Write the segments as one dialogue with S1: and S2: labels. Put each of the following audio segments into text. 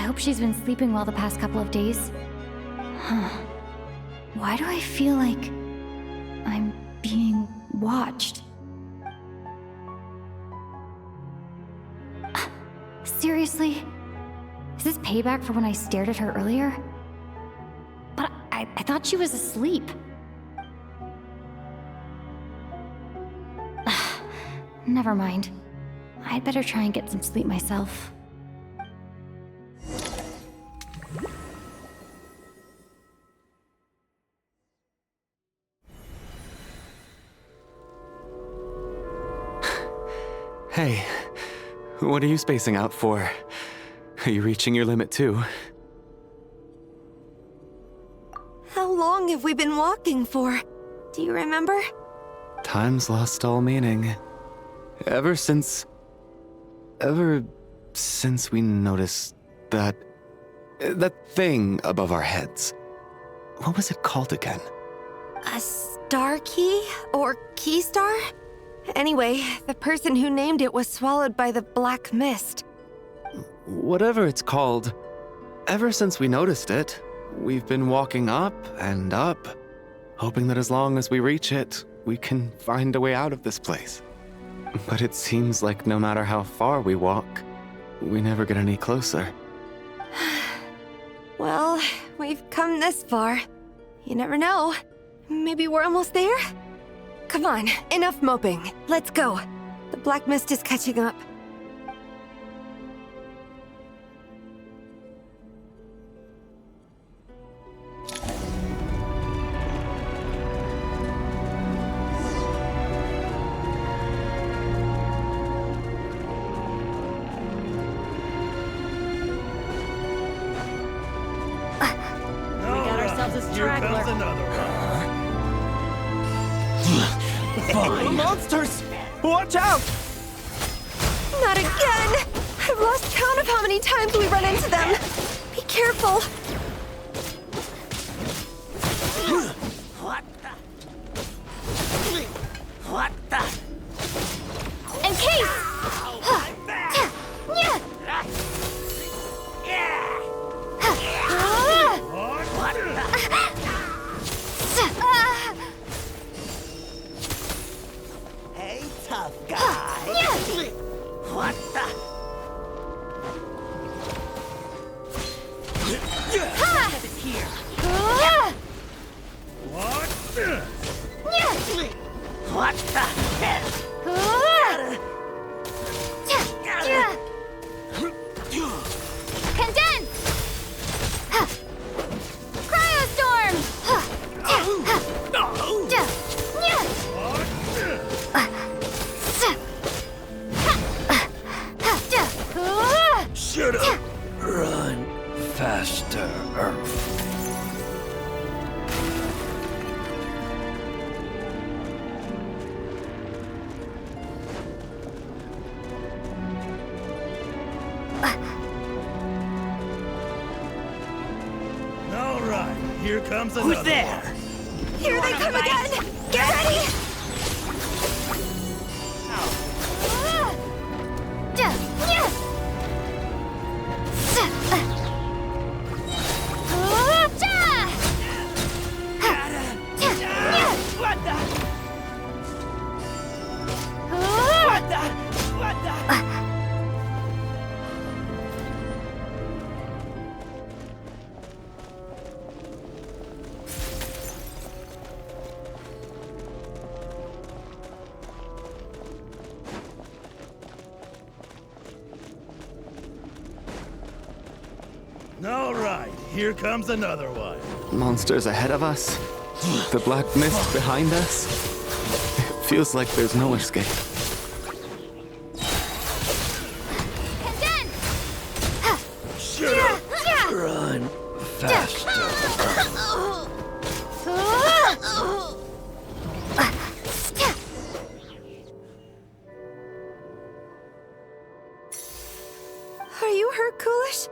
S1: hope she's been sleeping well the past couple of days. Huh. Why do I feel like I'm being watched? Seriously? Is this payback for when I stared at her earlier? But I thought she was asleep. Never mind. I'd better try and get some sleep myself.
S2: Hey, what are you spacing out for? Are you reaching your limit too?
S3: How long have we been walking for? Do you remember?
S2: Time's lost all meaning. Ever since we noticed that thing above our heads. What was it called again?
S3: A star key? Or key star? Anyway, the person who named it was swallowed by the black mist.
S2: Whatever it's called, ever since we noticed it, we've been walking up and up, hoping that as long as we reach it, we can find a way out of this place. But it seems like no matter how far we walk, we never get any closer.
S3: Well, we've come this far. You never know. Maybe we're almost there? Come on, enough moping. Let's go. The black mist is catching up.
S4: Monsters! Watch out!
S3: Not again! I've lost count of how many times we run into them. Be careful.
S4: What the?
S1: In case!
S4: Hey, tough guy. What the? Here. What the? What
S1: Condense! Cryostorm!
S4: Shut up! Run faster. All right, here comes another. Who's there?
S3: Here they come again! Get ready!
S4: All right, here comes another one.
S2: Monsters ahead of us? The black mist behind us? It feels like there's no escape.
S4: Shut up! Run faster.
S3: Are you hurt, Coolish?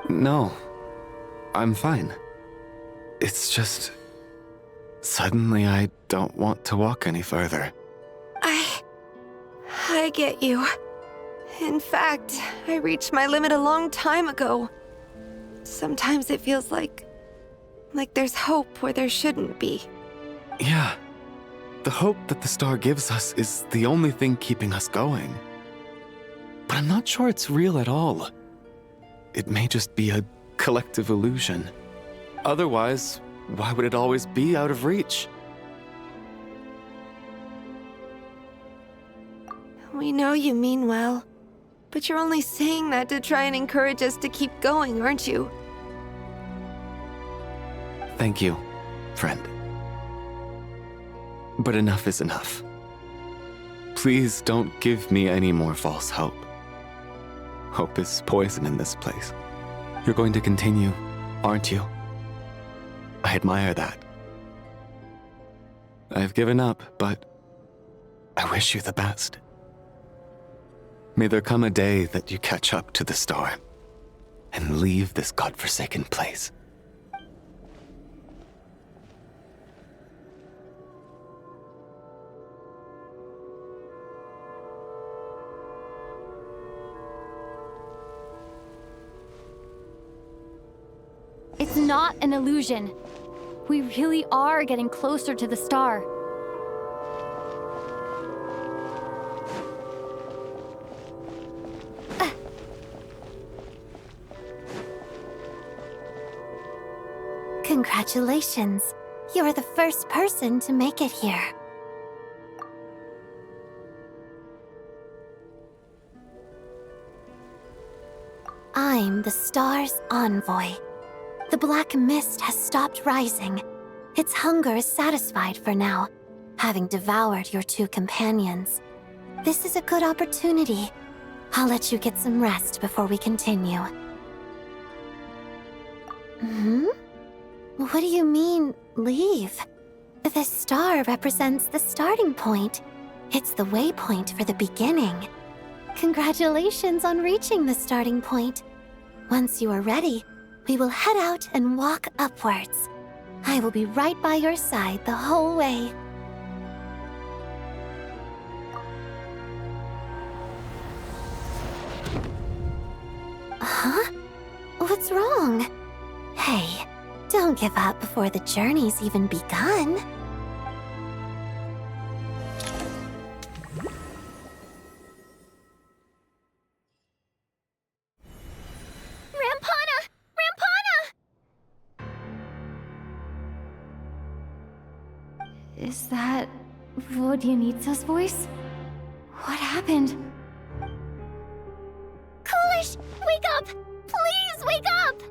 S2: No, I'm fine. It's just... suddenly I don't want to walk any further.
S3: I get you. In fact, I reached my limit a long time ago. Sometimes it feels like there's hope where there shouldn't be.
S2: Yeah. The hope that the star gives us is the only thing keeping us going. But I'm not sure it's real at all. It may just be a collective illusion. Otherwise, why would it always be out of reach?
S3: We know you mean well, but you're only saying that to try and encourage us to keep going, aren't you?
S2: Thank you, friend. But enough is enough. Please don't give me any more false hope. Hope is poison in this place. You're going to continue, aren't you? I admire that. I've given up, but I wish you the best. May there come a day that you catch up to the star and leave this godforsaken place.
S1: It's not an illusion. We really are getting closer to the star.
S5: Congratulations. You're the first person to make it here. I'm the star's envoy. The black mist has stopped rising. Its hunger is satisfied for now, having devoured your two companions. This is a good opportunity. I'll let you get some rest before we continue. What do you mean, leave? The star represents the starting point. It's the waypoint for the beginning. Congratulations on reaching the starting point. Once you are ready, we will head out and walk upwards. I will be right by your side the whole way. Huh? What's wrong? Hey, don't give up before the journey's even begun.
S1: Rampana! Rampana! Is that Vodyanitsa's voice? What happened? Coolish! Wake up! Please wake up!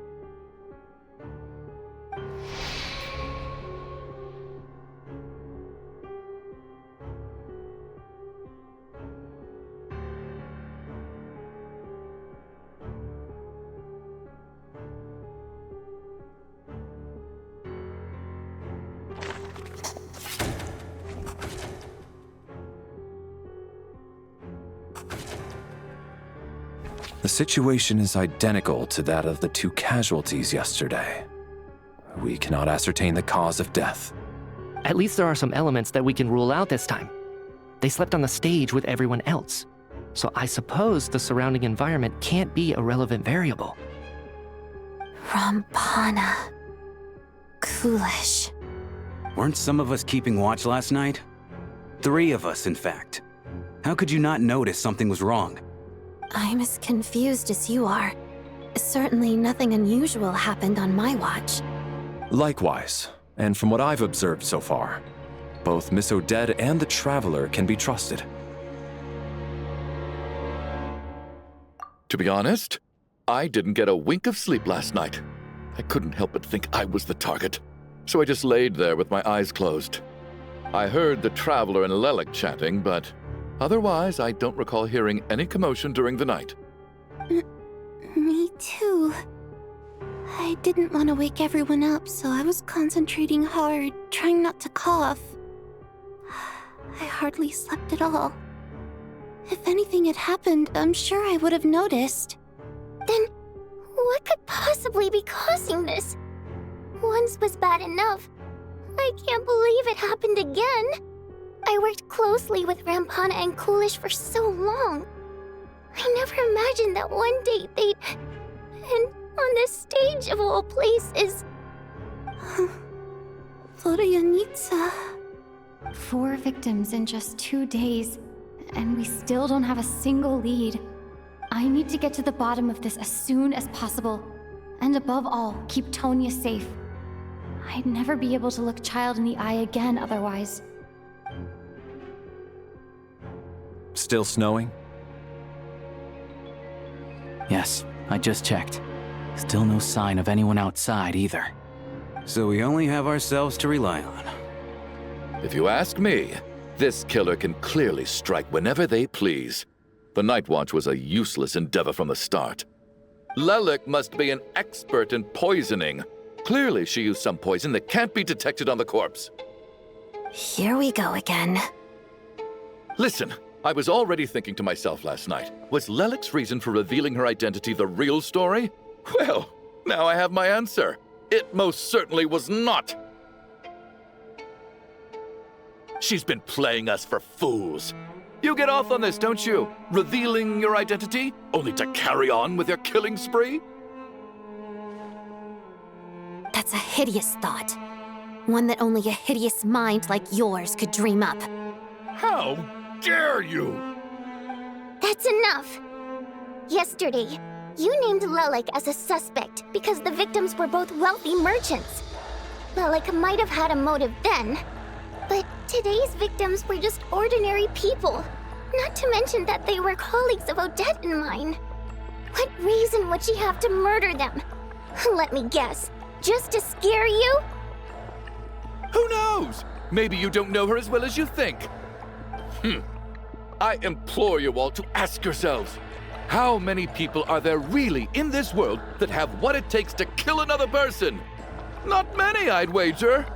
S6: The situation is identical to that of the two casualties yesterday. We cannot ascertain the cause of death.
S7: At least there are some elements that we can rule out this time. They slept on the stage with everyone else, so I suppose the surrounding environment can't be a relevant variable.
S5: Rampana. Coolish.
S8: Weren't some of us keeping watch last night? 3 of us, in fact. How could you not notice something was wrong?
S5: I'm as confused as you are. Certainly nothing unusual happened on my watch.
S6: Likewise, and from what I've observed so far, both Miss Odette and the Traveler can be trusted.
S9: To be honest, I didn't get a wink of sleep last night. I couldn't help but think I was the target, so I just laid there with my eyes closed. I heard the Traveler and Lelik chatting, but otherwise I don't recall hearing any commotion during the night.
S5: Me too. I didn't want to wake everyone up, so I was concentrating hard, trying not to cough. I hardly slept at all. If anything had happened, I'm sure I would have noticed.
S10: Then, what could possibly be causing this? Once was bad enough. I can't believe it happened again. I worked closely with Rampana and Coolish for so long. I never imagined that one day they'd... And On this stage of all places.
S5: Florianitsa.
S1: 4 victims in just 2 days, and we still don't have a single lead. I need to get to the bottom of this as soon as possible. And above all, keep Tonya safe. I'd never be able to look Child in the eye again otherwise.
S6: Still snowing?
S11: Yes, I just checked. Still no sign of anyone outside either.
S8: So we only have ourselves to rely on.
S9: If you ask me, this killer can clearly strike whenever they please. The Night Watch was a useless endeavor from the start. Lelik must be an expert in poisoning. Clearly she used some poison that can't be detected on the corpse.
S5: Here we go again.
S9: Listen, I was already thinking to myself last night, was Lelik's reason for revealing her identity the real story? Well, now I have my answer. It most certainly was not. She's been playing us for fools. You get off on this, don't you? Revealing your identity, only to carry on with your killing spree?
S5: That's a hideous thought. One that only a hideous mind like yours could dream up.
S9: How dare you?
S10: That's enough! Yesterday, you named Lelik as a suspect because the victims were both wealthy merchants. Lelik might have had a motive then, but today's victims were just ordinary people. Not to mention that they were colleagues of Odette and mine. What reason would she have to murder them? Let me guess, just to scare you?
S9: Who knows? Maybe you don't know her as well as you think. I implore you all to ask yourselves, how many people are there really in this world that have what it takes to kill another person? Not many, I'd wager.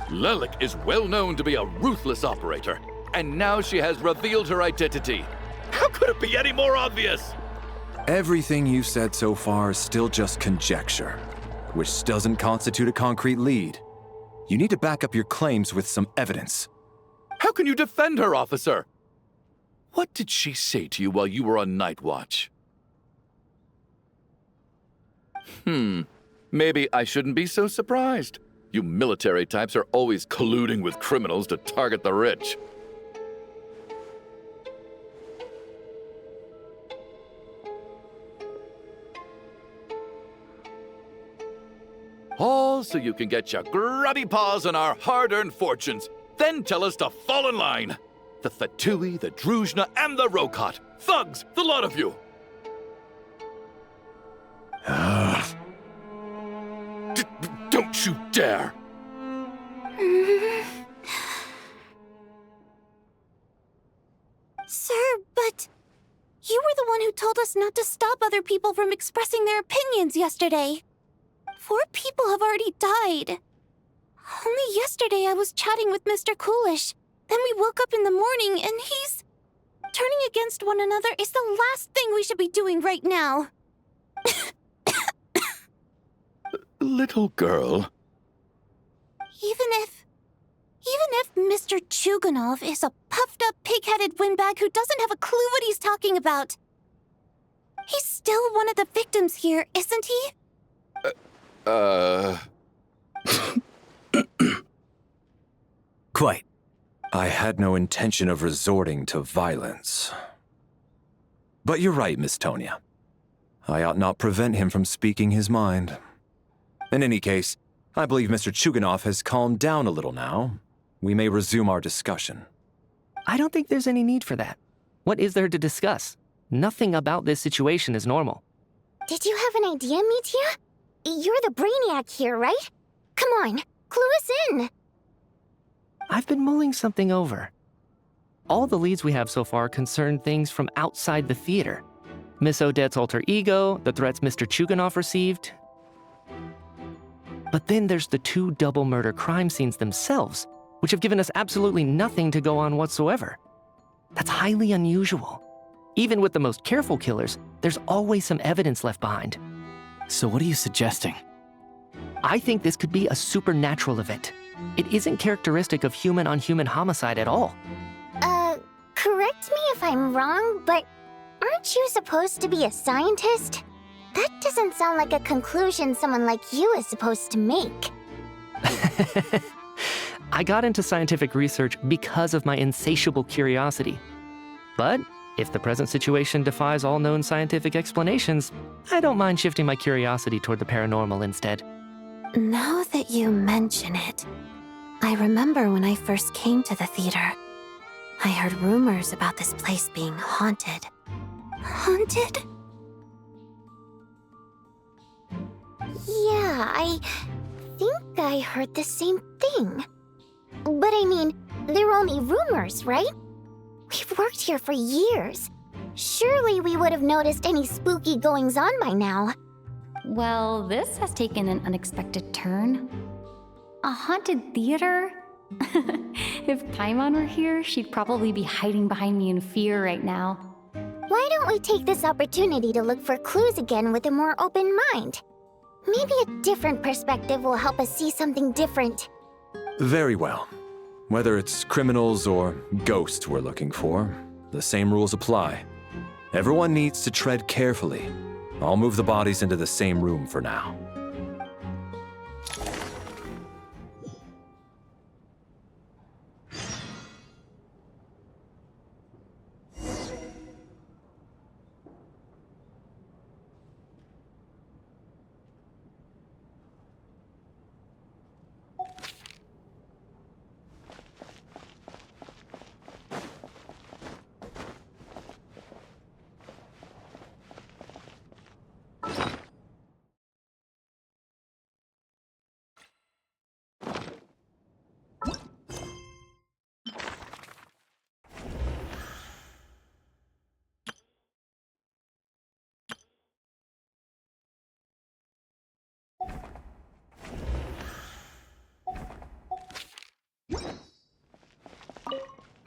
S9: Lelik is well known to be a ruthless operator, and now she has revealed her identity. How could it be any more obvious?
S6: Everything you've said so far is still just conjecture, which doesn't constitute a concrete lead. You need to back up your claims with some evidence.
S9: How can you defend her, officer? What did she say to you while you were on Night Watch? Maybe I shouldn't be so surprised. You military types are always colluding with criminals to target the rich. All so you can get your grubby paws on our hard-earned fortunes, then tell us to fall in line. The Fatui, the Druzhna, and the Rokot. Thugs, the lot of you. Don't you dare!
S5: Sir, but you were the one who told us not to stop other people from expressing their opinions yesterday. 4 people have already died. Only yesterday I was chatting with Mr. Coolish. Then we woke up in the morning and he's... Turning against one another is the last thing we should be doing right now.
S9: Little girl.
S5: Even if Mr. Chuganov is a puffed-up, pig-headed windbag who doesn't have a clue what he's talking about, he's still one of the victims here, isn't he?
S8: Quite.
S6: I had no intention of resorting to violence. But you're right, Miss Tonya. I ought not prevent him from speaking his mind. In any case, I believe Mr. Chuganov has calmed down a little now. We may resume our discussion.
S7: I don't think there's any need for that. What is there to discuss? Nothing about this situation is normal.
S10: Did you have an idea, Mitya? You're the brainiac here, right? Come on, clue us in.
S7: I've been mulling something over. All the leads we have so far concern things from outside the theater. Miss Odette's alter ego, the threats Mr. Chuganov received. But then there's the 2 double murder crime scenes themselves, which have given us absolutely nothing to go on whatsoever. That's highly unusual. Even with the most careful killers, there's always some evidence left behind.
S11: So what are you suggesting?
S7: I think this could be a supernatural event. It isn't characteristic of human-on-human homicide at all.
S10: Correct me if I'm wrong, but aren't you supposed to be a scientist? That doesn't sound like a conclusion someone like you is supposed to make.
S7: I got into scientific research because of my insatiable curiosity. But if the present situation defies all known scientific explanations, I don't mind shifting my curiosity toward the paranormal instead.
S5: Now that you mention it, I remember when I first came to the theater. I heard rumors about this place being haunted. Haunted?
S10: Yeah, I think I heard the same thing. But I mean, they're only rumors, right? We've worked here for years. Surely we would have noticed any spooky goings-on by now.
S1: Well, this has taken an unexpected turn. A haunted theater? If Paimon were here, she'd probably be hiding behind me in fear right now.
S10: Why don't we take this opportunity to look for clues again with a more open mind? Maybe a different perspective will help us see something different.
S6: Very well. Whether it's criminals or ghosts we're looking for, the same rules apply. Everyone needs to tread carefully. I'll move the bodies into the same room for now.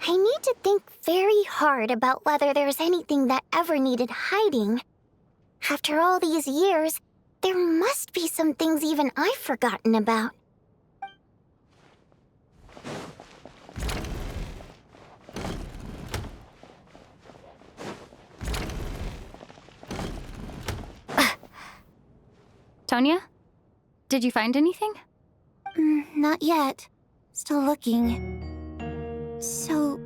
S10: I need to think very hard about whether there's anything that ever needed hiding. After all these years, there must be some things even I've forgotten about.
S1: Tonya? Did you find anything?
S5: Not yet. Still looking. So...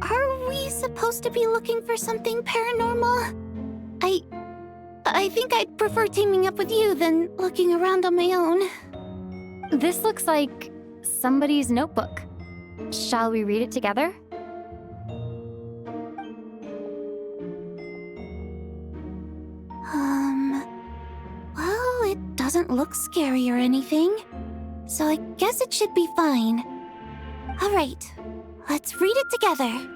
S5: Are we supposed to be looking for something paranormal? I think I'd prefer teaming up with you than looking around on my own.
S1: This looks like somebody's notebook. Shall we read it together?
S5: Well, it doesn't look scary or anything, so I guess it should be fine. All right, let's read it together.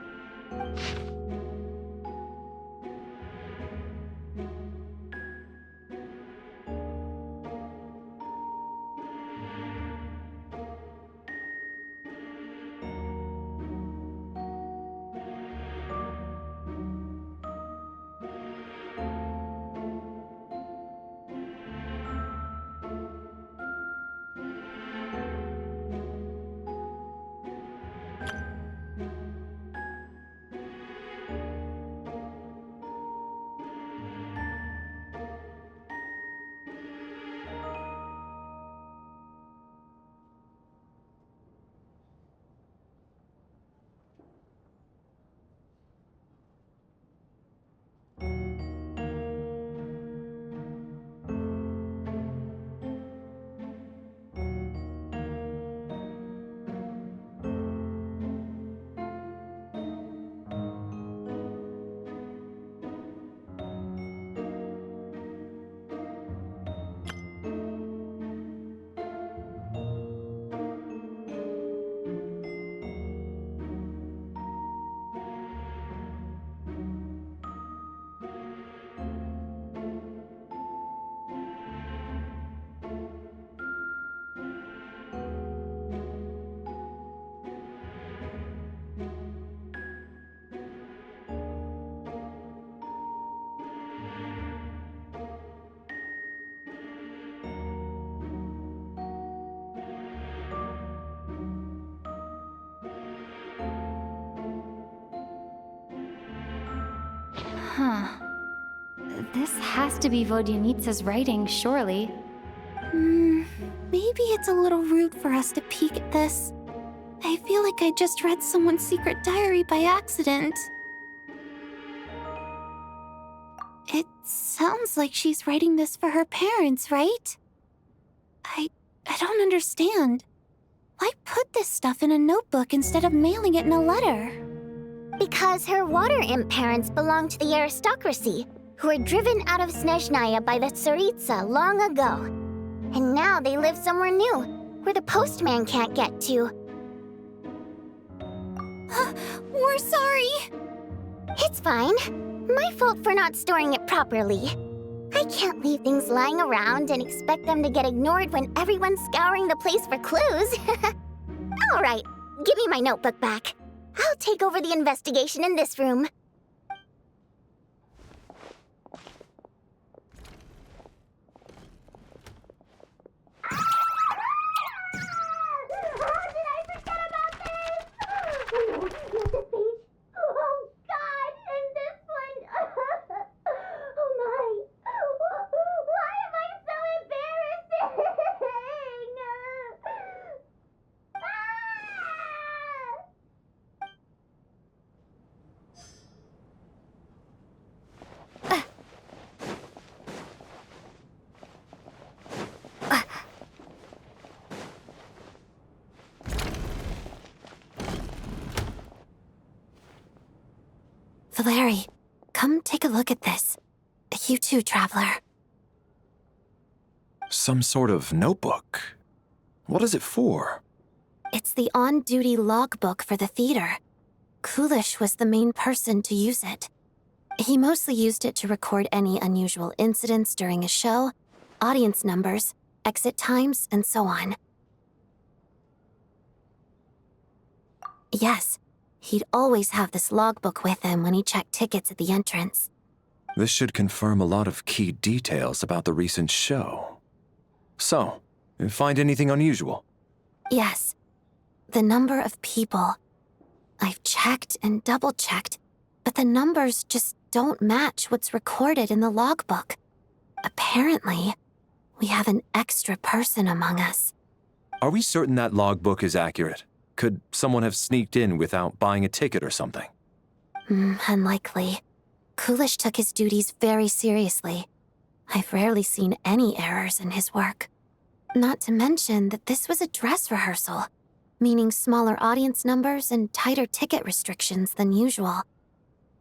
S1: Huh. This has to be Vodyanitsa's writing, surely.
S5: Maybe it's a little rude for us to peek at this. I feel like I just read someone's secret diary by accident. It sounds like she's writing this for her parents, right? I don't understand. Why put this stuff in a notebook instead of mailing it in a letter?
S10: Because her water imp parents belonged to the aristocracy, who were driven out of Snezhnaya by the Tsaritsa long ago. And now they live somewhere new, where the postman can't get to.
S5: We're sorry.
S10: It's fine. My fault for not storing it properly. I can't leave things lying around and expect them to get ignored when everyone's scouring the place for clues. All right, give me my notebook back. I'll take over the investigation in this room.
S5: Valeri, come take a look at this. You too, Traveler.
S6: Some sort of notebook. What is it for?
S5: It's the on-duty logbook for the theater. Kulish was the main person to use it. He mostly used it to record any unusual incidents during a show, audience numbers, exit times, and so on. Yes, he'd always have this logbook with him when he checked tickets at the entrance.
S6: This should confirm a lot of key details about the recent show. So, you find anything unusual?
S5: Yes. The number of people. I've checked and double-checked, but the numbers just don't match what's recorded in the logbook. Apparently, we have an extra person among us.
S6: Are we certain that logbook is accurate? Could someone have sneaked in without buying a ticket or something?
S5: Unlikely. Kulish took his duties very seriously. I've rarely seen any errors in his work. Not to mention that this was a dress rehearsal, meaning smaller audience numbers and tighter ticket restrictions than usual.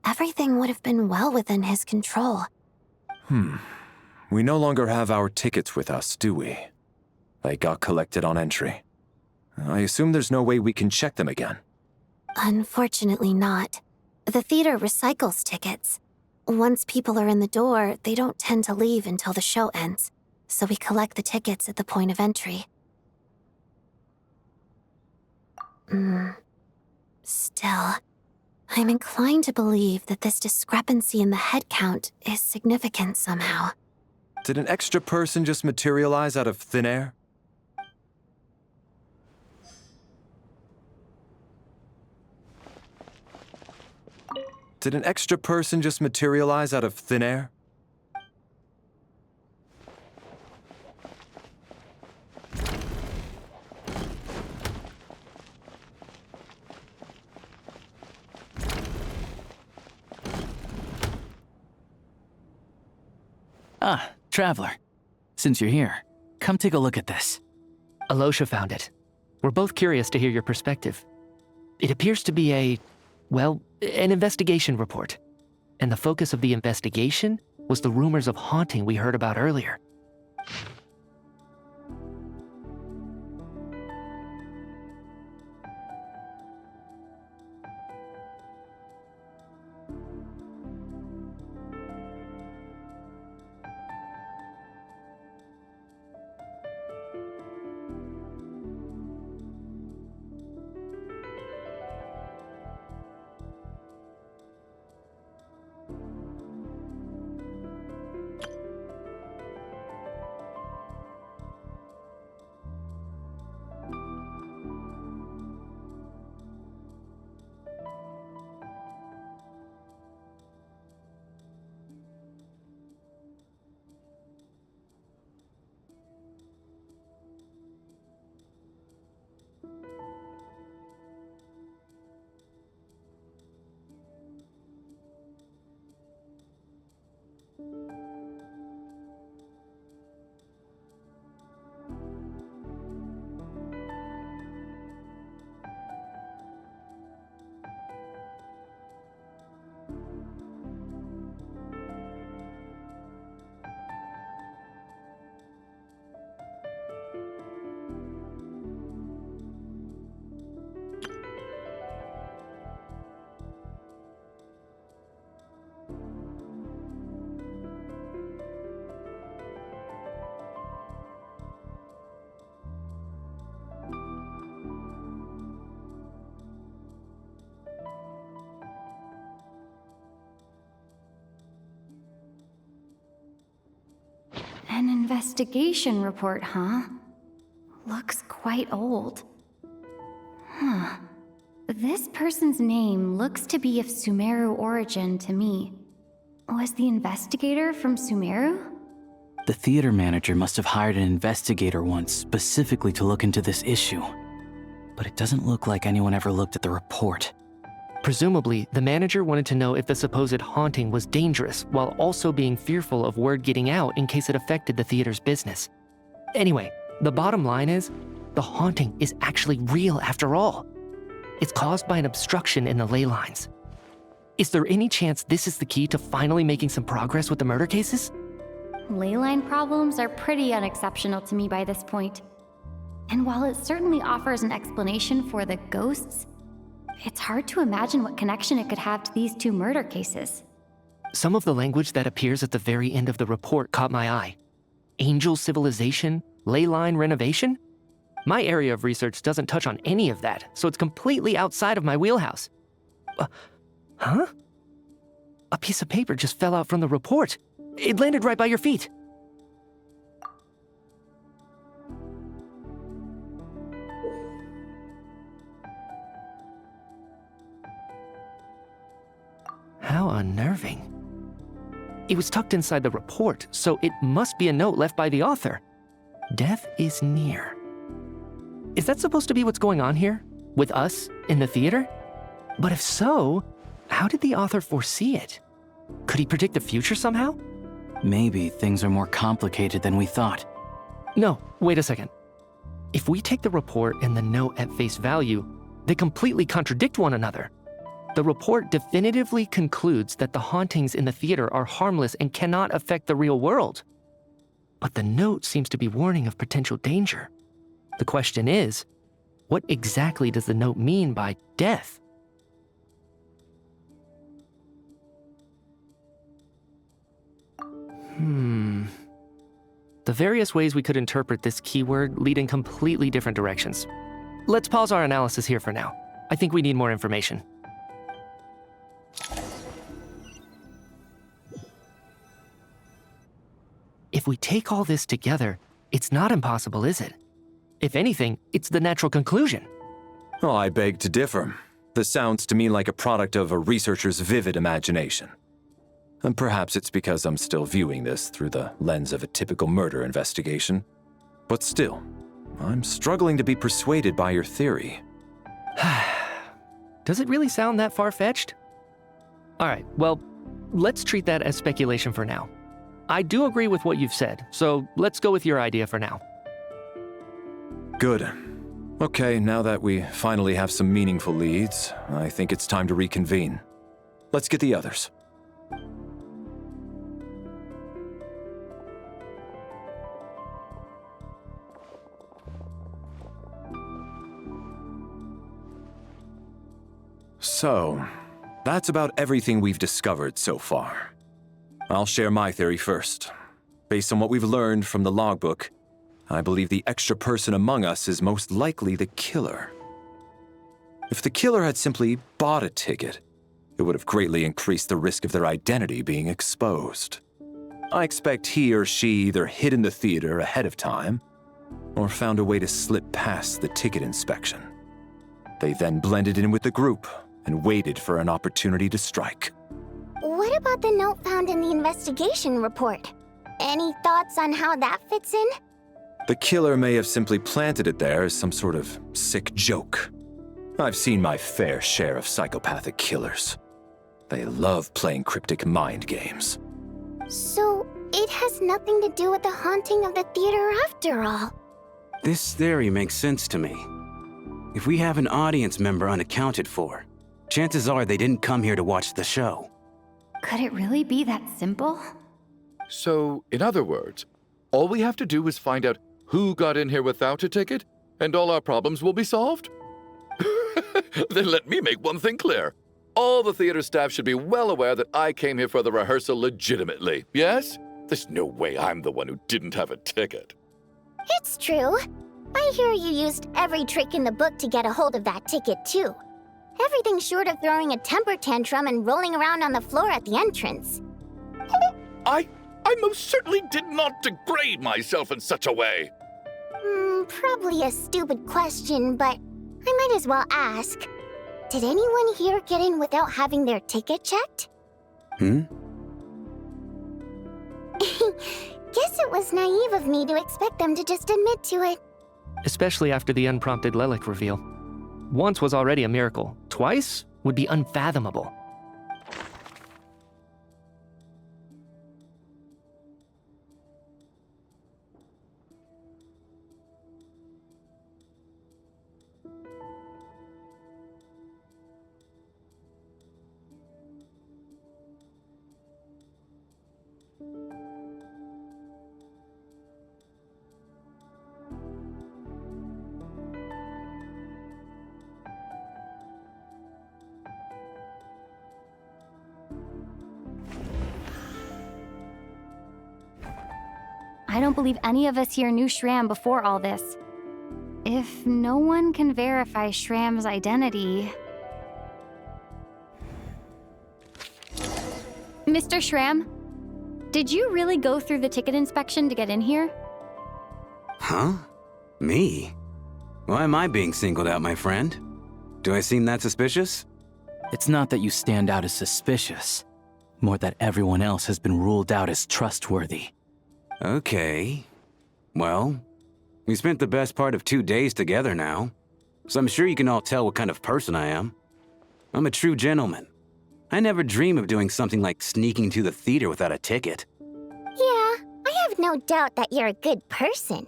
S5: Everything would have been well within his control.
S6: We no longer have our tickets with us, do we? They got collected on entry. I assume there's no way we can check them again.
S5: Unfortunately not. The theater recycles tickets. Once people are in the door, they don't tend to leave until the show ends, so we collect the tickets at the point of entry. Still, I'm inclined to believe that this discrepancy in the head count is significant somehow.
S6: Did an extra person just materialize out of thin air? Did an extra person just materialize out of thin air?
S11: Ah, Traveler. Since you're here, come take a look at this.
S7: Alosha found it. We're both curious to hear your perspective. It appears to be an investigation report. And the focus of the investigation was the rumors of haunting we heard about earlier.
S1: Investigation report, huh? Looks quite old. Huh. This person's name looks to be of Sumeru origin to me. Was the investigator from Sumeru?
S11: The theater manager must have hired an investigator once specifically to look into this issue. But it doesn't look like anyone ever looked at the report.
S7: Presumably, the manager wanted to know if the supposed haunting was dangerous while also being fearful of word getting out in case it affected the theater's business. Anyway, the bottom line is, the haunting is actually real after all. It's caused by an obstruction in the ley lines. Is there any chance this is the key to finally making some progress with the murder cases?
S1: Ley line problems are pretty unexceptional to me by this point. And while it certainly offers an explanation for the ghosts, it's hard to imagine what connection it could have to these two murder cases.
S7: Some of the language that appears at the very end of the report caught my eye. Angel civilization, ley line renovation? My area of research doesn't touch on any of that, so it's completely outside of my wheelhouse. Huh? A piece of paper just fell out from the report. It landed right by your feet. How unnerving. It was tucked inside the report, so it must be a note left by the author. Death is near. Is that supposed to be what's going on here? With us in the theater? But if so, how did the author foresee it? Could he predict the future somehow?
S11: Maybe things are more complicated than we thought.
S7: No, wait a second. If we take the report and the note at face value, they completely contradict one another. The report definitively concludes that the hauntings in the theater are harmless and cannot affect the real world. But the note seems to be warning of potential danger. The question is, what exactly does the note mean by death? The various ways we could interpret this keyword lead in completely different directions. Let's pause our analysis here for now. I think we need more information. If we take all this together, it's not impossible, is it? If anything, it's the natural conclusion.
S6: Oh, I beg to differ. This sounds to me like a product of a researcher's vivid imagination. And perhaps it's because I'm still viewing this through the lens of a typical murder investigation. But still, I'm struggling to be persuaded by your theory.
S7: Does it really sound that far-fetched? All right, well, let's treat that as speculation for now. I do agree with what you've said, so let's go with your idea for now.
S6: Good. Okay, now that we finally have some meaningful leads, I think it's time to reconvene. Let's get the others. So, that's about everything we've discovered so far. I'll share my theory first. Based on what we've learned from the logbook, I believe the extra person among us is most likely the killer. If the killer had simply bought a ticket, it would have greatly increased the risk of their identity being exposed. I expect he or she either hid in the theater ahead of time, or found a way to slip past the ticket inspection. They then blended in with the group and waited for an opportunity to strike.
S10: What about the note found in the investigation report? Any thoughts on how that fits in?
S6: The killer may have simply planted it there as some sort of sick joke. I've seen my fair share of psychopathic killers. They love playing cryptic mind games.
S10: So, it has nothing to do with the haunting of the theater after all.
S8: This theory makes sense to me. If we have an audience member unaccounted for, chances are they didn't come here to watch the show.
S1: Could it really be that simple?
S9: So, in other words, all we have to do is find out who got in here without a ticket, and all our problems will be solved? Then let me make one thing clear. All the theater staff should be well aware that I came here for the rehearsal legitimately, yes? There's no way I'm the one who didn't have a ticket.
S10: It's true. I hear you used every trick in the book to get a hold of that ticket, too. Everything short of throwing a temper tantrum and rolling around on the floor at the entrance.
S9: I most certainly did not degrade myself in such a way.
S10: Probably a stupid question, but I might as well ask. Did anyone here get in without having their ticket checked?
S8: Hmm?
S10: Guess it was naive of me to expect them to just admit to it.
S7: Especially after the unprompted Lelic reveal. Once was already a miracle. Twice would be unfathomable.
S1: I don't believe any of us here knew Shram before all this. If no one can verify Shram's identity... Mr. Shram, did you really go through the ticket inspection to get in here?
S8: Huh? Me? Why am I being singled out, my friend? Do I seem that suspicious?
S11: It's not that you stand out as suspicious, more that everyone else has been ruled out as trustworthy.
S8: Okay. Well, we spent the best part of 2 days together now, so I'm sure you can all tell what kind of person I am. I'm a true gentleman. I never dream of doing something like sneaking to the theater without a ticket.
S10: Yeah, I have no doubt that you're a good person.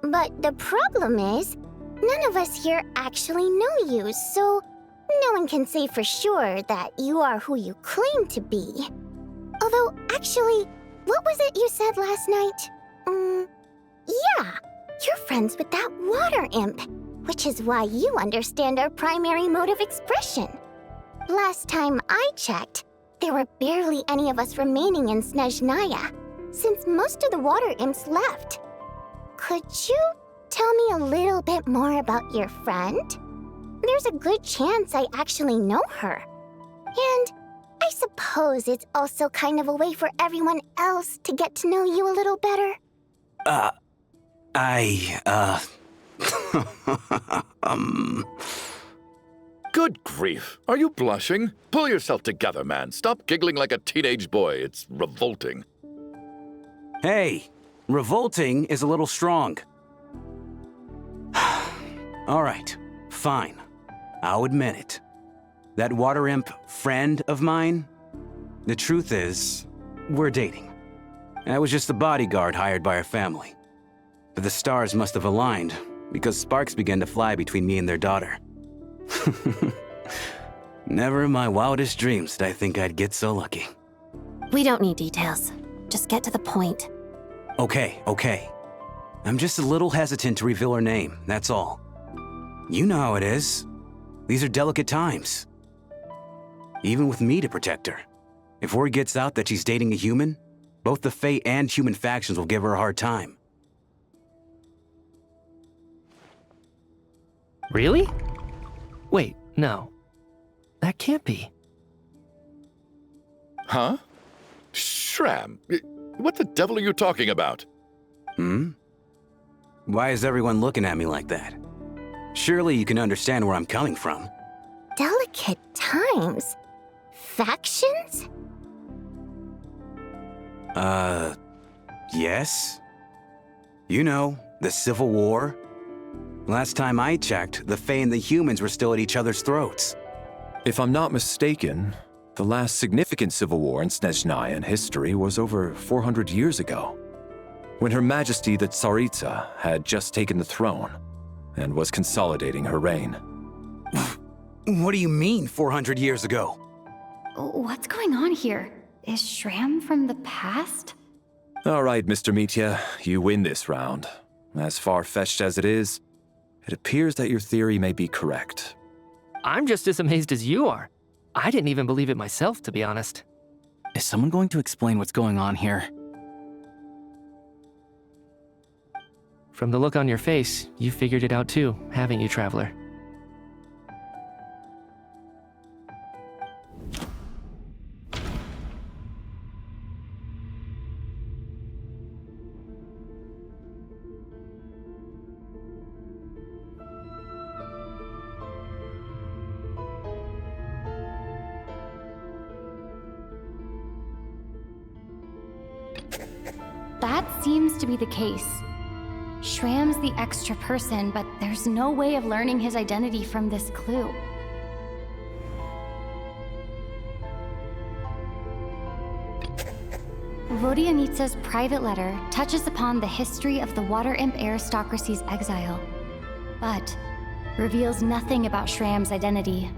S10: But the problem is, none of us here actually know you, so no one can say for sure that you are who you claim to be. Although, actually, what was it you said last night? Yeah, you're friends with that water imp, which is why you understand our primary mode of expression. Last time I checked, there were barely any of us remaining in Snezhnaya, since most of the water imps left. Could you tell me a little bit more about your friend? There's a good chance I actually know her. And I suppose it's also kind of a way for everyone else to get to know you a little better.
S9: Good grief. Are you blushing? Pull yourself together, man. Stop giggling like a teenage boy. It's revolting.
S8: Hey, revolting is a little strong. All right, fine. I'll admit it. That water imp friend of mine, the truth is, we're dating. I was just a bodyguard hired by our family. But the stars must have aligned, because sparks began to fly between me and their daughter. Never in my wildest dreams did I think I'd get so lucky.
S5: We don't need details. Just get to the point.
S8: Okay. I'm just a little hesitant to reveal her name, that's all. You know how it is. These are delicate times. Even with me to protect her. If word gets out that she's dating a human, both the Fae and human factions will give her a hard time.
S7: Really? Wait, no. That can't be.
S9: Huh? Shram, what the devil are you talking about?
S8: Why is everyone looking at me like that? Surely you can understand where I'm coming from.
S10: Delicate times? Factions?
S8: Yes? You know, the Civil War? Last time I checked, the Fae and the humans were still at each other's throats.
S6: If I'm not mistaken, the last significant civil war in Snezhnayan history was over 400 years ago, when Her Majesty the Tsaritsa had just taken the throne and was consolidating her reign.
S8: What do you mean, 400 years ago?
S1: What's going on here? Is Shram from the past?
S6: All right, Mr. Mitya, you win this round. As far-fetched as it is, it appears that your theory may be correct.
S7: I'm just as amazed as you are. I didn't even believe it myself, to be honest.
S11: Is someone going to explain what's going on here?
S7: From the look on your face, you figured it out too, haven't you, Traveler?
S1: That seems to be the case. Shram's the extra person, but there's no way of learning his identity from this clue. Vodyanitsa's private letter touches upon the history of the Water Imp aristocracy's exile, but reveals nothing about Shram's identity.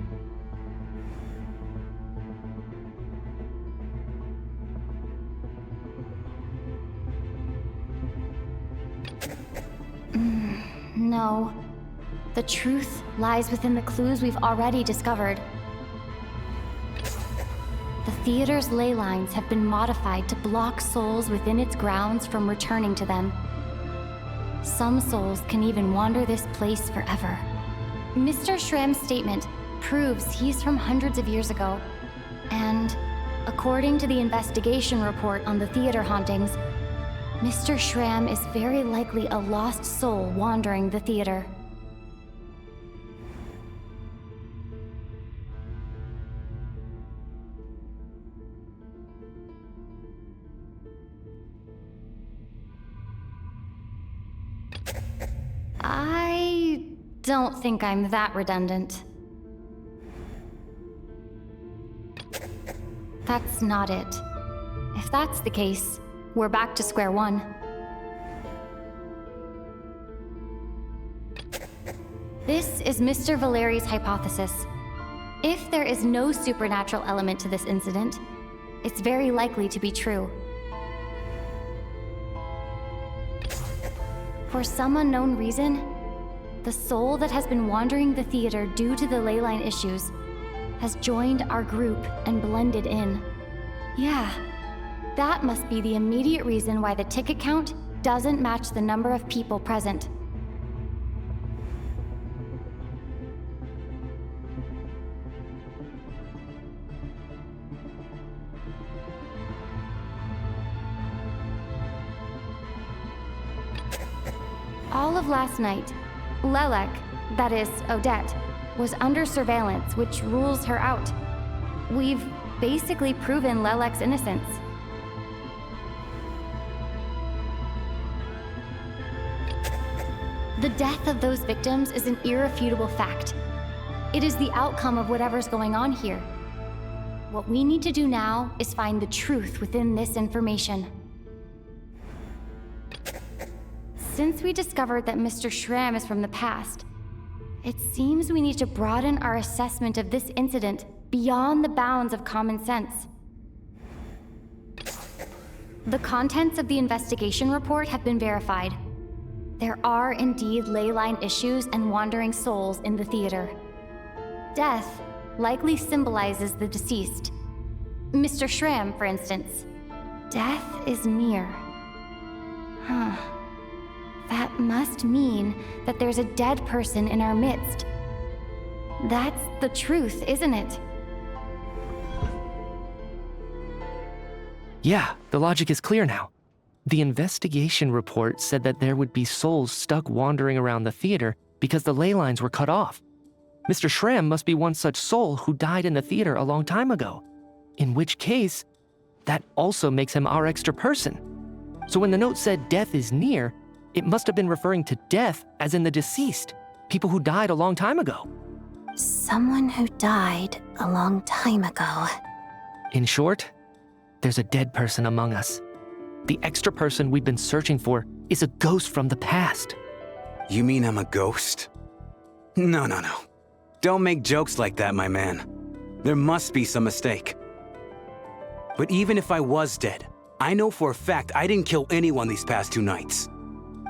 S1: No. The truth lies within the clues we've already discovered. The theater's ley lines have been modified to block souls within its grounds from returning to them. Some souls can even wander this place forever. Mr. Shram's statement proves he's from hundreds of years ago. And according to the investigation report on the theater hauntings, Mr. Shram is very likely a lost soul wandering the theater. I don't think I'm that redundant. That's not it. If that's the case, we're back to square one. This is Mr. Valeri's hypothesis. If there is no supernatural element to this incident, it's very likely to be true. For some unknown reason, the soul that has been wandering the theater due to the ley line issues has joined our group and blended in. Yeah. That must be the immediate reason why the ticket count doesn't match the number of people present. All of last night, Lelek, that is, Odette, was under surveillance, which rules her out. We've basically proven Lelek's innocence. The death of those victims is an irrefutable fact. It is the outcome of whatever's going on here. What we need to do now is find the truth within this information. Since we discovered that Mr. Shram is from the past, it seems we need to broaden our assessment of this incident beyond the bounds of common sense. The contents of the investigation report have been verified. There are indeed ley line issues and wandering souls in the theater. Death likely symbolizes the deceased. Mr. Shram, for instance. Death is near. That must mean that there's a dead person in our midst. That's the truth, isn't it?
S7: Yeah, the logic is clear now. The investigation report said that there would be souls stuck wandering around the theater because the ley lines were cut off. Mr. Shram must be one such soul who died in the theater a long time ago. In which case, that also makes him our extra person. So when the note said death is near, it must have been referring to death as in the deceased, people who died a long time ago.
S5: Someone who died a long time ago.
S7: In short, there's a dead person among us. The extra person we've been searching for is a ghost from the past.
S8: You mean I'm a ghost? No. Don't make jokes like that, my man. There must be some mistake. But even if I was dead, I know for a fact I didn't kill anyone these past 2 nights.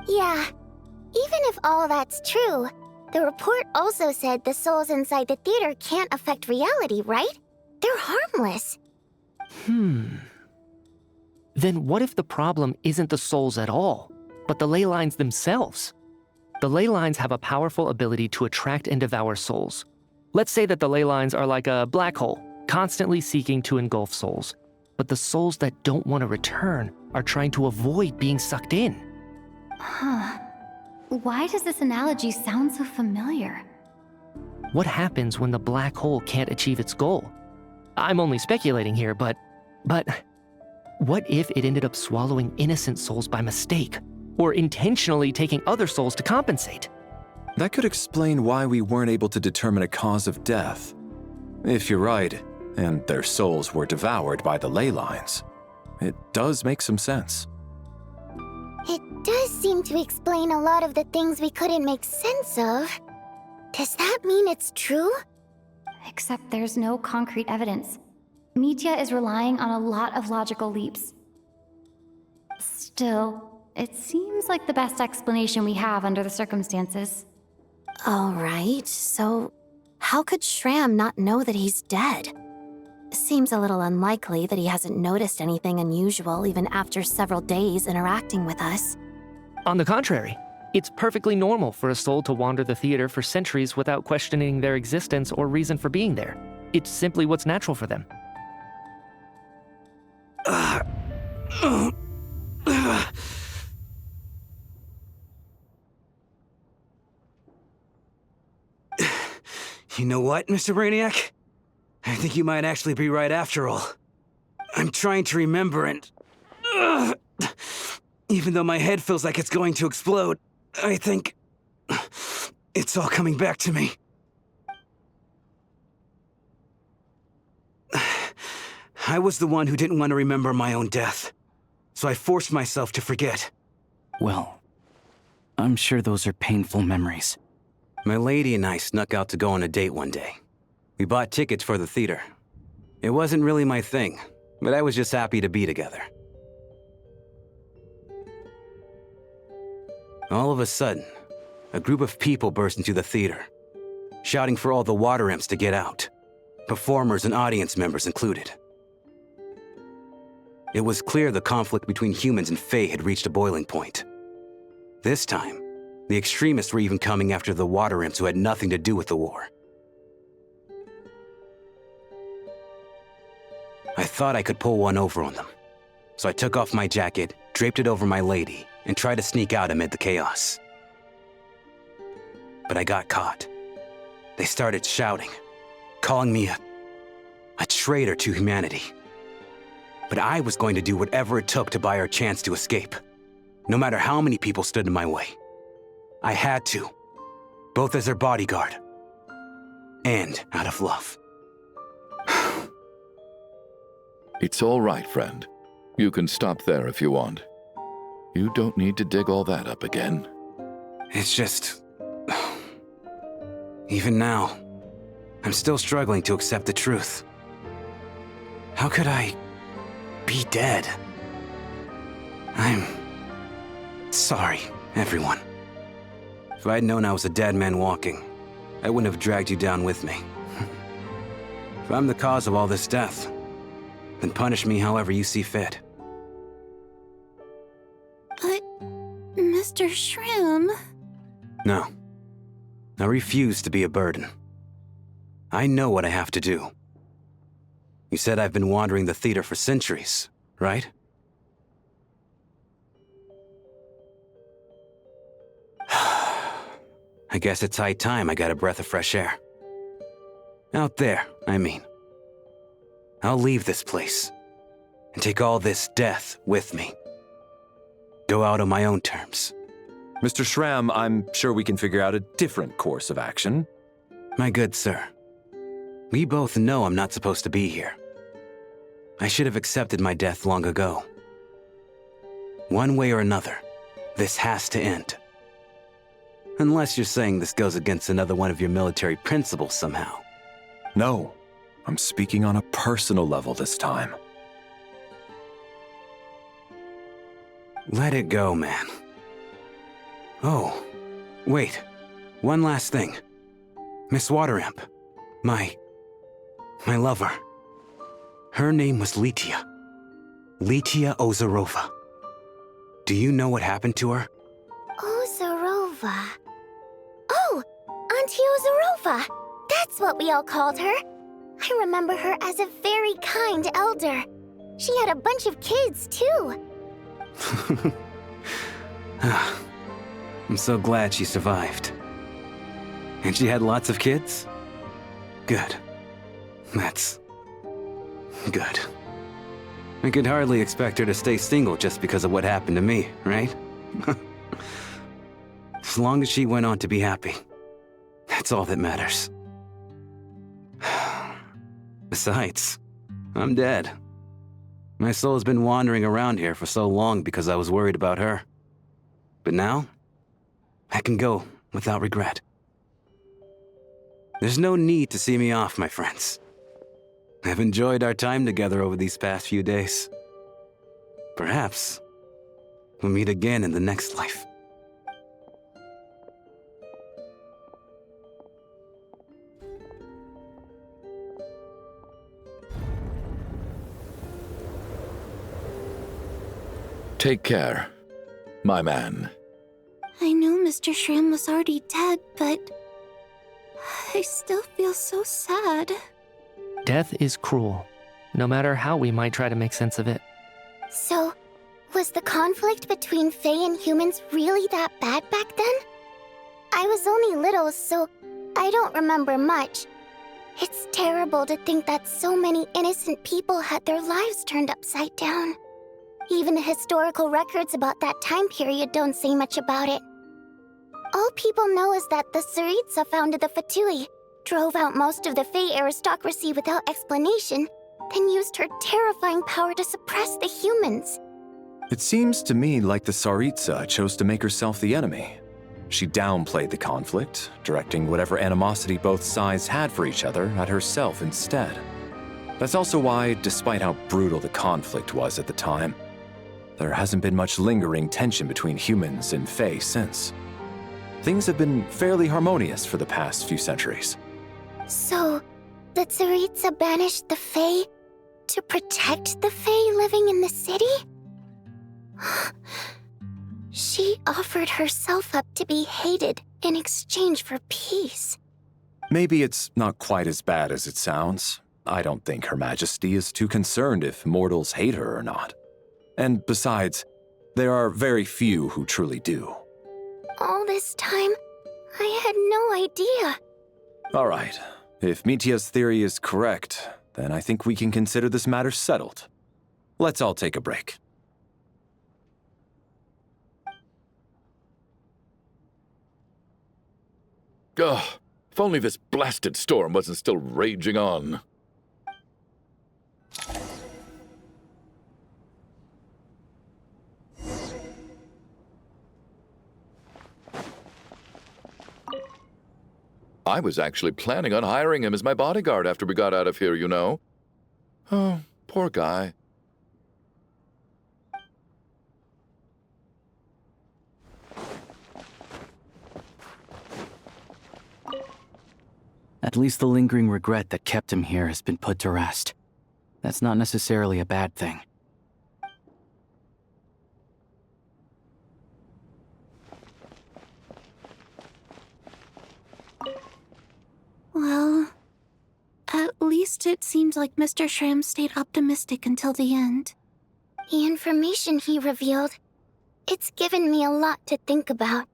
S10: Yeah. Even if all that's true, the report also said the souls inside the theater can't affect reality, right? They're harmless.
S7: Then what if the problem isn't the souls at all, but the ley lines themselves? The ley lines have a powerful ability to attract and devour souls. Let's say that the ley lines are like a black hole, constantly seeking to engulf souls. But the souls that don't want to return are trying to avoid being sucked in.
S1: Why does this analogy sound so familiar?
S7: What happens when the black hole can't achieve its goal? I'm only speculating here, but What if it ended up swallowing innocent souls by mistake, or intentionally taking other souls to compensate?
S6: That could explain why we weren't able to determine a cause of death. If you're right, and their souls were devoured by the ley lines, it does make some sense.
S10: It does seem to explain a lot of the things we couldn't make sense of. Does that mean it's true?
S1: Except there's no concrete evidence. Mitya is relying on a lot of logical leaps. Still, it seems like the best explanation we have under the circumstances.
S5: All right, so how could Shram not know that he's dead? Seems a little unlikely that he hasn't noticed anything unusual even after several days interacting with us.
S7: On the contrary, it's perfectly normal for a soul to wander the theater for centuries without questioning their existence or reason for being there. It's simply what's natural for them.
S8: You know what, Mr. Brainiac? I think you might actually be right after all. I'm trying to remember and... even though my head feels like it's going to explode, I think... it's all coming back to me. I was the one who didn't want to remember my own death, so I forced myself to forget.
S11: Well, I'm sure those are painful memories.
S8: My lady and I snuck out to go on a date one day. We bought tickets for the theater. It wasn't really my thing, but I was just happy to be together. All of a sudden, a group of people burst into the theater, shouting for all the water imps to get out, performers and audience members included. It was clear the conflict between humans and Fae had reached a boiling point. This time, the extremists were even coming after the water imps who had nothing to do with the war. I thought I could pull one over on them, so I took off my jacket, draped it over my lady, and tried to sneak out amid the chaos. But I got caught. They started shouting, calling me a traitor to humanity. But I was going to do whatever it took to buy our chance to escape, no matter how many people stood in my way. I had to, both as their bodyguard and out of love.
S9: It's all right, friend. You can stop there if you want. You don't need to dig all that up again.
S8: It's just... even now, I'm still struggling to accept the truth. How could I be dead? I'm sorry, everyone. If I'd known I was a dead man walking, I wouldn't have dragged you down with me. If I'm the cause of all this death, then punish me however you see fit.
S5: But, Mr. Shram...
S8: No. I refuse to be a burden. I know what I have to do. You said I've been wandering the theater for centuries, right? I guess it's high time I got a breath of fresh air. Out there, I mean. I'll leave this place and take all this death with me. Go out on my own terms.
S6: Mr. Shram, I'm sure we can figure out a different course of action.
S8: My good sir, we both know I'm not supposed to be here. I should have accepted my death long ago. One way or another, this has to end. Unless you're saying this goes against another one of your military principles somehow.
S6: No, I'm speaking on a personal level this time.
S8: Let it go, man. Oh, wait. One last thing. Miss Water Imp. My lover. Her name was Litia. Litia Ozarova. Do you know what happened to her?
S10: Ozarova. Oh, Auntie Ozarova. That's what we all called her. I remember her as a very kind elder. She had a bunch of kids, too.
S8: I'm so glad she survived. And she had lots of kids? Good. That's... good. I could hardly expect her to stay single just because of what happened to me, right? As long as she went on to be happy, that's all that matters. Besides, I'm dead. My soul's been wandering around here for so long because I was worried about her. But now, I can go without regret. There's no need to see me off, my friends. I've enjoyed our time together over these past few days. Perhaps we'll meet again in the next life.
S9: Take care, my man.
S5: I knew Mr. Shram was already dead, but I still feel so sad.
S7: Death is cruel, no matter how we might try to make sense of it.
S10: So, was the conflict between Fae and humans really that bad back then? I was only little, so I don't remember much. It's terrible to think that so many innocent people had their lives turned upside down. Even the historical records about that time period don't say much about it. All people know is that the Tsaritsa founded the Fatui, drove out most of the Fae aristocracy without explanation, then used her terrifying power to suppress the humans.
S6: It seems to me like the Tsaritsa chose to make herself the enemy. She downplayed the conflict, directing whatever animosity both sides had for each other at herself instead. That's also why, despite how brutal the conflict was at the time, there hasn't been much lingering tension between humans and Fae since. Things have been fairly harmonious for the past few centuries.
S10: So, the Tsaritsa banished the Fae to protect the Fae living in the city? She offered herself up to be hated in exchange for peace.
S6: Maybe it's not quite as bad as it sounds. I don't think Her Majesty is too concerned if mortals hate her or not. And besides, there are very few who truly do.
S10: All this time, I had no idea.
S6: All right. If Mitya's theory is correct, then I think we can consider this matter settled. Let's all take a break.
S9: Ugh, if only this blasted storm wasn't still raging on. I was actually planning on hiring him as my bodyguard after we got out of here, you know. Oh, poor guy.
S11: At least the lingering regret that kept him here has been put to rest. That's not necessarily a bad thing.
S5: Well, at least it seems like Mr. Shram stayed optimistic until the end.
S10: The information he revealed, it's given me a lot to think about.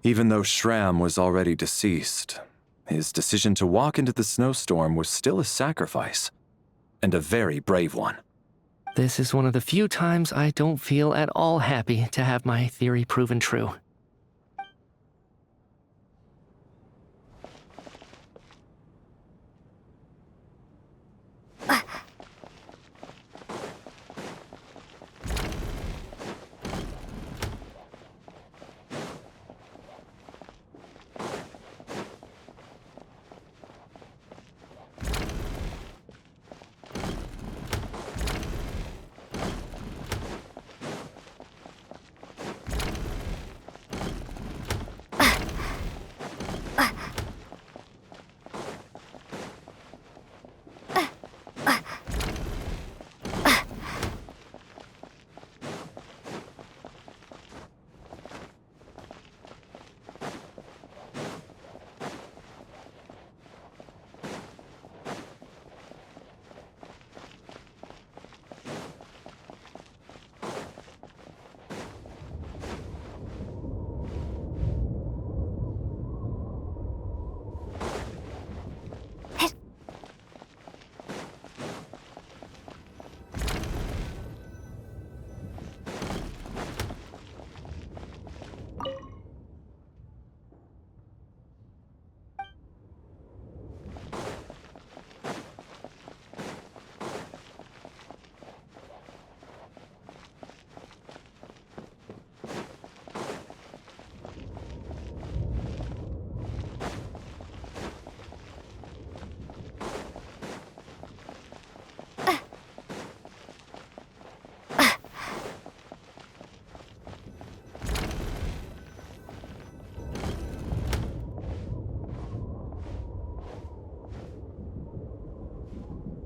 S6: Even though Shram was already deceased, his decision to walk into the snowstorm was still a sacrifice, and a very brave one.
S7: This is one of the few times I don't feel at all happy to have my theory proven true.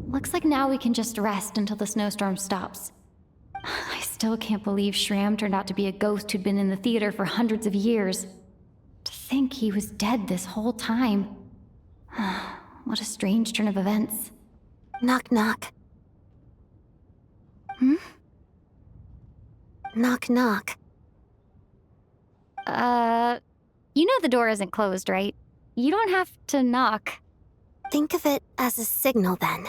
S1: Looks like now we can just rest until the snowstorm stops. I still can't believe Shram turned out to be a ghost who'd been in the theater for hundreds of years. To think he was dead this whole time. What a strange turn of events.
S5: Knock, knock.
S1: Hmm?
S5: Knock, knock.
S1: You know the door isn't closed, right? You don't have to knock.
S5: Think of it as a signal then.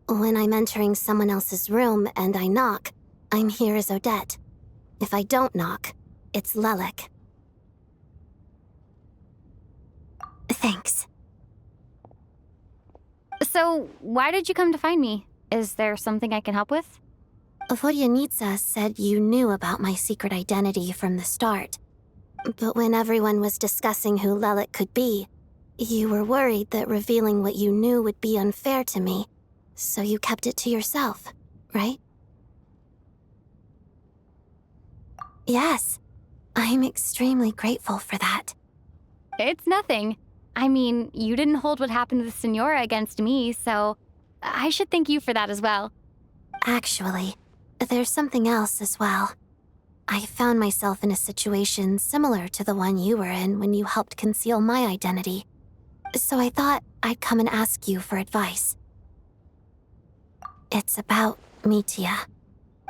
S5: When I'm entering someone else's room and I knock, I'm here as Odette. If I don't knock, it's Lelik. Thanks.
S1: So, why did you come to find me? Is there something I can help with?
S5: Vodyanitsa said you knew about my secret identity from the start. But when everyone was discussing who Lelik could be, you were worried that revealing what you knew would be unfair to me, so you kept it to yourself, right? Yes, I'm extremely grateful for that.
S1: It's nothing. I mean, you didn't hold what happened with Senora against me, so I should thank you for that as well.
S5: Actually, there's something else as well. I found myself in a situation similar to the one you were in when you helped conceal my identity. So I thought I'd come and ask you for advice. It's about Mitya.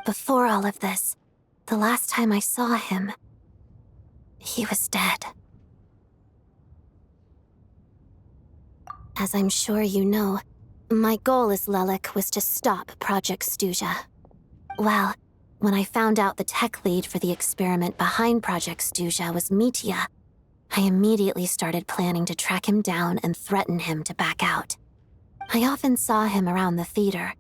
S5: Before all of this, the last time I saw him, he was dead. As I'm sure you know, my goal as Lelik was to stop Project Stuja. Well, when I found out the tech lead for the experiment behind Project Stuja was Mitya, I immediately started planning to track him down and threaten him to back out. I often saw him around the theater,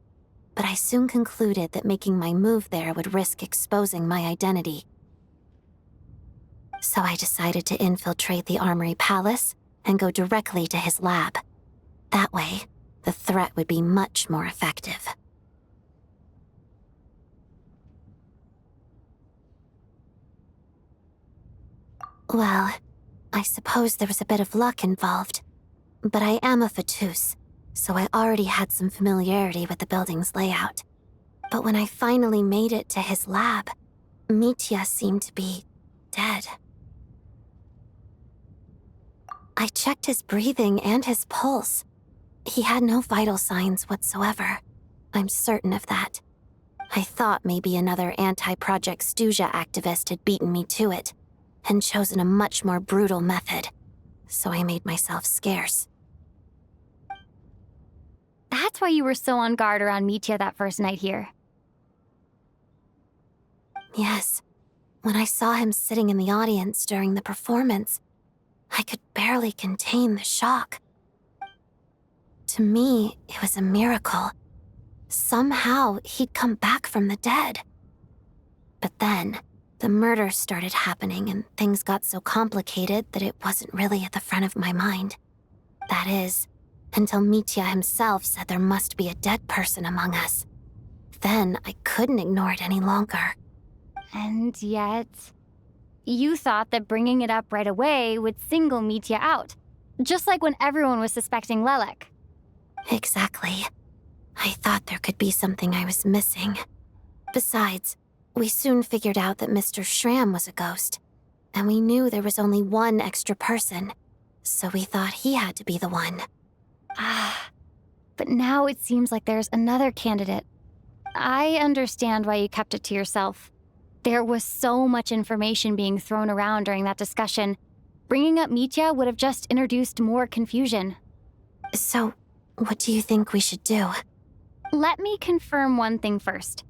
S5: but I soon concluded that making my move there would risk exposing my identity. So I decided to infiltrate the Armory Palace and go directly to his lab. That way, the threat would be much more effective. Well, I suppose there was a bit of luck involved, but I am a Fatus, so I already had some familiarity with the building's layout. But when I finally made it to his lab, Mitya seemed to be dead. I checked his breathing and his pulse. He had no vital signs whatsoever. I'm certain of that. I thought maybe another anti-Project Stuja activist had beaten me to it, and chosen a much more brutal method, so I made myself scarce.
S1: That's why you were so on guard around Mitya that first night here.
S5: Yes. When I saw him sitting in the audience during the performance, I could barely contain the shock. To me, it was a miracle. Somehow, he'd come back from the dead. But then, the murder started happening and things got so complicated that it wasn't really at the front of my mind. That is, until Mitya himself said there must be a dead person among us. Then I couldn't ignore it any longer.
S1: And yet, you thought that bringing it up right away would single Mitya out, just like when everyone was suspecting Lelik.
S5: Exactly. I thought there could be something I was missing. Besides, we soon figured out that Mr. Shram was a ghost, and we knew there was only one extra person, so we thought he had to be the one.
S1: But now it seems like there's another candidate. I understand why you kept it to yourself. There was so much information being thrown around during that discussion. Bringing up Mitya would have just introduced more confusion.
S5: So, what do you think we should do?
S1: Let me confirm one thing first.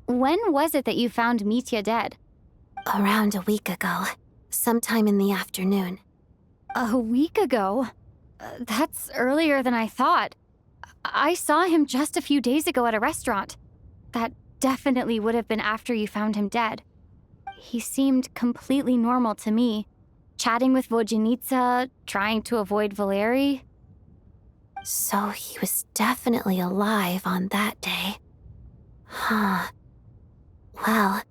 S1: When was it that you found Mitya dead?
S5: Around a week ago, sometime in the afternoon.
S1: A week ago? That's earlier than I thought. I saw him just a few days ago at a restaurant. That definitely would have been after you found him dead. He seemed completely normal to me, chatting with Vodyanitsa, trying to avoid Valeri.
S5: So he was definitely alive on that day. Huh. Well,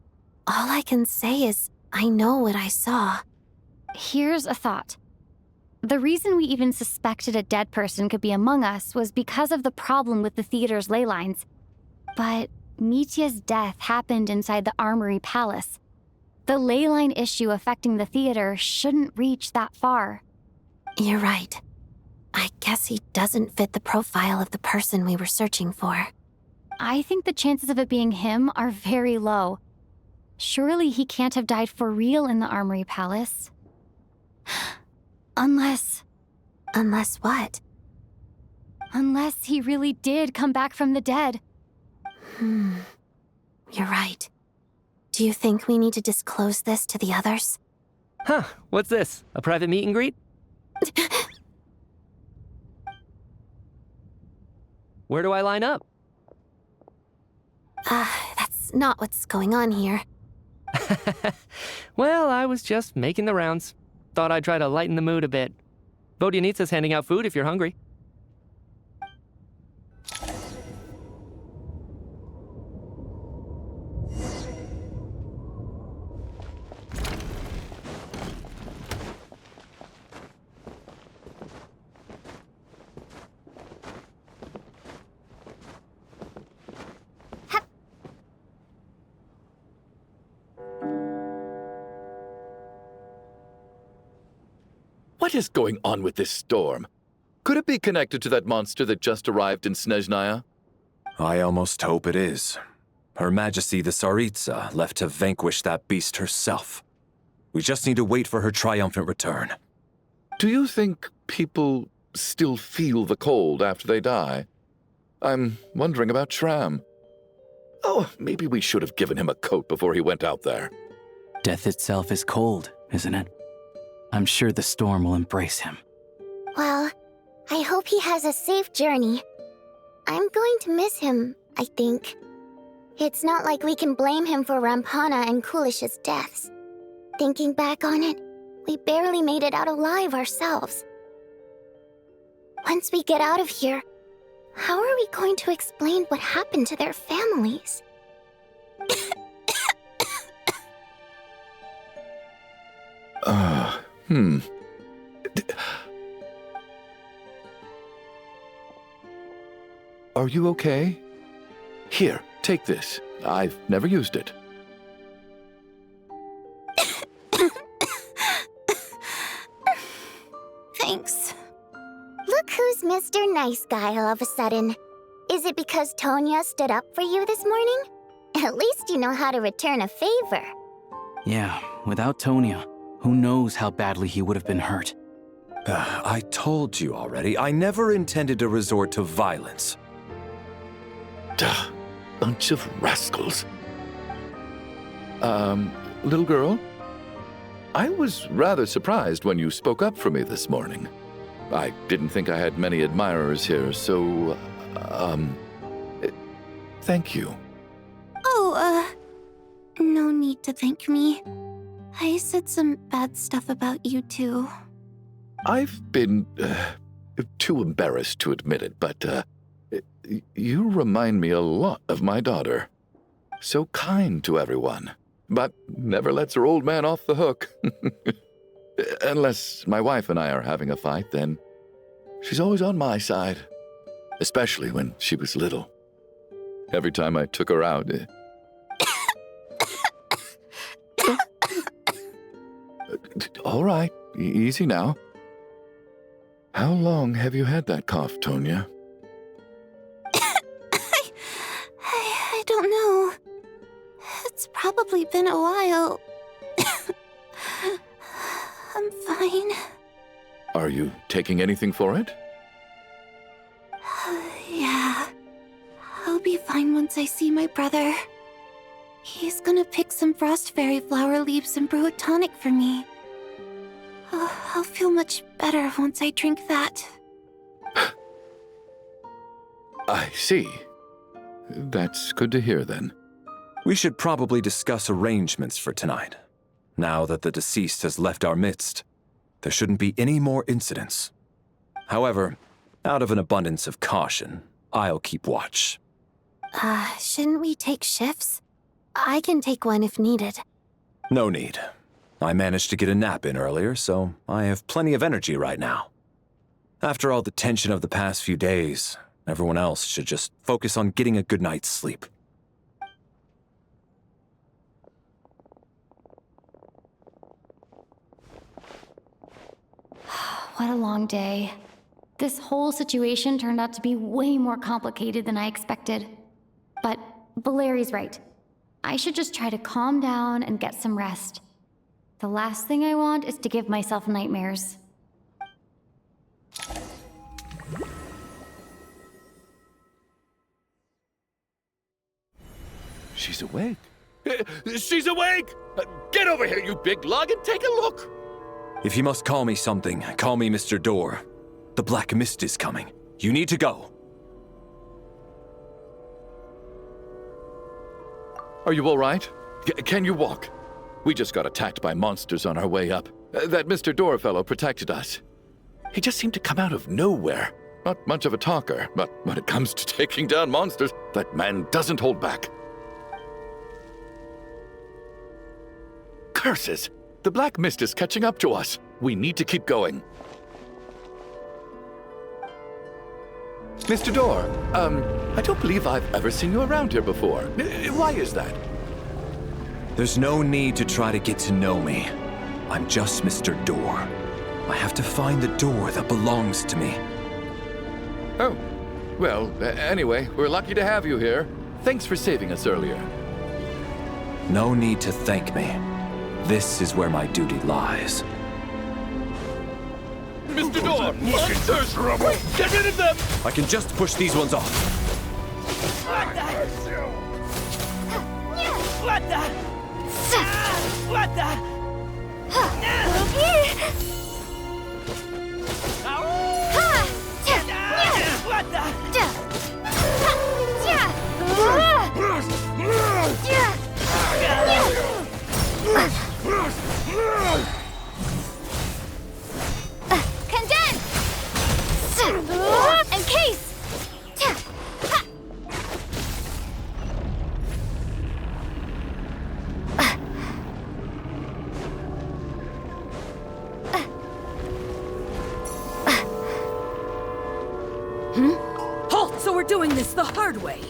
S5: all I can say is I know what I saw.
S1: Here's a thought. The reason we even suspected a dead person could be among us was because of the problem with the theater's ley lines. But Mitya's death happened inside the Armory Palace. The ley line issue affecting the theater shouldn't reach that far.
S5: You're right. I guess he doesn't fit the profile of the person we were searching for.
S1: I think the chances of it being him are very low. Surely he can't have died for real in the Armory Palace. Unless
S5: what?
S1: Unless he really did come back from the dead.
S5: You're right. Do you think we need to disclose this to the others?
S7: Huh, what's this? A private meet and greet? Where do I line up?
S5: That's not what's going on here.
S7: Well, I was just making the rounds. Thought I'd try to lighten the mood a bit. Vodyanitsa's handing out food if you're hungry.
S9: What is going on with this storm? Could it be connected to that monster that just arrived in Snezhnaya?
S6: I almost hope it is. Her Majesty the Tsaritsa left to vanquish that beast herself. We just need to wait for her triumphant return.
S9: Do you think people still feel the cold after they die? I'm wondering about Shram. Oh, maybe we should have given him a coat before he went out there.
S11: Death itself is cold, isn't it? I'm sure the storm will embrace him.
S10: Well, I hope he has a safe journey. I'm going to miss him, I think. It's not like we can blame him for Rampana and Kulish's deaths. Thinking back on it, we barely made it out alive ourselves. Once we get out of here, how are we going to explain what happened to their families?
S9: Are you okay? Here, take this. I've never used it.
S10: Thanks. Look who's Mr. Nice Guy all of a sudden. Is it because Tonya stood up for you this morning? At least you know how to return a favor.
S11: Yeah, without Tonya, who knows how badly he would have been hurt.
S6: I told you already, I never intended to resort to violence.
S9: Duh, bunch of rascals. Little girl? I was rather surprised when you spoke up for me this morning. I didn't think I had many admirers here, so, thank you.
S5: Oh, no need to thank me. I said some bad stuff about you too.
S9: I've been, too embarrassed to admit it, but, you remind me a lot of my daughter. So kind to everyone, but never lets her old man off the hook. Unless my wife and I are having a fight, then she's always on my side. Especially when she was little. Every time I took her out... All right, easy now. How long have you had that cough, Tonya?
S5: I don't know. It's probably been a while. I'm fine.
S9: Are you taking anything for it?
S5: Yeah. I'll be fine once I see my brother. He's gonna pick some frost fairy flower leaves and brew a tonic for me. I'll feel much better once I drink that.
S9: I see. That's good to hear, then.
S6: We should probably discuss arrangements for tonight. Now that the deceased has left our midst, there shouldn't be any more incidents. However, out of an abundance of caution, I'll keep watch.
S5: Shouldn't we take shifts? I can take one if needed.
S6: No need. I managed to get a nap in earlier, so I have plenty of energy right now. After all the tension of the past few days, everyone else should just focus on getting a good night's sleep.
S1: What a long day. This whole situation turned out to be way more complicated than I expected. But Valeri's right. I should just try to calm down and get some rest. The last thing I want is to give myself nightmares.
S9: She's awake. She's awake! Get over here, you big lug, and take a look!
S6: If you must call me something, call me Mr. Door. The Black Mist is coming. You need to go.
S9: Are you all right? Can you walk? We just got attacked by monsters on our way up. That Mr. Door fellow protected us. He just seemed to come out of nowhere. Not much of a talker, but when it comes to taking down monsters, that man doesn't hold back. Curses! The Black Mist is catching up to us. We need to keep going. Mr. Door, I don't believe I've ever seen you around here before. Why is that?
S6: There's no need to try to get to know me. I'm just Mr. Door. I have to find the door that belongs to me.
S9: Oh, well, anyway, we're lucky to have you here. Thanks for saving us earlier.
S6: No need to thank me. This is where my duty lies.
S9: Mr. Door! Monsters! Get rid of them!
S6: I can just push these ones off.
S12: What the? What the? What the? What
S10: Condense! Encase!
S12: Halt! So we're doing this the hard way.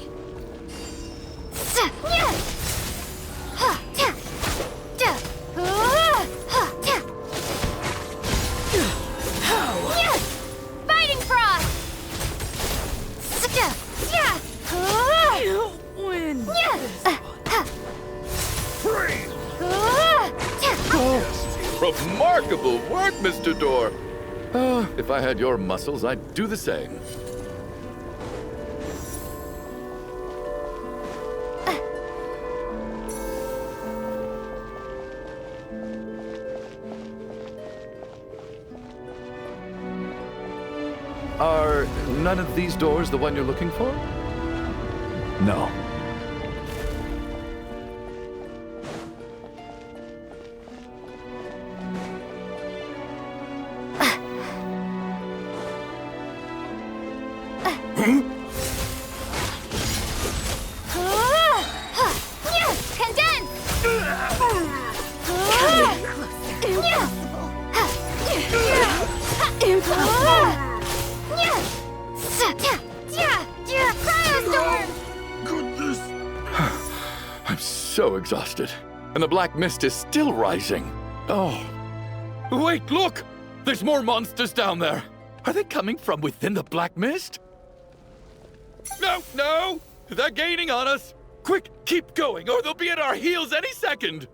S10: Fighting frost!
S12: Win.
S9: Remarkable work, Mr. Door. If I had your muscles, I'd do the same. Are none of these doors the one you're looking for?
S6: No.
S9: I'm so exhausted. And the Black Mist is still rising. Oh. Wait, look! There's more monsters down there. Are they coming from within the Black Mist? No, no! They're gaining on us! Quick, keep going, or they'll be at our heels any second!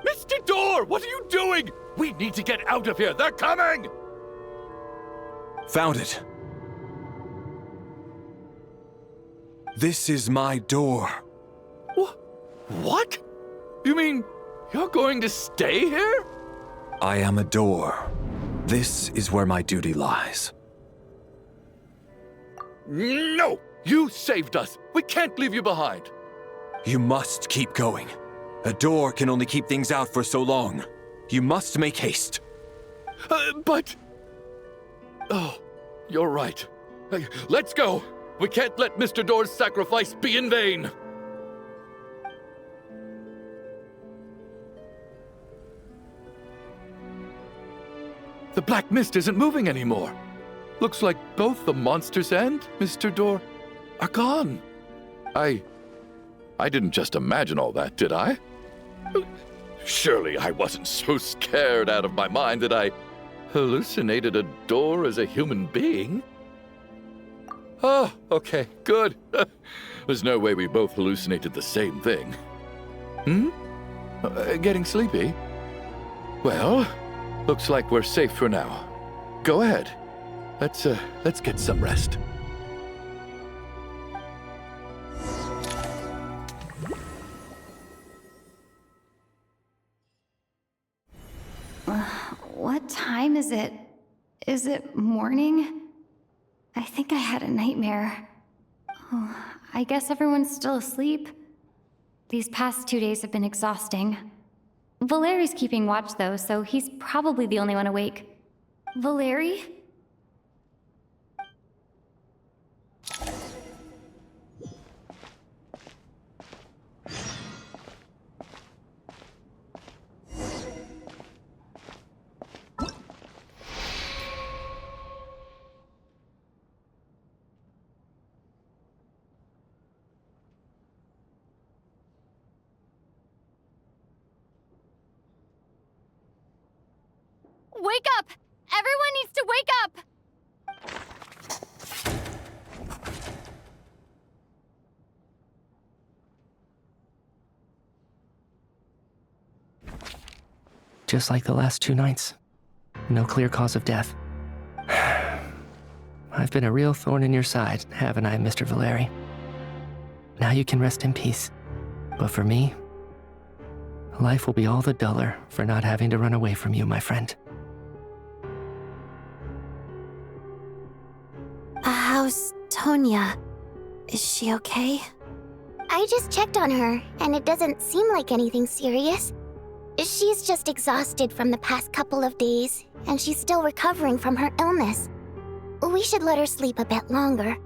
S9: Mr. Door, what are you doing? We need to get out of here. They're coming!
S6: Found it. This is my door.
S9: What? You mean you're going to stay here?
S6: I am a door. This is where my duty lies.
S9: No! You saved us. We can't leave you behind.
S6: You must keep going. A door can only keep things out for so long. You must make haste.
S9: But... Oh, you're right. Let's go. We can't let Mr. Door's sacrifice be in vain! The black mist isn't moving anymore. Looks like both the monsters and Mr. Door are gone. I didn't just imagine all that, did I? Surely I wasn't so scared out of my mind that I hallucinated a door as a human being. Oh, okay, good. There's no way we both hallucinated the same thing. Getting sleepy? Well, looks like we're safe for now. Go ahead. Let's get some rest.
S1: What time is it? Is it morning? I think I had a nightmare. Oh, I guess everyone's still asleep. These past 2 days have been exhausting. Valeri's keeping watch though, so he's probably the only one awake. Valeri?
S10: Wake up! Everyone needs to wake up!
S7: Just like the last 2 nights. No clear cause of death. I've been a real thorn in your side, haven't I, Mr. Valeri? Now you can rest in peace. But for me, life will be all the duller for not having to run away from you, my friend.
S5: How's Tonya? Is she okay?
S10: I just checked on her, and it doesn't seem like anything serious. She's just exhausted from the past couple of days, and she's still recovering from her illness. We should let her sleep a bit longer.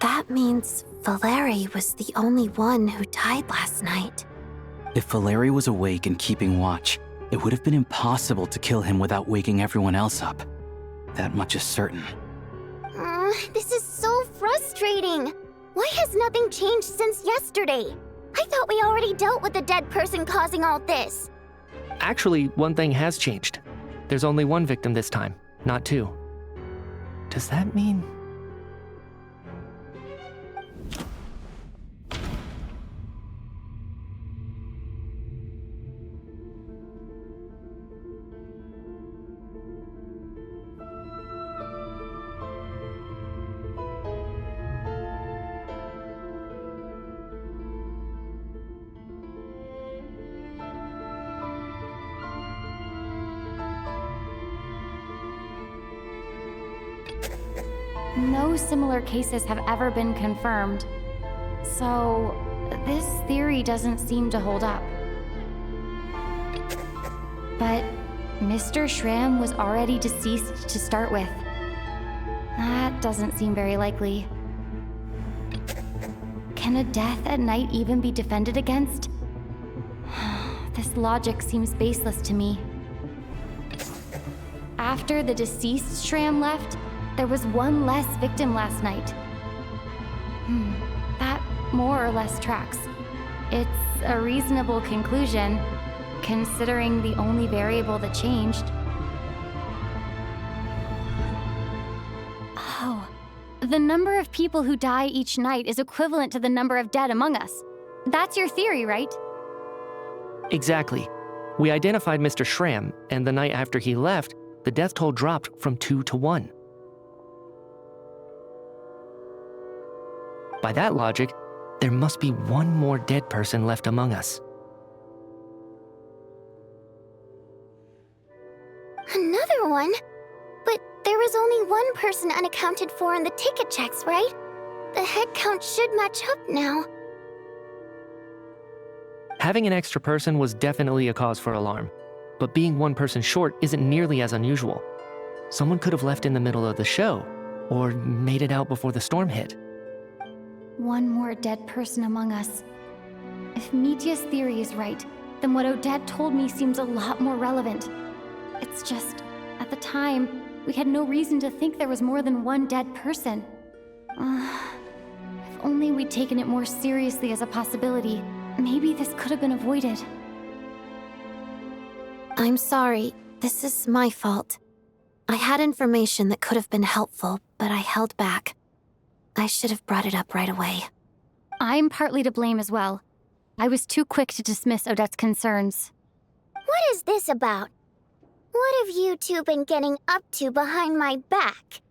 S5: That means Valeri was the only one who died last night.
S11: If Valeri was awake and keeping watch, it would have been impossible to kill him without waking everyone else up. That much is certain.
S10: This is so frustrating. Why has nothing changed since yesterday? I thought we already dealt with the dead person causing all this.
S7: Actually, one thing has changed. There's only 1 victim this time, not 2. Does that mean...
S1: No similar cases have ever been confirmed. So, this theory doesn't seem to hold up. But Mr. Schramm was already deceased to start with. That doesn't seem very likely. Can a death at night even be defended against? This logic seems baseless to me. After the deceased Schramm left, there was 1 less victim last night. That more or less tracks. It's a reasonable conclusion, considering the only variable that changed. Oh, the number of people who die each night is equivalent to the number of dead among us. That's your theory, right?
S7: Exactly. We identified Mr. Schramm, and the night after he left, the death toll dropped from 2 to 1. By that logic, there must be 1 more dead person left among us.
S10: Another one? But there was only 1 person unaccounted for in the ticket checks, right? The head count should match up now.
S7: Having an extra person was definitely a cause for alarm, but being 1 person short isn't nearly as unusual. Someone could have left in the middle of the show, or made it out before the storm hit.
S1: One more dead person among us. If Mitia's theory is right, then what Odette told me seems a lot more relevant. It's just, at the time, we had no reason to think there was more than one dead person. If only we'd taken it more seriously as a possibility, maybe this could have been avoided.
S5: I'm sorry. This is my fault. I had information that could have been helpful, but I held back. I should have brought it up right away.
S1: I'm partly to blame as well. I was too quick to dismiss Odette's concerns.
S10: What is this about? What have you two been getting up to behind my back?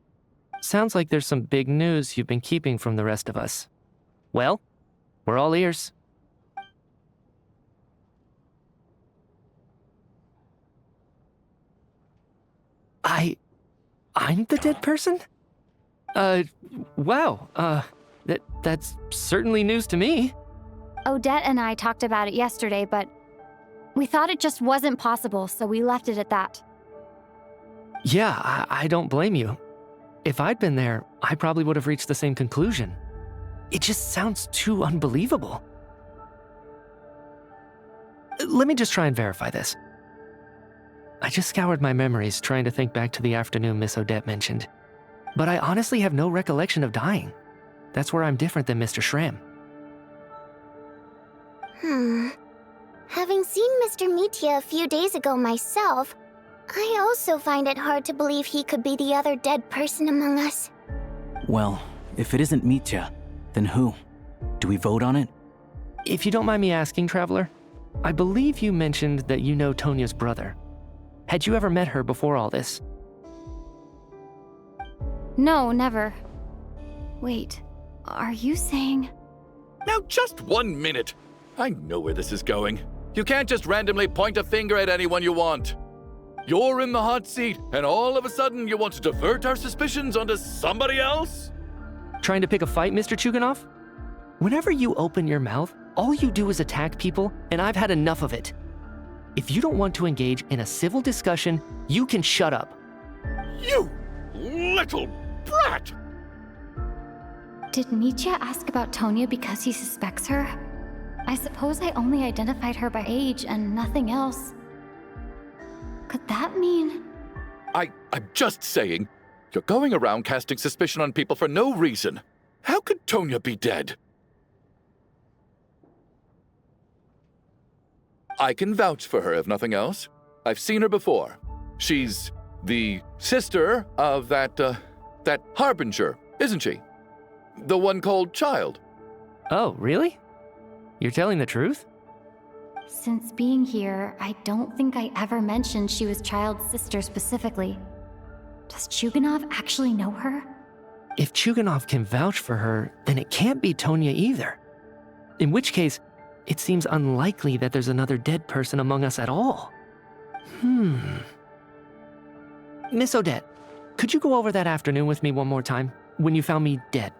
S7: Sounds like there's some big news you've been keeping from the rest of us. Well, we're all ears. I'm the dead person? Wow, that's certainly news to me.
S1: Odette and I talked about it yesterday, but we thought it just wasn't possible, so we left it at that.
S7: Yeah, I don't blame you. If I'd been there, I probably would have reached the same conclusion. It just sounds too unbelievable. Let me just try and verify this. I just scoured my memories trying to think back to the afternoon Miss Odette mentioned. But I honestly have no recollection of dying. That's where I'm different than Mr. Schramm.
S10: Having seen Mr. Mitia a few days ago myself, I also find it hard to believe he could be the other dead person among us.
S11: Well, if it isn't Mitya, then who? Do we vote on it?
S7: If you don't mind me asking, Traveler, I believe you mentioned that you know Tonia's brother. Had you ever met her before all this?
S1: No, never. Wait, are you saying...
S9: Now just 1 minute. I know where this is going. You can't just randomly point a finger at anyone you want. You're in the hot seat, and all of a sudden you want to divert our suspicions onto somebody else?
S7: Trying to pick a fight, Mr. Chuganov? Whenever you open your mouth, all you do is attack people, and I've had enough of it. If you don't want to engage in a civil discussion, you can shut up.
S9: You little brat!
S1: Did Nietzsche ask about Tonia because he suspects her? I suppose I only identified her by age and nothing else. Could that mean...
S9: I'm just saying, you're going around casting suspicion on people for no reason. How could Tonia be dead? I can vouch for her, if nothing else. I've seen her before. She's the sister of that Harbinger, isn't she? The one called Child.
S7: Oh, really? You're telling the truth?
S1: Since being here, I don't think I ever mentioned she was Child's sister specifically. Does Chuganov actually know her?
S7: If Chuganov can vouch for her, then it can't be Tonia either. In which case, it seems unlikely that there's another dead person among us at all. Miss Odette, could you go over that afternoon with me one more time, when you found me dead?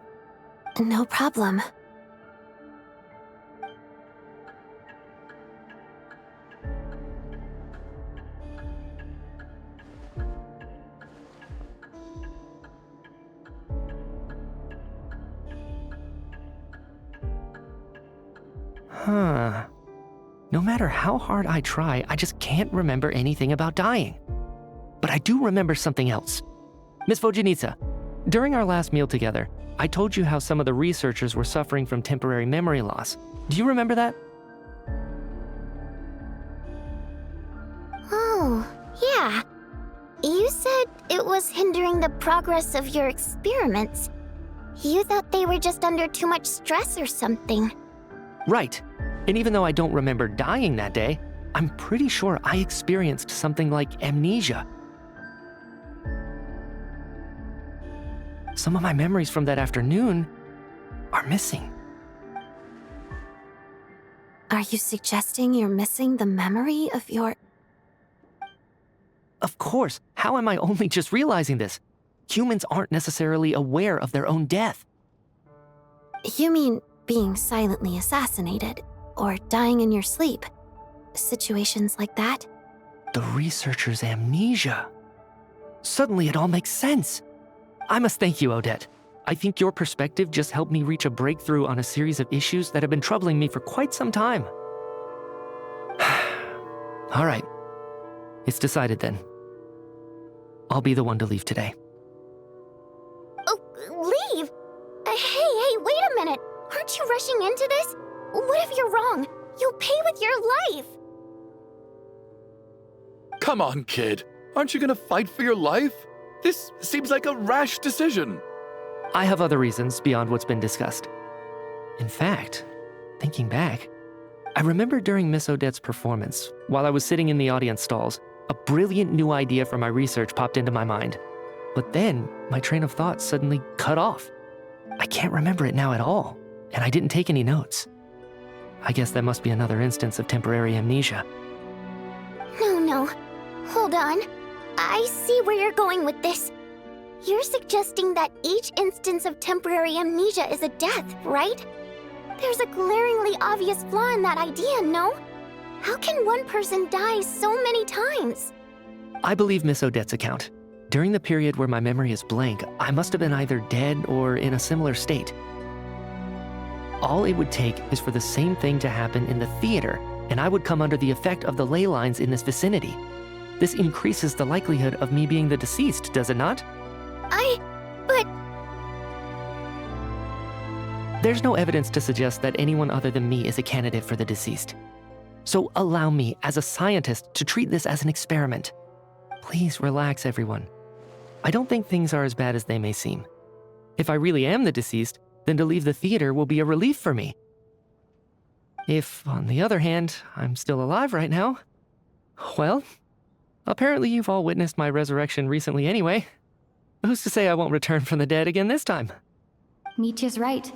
S5: No problem.
S7: No matter how hard I try, I just can't remember anything about dying. But I do remember something else. Miss Vojanitsa, during our last meal together, I told you how some of the researchers were suffering from temporary memory loss. Do you remember that?
S10: Oh, yeah. You said it was hindering the progress of your experiments. You thought they were just under too much stress or something.
S7: Right. And even though I don't remember dying that day, I'm pretty sure I experienced something like amnesia. Some of my memories from that afternoon are missing.
S5: Are you suggesting you're missing the memory of your...
S7: Of course. How am I only just realizing this? Humans aren't necessarily aware of their own death.
S5: You mean being silently assassinated, or dying in your sleep? Situations like that?
S7: The researcher's amnesia. Suddenly it all makes sense. I must thank you, Odette. I think your perspective just helped me reach a breakthrough on a series of issues that have been troubling me for quite some time. All right. It's decided then. I'll be the one to leave today.
S10: Oh, leave? Hey, wait a minute. Aren't you rushing into this? What if you're wrong? You'll pay with your life.
S9: Come on, kid. Aren't you gonna fight for your life? This seems like a rash decision.
S7: I have other reasons beyond what's been discussed. In fact, thinking back, I remember during Miss Odette's performance, while I was sitting in the audience stalls, a brilliant new idea for my research popped into my mind. But then, my train of thought suddenly cut off. I can't remember it now at all, and I didn't take any notes. I guess that must be another instance of temporary amnesia.
S10: No. Hold on. I see where you're going with this. You're suggesting that each instance of temporary amnesia is a death, right? There's a glaringly obvious flaw in that idea, no? How can one person die so many times?
S7: I believe Miss Odette's account. During the period where my memory is blank, I must have been either dead or in a similar state. All it would take is for the same thing to happen in the theater, and I would come under the effect of the ley lines in this vicinity. This increases the likelihood of me being the deceased, does it not?
S10: But...
S7: There's no evidence to suggest that anyone other than me is a candidate for the deceased. So allow me, as a scientist, to treat this as an experiment. Please relax, everyone. I don't think things are as bad as they may seem. If I really am the deceased, then to leave the theater will be a relief for me. If, on the other hand, I'm still alive right now, well, apparently you've all witnessed my resurrection recently anyway. Who's to say I won't return from the dead again this time?
S1: Mitya's right.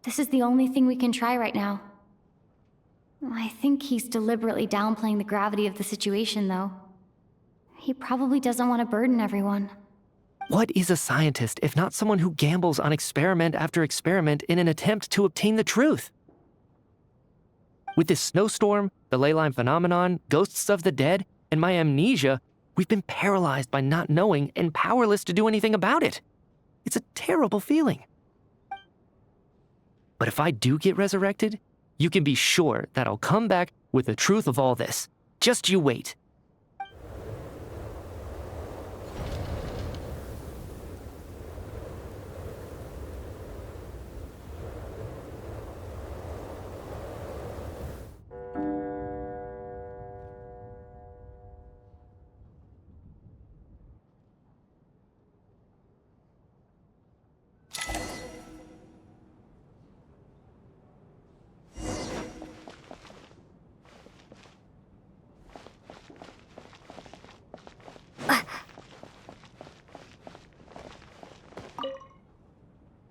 S1: This is the only thing we can try right now. I think he's deliberately downplaying the gravity of the situation, though. He probably doesn't want to burden everyone.
S7: What is a scientist if not someone who gambles on experiment after experiment in an attempt to obtain the truth? With this snowstorm, the ley line phenomenon, ghosts of the dead, and my amnesia, we've been paralyzed by not knowing and powerless to do anything about it. It's a terrible feeling. But if I do get resurrected, you can be sure that I'll come back with the truth of all this. Just you wait.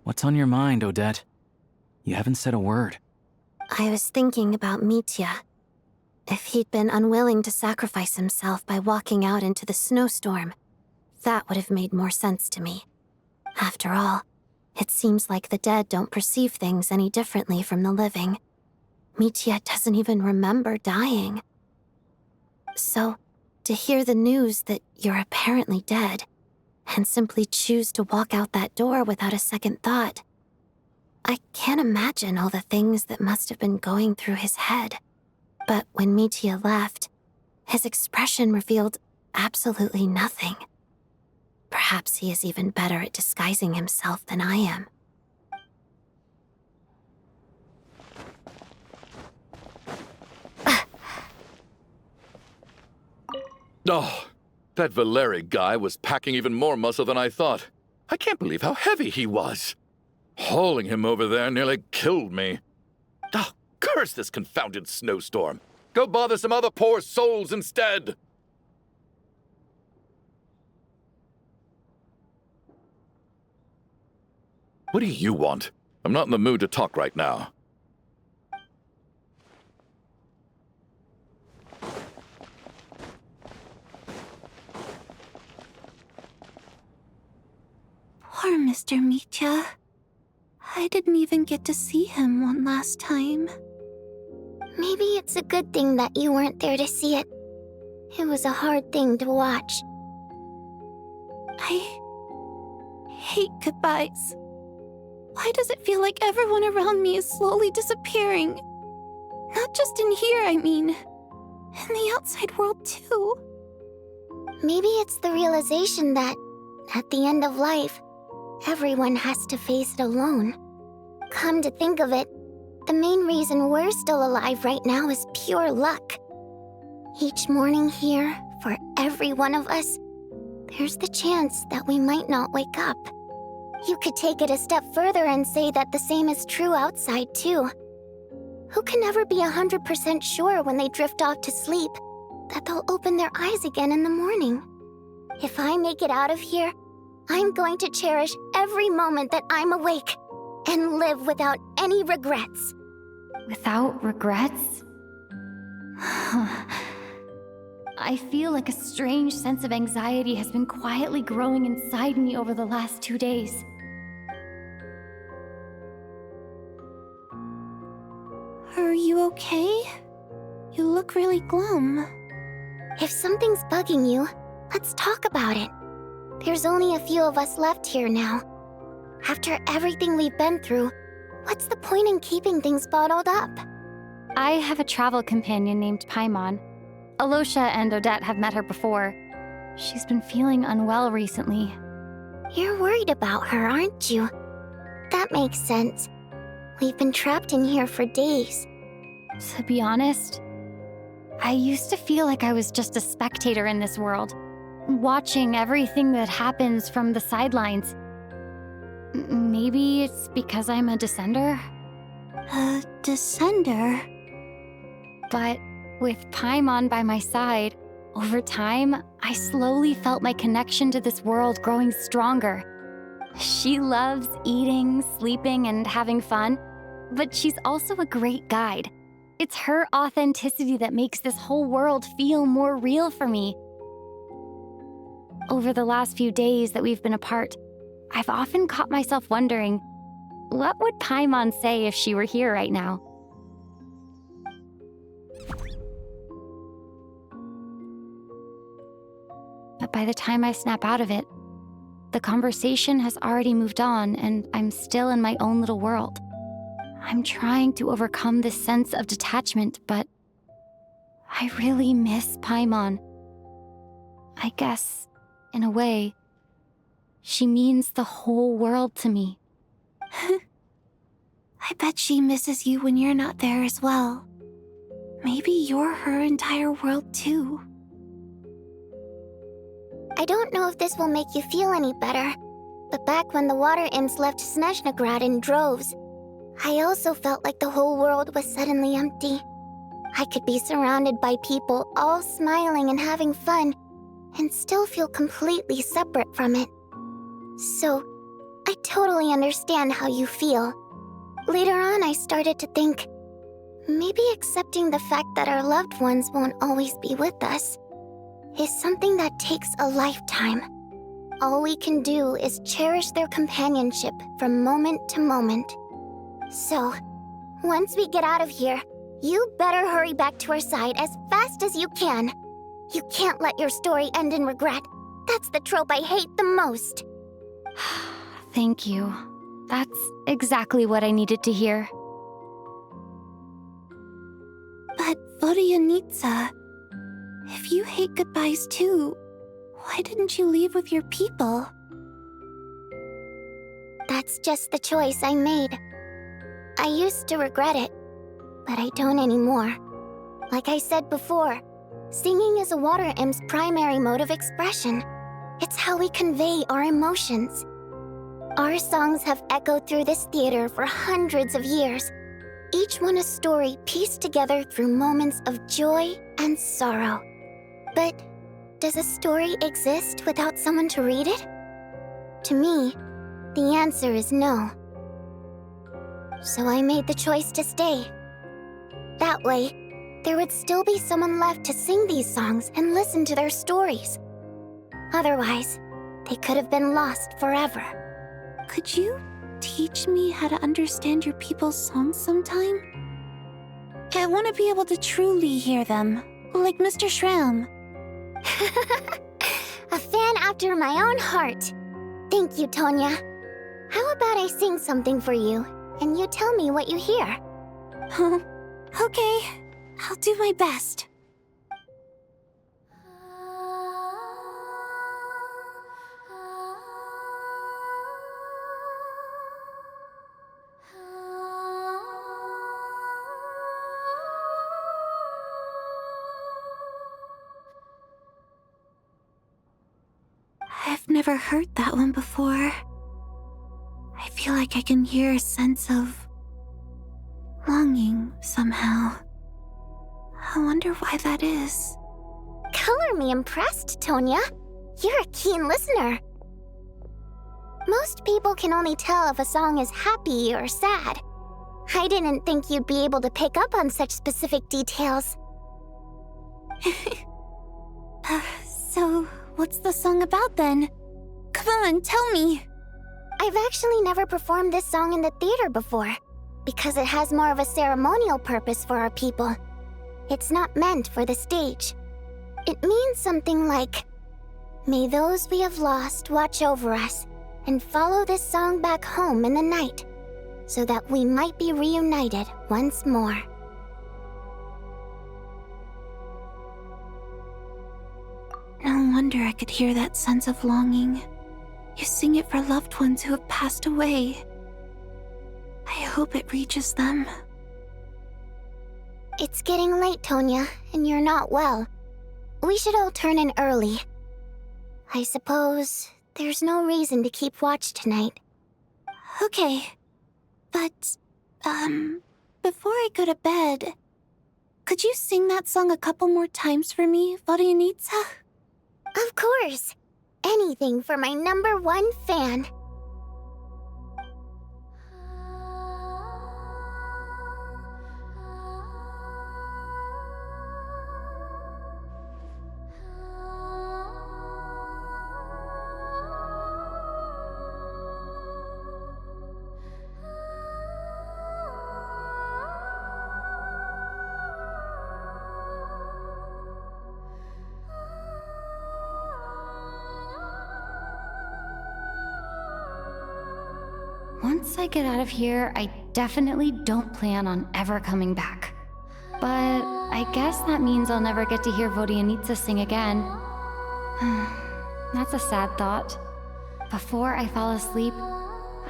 S11: What's on your mind, Odette? You haven't said a word.
S5: I was thinking about Mitya. If he'd been unwilling to sacrifice himself by walking out into the snowstorm, that would have made more sense to me. After all, it seems like the dead don't perceive things any differently from the living. Mitya doesn't even remember dying. So, to hear the news that you're apparently dead, and simply choose to walk out that door without a second thought, I can't imagine all the things that must have been going through his head. But when Mitya left, his expression revealed absolutely nothing. Perhaps he is even better at disguising himself than I am.
S9: Oh, that Valeri guy was packing even more muscle than I thought. I can't believe how heavy he was. Hauling him over there nearly killed me. Oh, curse this confounded snowstorm. Go bother some other poor souls instead. What do you want? I'm not in the mood to talk right now.
S5: Poor Mr. Mitya. I didn't even get to see him one last time.
S10: Maybe it's a good thing that you weren't there to see it. It was a hard thing to watch.
S5: I hate goodbyes. Why does it feel like everyone around me is slowly disappearing? Not just in here, I mean. In the outside world, too.
S10: Maybe it's the realization that, at the end of life, everyone has to face it alone. Come to think of it, the main reason we're still alive right now is pure luck. Each morning here, for every one of us, there's the chance that we might not wake up. You could take it a step further and say that the same is true outside, too. Who can never be 100% sure when they drift off to sleep that they'll open their eyes again in the morning? If I make it out of here, I'm going to cherish every moment that I'm awake and live without any regrets.
S1: Without regrets? I feel like a strange sense of anxiety has been quietly growing inside me over the last 2 days.
S5: Are you okay? You look really glum.
S10: If something's bugging you, let's talk about it. There's only a few of us left here now. After everything we've been through, what's the point in keeping things bottled up?
S1: I have a travel companion named Paimon. Alosha and Odette have met her before. She's been feeling unwell recently.
S10: You're worried about her, aren't you? That makes sense. We've been trapped in here for days.
S1: To be honest, I used to feel like I was just a spectator in this world, watching everything that happens from the sidelines. Maybe it's because I'm a descender?
S5: A descender?
S1: But with Paimon by my side, over time, I slowly felt my connection to this world growing stronger. She loves eating, sleeping, and having fun, but she's also a great guide. It's her authenticity that makes this whole world feel more real for me. Over the last few days that we've been apart, I've often caught myself wondering, what would Paimon say if she were here right now? But by the time I snap out of it, the conversation has already moved on and I'm still in my own little world. I'm trying to overcome this sense of detachment, but I really miss Paimon. I guess, in a way, she means the whole world to me.
S5: I bet she misses you when you're not there as well. Maybe you're her entire world too.
S10: I don't know if this will make you feel any better, but back when the water imps left Snezhnegrad in droves, I also felt like the whole world was suddenly empty. I could be surrounded by people all smiling and having fun, and still feel completely separate from it. So, I totally understand how you feel. Later on, I started to think, maybe accepting the fact that our loved ones won't always be with us is something that takes a lifetime. All we can do is cherish their companionship from moment to moment. So, once we get out of here, you better hurry back to our side as fast as you can. You can't let your story end in regret. That's the trope I hate the most.
S1: Thank you. That's exactly what I needed to hear.
S5: But Vodyanitsa, if you hate goodbyes too, why didn't you leave with your people?
S10: That's just the choice I made. I used to regret it, but I don't anymore. Like I said before, singing is a water imp's primary mode of expression. It's how we convey our emotions. Our songs have echoed through this theater for hundreds of years, each one a story pieced together through moments of joy and sorrow. But does a story exist without someone to read it? To me, the answer is no. So I made the choice to stay. That way, there would still be someone left to sing these songs and listen to their stories. Otherwise, they could have been lost forever.
S5: Could you teach me how to understand your people's songs sometime? I want to be able to truly hear them, like Mr. Shram.
S10: A fan after my own heart. Thank you, Tonya. How about I sing something for you, and you tell me what you hear?
S5: Okay, I'll do my best. I've never heard that one before. I feel like I can hear a sense of longing somehow. I wonder why that is.
S10: Color me impressed, Tonya. You're a keen listener. Most people can only tell if a song is happy or sad. I didn't think you'd be able to pick up on such specific details.
S5: So, what's the song about then? Come on, tell me.
S10: I've actually never performed this song in the theater before, because it has more of a ceremonial purpose for our people. It's not meant for the stage. It means something like, "May those we have lost watch over us, and follow this song back home in the night, so that we might be reunited once more."
S5: No wonder I could hear that sense of longing. You sing it for loved ones who have passed away. I hope it reaches them.
S10: It's getting late, Tonya, and you're not well. We should all turn in early. I suppose there's no reason to keep watch tonight.
S5: Okay. But, before I go to bed, could you sing that song a couple more times for me, Vodyanitsa?
S10: Of course. Anything for my #1 fan.
S1: Once I get out of here, I definitely don't plan on ever coming back. But I guess that means I'll never get to hear Vodyanitsa sing again. That's a sad thought. Before I fall asleep,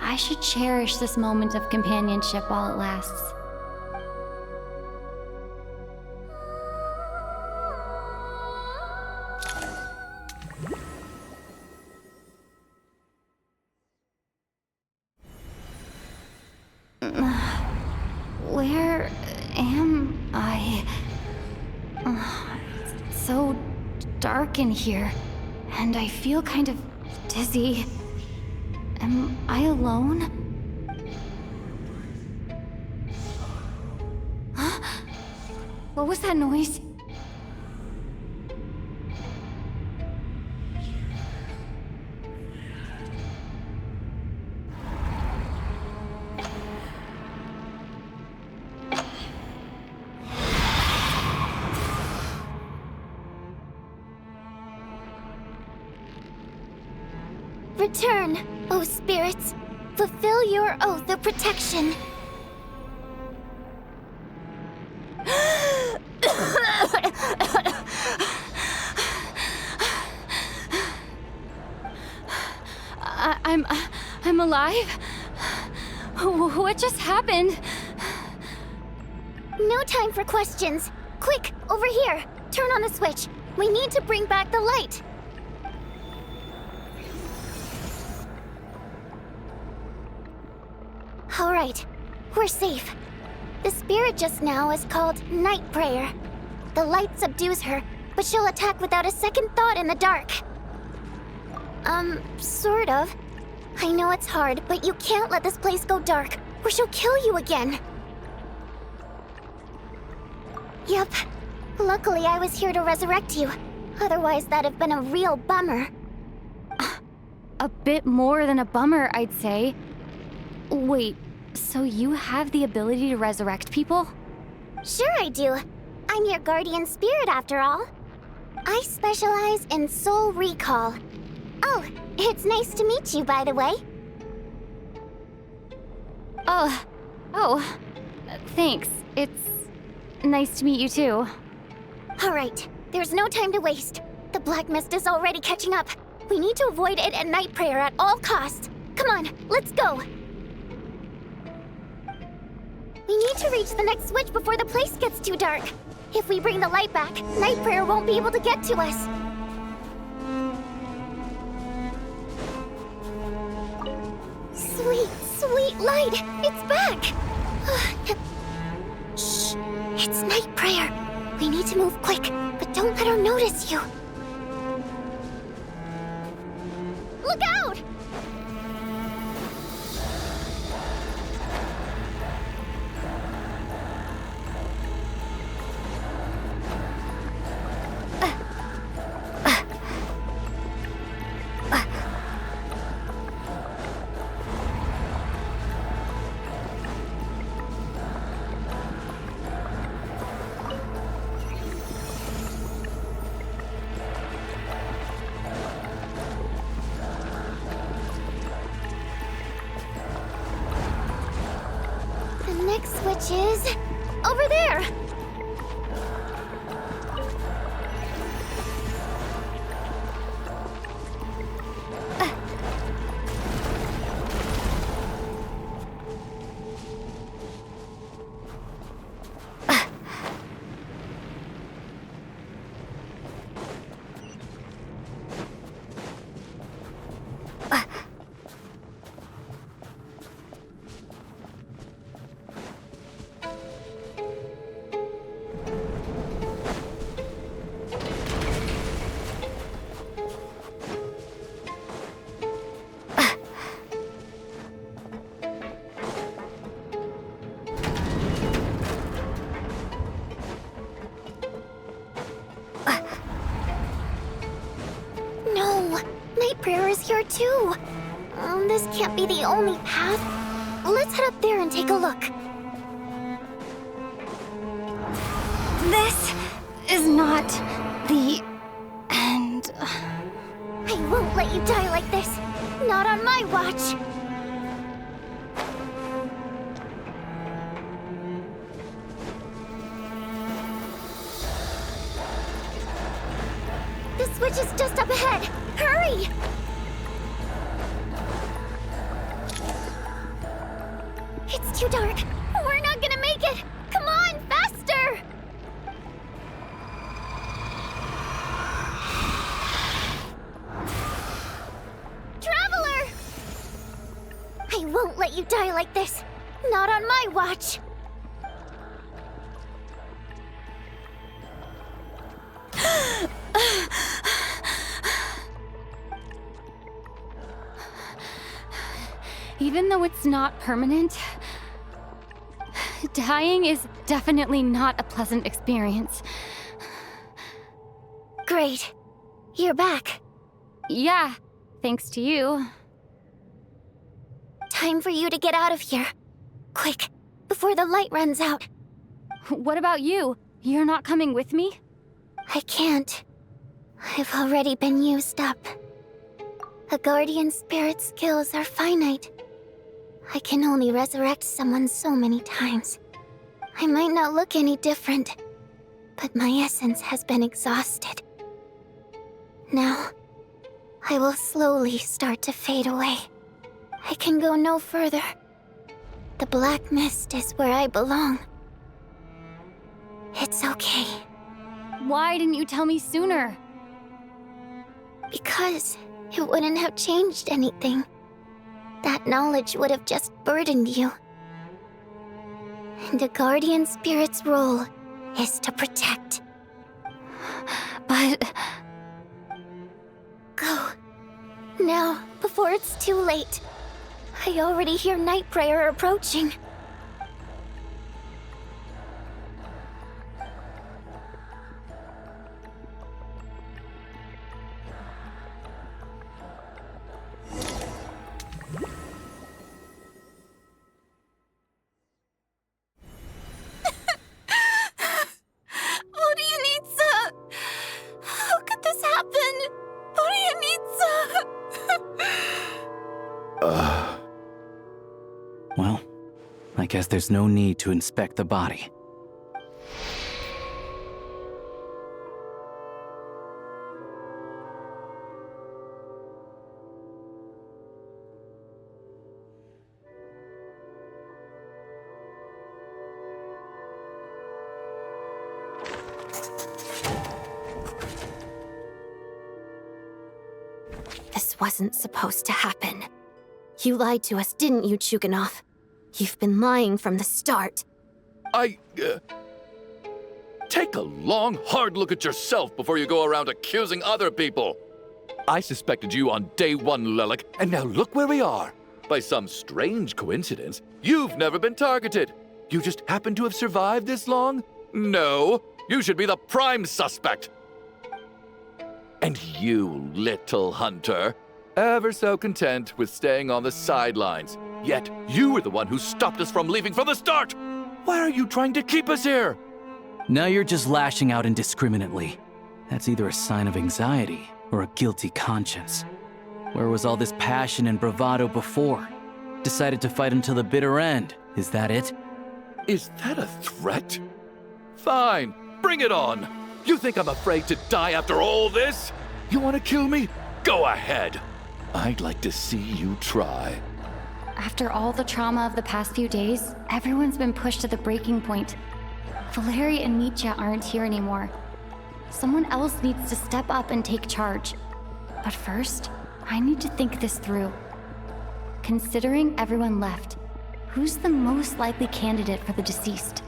S1: I should cherish this moment of companionship while it lasts. Where am I? It's so dark in here, and I feel kind of dizzy. Am I alone? Huh? What was that noise?
S10: Return, O spirits. Fulfill your oath of protection.
S1: I'm alive? What just happened?
S10: No time for questions. Quick, over here. Turn on the switch. We need to bring back the light. All right, we're safe. The spirit just now is called Night Prayer. The light subdues her, but she'll attack without a second thought in the dark. Sort of. I know it's hard, but you can't let this place go dark, or she'll kill you again. Yep. Luckily, I was here to resurrect you. Otherwise, that'd have been a real bummer.
S1: A bit more than a bummer, I'd say. Wait, so you have the ability to resurrect people?
S10: Sure I do. I'm your guardian spirit after all. I specialize in soul recall. Oh, it's nice to meet you, by the way.
S1: Oh, thanks. It's nice to meet you too.
S10: Alright, there's no time to waste. The black mist is already catching up. We need to avoid it at night prayer at all costs. Come on, let's go. We need to reach the next switch before the place gets too dark. If we bring the light back, night prayer won't be able to get to us. Sweet, sweet light! It's back! Shh! It's night prayer. We need to move quick, but don't let her notice you. Look out! The next switch is over there. No, night prayer is here too. This can't be the only path. Let's head up there and take a look.
S1: This is not the end.
S10: I won't let you die like this. Not on my watch. The switch is just up ahead. Hurry! It's too dark. We're not gonna make it. Come on, faster! Traveler! I won't let you die like this. Not on my watch.
S1: Even though it's not permanent, dying is definitely not a pleasant experience.
S10: Great. You're back.
S1: Yeah, thanks to you.
S10: Time for you to get out of here. Quick, before the light runs out.
S1: What about you? You're not coming with me?
S10: I can't. I've already been used up. A guardian spirit's skills are finite. I can only resurrect someone so many times. I might not look any different, but my essence has been exhausted. Now, I will slowly start to fade away. I can go no further. The black mist is where I belong. It's okay.
S1: Why didn't you tell me sooner?
S10: Because it wouldn't have changed anything. That knowledge would have just burdened you. And a guardian spirit's role is to protect.
S1: But...
S10: Go. Now, before it's too late. I already hear night prayer approaching.
S11: Well, guess there's no need to inspect the body.
S5: This wasn't supposed to happen. You lied to us, didn't you, Chuganov? You've been lying from the start.
S9: Take a long, hard look at yourself before you go around accusing other people. I suspected you on day one, Lelik, and now look where we are. By some strange coincidence, you've never been targeted. You just happen to have survived this long? No, you should be the prime suspect. And you, little hunter, ever so content with staying on the sidelines. Yet you were the one who stopped us from leaving from the start. Why are you trying to keep us here?
S11: Now you're just lashing out indiscriminately. That's either a sign of anxiety or a guilty conscience. Where was all this passion and bravado before? Decided to fight until the bitter end. Is that it?
S9: Is that a threat? Fine, bring it on. You think I'm afraid to die after all this? You want to kill me? Go ahead. I'd like to see you try.
S1: After all the trauma of the past few days, everyone's been pushed to the breaking point. Valeri and Mitya aren't here anymore. Someone else needs to step up and take charge. But first, I need to think this through. Considering everyone left, who's the most likely candidate for the deceased?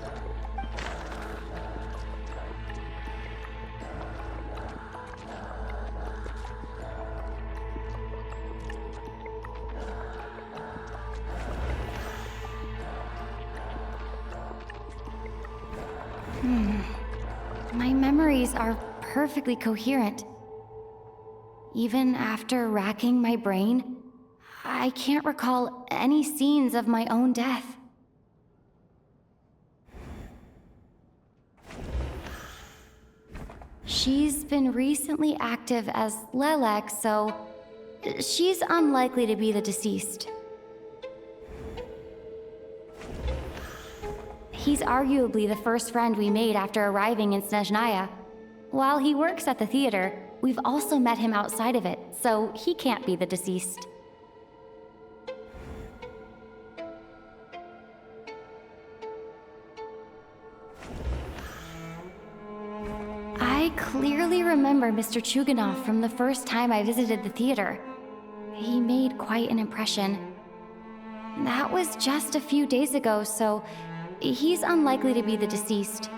S1: My memories are perfectly coherent. Even after racking my brain, I can't recall any scenes of my own death. She's been recently active as Lelek, so she's unlikely to be the deceased. He's arguably the first friend we made after arriving in Snezhnaya. While he works at the theater, we've also met him outside of it, so he can't be the deceased. I clearly remember Mr. Chuganov from the first time I visited the theater. He made quite an impression. That was just a few days ago, so he's unlikely to be the deceased.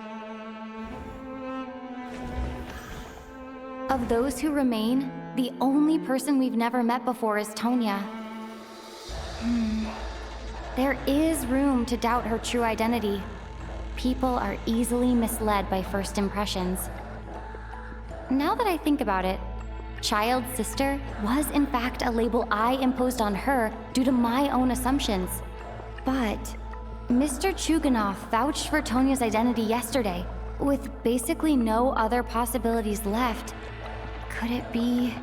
S1: Of those who remain, the only person we've never met before is Tonya. There is room to doubt her true identity. People are easily misled by first impressions. Now that I think about it, child sister was in fact a label I imposed on her due to my own assumptions. But Mr. Chuganov vouched for Tonya's identity yesterday, with basically no other possibilities left. Could it be...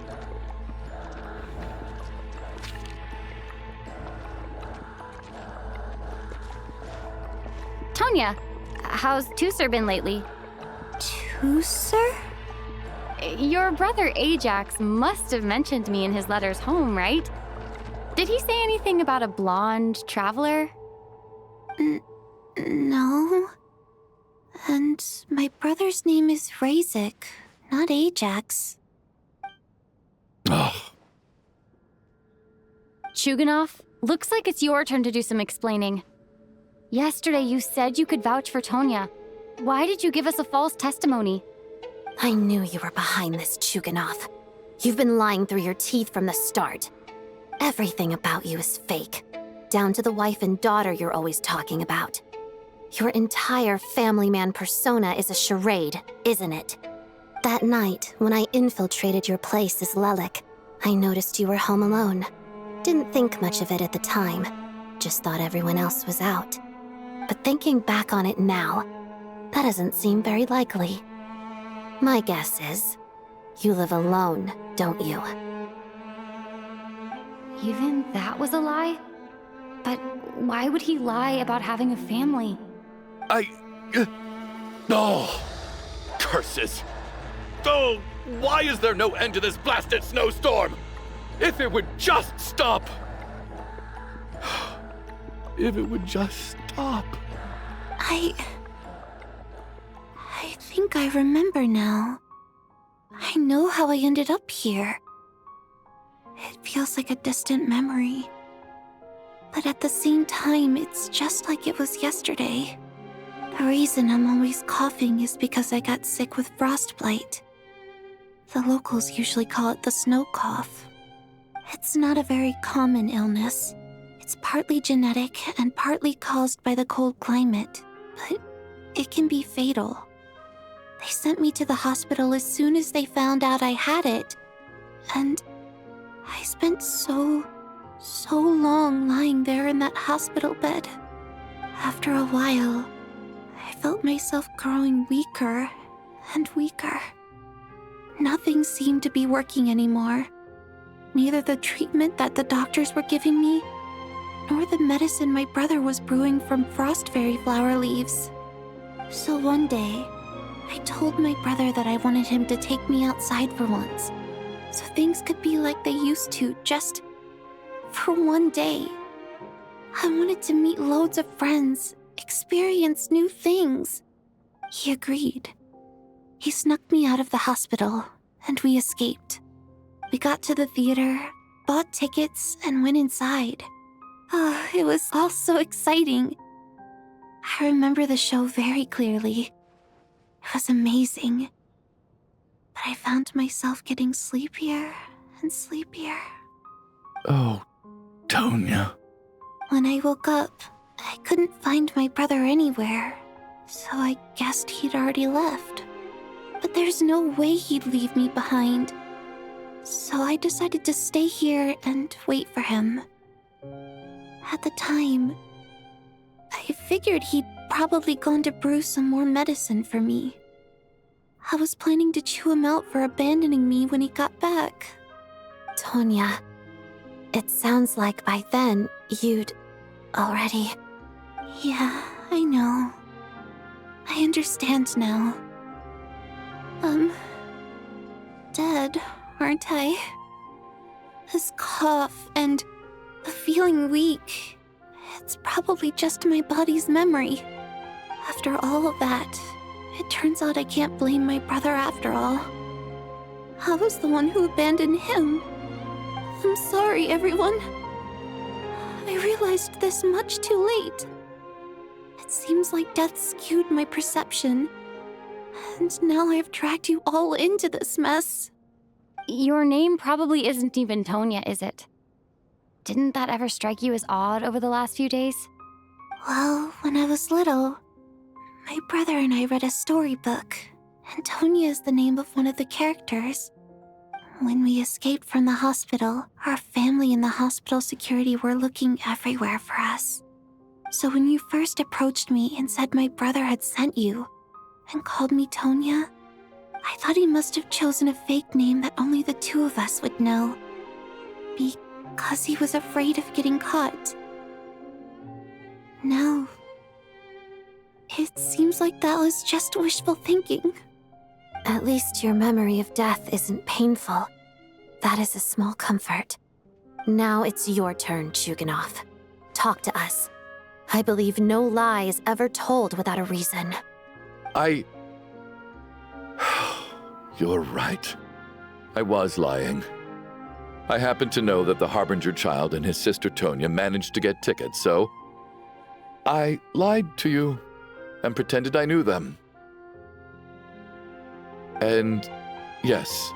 S1: Tonya, how's Tusser been lately?
S5: Tusser?
S1: Your brother Ajax must have mentioned me in his letters home, right? Did he say anything about a blonde traveler?
S5: No. And my brother's name is Razik, not Ajax.
S9: Ugh.
S1: Chuganov, looks like it's your turn to do some explaining. Yesterday you said you could vouch for Tonya. Why did you give us a false testimony?
S5: I knew you were behind this, Chuganov. You've been lying through your teeth from the start. Everything about you is fake, down to the wife and daughter you're always talking about. Your entire family man persona is a charade, isn't it? That night, when I infiltrated your place as Lelek, I noticed you were home alone. Didn't think much of it at the time, just thought everyone else was out. But thinking back on it now, that doesn't seem very likely. My guess is, you live alone, don't you?
S1: Even that was a lie? But why would he lie about having a family?
S9: Oh, curses. Oh, why is there no end to this blasted snowstorm? If it would just stop. If it would just stop.
S5: I think I remember now. I know how I ended up here. It feels like a distant memory. But at the same time, it's just like it was yesterday. The reason I'm always coughing is because I got sick with frostbite. The locals usually call it the snow cough. It's not a very common illness. It's partly genetic and partly caused by the cold climate, but it can be fatal. They sent me to the hospital as soon as they found out I had it, and I spent so long lying there in that hospital bed. After a while, I felt myself growing weaker and weaker. Nothing seemed to be working anymore. Neither the treatment that the doctors were giving me, nor the medicine my brother was brewing from frost fairy flower leaves. So one day, I told my brother that I wanted him to take me outside for once, so things could be like they used to, just for one day. I wanted to meet loads of friends, experience new things. He agreed. He snuck me out of the hospital, and we escaped. We got to the theater, bought tickets, and went inside. Oh, it was all so exciting. I remember the show very clearly. It was amazing. But I found myself getting sleepier and sleepier.
S9: Oh, Tonya.
S5: When I woke up, I couldn't find my brother anywhere, so I guessed he'd already left. But there's no way he'd leave me behind. So I decided to stay here and wait for him. At the time, I figured he'd probably gone to brew some more medicine for me. I was planning to chew him out for abandoning me when he got back. Tonya, it sounds like by then you'd already... Yeah, I know. I understand now. Dead, aren't I? This cough and the feeling weak, it's probably just my body's memory. After all of that, it turns out I can't blame my brother after all. I was the one who abandoned him. I'm sorry, everyone. I realized this much too late. It seems like death skewed my perception. And now I've dragged you all into this mess.
S1: Your name probably isn't even Tonya, is it? Didn't that ever strike you as odd over the last few days?
S5: Well, when I was little, my brother and I read a storybook, and Tonya is the name of one of the characters. When we escaped from the hospital, our family and the hospital security were looking everywhere for us. So when you first approached me and said my brother had sent you, and called me Tonya, I thought he must have chosen a fake name that only the two of us would know. Because he was afraid of getting caught. Now, it seems like that was just wishful thinking.
S10: At least your memory of death isn't painful. That is a small comfort. Now it's your turn, Chuganov. Talk to us. I believe no lie is ever told without a reason.
S9: You're right. I was lying. I happened to know that the Harbinger child and his sister Tonya managed to get tickets, so I lied to you and pretended I knew them. And yes,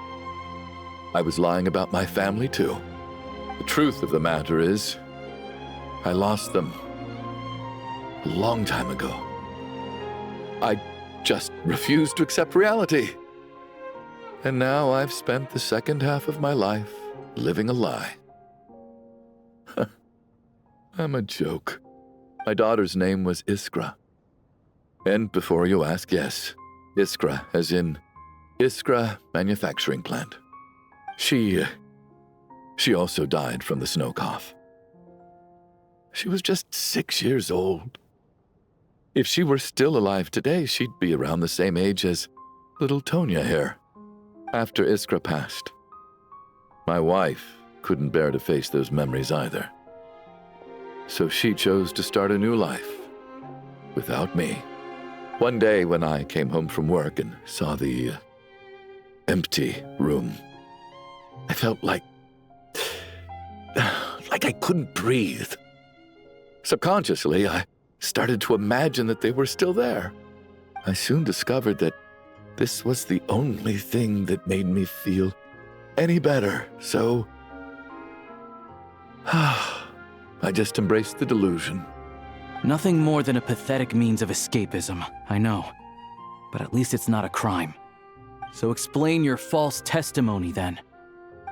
S9: I was lying about my family too. The truth of the matter is, I lost them a long time ago. I just refused to accept reality. And now I've spent the second half of my life living a lie. I'm a joke. My daughter's name was Iskra. And before you ask, yes, Iskra, as in Iskra Manufacturing Plant. She also died from the snow cough. She was just 6 years old. If she were still alive today, she'd be around the same age as little Tonya here, after Iskra passed. My wife couldn't bear to face those memories either. So she chose to start a new life, without me. One day when I came home from work and saw the empty room, I felt like I couldn't breathe. Subconsciously, I started to imagine that they were still there. I soon discovered that this was the only thing that made me feel any better, so I just embraced the delusion.
S11: Nothing more than a pathetic means of escapism, I know. But at least it's not a crime. So explain your false testimony then.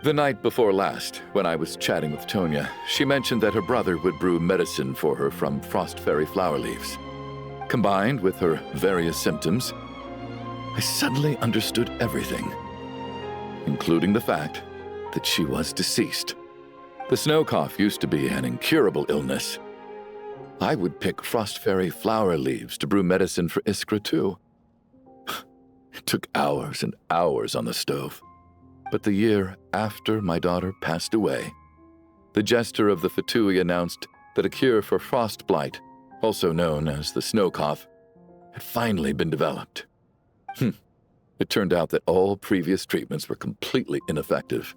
S9: The night before last, when I was chatting with Tonya, she mentioned that her brother would brew medicine for her from frost fairy flower leaves. Combined with her various symptoms, I suddenly understood everything, including the fact that she was deceased. The snow cough used to be an incurable illness. I would pick frost fairy flower leaves to brew medicine for Iskra too. It took hours and hours on the stove. But the year after my daughter passed away, the jester of the Fatui announced that a cure for frost blight, also known as the snow cough, had finally been developed. It turned out that all previous treatments were completely ineffective.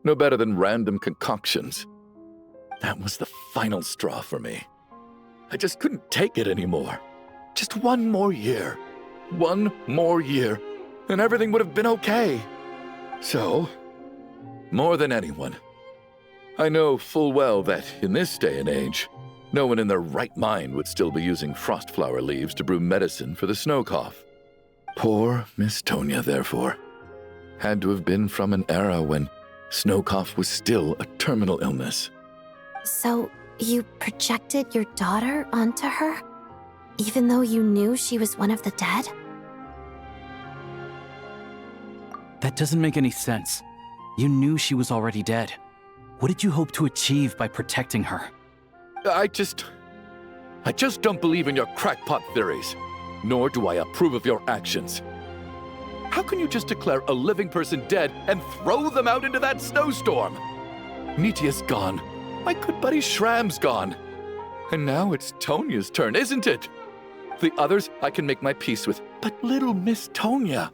S9: No better than random concoctions. That was the final straw for me. I just couldn't take it anymore. Just one more year. One more year, and everything would have been okay. So, more than anyone, I know full well that in this day and age, no one in their right mind would still be using frost flower leaves to brew medicine for the snow cough. Poor Miss Tonya, therefore, had to have been from an era when snow cough was still a terminal illness.
S5: So, you projected your daughter onto her? Even though you knew she was one of the dead?
S11: That doesn't make any sense. You knew she was already dead. What did you hope to achieve by protecting her?
S9: I just don't believe in your crackpot theories, nor do I approve of your actions. How can you just declare a living person dead and throw them out into that snowstorm? Nitia's gone. My good buddy Shram's gone. And now it's Tonya's turn, isn't it? The others I can make my peace with, but little Miss Tonya,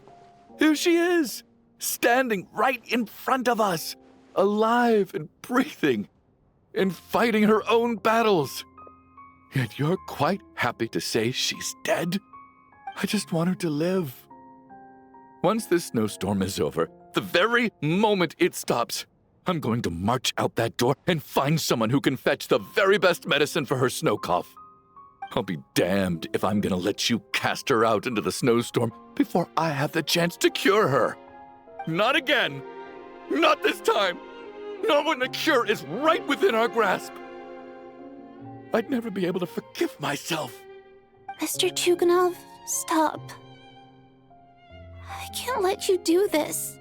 S9: here she is, standing right in front of us, alive and breathing, and fighting her own battles. Yet you're quite happy to say she's dead? I just want her to live. Once this snowstorm is over, the very moment it stops, I'm going to march out that door and find someone who can fetch the very best medicine for her snow cough. I'll be damned if I'm gonna let you cast her out into the snowstorm before I have the chance to cure her. Not again. Not this time. Not when the cure is right within our grasp. I'd never be able to forgive myself.
S5: Mr. Chuganov, stop. I can't let you do this.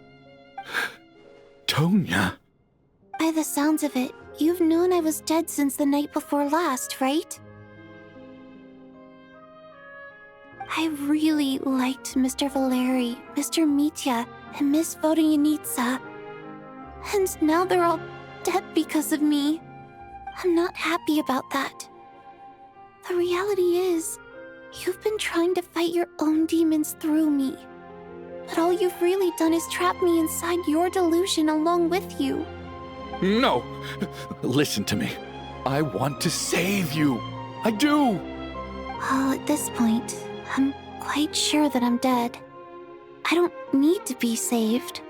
S9: Tonya.
S5: By the sounds of it, you've known I was dead since the night before last, right? I really liked Mr. Valeri, Mr. Mitya, and Miss Vodoyanitsa. And now they're all dead because of me. I'm not happy about that. The reality is, you've been trying to fight your own demons through me. But all you've really done is trap me inside your delusion along with you.
S9: No! Listen to me. I want to save you. I do!
S5: Well, at this point, I'm quite sure that I'm dead. I don't need to be saved.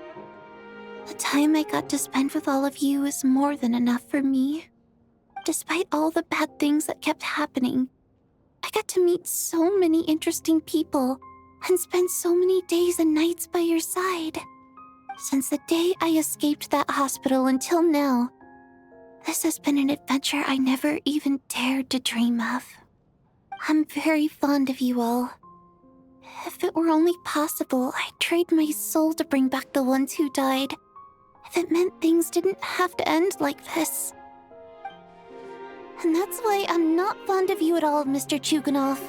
S5: The time I got to spend with all of you is more than enough for me. Despite all the bad things that kept happening, I got to meet so many interesting people and spend so many days and nights by your side. Since the day I escaped that hospital until now, this has been an adventure I never even dared to dream of. I'm very fond of you all. If it were only possible, I'd trade my soul to bring back the ones who died. If it meant things didn't have to end like this. And that's why I'm not fond of you at all, Mr. Chuganov.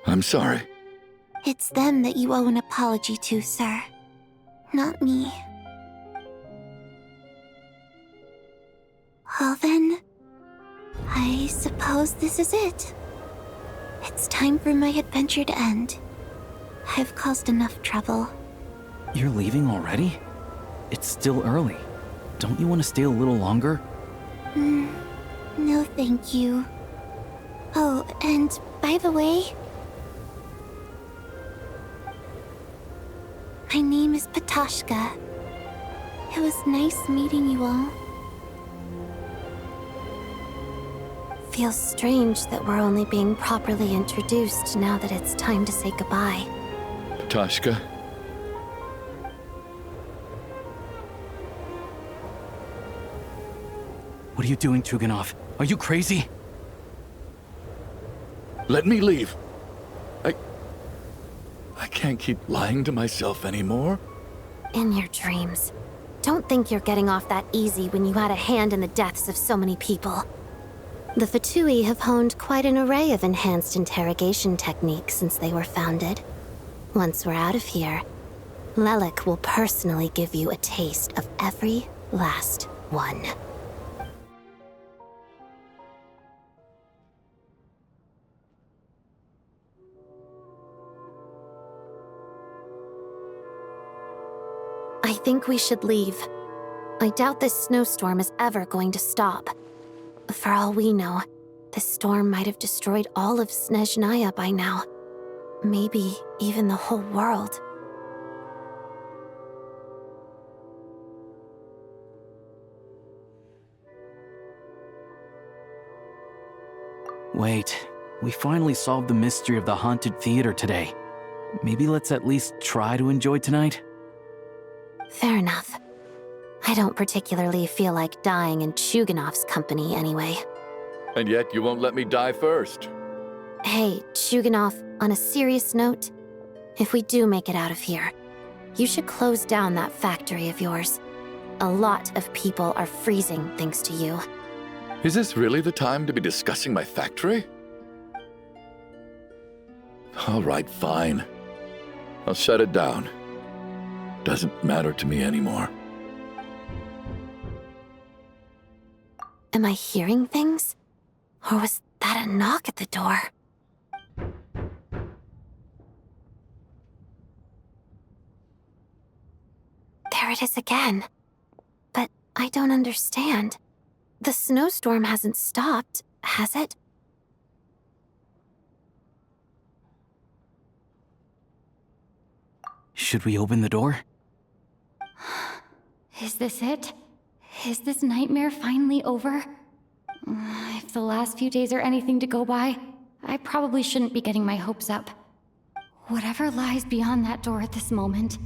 S9: I'm sorry.
S5: It's them that you owe an apology to, sir. Not me. Well then, I suppose this is it. It's time for my adventure to end. I've caused enough trouble.
S11: You're leaving already? It's still early. Don't you want to stay a little longer?
S5: No thank you. Oh, and by the way, my name is Patashka. It was nice meeting you all. Feels strange that we're only being properly introduced now that it's time to say goodbye.
S9: Patashka?
S11: What are you doing, Chuganov? Are you crazy?
S9: Let me leave. I can't keep lying to myself anymore.
S5: In your dreams. Don't think you're getting off that easy when you had a hand in the deaths of so many people. The Fatui have honed quite an array of enhanced interrogation techniques since they were founded. Once we're out of here, Lelik will personally give you a taste of every last one. I think we should leave. I doubt this snowstorm is ever going to stop. For all we know, this storm might have destroyed all of Snezhnaya by now. Maybe even the whole world.
S11: Wait, we finally solved the mystery of the haunted theater today. Maybe let's at least try to enjoy tonight?
S5: Fair enough. I don't particularly feel like dying in Chuganov's company anyway.
S9: And yet you won't let me die first.
S5: Hey, Chuganov, on a serious note, if we do make it out of here, you should close down that factory of yours. A lot of people are freezing thanks to you.
S9: Is this really the time to be discussing my factory? All right, fine. I'll shut it down. Doesn't matter to me anymore.
S5: Am I hearing things? Or was that a knock at the door? There it is again. But I don't understand. The snowstorm hasn't stopped, has it?
S11: Should we open the door?
S1: Is this it? Is this nightmare finally over? If the last few days are anything to go by, I probably shouldn't be getting my hopes up. Whatever lies beyond that door at this moment,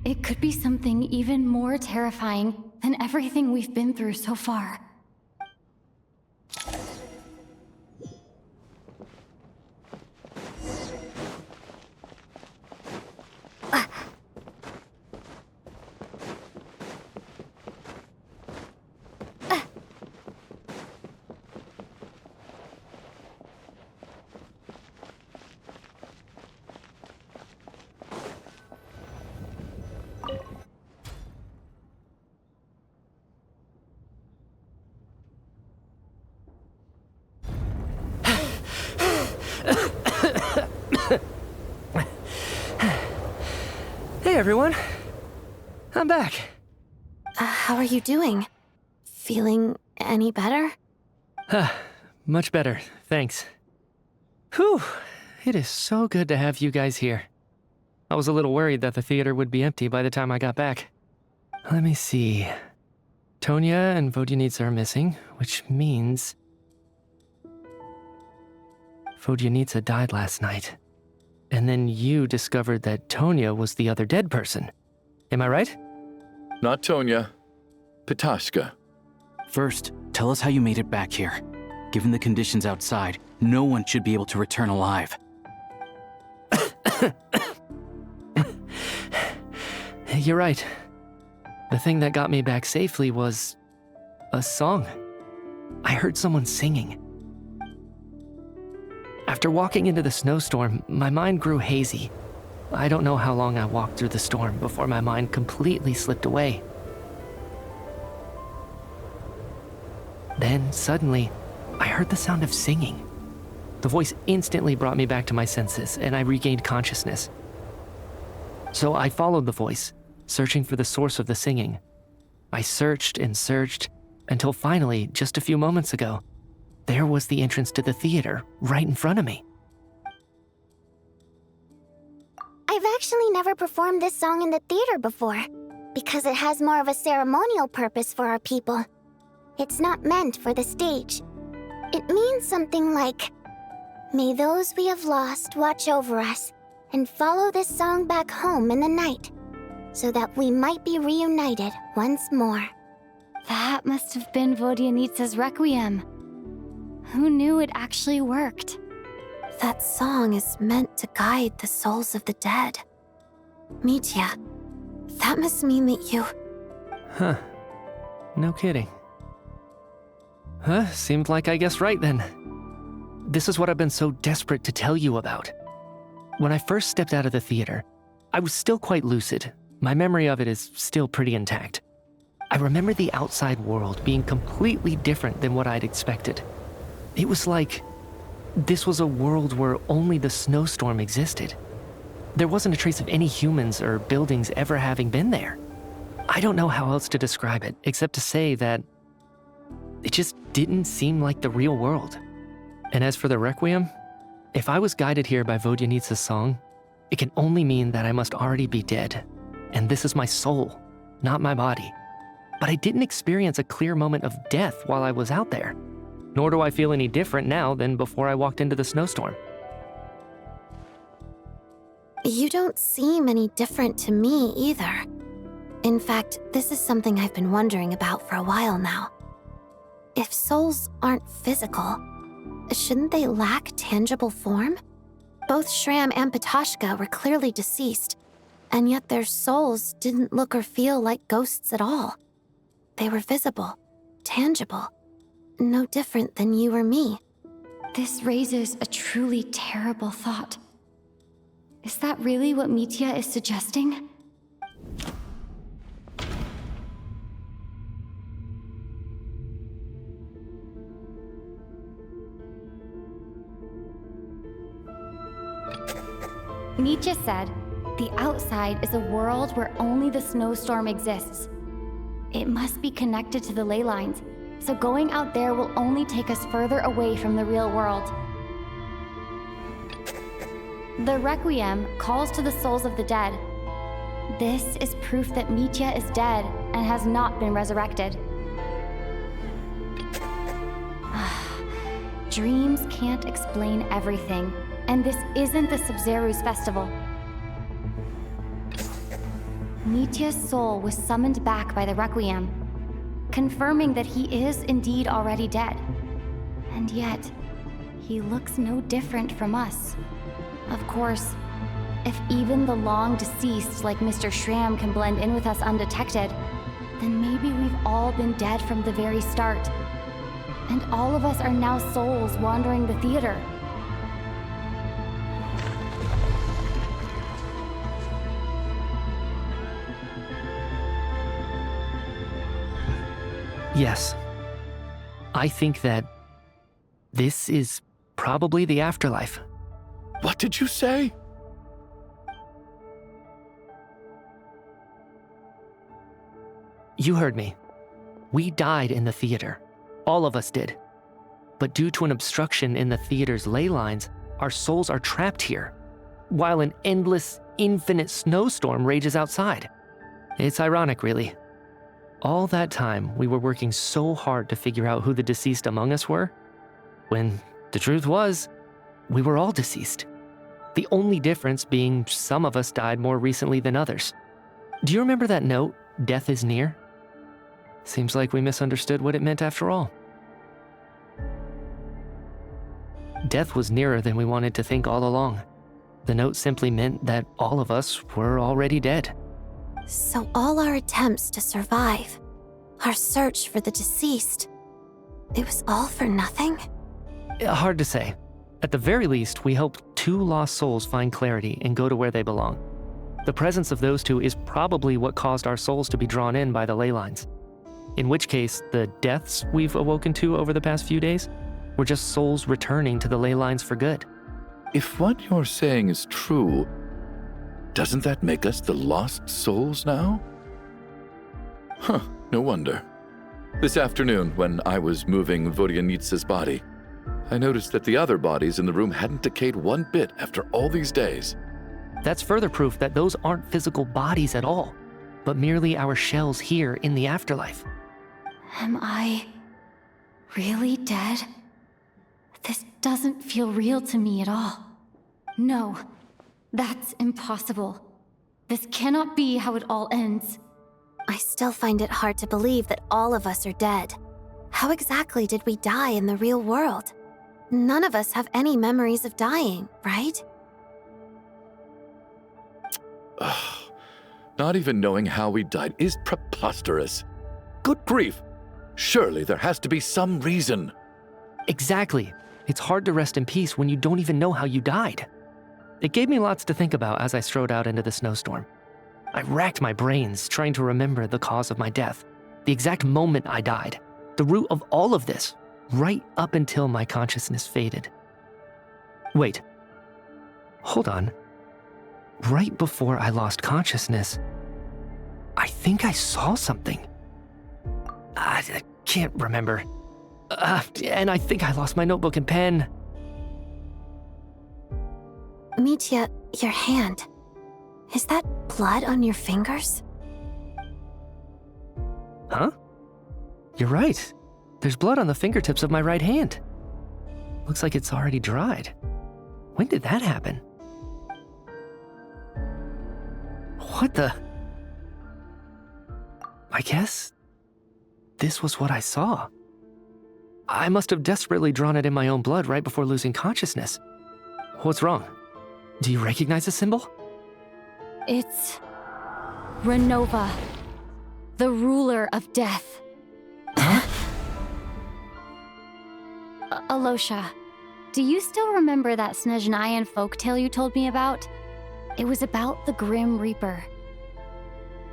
S1: it could be something even more terrifying than everything we've been through so far.
S7: Hey everyone, I'm back.
S5: How are you doing? Feeling any better?
S7: Much better, thanks. Whew, it is so good to have you guys here. I was a little worried that the theater would be empty by the time I got back. Let me see. Tonya and Vodyanitsa are missing, which means Vodyanitsa died last night. And then you discovered that Tonya was the other dead person. Am I right?
S9: Not Tonya. Patashka.
S11: First, tell us how you made it back here. Given the conditions outside, no one should be able to return alive.
S7: You're right. The thing that got me back safely was a song. I heard someone singing. After walking into the snowstorm, my mind grew hazy. I don't know how long I walked through the storm before my mind completely slipped away. Then, suddenly, I heard the sound of singing. The voice instantly brought me back to my senses, and I regained consciousness. So I followed the voice, searching for the source of the singing. I searched and searched, until finally, just a few moments ago, there was the entrance to the theater, right in front of me.
S10: I've actually never performed this song in the theater before, because it has more of a ceremonial purpose for our people. It's not meant for the stage. It means something like, "May those we have lost watch over us, and follow this song back home in the night, so that we might be reunited once more."
S1: That must have been Vodyanitsa's Requiem. Who knew it actually worked?
S5: That song is meant to guide the souls of the dead. Mitya, that must mean that you...
S7: Huh. No kidding. Huh, seemed like I guessed right then. This is what I've been so desperate to tell you about. When I first stepped out of the theater, I was still quite lucid. My memory of it is still pretty intact. I remember the outside world being completely different than what I'd expected. It was like this was a world where only the snowstorm existed. There wasn't a trace of any humans or buildings ever having been there. I don't know how else to describe it, except to say that it just didn't seem like the real world. And as for the Requiem, if I was guided here by Vodyanitsa's song, it can only mean that I must already be dead. And this is my soul, not my body. But I didn't experience a clear moment of death while I was out there. Nor do I feel any different now than before I walked into the snowstorm.
S5: You don't seem any different to me either. In fact, this is something I've been wondering about for a while now. If souls aren't physical, shouldn't they lack tangible form? Both Shram and Patoshka were clearly deceased, and yet their souls didn't look or feel like ghosts at all. They were visible, tangible, no different than you or me.
S1: This raises a truly terrible thought. Is that really what Mitya is suggesting? Nietzsche said, "The outside is a world where only the snowstorm exists." It must be connected to the ley lines, so going out there will only take us further away from the real world. The Requiem calls to the souls of the dead. This is proof that Mitya is dead and has not been resurrected. Dreams can't explain everything, and this isn't the Sub-Zeru's festival. Mitya's soul was summoned back by the Requiem, confirming that he is indeed already dead. And yet, he looks no different from us. Of course, if even the long deceased like Mr. Shram can blend in with us undetected, then maybe we've all been dead from the very start. And all of us are now souls wandering the theater.
S7: Yes. I think that this is probably the afterlife.
S9: What did you say?
S7: You heard me. We died in the theater. All of us did. But due to an obstruction in the theater's ley lines, our souls are trapped here, while an endless, infinite snowstorm rages outside. It's ironic, really. All that time, we were working so hard to figure out who the deceased among us were, when the truth was, we were all deceased. The only difference being some of us died more recently than others. Do you remember that note, "Death is near"? Seems like we misunderstood what it meant after all. Death was nearer than we wanted to think all along. The note simply meant that all of us were already dead.
S5: So all our attempts to survive, Our search for the deceased. It was all for nothing?
S7: Hard to say. At the very least, we helped 2 lost souls find clarity and go to where they belong. The presence of those 2 is probably what caused our souls to be drawn in by the ley lines. In which case, the deaths we've awoken to over the past few days were just souls returning to the ley lines for good.
S9: If what you're saying is true, doesn't that make us the lost souls now? Huh, no wonder. This afternoon, when I was moving Vodyanitsa's body, I noticed that the other bodies in the room hadn't decayed one bit after all these days.
S7: That's further proof that those aren't physical bodies at all, but merely our shells here in the afterlife.
S1: Am I really dead? This doesn't feel real to me at all. No, that's impossible. This cannot be how it all ends.
S5: I still find it hard to believe that all of us are dead. How exactly did we die in the real world? None of us have any memories of dying, right?
S9: Ugh, not even knowing how we died is preposterous. Good grief! Surely there has to be some reason.
S7: Exactly. It's hard to rest in peace when you don't even know how you died. It gave me lots to think about as I strode out into the snowstorm. I racked my brains trying to remember the cause of my death, the exact moment I died, the root of all of this, right up until my consciousness faded. Wait. Hold on. Right before I lost consciousness, I think I saw something. I can't remember. And I think I lost my notebook and pen.
S5: Mitya, your hand. Is that blood on your fingers?
S7: Huh? You're right. There's blood on the fingertips of my right hand. Looks like it's already dried. When did that happen? What the? I guess this was what I saw. I must have desperately drawn it in my own blood right before losing consciousness. What's wrong? Do you recognize the symbol?
S1: It's Renova, the ruler of death. Alosha, do you still remember that Snezhnayan folktale you told me about? It was about the Grim Reaper.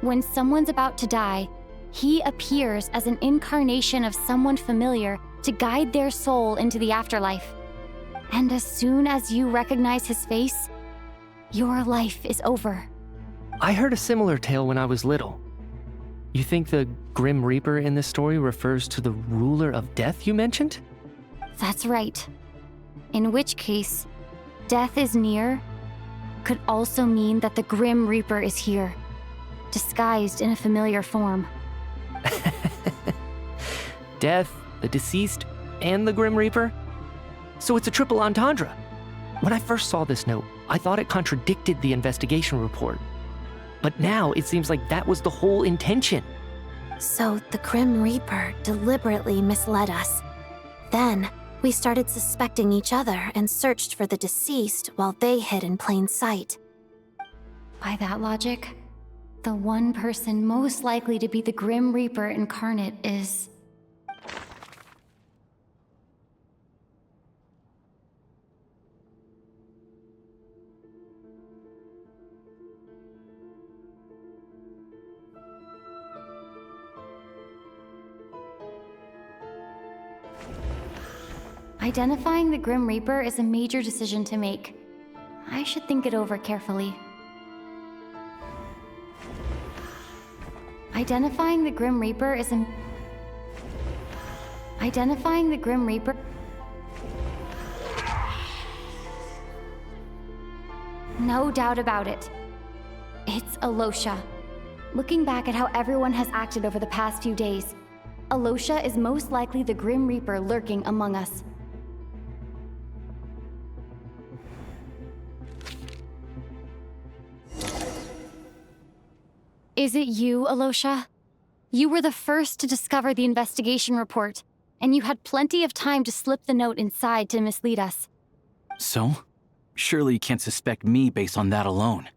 S1: When someone's about to die, he appears as an incarnation of someone familiar to guide their soul into the afterlife. And as soon as you recognize his face, your life is over.
S7: I heard a similar tale when I was little. You think the Grim Reaper in this story refers to the ruler of death you mentioned?
S1: That's right. In which case, death is near could also mean that the Grim Reaper is here, disguised in a familiar form.
S7: Death, the deceased, and the Grim Reaper? So it's a triple entendre. When I first saw this note, I thought it contradicted the investigation report. But now it seems like that was the whole intention.
S5: So the Grim Reaper deliberately misled us. Then, we started suspecting each other and searched for the deceased while they hid in plain sight.
S1: By that logic, the one person most likely to be the Grim Reaper incarnate is... Identifying the Grim Reaper is a major decision to make. I should think it over carefully. Identifying the Grim Reaper is a... Identifying the Grim Reaper... No doubt about it. It's Alosha. Looking back at how everyone has acted over the past few days, Alosha is most likely the Grim Reaper lurking among us. Is it you, Alosha? You were the first to discover the investigation report, and you had plenty of time to slip the note inside to mislead us.
S11: So? Surely you can't suspect me based on that alone.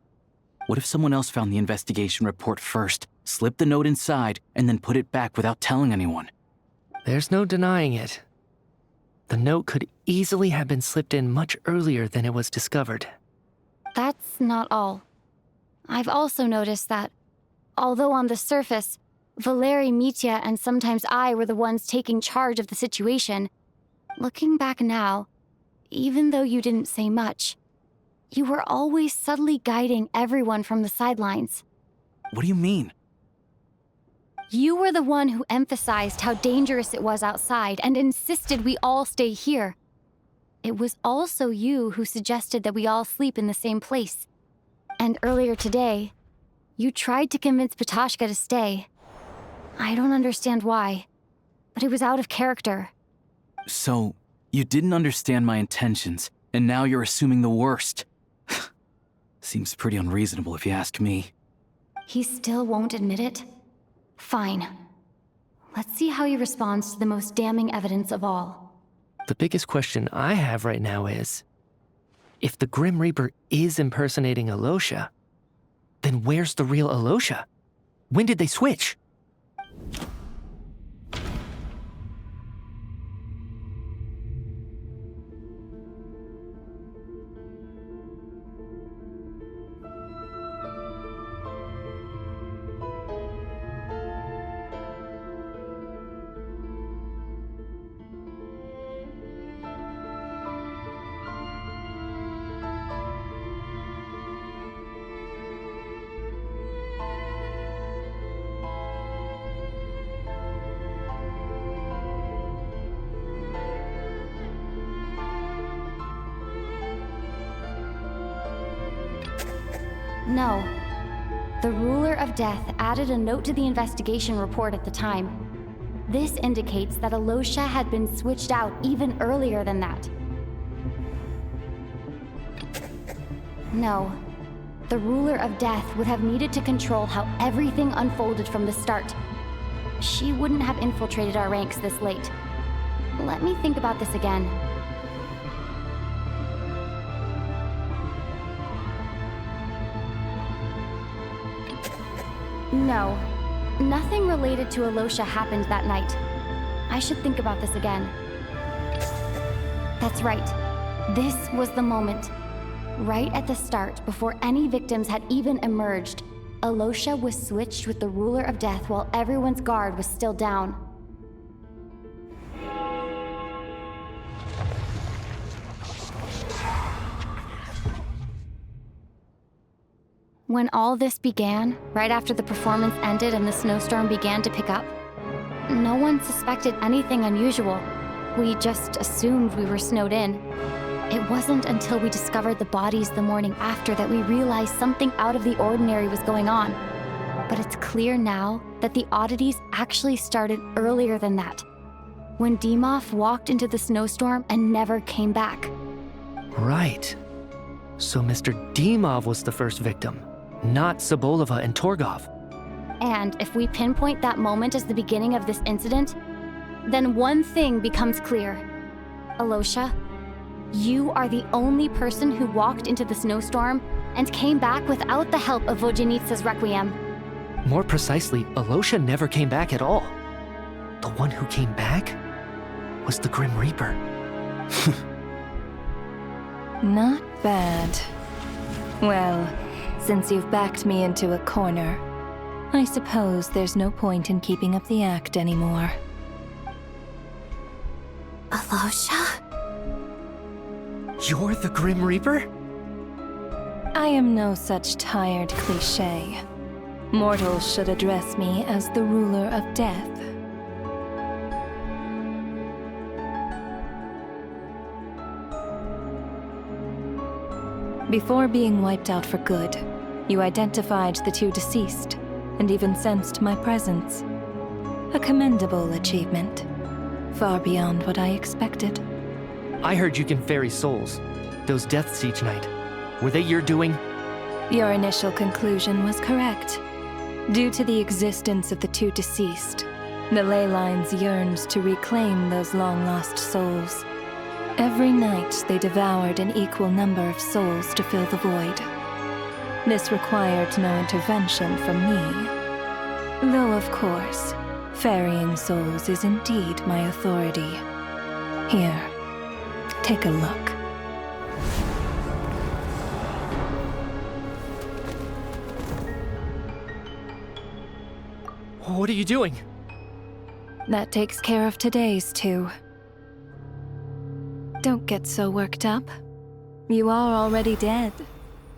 S11: What if someone else found the investigation report first, slipped the note inside, and then put it back without telling anyone?
S7: There's no denying it. The note could easily have been slipped in much earlier than it was discovered.
S1: That's not all. I've also noticed that, although on the surface, Valeri, Mitya, and sometimes I were the ones taking charge of the situation, looking back now, even though you didn't say much, you were always subtly guiding everyone from the sidelines.
S11: What do you mean?
S1: You were the one who emphasized how dangerous it was outside and insisted we all stay here. It was also you who suggested that we all sleep in the same place. And earlier today, you tried to convince Patoshka to stay. I don't understand why, but it was out of character.
S11: So, you didn't understand my intentions, and now you're assuming the worst. Seems pretty unreasonable if you ask me.
S1: He still won't admit it? Fine. Let's see how he responds to the most damning evidence of all.
S7: The biggest question I have right now is, if the Grim Reaper is impersonating Alosha, then where's the real Alosha? When did they switch?
S1: No. The Ruler of Death added a note to the investigation report at the time. This indicates that Alosha had been switched out even earlier than that. No. The Ruler of Death would have needed to control how everything unfolded from the start. She wouldn't have infiltrated our ranks this late. Let me think about this again. No. Nothing related to Alosha happened that night. I should think about this again. That's right. This was the moment. Right at the start, before any victims had even emerged, Alosha was switched with the Ruler of Death while everyone's guard was still down. When all this began, right after the performance ended and the snowstorm began to pick up, no one suspected anything unusual. We just assumed we were snowed in. It wasn't until we discovered the bodies the morning after that we realized something out of the ordinary was going on. But it's clear now that the oddities actually started earlier than that, when Dimov walked into the snowstorm and never came back.
S7: Right. So Mr. Dimov was the first victim, not Sobolova and Torgov.
S1: And if we pinpoint that moment as the beginning of this incident, then one thing becomes clear. Alosha, you are the only person who walked into the snowstorm and came back without the help of Vojanitsa's Requiem.
S7: More precisely, Alosha never came back at all. The one who came back was the Grim Reaper.
S13: Not bad. Well, since you've backed me into a corner, I suppose there's no point in keeping up the act anymore.
S5: Alosha?
S7: You're the Grim Reaper?
S13: I am no such tired cliché. Mortals should address me as the Ruler of Death. Before being wiped out for good, you identified the two deceased, and even sensed my presence. A commendable achievement. Far beyond what I expected.
S7: I heard you can ferry souls. Those deaths each night. Were they your doing?
S13: Your initial conclusion was correct. Due to the existence of the two deceased, the ley lines yearns to reclaim those long-lost souls. Every night they devoured an equal number of souls to fill the void. This required no intervention from me. Though, of course, ferrying souls is indeed my authority. Here, take a look.
S7: What are you doing?
S13: That takes care of today's too. Don't get so worked up. You are already dead,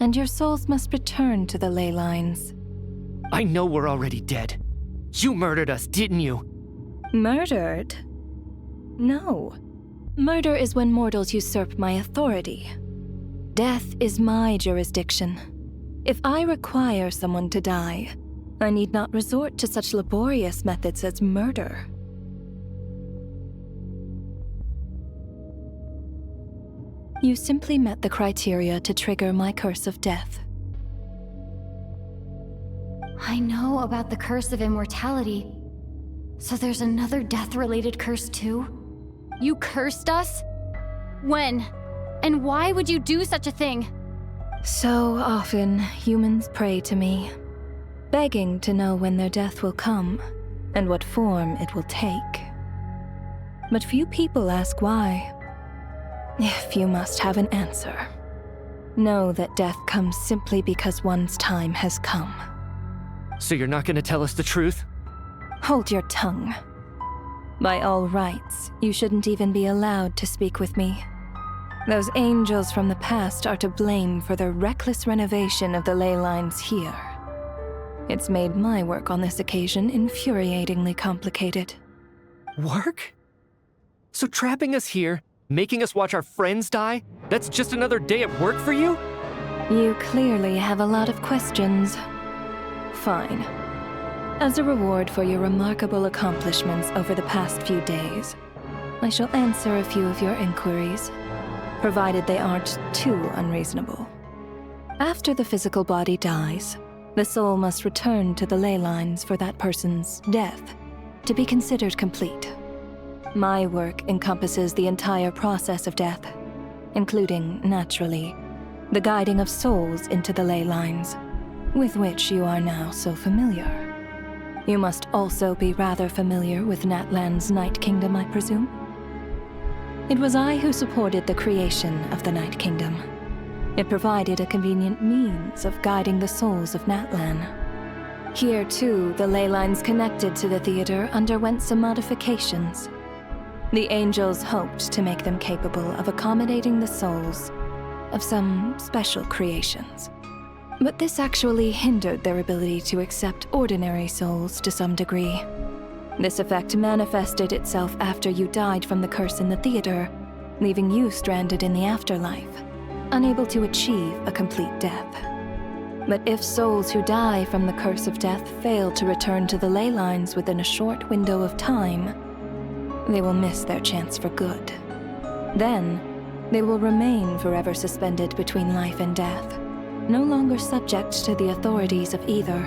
S13: and your souls must return to the ley lines.
S7: I know we're already dead. You murdered us, didn't you?
S13: Murdered? No. Murder is when mortals usurp my authority. Death is my jurisdiction. If I require someone to die, I need not resort to such laborious methods as murder. You simply met the criteria to trigger my curse of death.
S1: I know about the curse of immortality. So there's another death-related curse too? You cursed us? When? And why would you do such a thing?
S13: So often, humans pray to me, begging to know when their death will come and what form it will take. But few people ask why. If you must have an answer, know that death comes simply because one's time has come.
S7: So you're not gonna tell us the truth?
S13: Hold your tongue. By all rights, you shouldn't even be allowed to speak with me. Those angels from the past are to blame for the reckless renovation of the ley lines here. It's made my work on this occasion infuriatingly complicated.
S7: Work? So trapping us here, making us watch our friends die, that's just another day at work for you?
S13: You clearly have a lot of questions. Fine. As a reward for your remarkable accomplishments over the past few days, I shall answer a few of your inquiries, provided they aren't too unreasonable. After the physical body dies, the soul must return to the ley lines for that person's death to be considered complete. My work encompasses the entire process of death, including, naturally, the guiding of souls into the ley lines, with which you are now so familiar. You must also be rather familiar with Natlan's Night Kingdom, I presume? It was I who supported the creation of the Night Kingdom. It provided a convenient means of guiding the souls of Natlan. Here, too, the ley lines connected to the theater underwent some modifications. The angels hoped to make them capable of accommodating the souls of some special creations. But this actually hindered their ability to accept ordinary souls to some degree. This effect manifested itself after you died from the curse in the theater, leaving you stranded in the afterlife, unable to achieve a complete death. But if souls who die from the curse of death fail to return to the ley lines within a short window of time, they will miss their chance for good. Then, they will remain forever suspended between life and death, no longer subject to the authorities of either.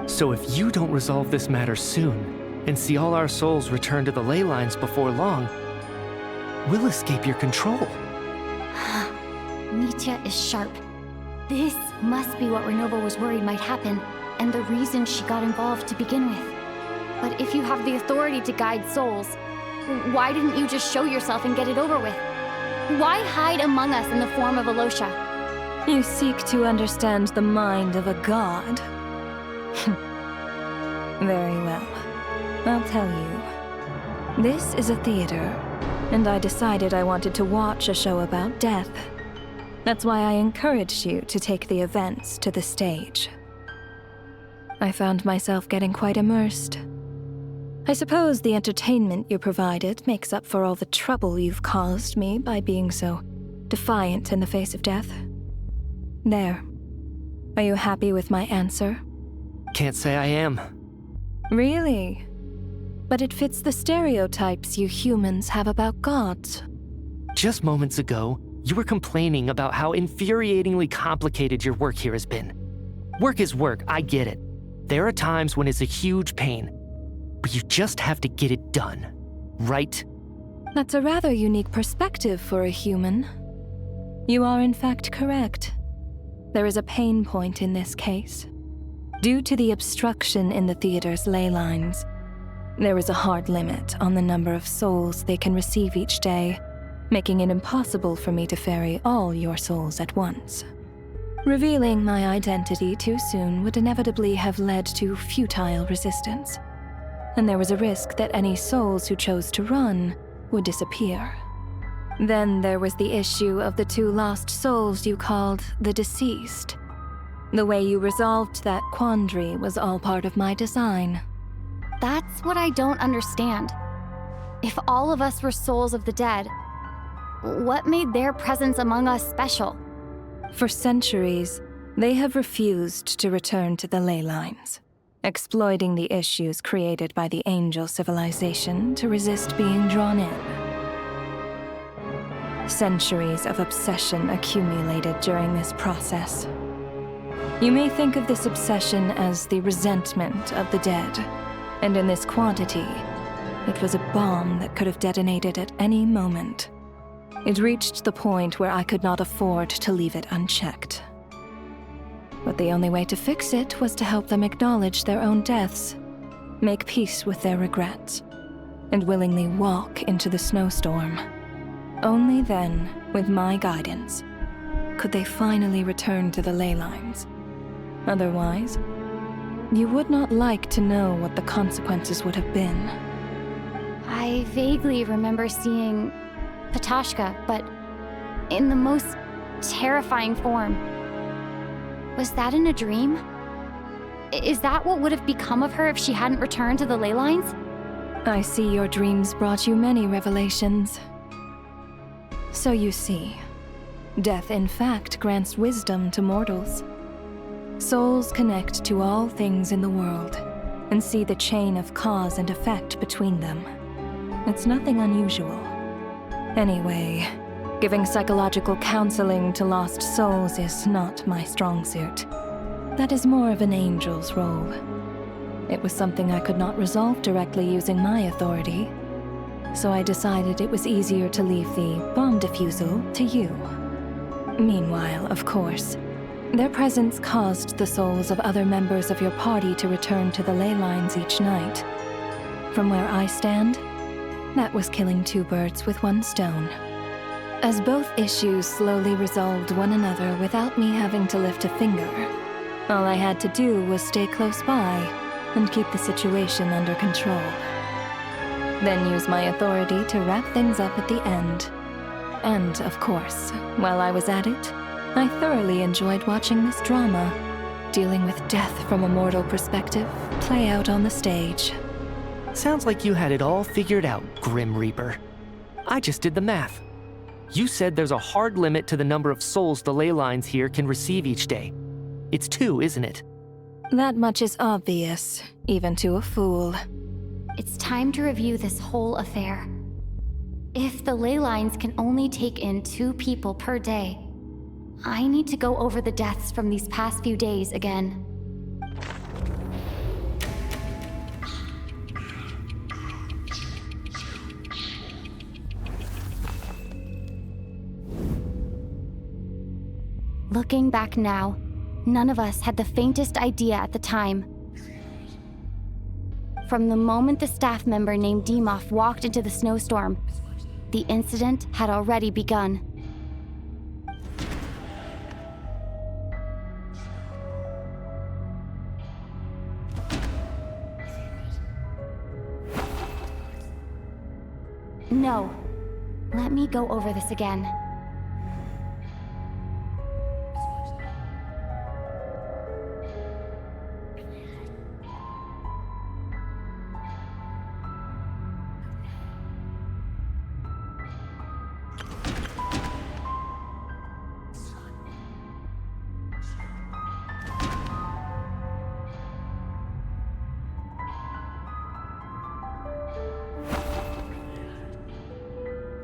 S7: So if you don't resolve this matter soon, and see all our souls return to the ley lines before long, we'll escape your control.
S1: Nitya is sharp. This must be what Renova was worried might happen, and the reason she got involved to begin with. But if you have the authority to guide souls, why didn't you just show yourself and get it over with? Why hide among us in the form of Alosha?
S13: You seek to understand the mind of a god. Very well. I'll tell you. This is a theater, and I decided I wanted to watch a show about death. That's why I encouraged you to take the events to the stage. I found myself getting quite immersed. I suppose the entertainment you provided makes up for all the trouble you've caused me by being so defiant in the face of death. There. Are you happy with my answer?
S7: Can't say I am.
S13: Really? But it fits the stereotypes you humans have about gods.
S7: Just moments ago, you were complaining about how infuriatingly complicated your work here has been. Work is work, I get it. There are times when it's a huge pain, but you just have to get it done, right?
S13: That's a rather unique perspective for a human. You are in fact correct. there is a pain point in this case. Due to the obstruction in the theater's ley lines, there is a hard limit on the number of souls they can receive each day, making it impossible for me to ferry all your souls at once. Revealing my identity too soon would inevitably have led to futile resistance, and there was a risk that any souls who chose to run would disappear. Then there was the issue of the 2 lost souls you called the deceased. The way you resolved that quandary was all part of my design.
S1: That's what I don't understand. If all of us were souls of the dead, what made their presence among us special?
S13: For centuries, they have refused to return to the ley lines, exploiting the issues created by the angel civilization to resist being drawn in. Centuries of obsession accumulated during this process. You may think of this obsession as the resentment of the dead, and in this quantity, it was a bomb that could have detonated at any moment. It reached the point where I could not afford to leave it unchecked. But the only way to fix it was to help them acknowledge their own deaths, make peace with their regrets, and willingly walk into the snowstorm. Only then, with my guidance, could they finally return to the ley lines. Otherwise, you would not like to know what the consequences would have been.
S1: I vaguely remember seeing Patoshka, but in the most terrifying form. Was that in a dream? Is that what would have become of her if she hadn't returned to the ley lines?
S13: I see your dreams brought you many revelations. So you see, death in fact grants wisdom to mortals. Souls connect to all things in the world and see the chain of cause and effect between them. It's nothing unusual. Anyway, giving psychological counseling to lost souls is not my strong suit. That is more of an angel's role. It was something I could not resolve directly using my authority, so I decided it was easier to leave the bomb defusal to you. Meanwhile, of course, their presence caused the souls of other members of your party to return to the ley lines each night. From where I stand, that was killing 2 birds with 1 stone. As both issues slowly resolved one another without me having to lift a finger, all I had to do was stay close by and keep the situation under control. Then use my authority to wrap things up at the end. And, of course, while I was at it, I thoroughly enjoyed watching this drama, dealing with death from a mortal perspective, play out on the stage.
S7: Sounds like you had it all figured out, Grim Reaper. I just did the math. You said there's a hard limit to the number of souls the ley lines here can receive each day. It's 2, isn't it?
S13: That much is obvious, even to a fool.
S1: It's time to review this whole affair. If the ley lines can only take in 2 people per day, I need to go over the deaths from these past few days again. Looking back now, none of us had the faintest idea at the time. From the moment the staff member named Dimov walked into the snowstorm, the incident had already begun. No. Let me go over this again.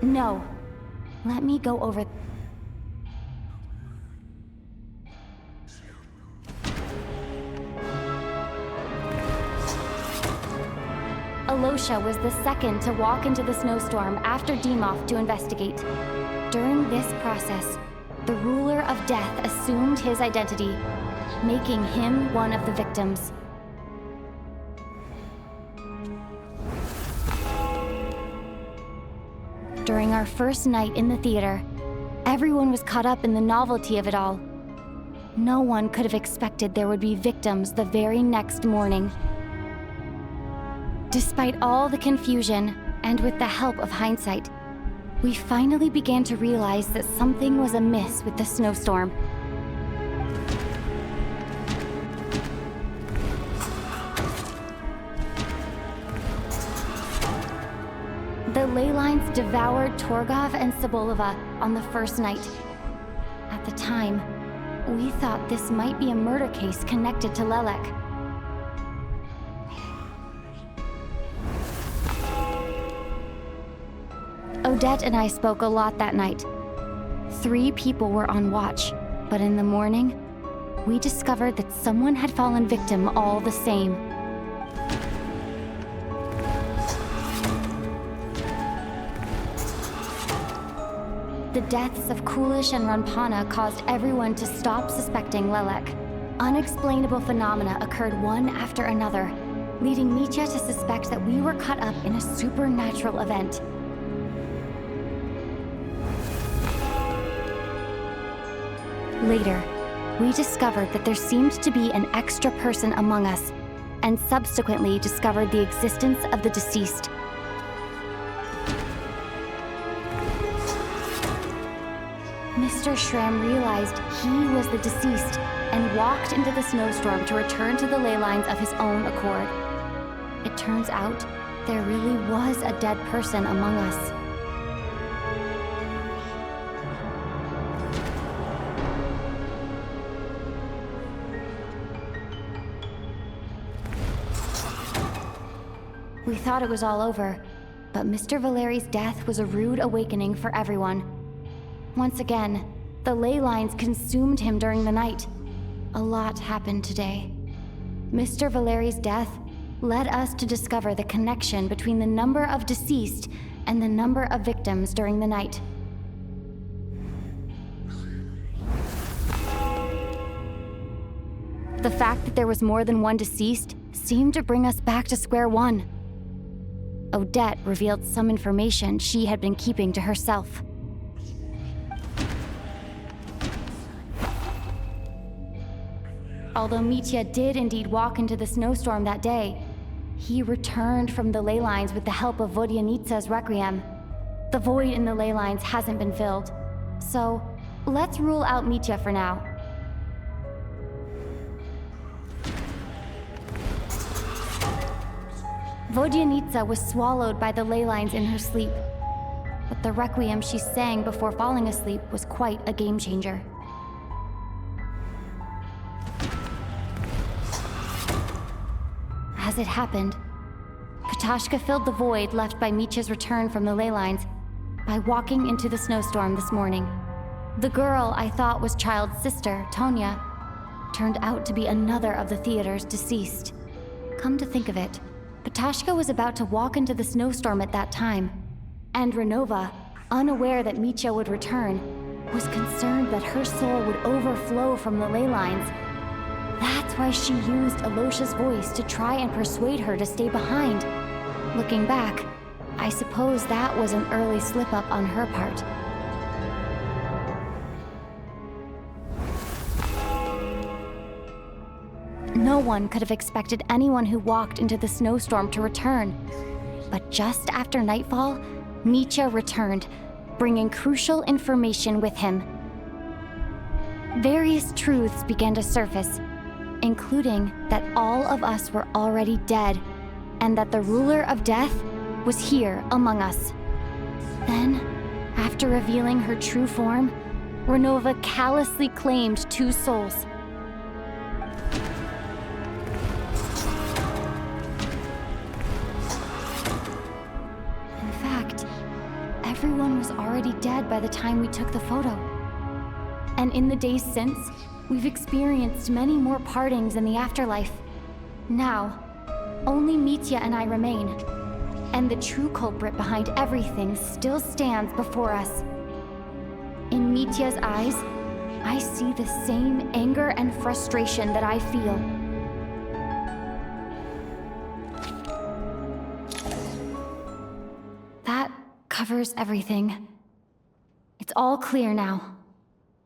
S1: No. Let me go over... Alosha was the second to walk into the snowstorm after Dimov to investigate. During this process, the ruler of death assumed his identity, making him one of the victims. During our first night in the theater, everyone was caught up in the novelty of it all. No one could have expected there would be victims the very next morning. Despite all the confusion, and with the help of hindsight, we finally began to realize that something was amiss with the snowstorm. The ley lines devoured Torgov and Sobolova on the first night. At the time, we thought this might be a murder case connected to Lelek. Odette and I spoke a lot that night. 3 people were on watch, but in the morning, we discovered that someone had fallen victim all the same. The deaths of Kulish and Ranpana caused everyone to stop suspecting Lelek. Unexplainable phenomena occurred one after another, leading Mitya to suspect that we were caught up in a supernatural event. Later, we discovered that there seemed to be an extra person among us, and subsequently discovered the existence of the deceased. Mr. Schramm realized he was the deceased and walked into the snowstorm to return to the ley lines of his own accord. It turns out there really was a dead person among us. We thought it was all over, but Mr. Valeri's death was a rude awakening for everyone. Once again, the ley lines consumed him during the night. A lot happened today. Mr. Valeri's death led us to discover the connection between the number of deceased and the number of victims during the night. The fact that there was more than one deceased seemed to bring us back to square one. Odette revealed some information she had been keeping to herself. Although Mitya did indeed walk into the snowstorm that day, he returned from the ley lines with the help of Vodyanitsa's requiem. The void in the ley lines hasn't been filled, so let's rule out Mitya for now. Vodyanitsa was swallowed by the ley lines in her sleep, but the requiem she sang before falling asleep was quite a game changer. As it happened, Katashka filled the void left by Mitya's return from the ley lines by walking into the snowstorm this morning. The girl I thought was Child's sister, Tonya, turned out to be another of the theater's deceased. Come to think of it, Katashka was about to walk into the snowstorm at that time, and Renova, unaware that Mitya would return, was concerned that her soul would overflow from the ley lines. That's why she used Alosha's voice to try and persuade her to stay behind. Looking back, I suppose that was an early slip-up on her part. No one could have expected anyone who walked into the snowstorm to return. But just after nightfall, Mitya returned, bringing crucial information with him. Various truths began to surface, including that all of us were already dead, and that the ruler of death was here among us. Then, after revealing her true form, Renova callously claimed 2 souls. In fact, everyone was already dead by the time we took the photo. And in the days since, we've experienced many more partings in the afterlife. Now, only Mitya and I remain, and the true culprit behind everything still stands before us. In Mitya's eyes, I see the same anger and frustration that I feel. That covers everything. It's all clear now.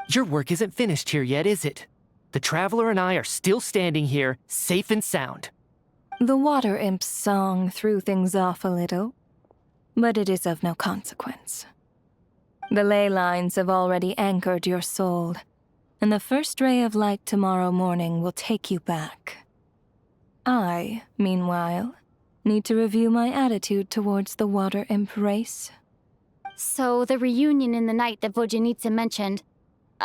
S7: Your work isn't finished here yet, is it? The Traveler and I are still standing here, safe and sound.
S13: The water imp's song threw things off a little, but it is of no consequence. The ley lines have already anchored your soul, and the first ray of light tomorrow morning will take you back. I, meanwhile, need to review my attitude towards the water imp race.
S1: So the reunion in the night that Vojanitsa mentioned,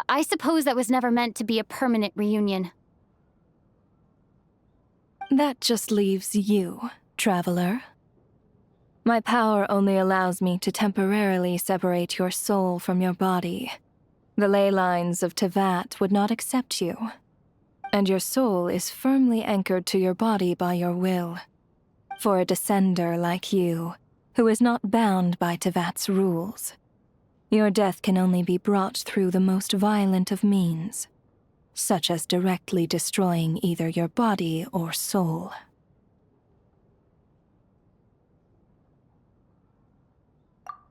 S1: I suppose that was never meant to be a permanent reunion.
S13: That just leaves you, Traveler. My power only allows me to temporarily separate your soul from your body. The ley lines of Tevat would not accept you, and your soul is firmly anchored to your body by your will. For a descender like you, who is not bound by Tevat's rules, your death can only be brought through the most violent of means, such as directly destroying either your body or soul.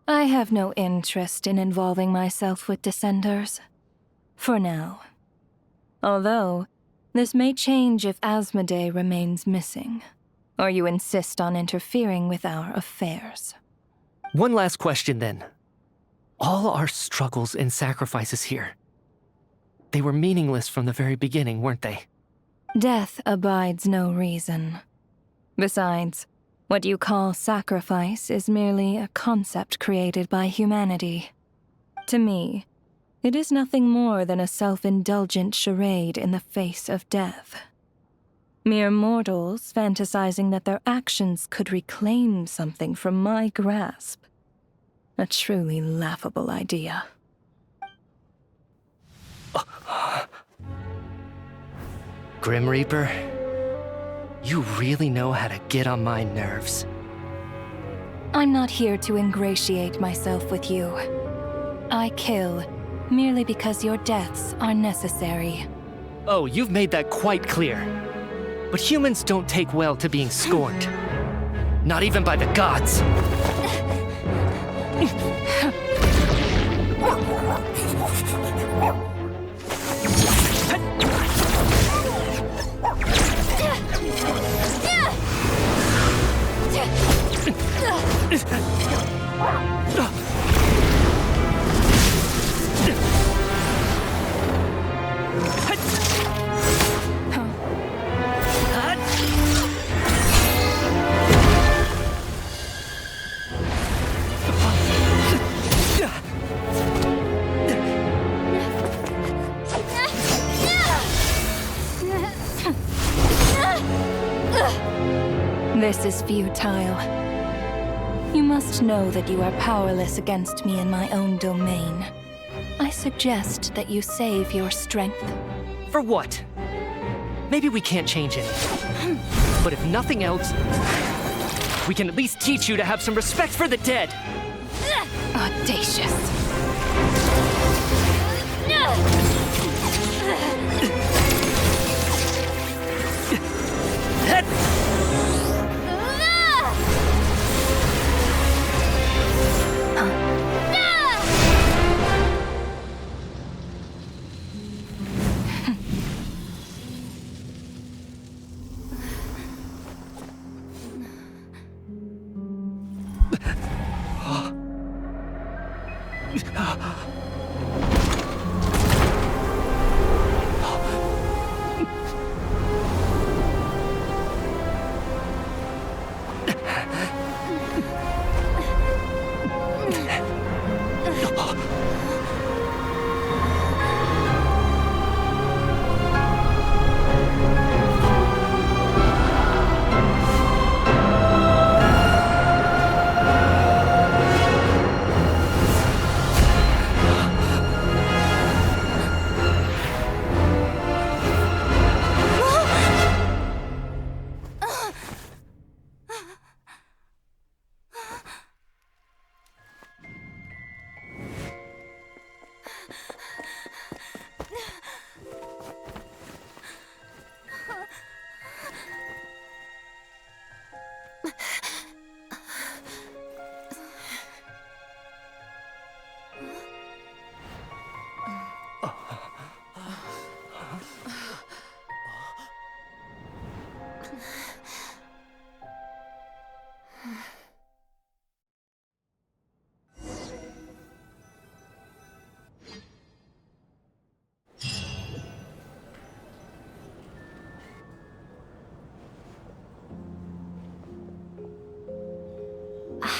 S13: I have no interest in involving myself with Descenders, for now. Although, this may change if Asmodee remains missing, or you insist on interfering with our affairs.
S7: One last question then. All our struggles and sacrifices here, they were meaningless from the very beginning, weren't they?
S13: Death abides no reason. Besides, what you call sacrifice is merely a concept created by humanity. To me, it is nothing more than a self-indulgent charade in the face of death. Mere mortals fantasizing that their actions could reclaim something from my grasp. A truly laughable idea.
S7: Grim Reaper, you really know how to get on my nerves.
S13: I'm not here to ingratiate myself with you. I kill merely because your deaths are necessary.
S7: Oh, you've made that quite clear. But humans don't take well to being scorned. Not even by the gods.
S13: This is futile. You must know that you are powerless against me in my own domain. I suggest that you save your strength.
S7: For what? Maybe we can't change it. But if nothing else, we can at least teach you to have some respect for the dead.
S13: Audacious.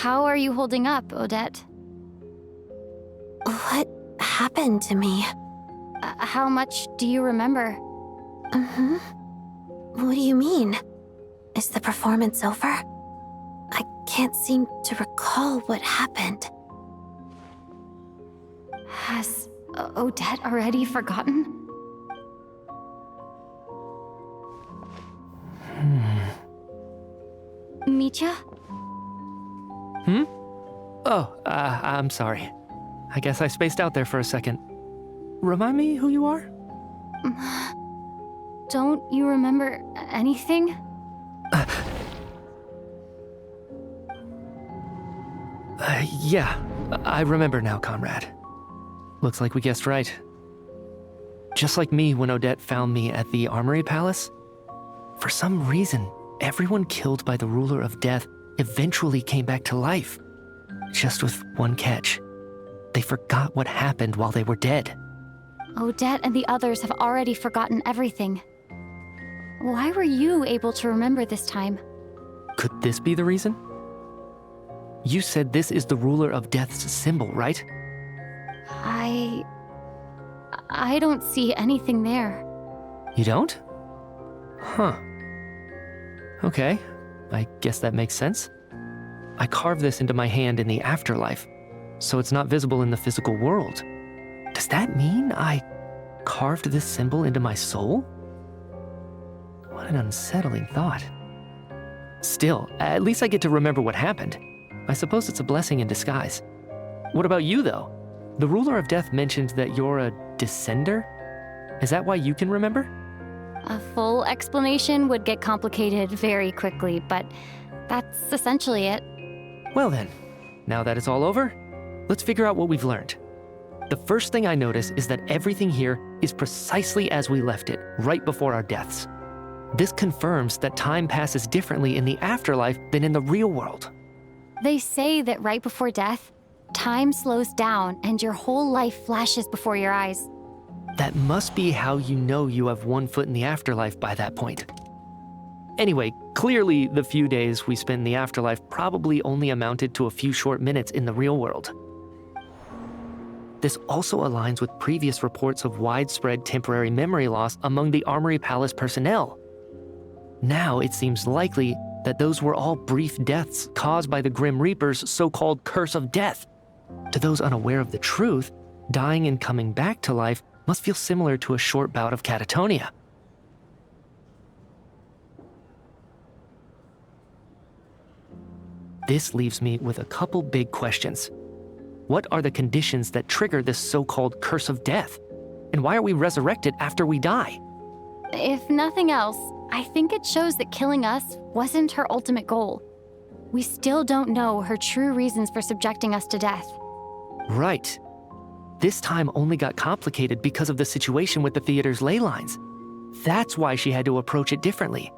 S1: How are you holding up, Odette?
S5: What happened to me?
S1: How much do you remember?
S5: What do you mean? Is the performance over? I can't seem to recall what happened.
S1: Has Odette already forgotten? Mitya?
S7: Oh, I'm sorry. I guess I spaced out there for a second. Remind me who you are?
S1: Don't you remember anything?
S7: Yeah, I remember now, comrade. Looks like we guessed right. Just like me when Odette found me at the Armory Palace, for some reason, everyone killed by the ruler of death eventually came back to life. Just with one catch. They forgot what happened while they were dead.
S1: Odette and the others have already forgotten everything. Why were you able to remember this time?
S7: Could this be the reason? You said this is the ruler of death's symbol, right?
S1: I don't see anything there.
S7: You don't? Huh. Okay, I guess that makes sense. I carved this into my hand in the afterlife, so it's not visible in the physical world. Does that mean I carved this symbol into my soul? What an unsettling thought. Still, at least I get to remember what happened. I suppose it's a blessing in disguise. What about you, though? The ruler of death mentioned that you're a descender? Is that why you can remember?
S1: A full explanation would get complicated very quickly, but that's essentially it.
S7: Well then, now that it's all over, let's figure out what we've learned. The first thing I notice is that everything here is precisely as we left it, right before our deaths. This confirms that time passes differently in the afterlife than in the real world.
S1: They say that right before death, time slows down and your whole life flashes before your eyes.
S7: That must be how you know you have one foot in the afterlife by that point. Anyway, clearly the few days we spent in the afterlife probably only amounted to a few short minutes in the real world. This also aligns with previous reports of widespread temporary memory loss among the Armory Palace personnel. Now it seems likely that those were all brief deaths caused by the Grim Reaper's so-called curse of death. To those unaware of the truth, dying and coming back to life must feel similar to a short bout of catatonia. This leaves me with a couple big questions. What are the conditions that trigger this so-called curse of death? And why are we resurrected after we die?
S1: If nothing else, I think it shows that killing us wasn't her ultimate goal. We still don't know her true reasons for subjecting us to death.
S7: Right. This time only got complicated because of the situation with the theater's ley lines. That's why she had to approach it differently.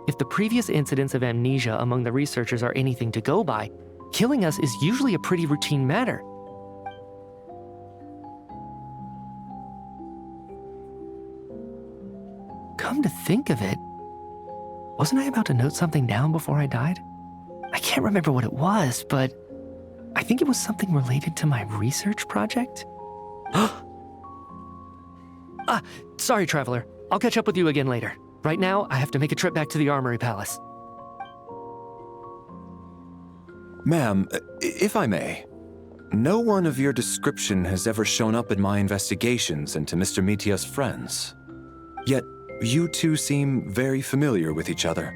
S7: If the previous incidents of amnesia among the researchers are anything to go by, killing us is usually a pretty routine matter. Come to think of it, wasn't I about to note something down before I died? I can't remember what it was, but I think it was something related to my research project. Sorry, Traveler. I'll catch up with you again later. Right now, I have to make a trip back to the Armory Palace.
S6: Ma'am, if I may, no one of your description has ever shown up in my investigations into Mr. Mitya's friends. Yet, you two seem very familiar with each other.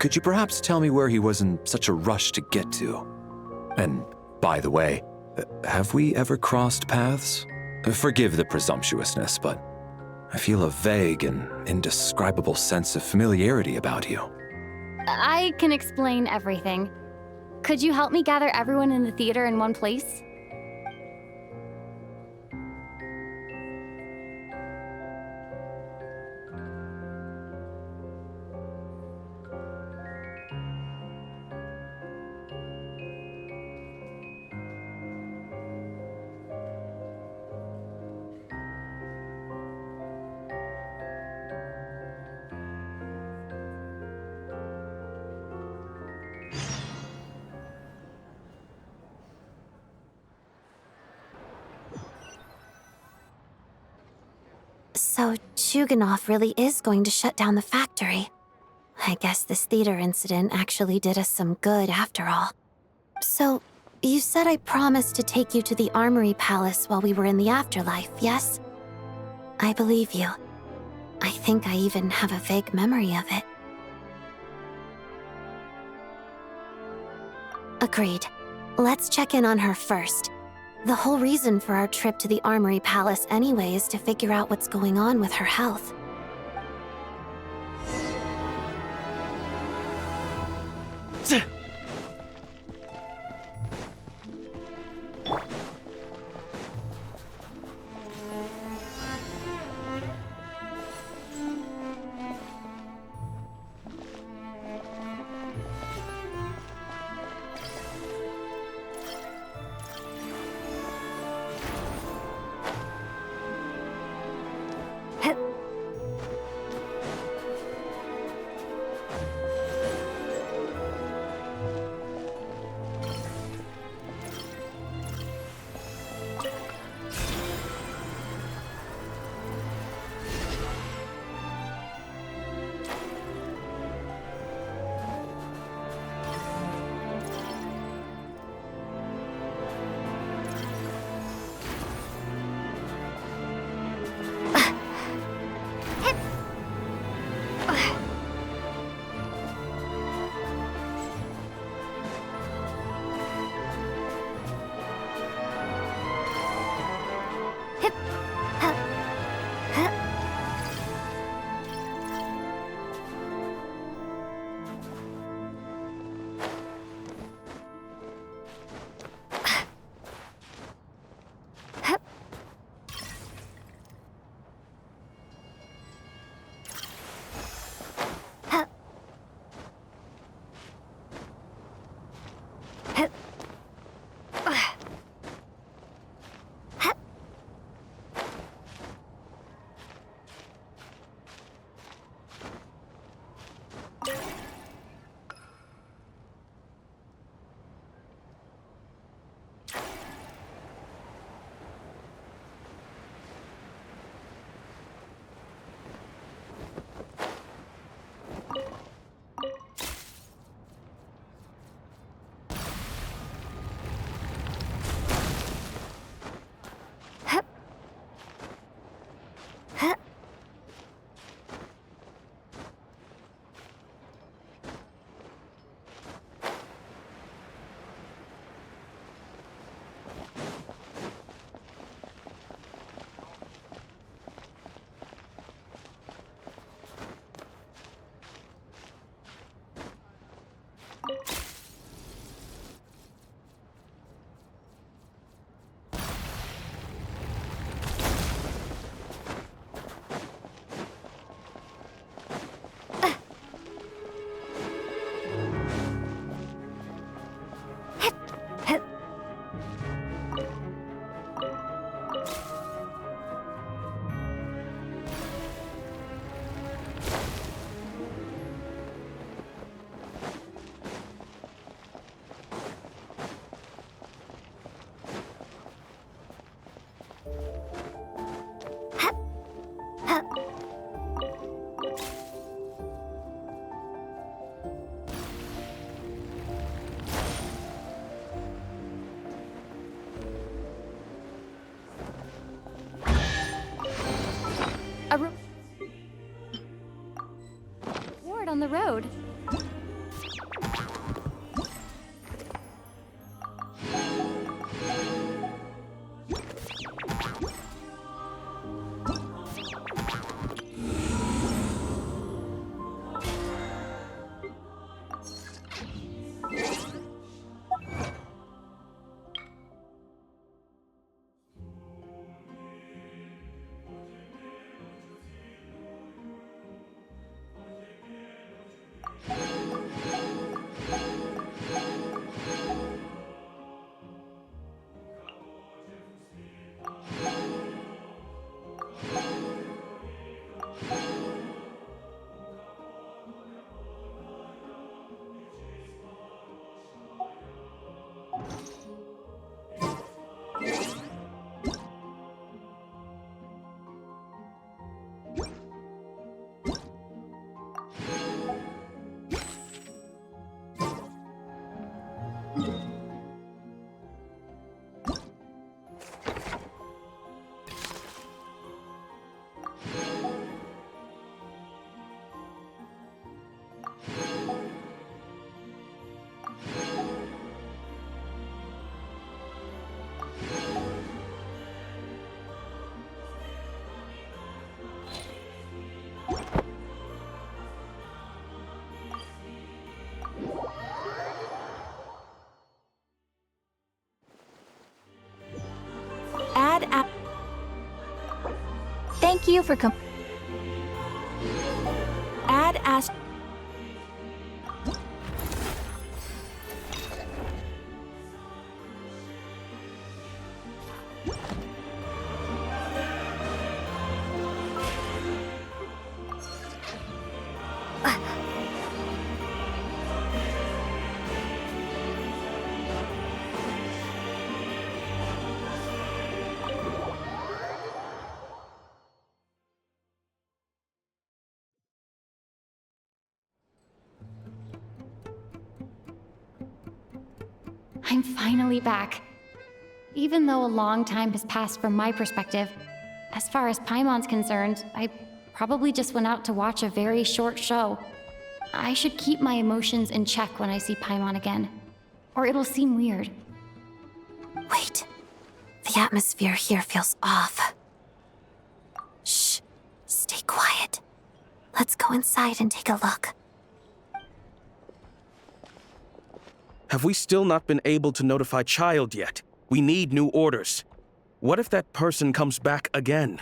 S6: Could you perhaps tell me where he was in such a rush to get to? And, by the way, have we ever crossed paths? Forgive the presumptuousness, but I feel a vague and indescribable sense of familiarity about you.
S1: I can explain everything. Could you help me gather everyone in the theater in one place?
S5: So Chuganov really is going to shut down the factory. I guess this theater incident actually did us some good after all. So, you said I promised to take you to the Armory Palace while we were in the afterlife, yes? I believe you. I think I even have a vague memory of it. Agreed. Let's check in on her first. The whole reason for our trip to the Armory Palace anyway is to figure out what's going on with her health.
S1: Ward on the road.
S13: Thank you for
S12: Add Ast.
S1: I'm finally back. Even though a long time has passed from my perspective, as far as Paimon's concerned, I probably just went out to watch a very short show. I should keep my emotions in check when I see Paimon again, or it'll seem weird.
S5: Wait. The atmosphere here feels off. Shh. Stay quiet. Let's go inside and take a look.
S14: Have we still not been able to notify Child yet? We need new orders. What if that person comes back again?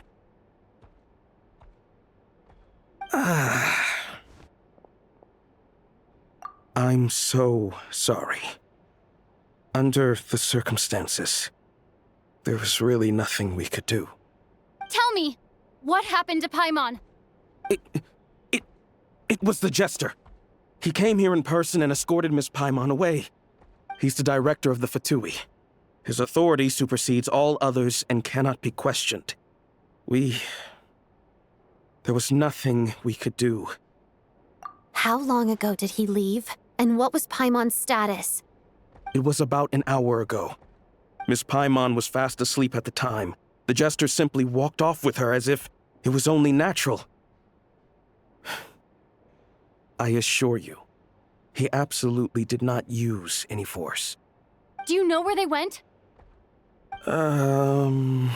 S14: I'm so sorry. Under the circumstances, there was really nothing we could do.
S1: Tell me, what happened to Paimon?
S14: It was the Jester. He came here in person and escorted Miss Paimon away. He's the director of the Fatui. His authority supersedes all others and cannot be questioned. There was nothing we could do.
S5: How long ago did he leave? And what was Paimon's status?
S14: It was about an hour ago. Miss Paimon was fast asleep at the time. The Jester simply walked off with her as if it was only natural. I assure you, he absolutely did not use any force.
S1: Do you know where they went?
S5: The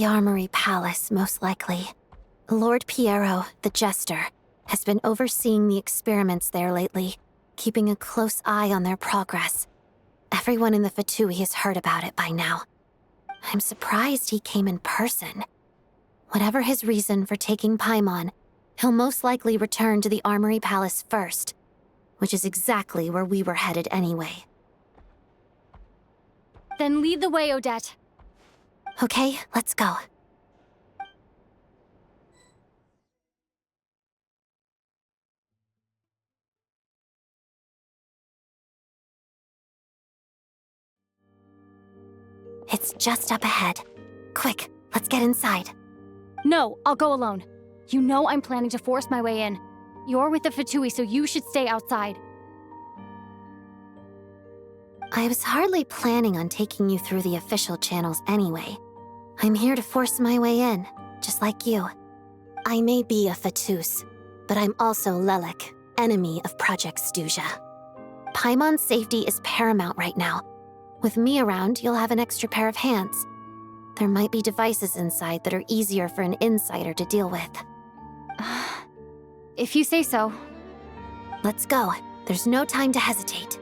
S5: Armory Palace, most likely. Lord Piero, the Jester, has been overseeing the experiments there lately, keeping a close eye on their progress. Everyone in the Fatui has heard about it by now. I'm surprised he came in person. Whatever his reason for taking Paimon, he'll most likely return to the Armory Palace first, which is exactly where we were headed anyway.
S1: Then lead the way, Odette.
S5: Okay, let's go. It's just up ahead. Quick, let's get inside.
S1: No, I'll go alone. You know I'm planning to force my way in. You're with the Fatui, so you should stay outside.
S5: I was hardly planning on taking you through the official channels anyway. I'm here to force my way in, just like you. I may be a Fatus, but I'm also Lelek, enemy of Project Stuja. Paimon's safety is paramount right now. With me around, you'll have an extra pair of hands. There might be devices inside that are easier for an insider to deal with.
S1: If you say so.
S5: Let's go. There's no time to hesitate.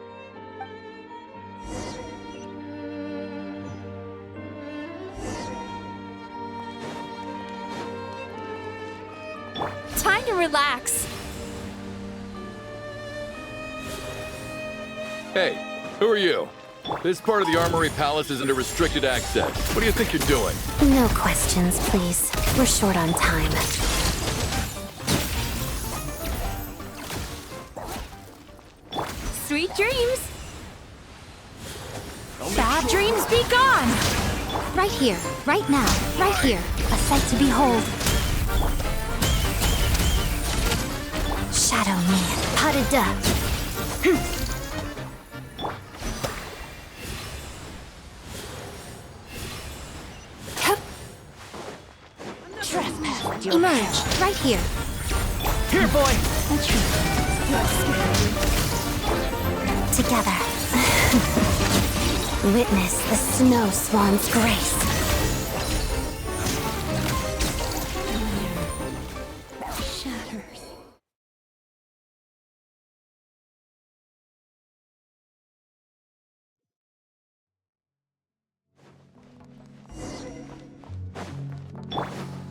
S1: Time to relax.
S9: Hey, who are you? This part of the Armory Palace is under restricted access. What do you think you're doing?
S5: No questions, please. We're short on time.
S1: Sweet dreams. Bad dreams be gone.
S5: Right here, right now, right here. A sight to behold. Shadow me, pas de deux. Emerge, right here.
S12: Here, boy!
S5: Together. Witness the snow swan's grace.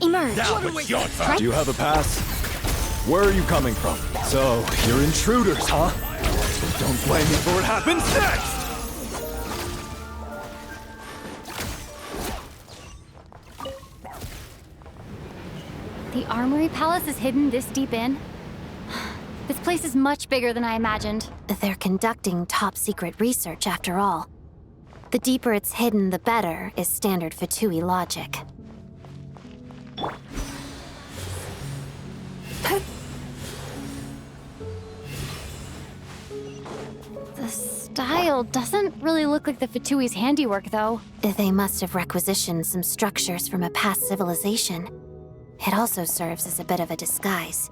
S3: Emerge.
S4: Now it's your turn.
S6: Do you have a pass? Where are you coming from? So, you're intruders, huh? Don't blame me for what happens next!
S1: The Armory Palace is hidden this deep in? This place is much bigger than I imagined.
S5: They're conducting top-secret research, after all. The deeper it's hidden, the better, is standard Fatui logic.
S1: The style doesn't really look like the Fatui's handiwork, though.
S5: They must have requisitioned some structures from a past civilization. It also serves as a bit of a disguise.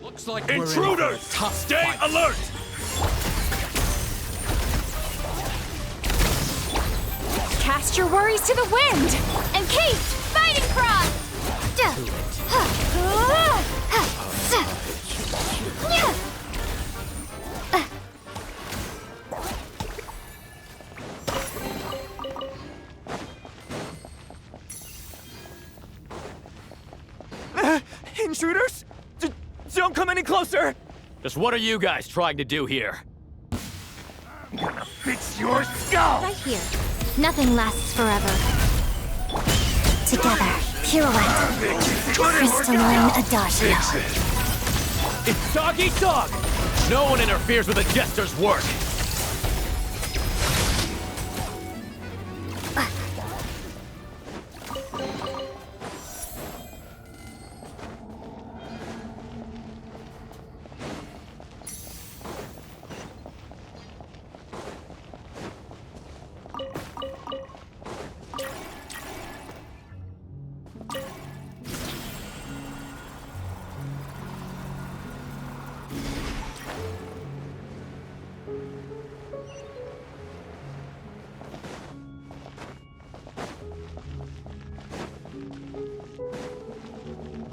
S4: Looks like intruders! Stay alert!
S1: Cast your worries to the wind! Encased! Fighting cross!
S15: Intruders? Don't come any closer! Just what are you guys trying to do here?
S4: I'm gonna fix your skull!
S5: Right here. Nothing lasts forever. Together, pirouette. Crystalline adagio.
S15: It's dog eat dog! No one interferes with a jester's work!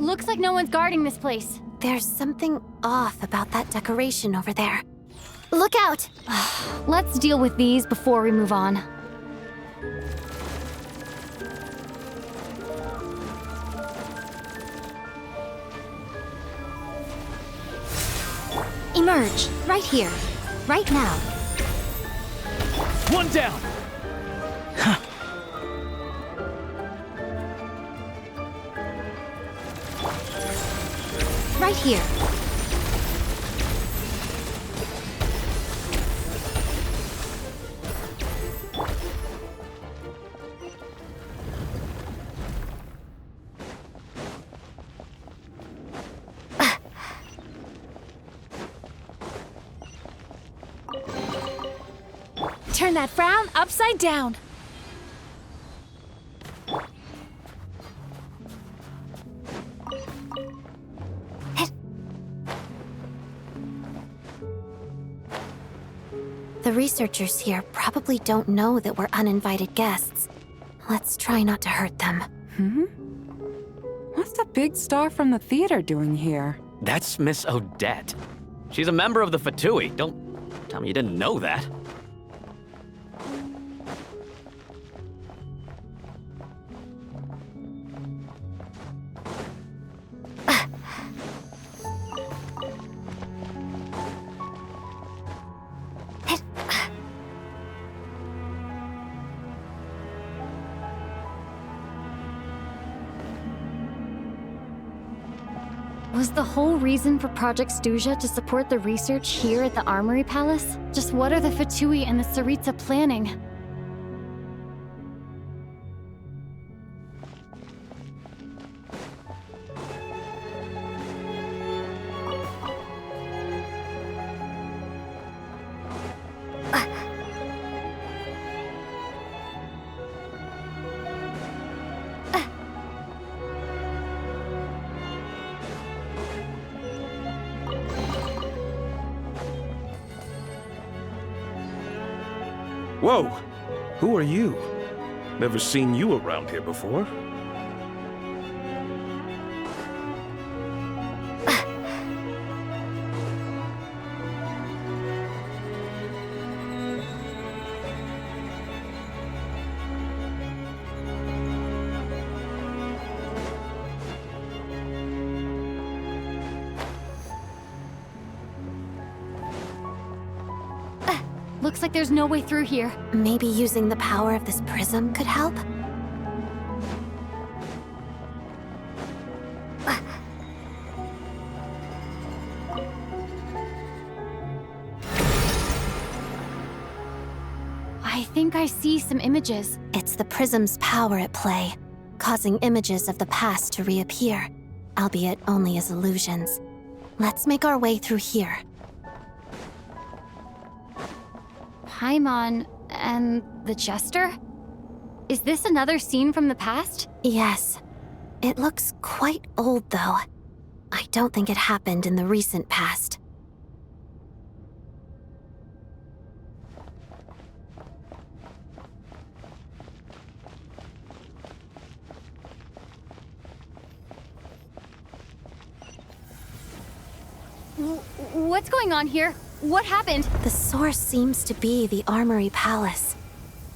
S1: Looks like no one's guarding this place.
S5: There's something off about that decoration over there. Look out!
S1: Let's deal with these before we move on.
S5: Emerge, right here, right now.
S15: One down!
S5: Right here.
S12: Turn that frown upside down.
S5: The researchers here probably don't know that we're uninvited guests. Let's try not to hurt them.
S16: What's the big star from the theater doing here?
S15: That's Miss Odette. She's a member of the Fatui. Don't tell me you didn't know that.
S1: Was the whole reason for Project Stuja to support the research here at the Armory Palace? Just what are the Fatui and the Tsaritsa planning?
S14: Whoa! Who are you? Never seen you around here before.
S1: Looks like there's no way through here.
S5: Maybe using the power of this prism could help?
S1: I think I see some images.
S5: It's the prism's power at play, causing images of the past to reappear, albeit only as illusions. Let's make our way through here.
S1: Paimon and the Jester? Is this another scene from the past?
S5: Yes. It looks quite old, though. I don't think it happened in the recent past.
S1: What's going on here? What happened?
S5: The source seems to be the Armory Palace.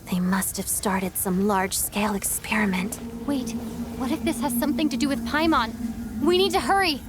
S5: They must have started some large-scale experiment.
S1: Wait, what if this has something to do with Paimon? We need to hurry!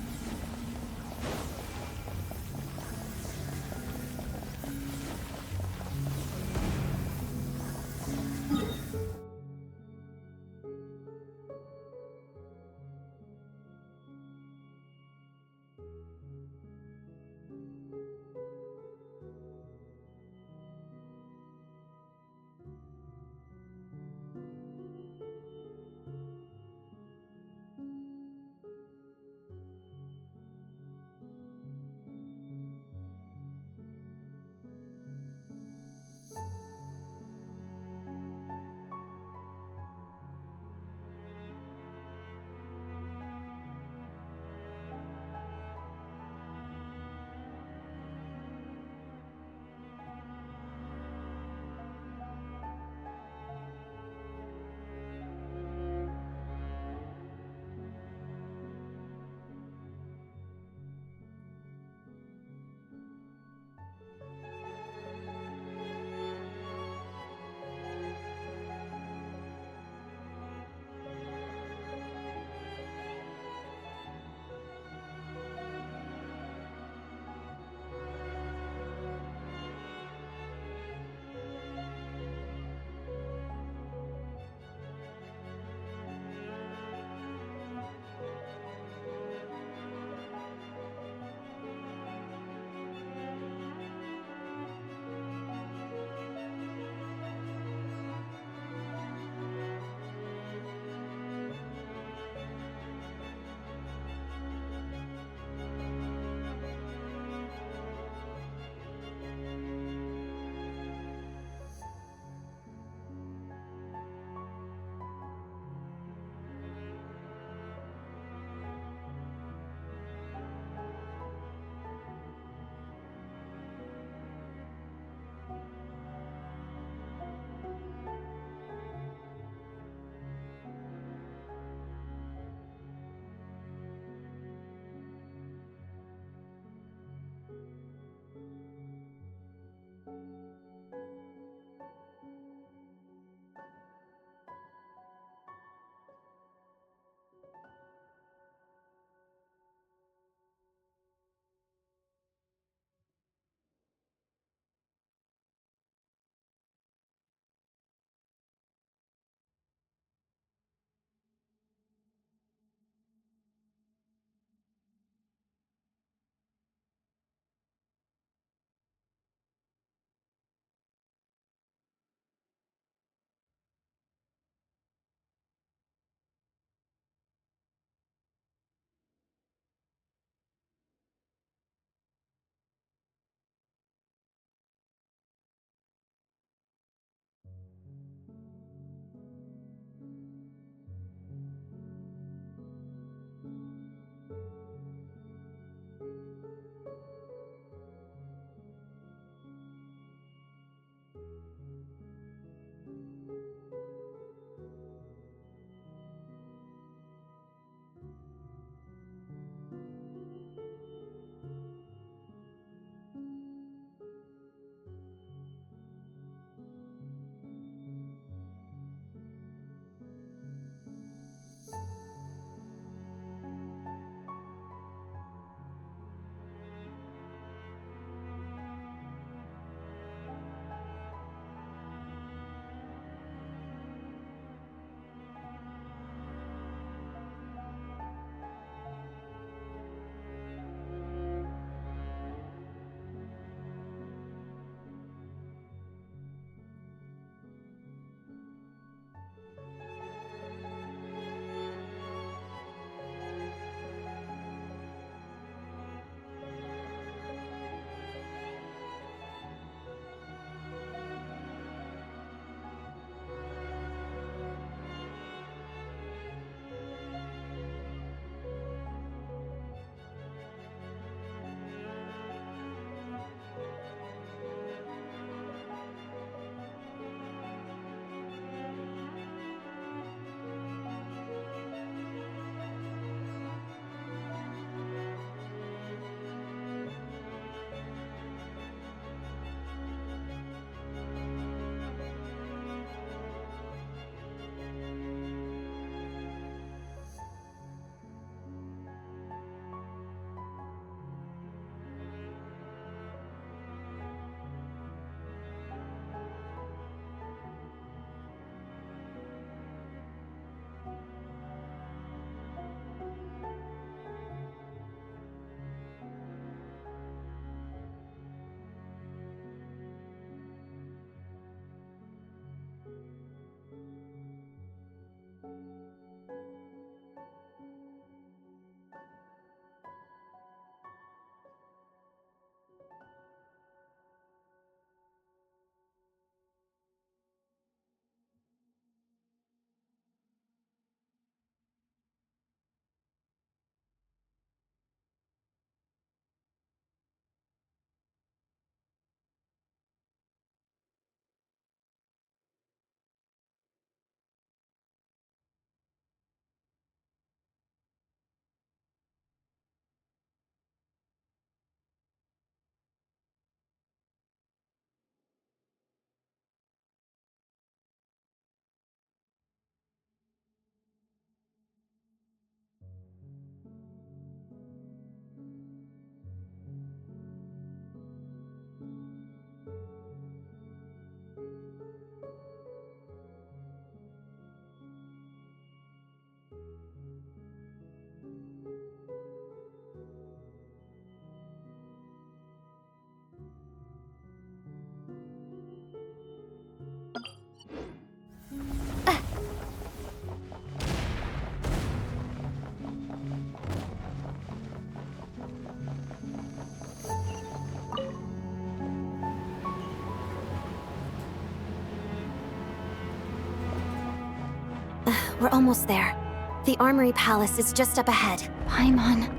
S5: We're almost there. The Armory Palace is just up ahead.
S1: Paimon,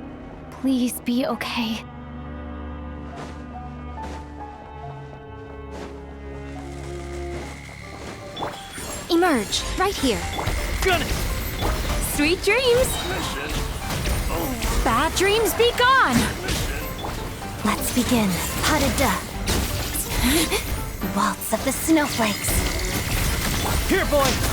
S1: please be okay.
S3: Emerge, right here. Sweet dreams!
S12: Bad dreams be gone!
S5: Let's begin. Pas-de-deux. Waltz of the snowflakes.
S15: Here, boy!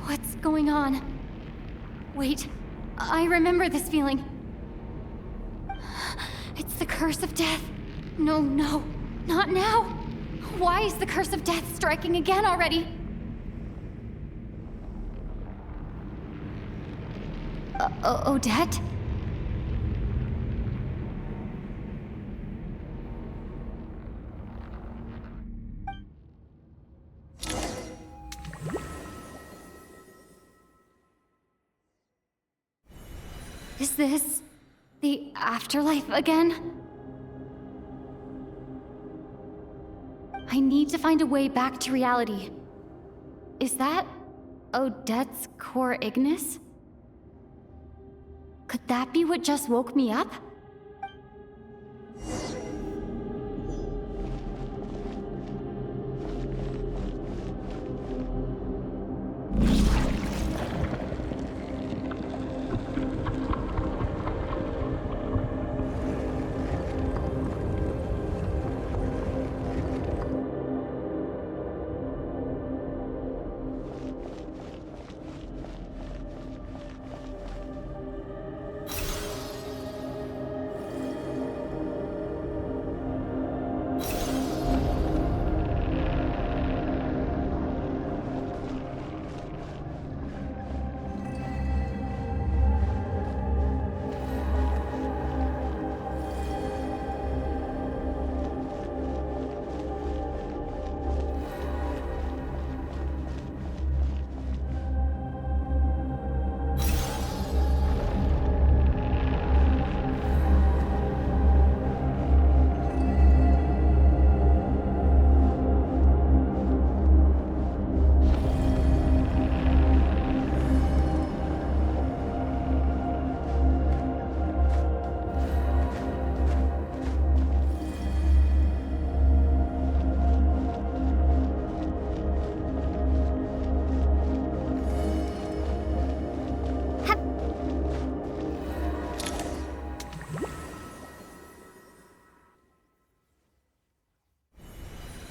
S1: What's going on? Wait, I remember this feeling. It's the curse of death. No, not now. Why is the curse of death striking again already? Odette? Is this the afterlife again? I need to find a way back to reality. Is that Odette's core Ignis? Could that be what just woke me up?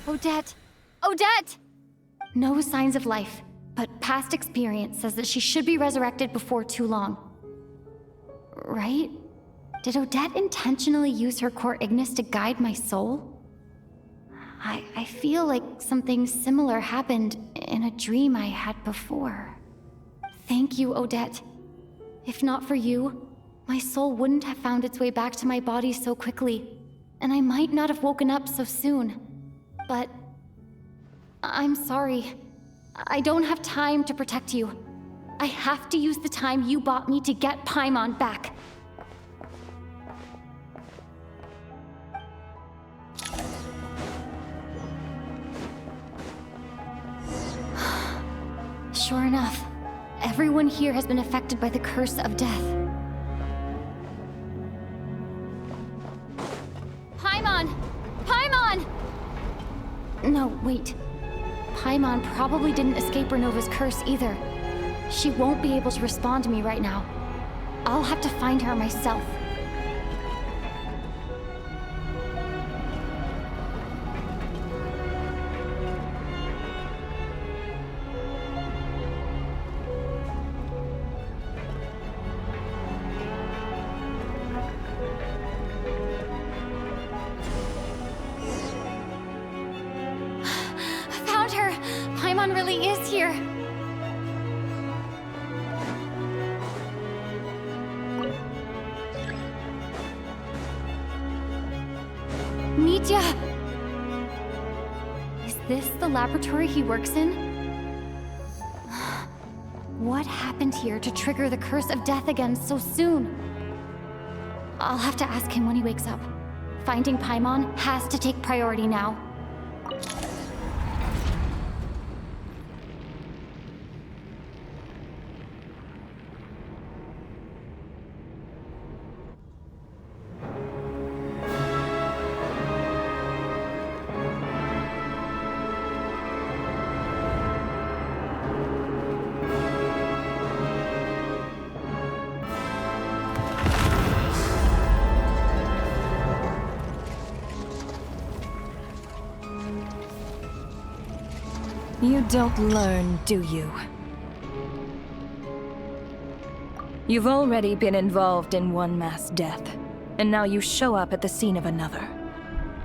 S1: Odette! Odette! No signs of life, but past experience says that she should be resurrected before too long. Right? Did Odette intentionally use her core Ignis to guide my soul? I feel like something similar happened in a dream I had before. Thank you, Odette. If not for you, my soul wouldn't have found its way back to my body so quickly, and I might not have woken up so soon. But I'm sorry. I don't have time to protect you. I have to use the time you bought me to get Paimon back. Sure enough, everyone here has been affected by the curse of death. Paimon! Paimon! No, wait. Paimon probably didn't escape Renova's curse either. She won't be able to respond to me right now. I'll have to find her myself. Paimon really is here. Mitya! laboratory he works in? What happened here to trigger the curse of death again so soon? I'll have to ask him when he wakes up. Finding Paimon has to take priority now.
S13: You don't learn, do you? You've already been involved in one mass death, and now you show up at the scene of another.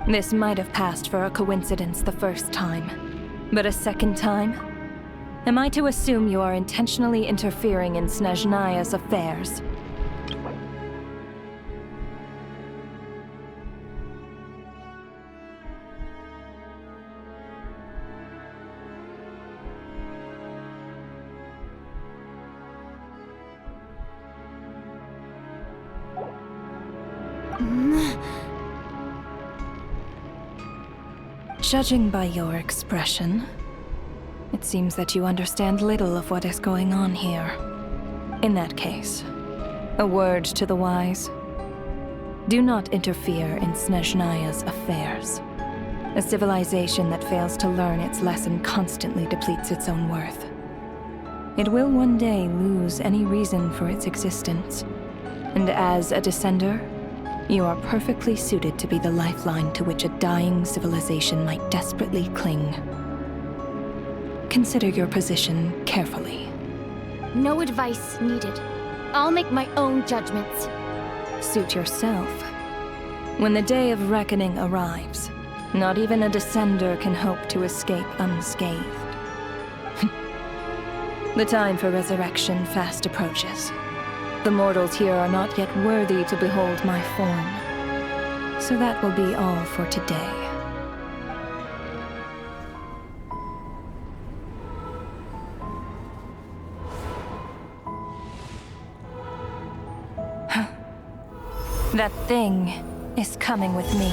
S13: This might have passed for a coincidence the first time, but a second time? Am I to assume you are intentionally interfering in Snezhnaya's affairs? Judging by your expression, it seems that you understand little of what is going on here. In that case, a word to the wise. Do not interfere in Snezhnaya's affairs. A civilization that fails to learn its lesson constantly depletes its own worth. It will one day lose any reason for its existence. And as a descender, you are perfectly suited to be the lifeline to which a dying civilization might desperately cling. Consider your position carefully.
S1: No advice needed. I'll make my own judgments.
S13: Suit yourself. When the day of reckoning arrives, not even a descender can hope to escape unscathed. The time for resurrection fast approaches. The mortals here are not yet worthy to behold my form. So that will be all for today. That thing is coming with me.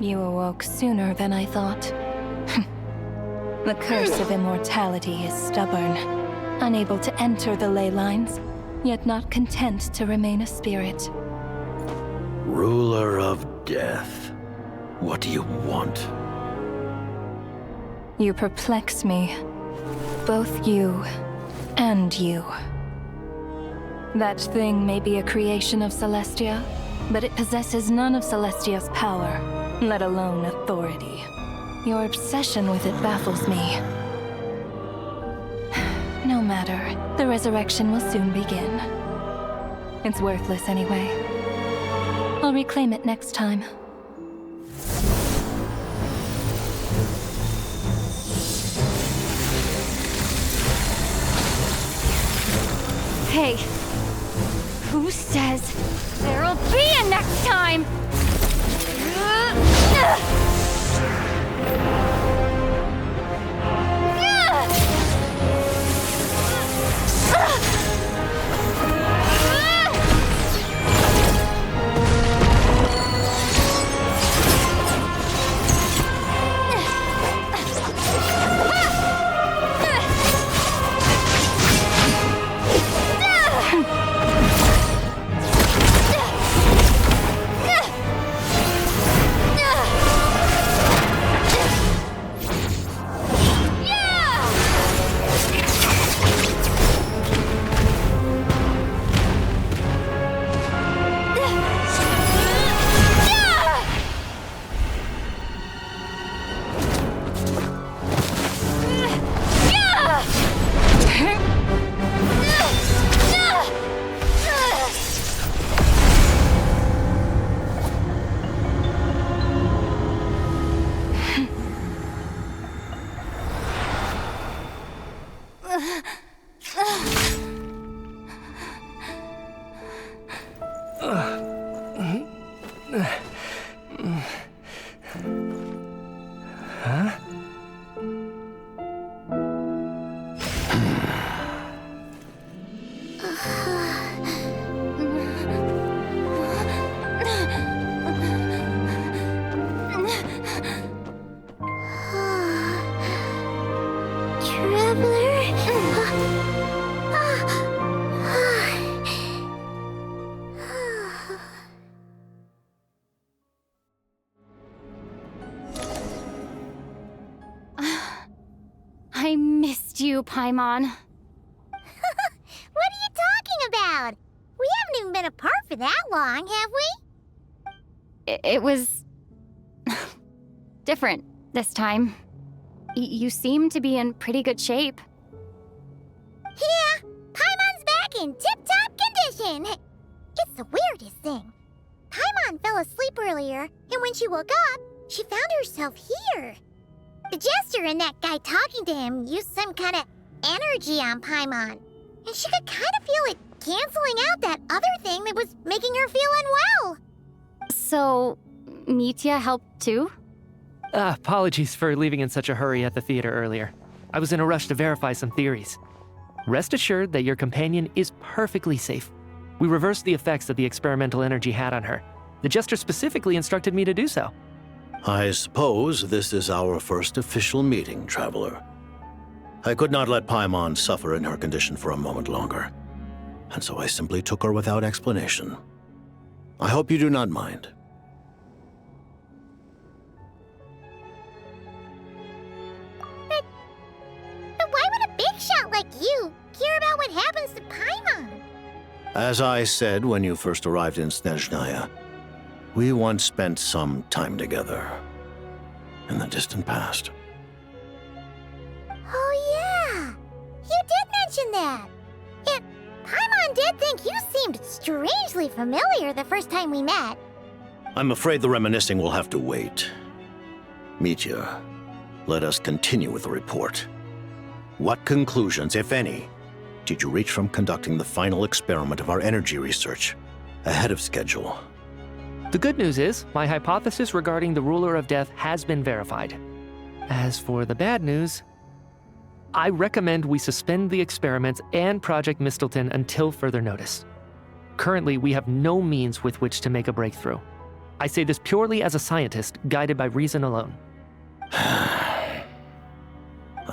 S13: You awoke sooner than I thought. The curse of immortality is stubborn, unable to enter the ley lines, yet not content to remain a spirit.
S17: Ruler of death, what do you want?
S13: You perplex me. Both you and you. That thing may be a creation of Celestia, but it possesses none of Celestia's power, let alone authority. Your obsession with it baffles me. No matter, the resurrection will soon begin. It's worthless anyway. I'll reclaim it next time.
S1: Hey, who says there'll be a next time? missed you, Paimon.
S10: What are you talking about? We haven't even been apart for that long, have we?
S1: It was... different this time. You seem to be in pretty good shape.
S10: Yeah, Paimon's back in tip-top condition. It's the weirdest thing. Paimon fell asleep earlier, and when she woke up, she found herself here. The Jester and that guy talking to him used some kind of energy on Paimon, and she could kind of feel it canceling out that other thing that was making her feel unwell.
S1: So, Mitya helped too?
S7: Apologies for leaving in such a hurry at the theater earlier. I was in a rush to verify some theories. Rest assured that your companion is perfectly safe. We reversed the effects that the experimental energy had on her. The Jester specifically instructed me to do so.
S17: I suppose this is our first official meeting, Traveler. I could not let Paimon suffer in her condition for a moment longer, and so I simply took her without explanation. I hope you do not mind.
S10: But why would a big shot like you care about what happens to Paimon?
S17: As I said when you first arrived in Snezhnaya, we once spent some time together in the distant past.
S10: Oh yeah, you did mention that. Yet, Paimon did think you seemed strangely familiar the first time we met.
S17: I'm afraid the reminiscing will have to wait. Mitya, let us continue with the report. What conclusions, if any, did you reach from conducting the final experiment of our energy research ahead of schedule?
S7: The good news is, my hypothesis regarding the Ruler of Death has been verified. As for the bad news, I recommend we suspend the experiments and Project Mistelton until further notice. Currently, we have no means with which to make a breakthrough. I say this purely as a scientist, guided by reason alone.
S17: I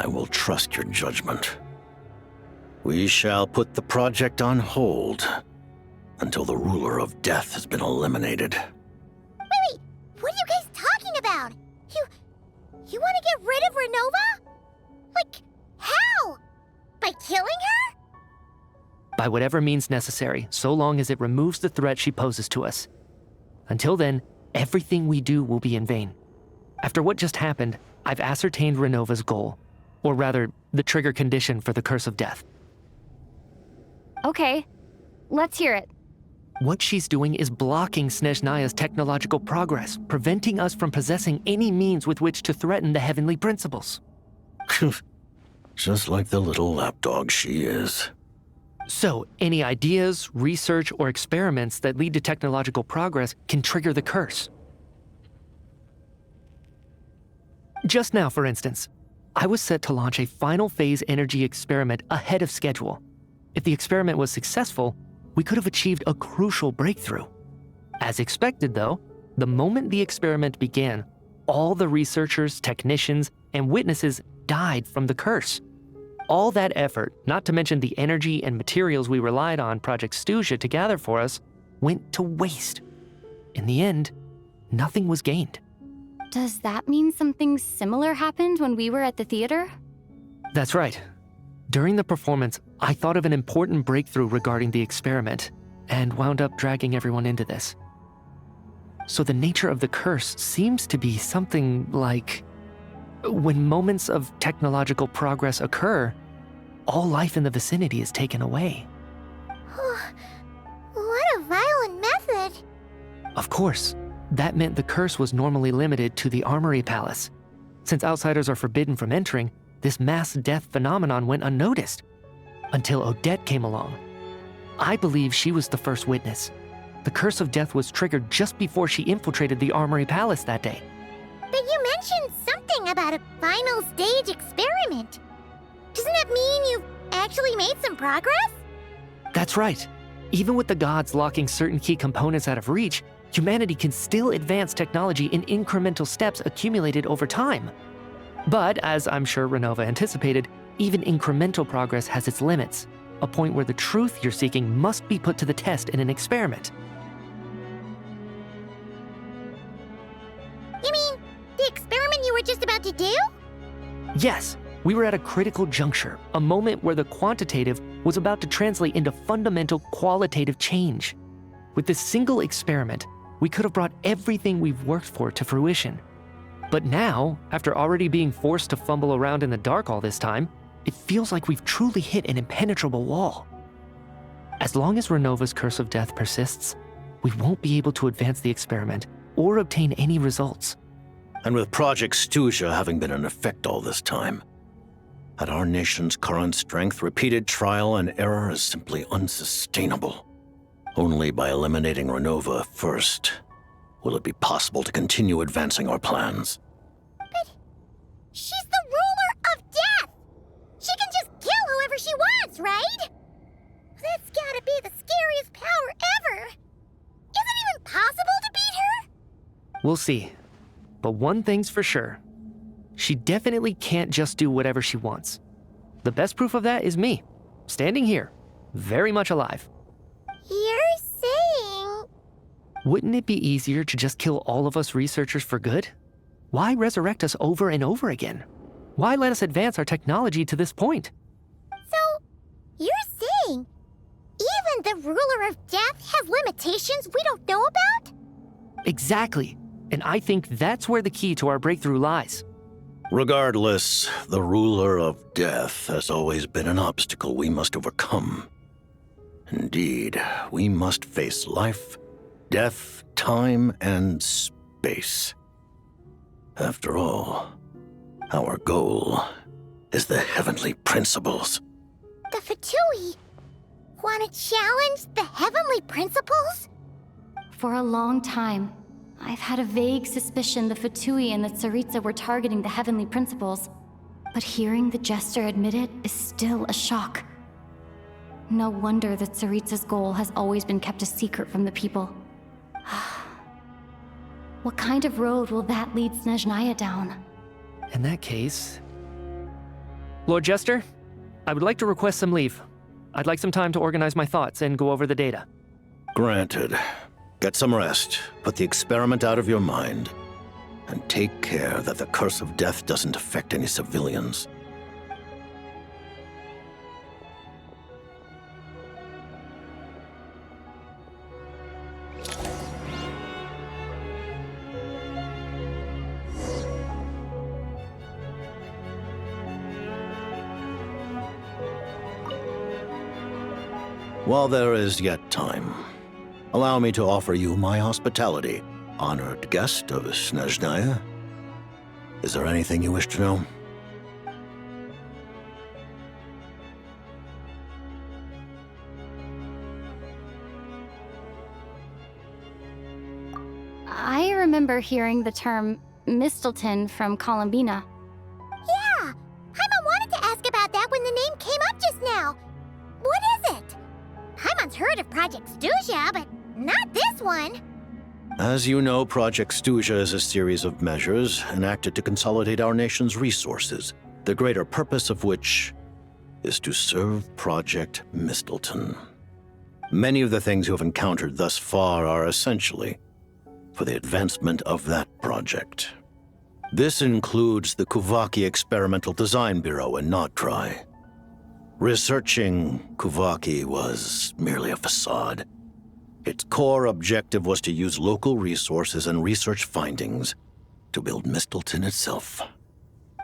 S17: will trust your judgment. We shall put the project on hold until the Ruler of Death has been eliminated.
S10: Wait, what are you guys talking about? You want to get rid of Renova? Like, how? By killing her?
S7: By whatever means necessary, so long as it removes the threat she poses to us. Until then, everything we do will be in vain. After what just happened, I've ascertained Renova's goal, or rather, the trigger condition for the Curse of Death.
S1: Okay, let's hear it.
S7: What she's doing is blocking Snezhnaya's technological progress, preventing us from possessing any means with which to threaten the heavenly principles.
S17: Just like the little lapdog she is.
S7: So, any ideas, research, or experiments that lead to technological progress can trigger the curse. Just now, for instance, I was set to launch a final phase energy experiment ahead of schedule. If the experiment was successful, we could have achieved a crucial breakthrough. As expected, though, the moment the experiment began, all the researchers, technicians, and witnesses died from the curse. All that effort, not to mention the energy and materials we relied on Project Stuja to gather for us, went to waste. In the end, nothing was gained.
S1: Does that mean something similar happened when we were at the theater?
S7: That's right. During the performance, I thought of an important breakthrough regarding the experiment, and wound up dragging everyone into this. So the nature of the curse seems to be something like, when moments of technological progress occur, all life in the vicinity is taken away.
S10: What a violent method.
S7: Of course, that meant the curse was normally limited to the Armory Palace. Since outsiders are forbidden from entering, this mass death phenomenon went unnoticed. Until Odette came along. I believe she was the first witness. The Curse of Death was triggered just before she infiltrated the Armory Palace that day.
S10: But you mentioned something about a final stage experiment. Doesn't that mean you've actually made some progress?
S7: That's right. Even with the gods locking certain key components out of reach, humanity can still advance technology in incremental steps accumulated over time. But, as I'm sure Renova anticipated, even incremental progress has its limits, a point where the truth you're seeking must be put to the test in an experiment.
S10: You mean the experiment you were just about to do?
S7: Yes, We were at a critical juncture, a moment where the quantitative was about to translate into fundamental qualitative change. With this single experiment, we could have brought everything we've worked for to fruition. But now, after already being forced to fumble around in the dark all this time, it feels like we've truly hit an impenetrable wall. As long as Renova's curse of death persists, we won't be able to advance the experiment or obtain any results.
S17: And with Project Stuja having been in effect all this time, at our nation's current strength, repeated trial and error is simply unsustainable. Only by eliminating Renova first will it be possible to continue advancing our plans.
S10: But she's the ruler of death! She can just kill whoever she wants, right? That's gotta be the scariest power ever! Is it even possible to beat her?
S7: We'll see. But one thing's for sure. She definitely can't just do whatever she wants. The best proof of that is me, standing here, very much alive.
S10: You're saying...
S7: Wouldn't it be easier to just kill all of us researchers for good? Why resurrect us over and over again? Why let us advance our technology to this point?
S10: So, you're saying even the ruler of death has limitations we don't know about?
S7: Exactly. And I think that's where the key to our breakthrough lies.
S17: Regardless, the ruler of death has always been an obstacle we must overcome. Indeed, we must face life, death, time, and space. After all, our goal is the heavenly principles.
S10: The Fatui want to challenge the heavenly principles?
S1: For a long time, I've had a vague suspicion the Fatui and the Tsaritsa were targeting the heavenly principles, but hearing the Jester admit it is still a shock. No wonder the Tsaritsa's goal has always been kept a secret from the people. What kind of road will that lead Snezhnaya down?
S7: In that case... Lord Jester, I would like to request some leave. I'd like some time to organize my thoughts and go over the data.
S17: Granted. Get some rest, put the experiment out of your mind, and take care that the curse of death doesn't affect any civilians. While there is yet time, allow me to offer you my hospitality, honored guest of Snezhnaya. Is there anything you wish to know?
S1: I remember hearing the term Mistelton from Columbina.
S10: Yeah! Paimon wanted to ask about that when the name came up just now. What is it? Paimon's heard of Project Stuja, but not this one.
S17: As you know, Project Stuja is a series of measures enacted to consolidate our nation's resources, the greater purpose of which is to serve Project Mistelton. Many of the things you have encountered thus far are essentially for the advancement of that project. This includes the Kuvaki Experimental Design Bureau in Notdry. Researching Kuvaki was merely a facade. Its core objective was to use local resources and research findings to build Mistelton itself.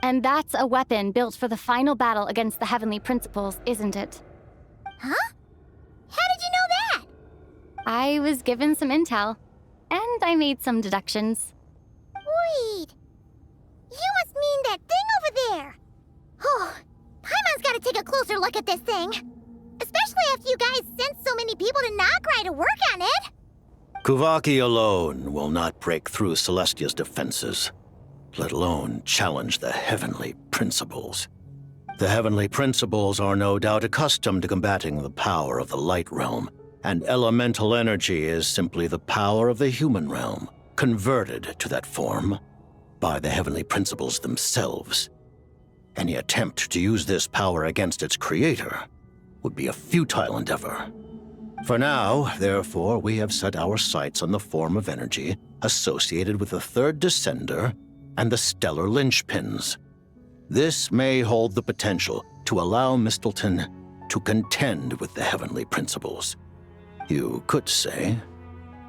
S1: And that's a weapon built for the final battle against the Heavenly Principles, isn't it?
S10: Huh? How did you know that?
S1: I was given some intel, and I made some deductions.
S10: Wait. You must mean that thing over there. Oh, Paimon's gotta take a closer look at this thing. Especially after you guys sent so many people to Notdry to work on it.
S17: Kuvaki alone will not break through Celestia's defenses, let alone challenge the heavenly principles. The heavenly principles are no doubt accustomed to combating the power of the light realm, and elemental energy is simply the power of the human realm, converted to that form by the heavenly principles themselves. Any attempt to use this power against its creator would be a futile endeavor. For now, therefore, we have set our sights on the form of energy associated with the third descender and the stellar linchpins. This may hold the potential to allow Mistleton to contend with the heavenly principles. You could say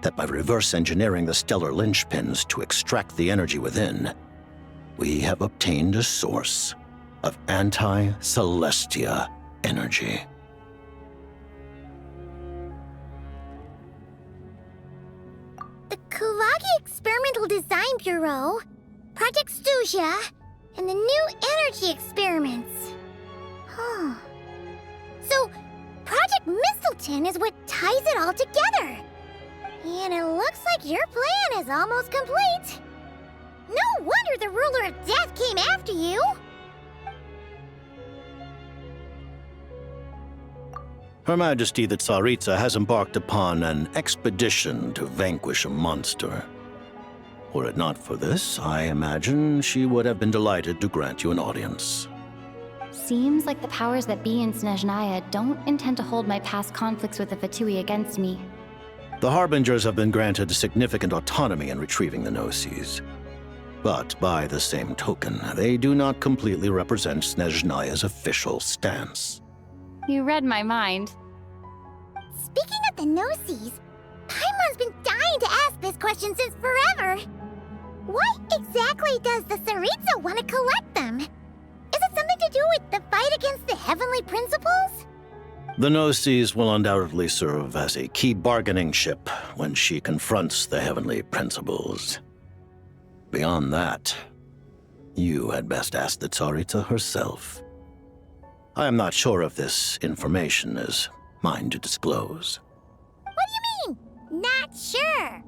S17: that by reverse engineering the stellar linchpins to extract the energy within, we have obtained a source of anti-Celestia energy.
S10: The Kulagi Experimental Design Bureau, Project Stusia, and the new energy experiments. Huh. So, Project Mistleton is what ties it all together. And it looks like your plan is almost complete. No wonder the Ruler of Death came after you.
S17: Her Majesty the Tsaritsa has embarked upon an expedition to vanquish a monster. Were it not for this, I imagine she would have been delighted to grant you an audience.
S1: Seems like the powers that be in Snezhnaya don't intend to hold my past conflicts with the Fatui against me.
S17: The Harbingers have been granted significant autonomy in retrieving the Gnosis. But by the same token, they do not completely represent Snezhnaya's official stance.
S1: You read my mind.
S10: Speaking of the Gnosis, Paimon's been dying to ask this question since forever. Why exactly does the Tsaritsa want to collect them? Is it something to do with the fight against the heavenly principles?
S17: The Gnosis will undoubtedly serve as a key bargaining chip when she confronts the heavenly principles. Beyond that, you had best ask the Tsaritsa herself. I am not sure if this information is mine to disclose.
S10: What do you mean, not sure?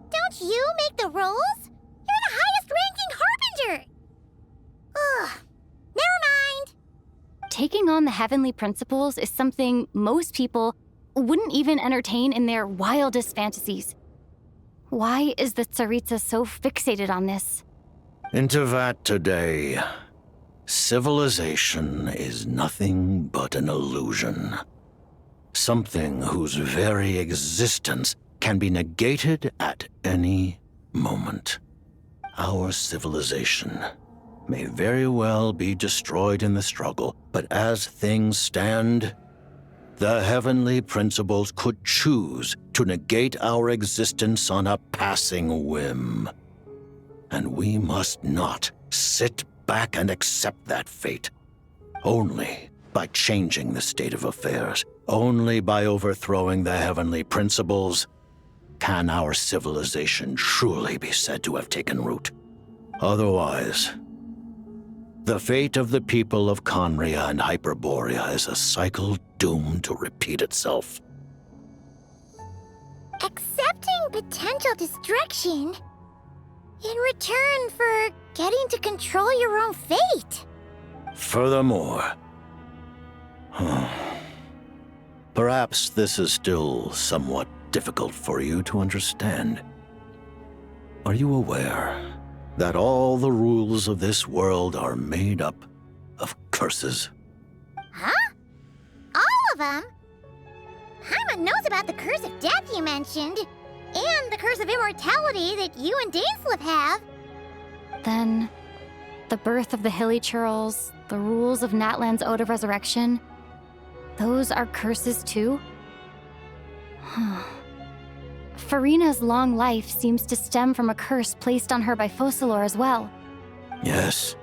S10: Don't you make the rules? You're the highest-ranking Harbinger! Ugh, never mind.
S1: Taking on the heavenly principles is something most people wouldn't even entertain in their wildest fantasies. Why is the Tsaritsa so fixated on this?
S17: Intervat today, civilization is nothing but an illusion. Something whose very existence can be negated at any moment. Our civilization may very well be destroyed in the struggle, but as things stand, the heavenly principles could choose to negate our existence on a passing whim. And we must not sit back and accept that fate. Only by changing the state of affairs, only by overthrowing the heavenly principles, can our civilization truly be said to have taken root. Otherwise, the fate of the people of Conria and Hyperborea is a cycle doomed to repeat itself.
S10: Accepting potential destruction in return for getting to control your own fate.
S17: Furthermore, perhaps this is still somewhat difficult for you to understand. Are you aware that all the rules of this world are made up of curses?
S10: Huh? All of them? Paimon knows about the curse of death you mentioned, and the curse of immortality that you and Dainsleif have.
S1: Then, the birth of the Hilly Churls, the rules of Natlan's Ode of Resurrection, those are curses too? Farina's long life seems to stem from a curse placed on her by Focalor as well.
S17: Yes.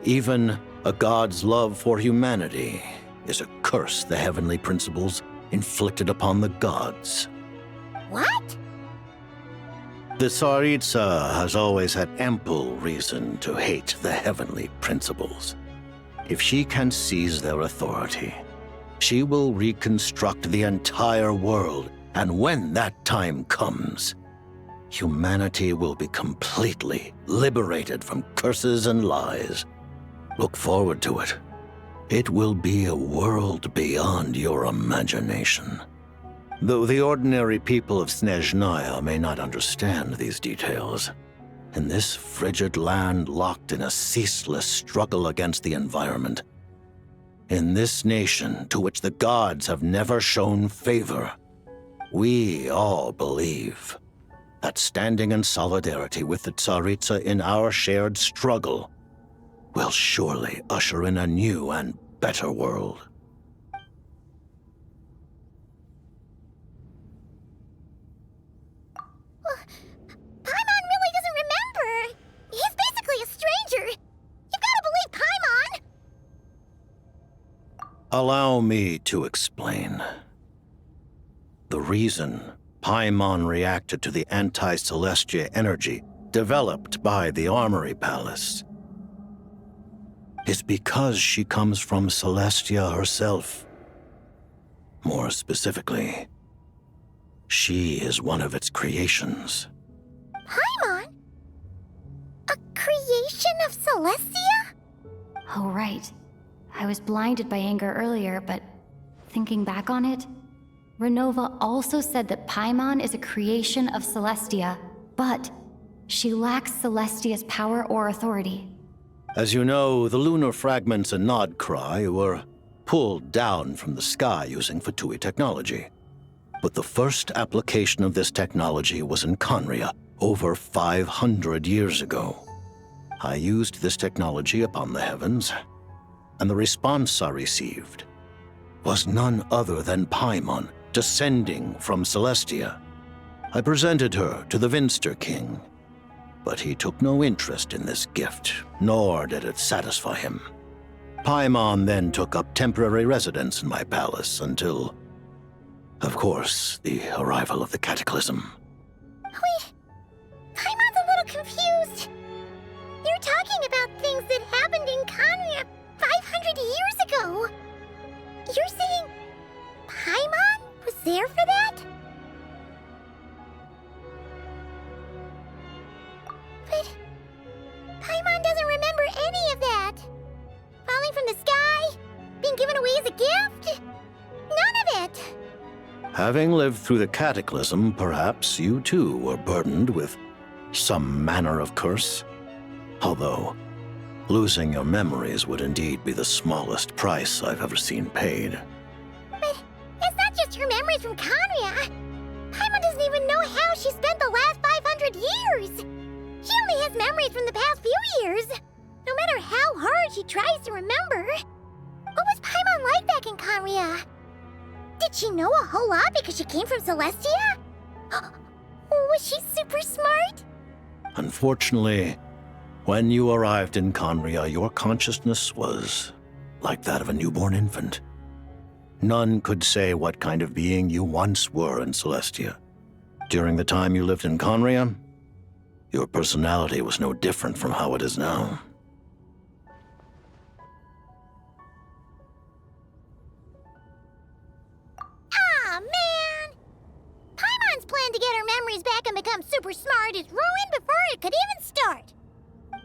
S17: Even a god's love for humanity is a curse the heavenly principles inflicted upon the gods.
S10: What?
S17: The Tsaritsa has always had ample reason to hate the heavenly principles. If she can seize their authority, she will reconstruct the entire world, and when that time comes, humanity will be completely liberated from curses and lies. Look forward to it. It will be a world beyond your imagination. Though the ordinary people of Snezhnaya may not understand these details, in this frigid land locked in a ceaseless struggle against the environment, in this nation to which the gods have never shown favor, we all believe that standing in solidarity with the Tsaritsa in our shared struggle will surely usher in a new and better world.
S10: Paimon really doesn't remember! He's basically a stranger! You've gotta believe Paimon!
S17: Allow me to explain. The reason Paimon reacted to the anti-Celestia energy developed by the Armory Palace is because she comes from Celestia herself. More specifically, she is one of its creations.
S10: Paimon? A creation of Celestia?
S1: Oh, right. I was blinded by anger earlier, but thinking back on it, Renova also said that Paimon is a creation of Celestia, but she lacks Celestia's power or authority.
S17: As you know, the lunar fragments in Nodcry were pulled down from the sky using Fatui technology. But the first application of this technology was in Conria over 500 years ago. I used this technology upon the heavens, and the response I received was none other than Paimon descending from Celestia. I presented her to the Vinster King, but he took no interest in this gift, nor did it satisfy him. Paimon then took up temporary residence in my palace until, of course, the arrival of the Cataclysm.
S10: Wait, Paimon's a little confused. You're talking about things that happened in Conria 500 years ago. You're saying Paimon was there for that? But Paimon doesn't remember any of that. Falling from the sky? Being given away as a gift? None of it.
S17: Having lived through the Cataclysm, perhaps you too were burdened with some manner of curse. Although, losing your memories would indeed be the smallest price I've ever seen paid.
S10: But it's not just her memories from Conria. Paimon doesn't even know how she spent the last 500 years. She only has memories from the past few years. No matter how hard she tries to remember. What was Paimon like back in Conria? Did she know a whole lot because she came from Celestia? Was she super smart?
S17: Unfortunately, when you arrived in Conria, your consciousness was like that of a newborn infant. None could say what kind of being you once were in Celestia. During the time you lived in Conria, your personality was no different from how it is now.
S10: Aw, man! Paimon's plan to get her memories back and become super smart is ruined before it could even start.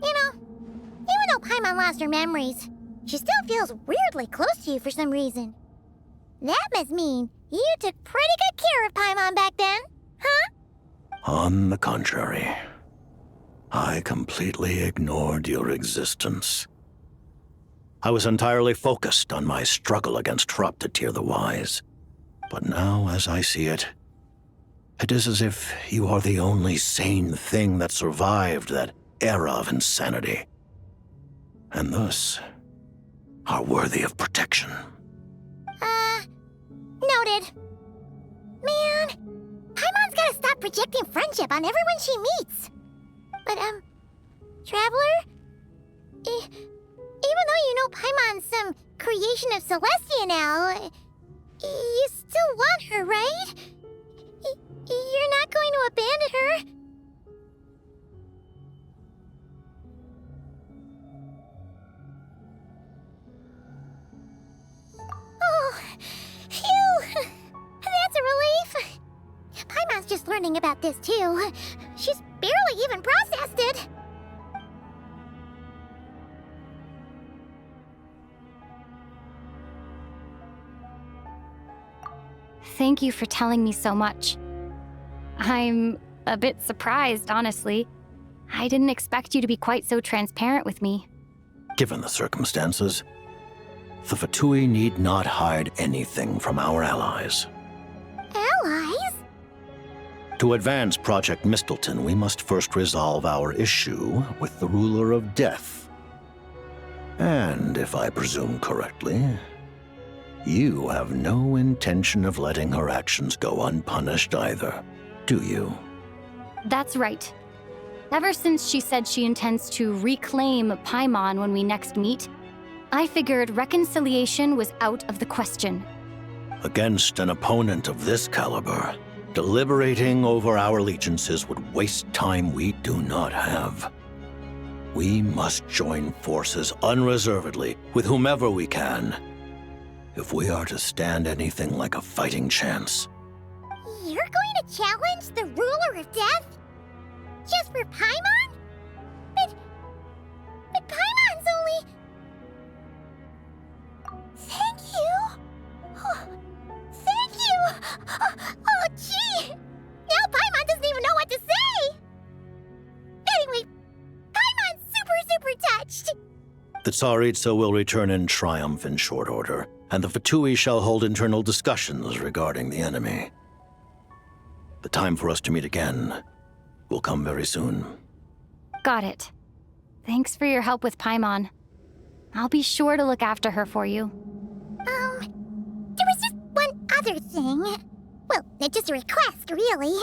S10: You know, even though Paimon lost her memories, she still feels weirdly close to you for some reason. That must mean you took pretty good care of Paimon back then, huh?
S17: On the contrary, I completely ignored your existence. I was entirely focused on my struggle against Troptatir the Wise. But now, as I see it, it is as if you are the only sane thing that survived that era of insanity, and thus are worthy of protection.
S10: Noted. Man, Paimon's gotta stop projecting friendship on everyone she meets. But, Traveler? Even though you know Paimon's some creation of Celestia now, you still want her, right? You're not going to abandon her? Oh, phew! That's a relief. Paimon's just learning about this, too. She's barely even processed it.
S1: Thank you for telling me so much. I'm a bit surprised, honestly. I didn't expect you to be quite so transparent with me.
S17: Given the circumstances, the Fatui need not hide anything from our allies.
S10: Allies?
S17: To advance Project Mistleton, we must first resolve our issue with the Ruler of Death. And if I presume correctly, you have no intention of letting her actions go unpunished either, do you?
S1: That's right. Ever since she said she intends to reclaim Paimon when we next meet, I figured reconciliation was out of the question.
S17: Against an opponent of this caliber, deliberating over our allegiances would waste time we do not have. We must join forces unreservedly with whomever we can, if we are to stand anything like a fighting chance.
S10: You're going to challenge the ruler of death? Just for Paimon? But Paimon's only... Thank you. Oh, thank you. Oh, gee. Now Paimon doesn't even know what to say. Anyway, Paimon's super touched.
S17: The Tsaritsa will return in triumph in short order, and the Fatui shall hold internal discussions regarding the enemy. The time for us to meet again will come very soon.
S1: Got it. Thanks for your help with Paimon. I'll be sure to look after her for you.
S10: There was just one other thing. Well, just a request, really.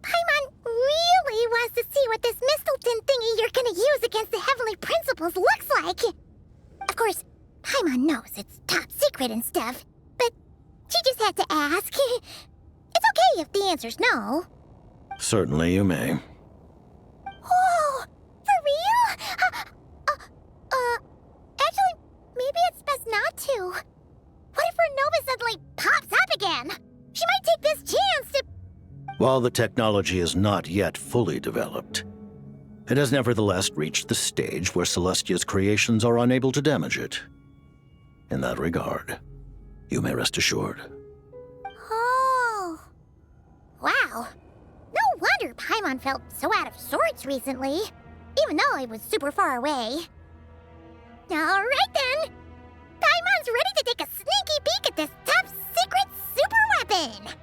S10: Paimon really wants to see what this Mistelton thingy you're gonna use against the Heavenly Principles looks like. Of course, Paimon knows it's top secret and stuff, but she just had to ask. It's okay if the answer's no.
S17: Certainly you may.
S10: Oh, for real? Actually, maybe it's best not to. What if her Nova suddenly pops up again? She might take this chance to...
S17: While the technology is not yet fully developed, it has nevertheless reached the stage where Celestia's creations are unable to damage it. In that regard, you may rest assured.
S10: Oh. Wow. No wonder Paimon felt so out of sorts recently, even though it was super far away. Alright then! Paimon's ready to take a sneaky peek at this top secret super weapon!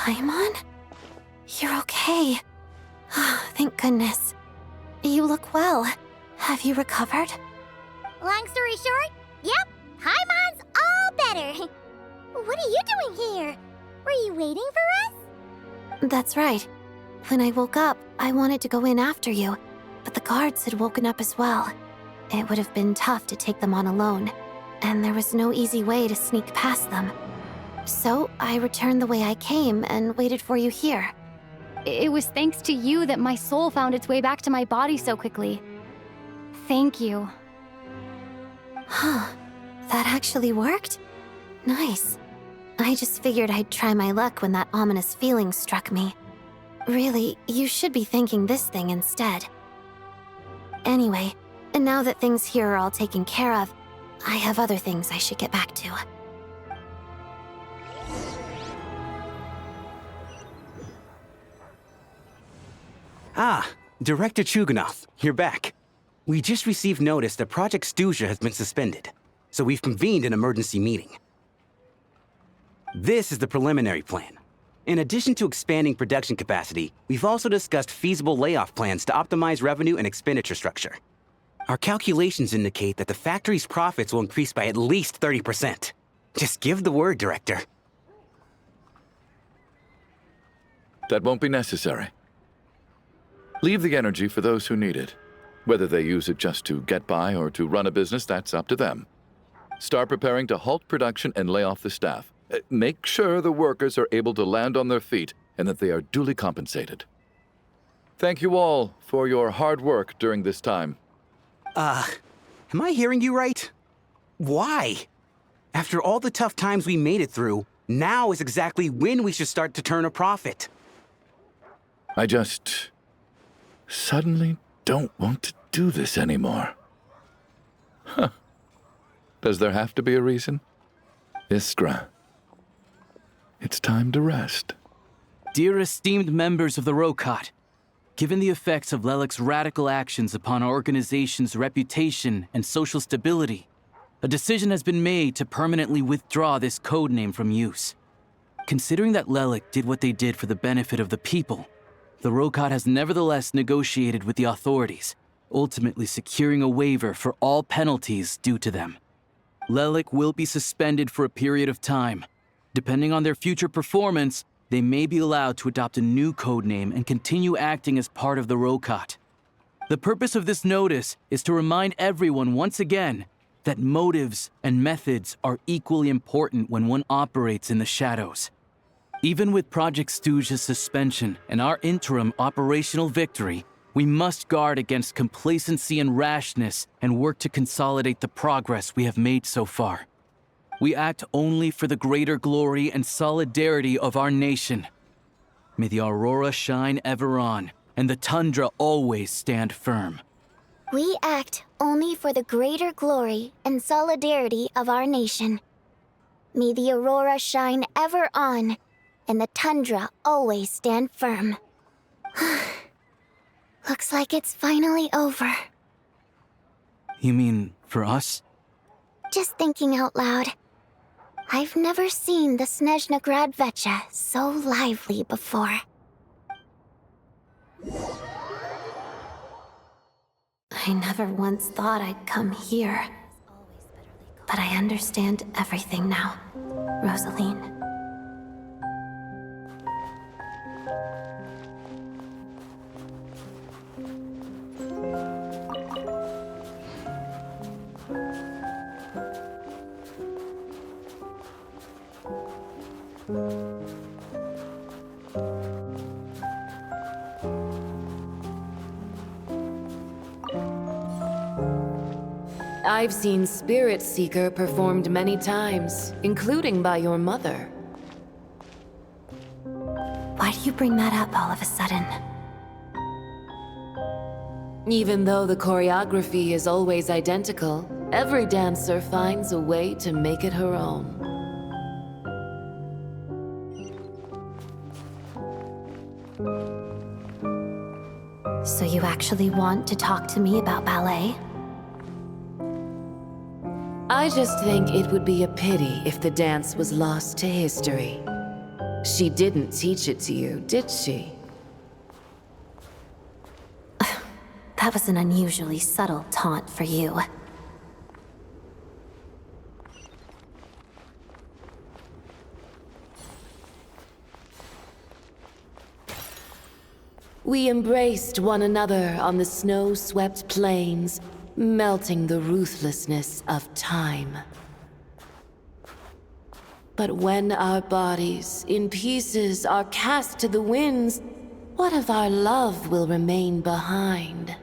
S5: Paimon? You're okay. Thank goodness. You look well. Have you recovered?
S10: Long story short, yep, Paimon's all better. What are you doing here? Were you waiting for us?
S5: That's right. When I woke up, I wanted to go in after you, but the guards had woken up as well. It would have been tough to take them on alone, and there was no easy way to sneak past them. So I returned the way I came and waited for you here.
S1: It was thanks to you that my soul found its way back to my body so quickly. Thank you.
S5: Huh. That actually worked? Nice. I just figured I'd try my luck when that ominous feeling struck me. Really, you should be thanking this thing instead. Anyway, and now that things here are all taken care of, I have other things I should get back to.
S8: Ah, Director Chuganoth, you're back. We just received notice that Project Stuja has been suspended, so we've convened an emergency meeting. This is the preliminary plan. In addition to expanding production capacity, we've also discussed feasible layoff plans to optimize revenue and expenditure structure. Our calculations indicate that the factory's profits will increase by at least 30%. Just give the word, Director.
S9: That won't be necessary. Leave the energy for those who need it. Whether they use it just to get by or to run a business, that's up to them. Start preparing to halt production and lay off the staff. Make sure the workers are able to land on their feet and that they are duly compensated. Thank you all for your hard work during this time.
S8: Am I hearing you right? Why? After all the tough times we made it through, now is exactly when we should start to turn a profit.
S9: I just suddenly don't want to do this anymore. Huh. Does there have to be a reason? Iskra, it's time to rest.
S11: Dear esteemed members of the Rokat, given the effects of Lelik's radical actions upon our organization's reputation and social stability, a decision has been made to permanently withdraw this codename from use. Considering that Lelik did what they did for the benefit of the people, the Rokat has nevertheless negotiated with the authorities, ultimately securing a waiver for all penalties due to them. Lelik will be suspended for a period of time. Depending on their future performance, they may be allowed to adopt a new codename and continue acting as part of the Rokat. The purpose of this notice is to remind everyone once again that motives and methods are equally important when one operates in the shadows. Even with Project Stooge's suspension and our interim operational victory, we must guard against complacency and rashness and work to consolidate the progress we have made so far. We act only for the greater glory and solidarity of our nation. May the aurora shine ever on, and the tundra always stand firm.
S10: We act only for the greater glory and solidarity of our nation. May the aurora shine ever on, and the tundra always stand firm. Looks like it's finally over.
S11: You mean for us?
S10: Just thinking out loud. I've never seen the Snezhna Gradvecha so lively before.
S5: I never once thought I'd come here. But I understand everything now, Rosaline.
S18: I've seen Spirit Seeker performed many times, including by your mother.
S5: Why do you bring that up all of a sudden?
S18: Even though the choreography is always identical, every dancer finds a way to make it her own.
S5: So you actually want to talk to me about ballet?
S18: I just think it would be a pity if the dance was lost to history. She didn't teach it to you, did she?
S5: That was an unusually subtle taunt for you.
S18: We embraced one another on the snow-swept plains, melting the ruthlessness of time. But when our bodies, in pieces, are cast to the winds, what of our love will remain behind?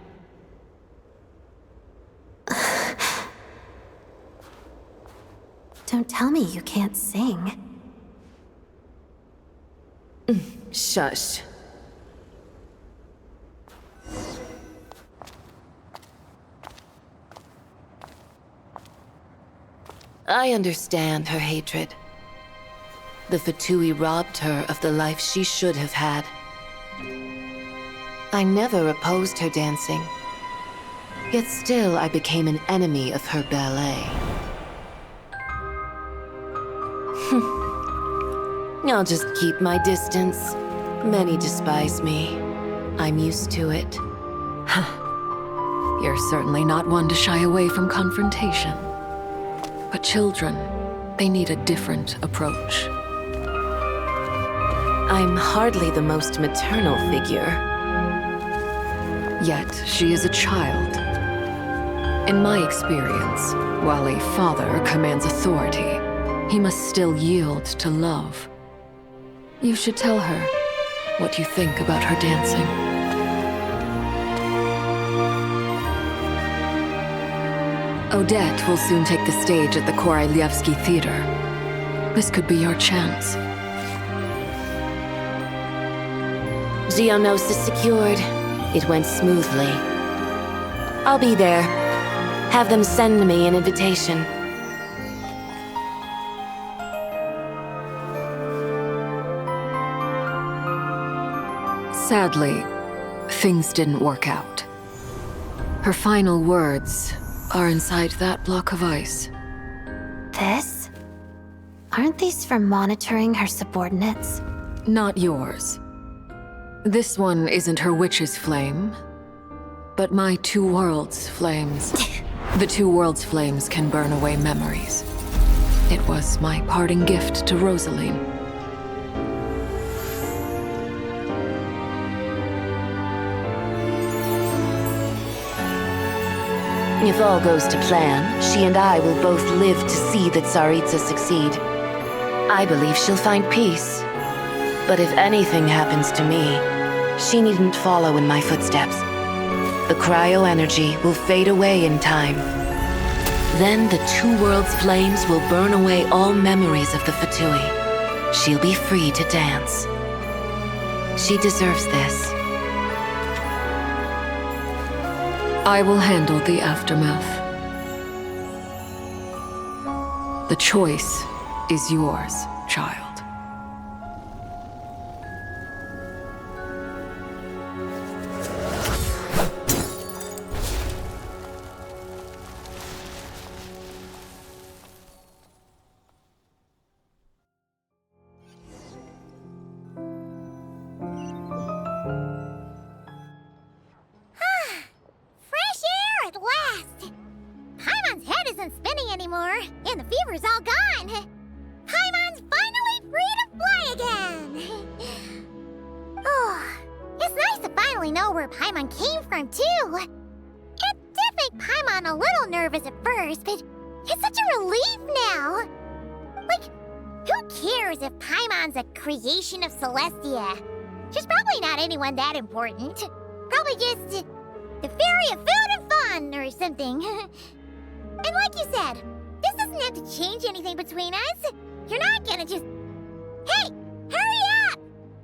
S5: Don't tell me you can't sing.
S18: Shush. I understand her hatred. The Fatui robbed her of the life she should have had. I never opposed her dancing. Yet still I became an enemy of her ballet. I'll just keep my distance. Many despise me. I'm used to it.
S19: You're certainly not one to shy away from confrontation. But children, they need a different approach.
S18: I'm hardly the most maternal figure.
S19: Yet, she is a child. In my experience, while a father commands authority, he must still yield to love. You should tell her what you think about her dancing. Odette will soon take the stage at the Koralyevsky Theater. This could be your chance.
S18: Geonosis secured. It went smoothly. I'll be there. Have them send me an invitation.
S19: Sadly, things didn't work out. Her final words are inside that block of ice.
S5: This? Aren't these for monitoring her subordinates?
S19: Not yours. This one isn't her witch's flame, but my two worlds' flames. The two worlds' flames can burn away memories. It was my parting gift to Rosaline.
S18: If all goes to plan, she and I will both live to see that Tsaritsa succeed. I believe she'll find peace. But if anything happens to me, she needn't follow in my footsteps. The cryo-energy will fade away in time. Then the two worlds' flames will burn away all memories of the Fatui. She'll be free to dance. She deserves this.
S19: I will handle the aftermath. The choice is yours, child.
S10: Creation of Celestia. She's probably not anyone that important. Probably just the fairy of food and fun or something. And like you said, this doesn't have to change anything between us. You're not gonna just... Hey! Hurry up!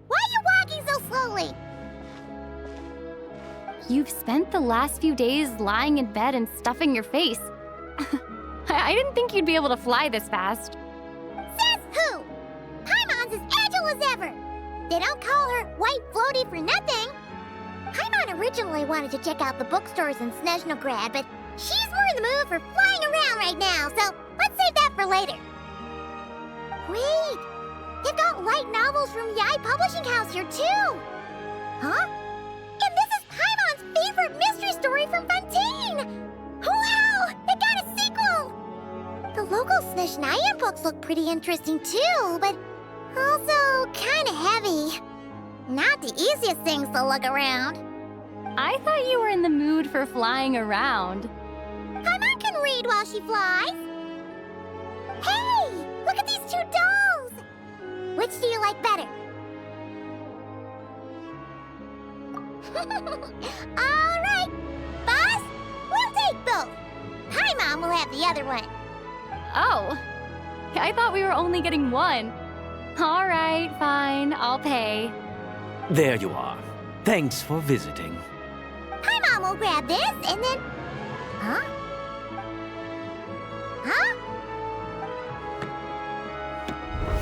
S10: Why are you walking so slowly?
S1: You've spent the last few days lying in bed and stuffing your face. I didn't think you'd be able to fly this fast.
S10: Says who? Paimon's as agile as ever. They don't call her White Floaty for nothing. Paimon originally wanted to check out the bookstores in Snezhnograd, but she's more in the mood for flying around right now, so let's save that for later. Wait, they've got light novels from Yai Publishing House here too. Huh? And this is Paimon's favorite mystery story from Fontaine. Wow, it got a sequel. The local Snezhnayan books look pretty interesting too, but also kinda heavy. Not the easiest things to look around.
S1: I thought you were in the mood for flying around.
S10: Paimon can read while she flies. Hey, look at these two dolls. Which do you like better? All right, boss, we'll take both. Paimon will have the other one.
S1: Oh, I thought we were only getting one. All right, fine, I'll pay.
S15: There you are. Thanks for visiting.
S10: Paimon will grab this and then... Huh? Huh?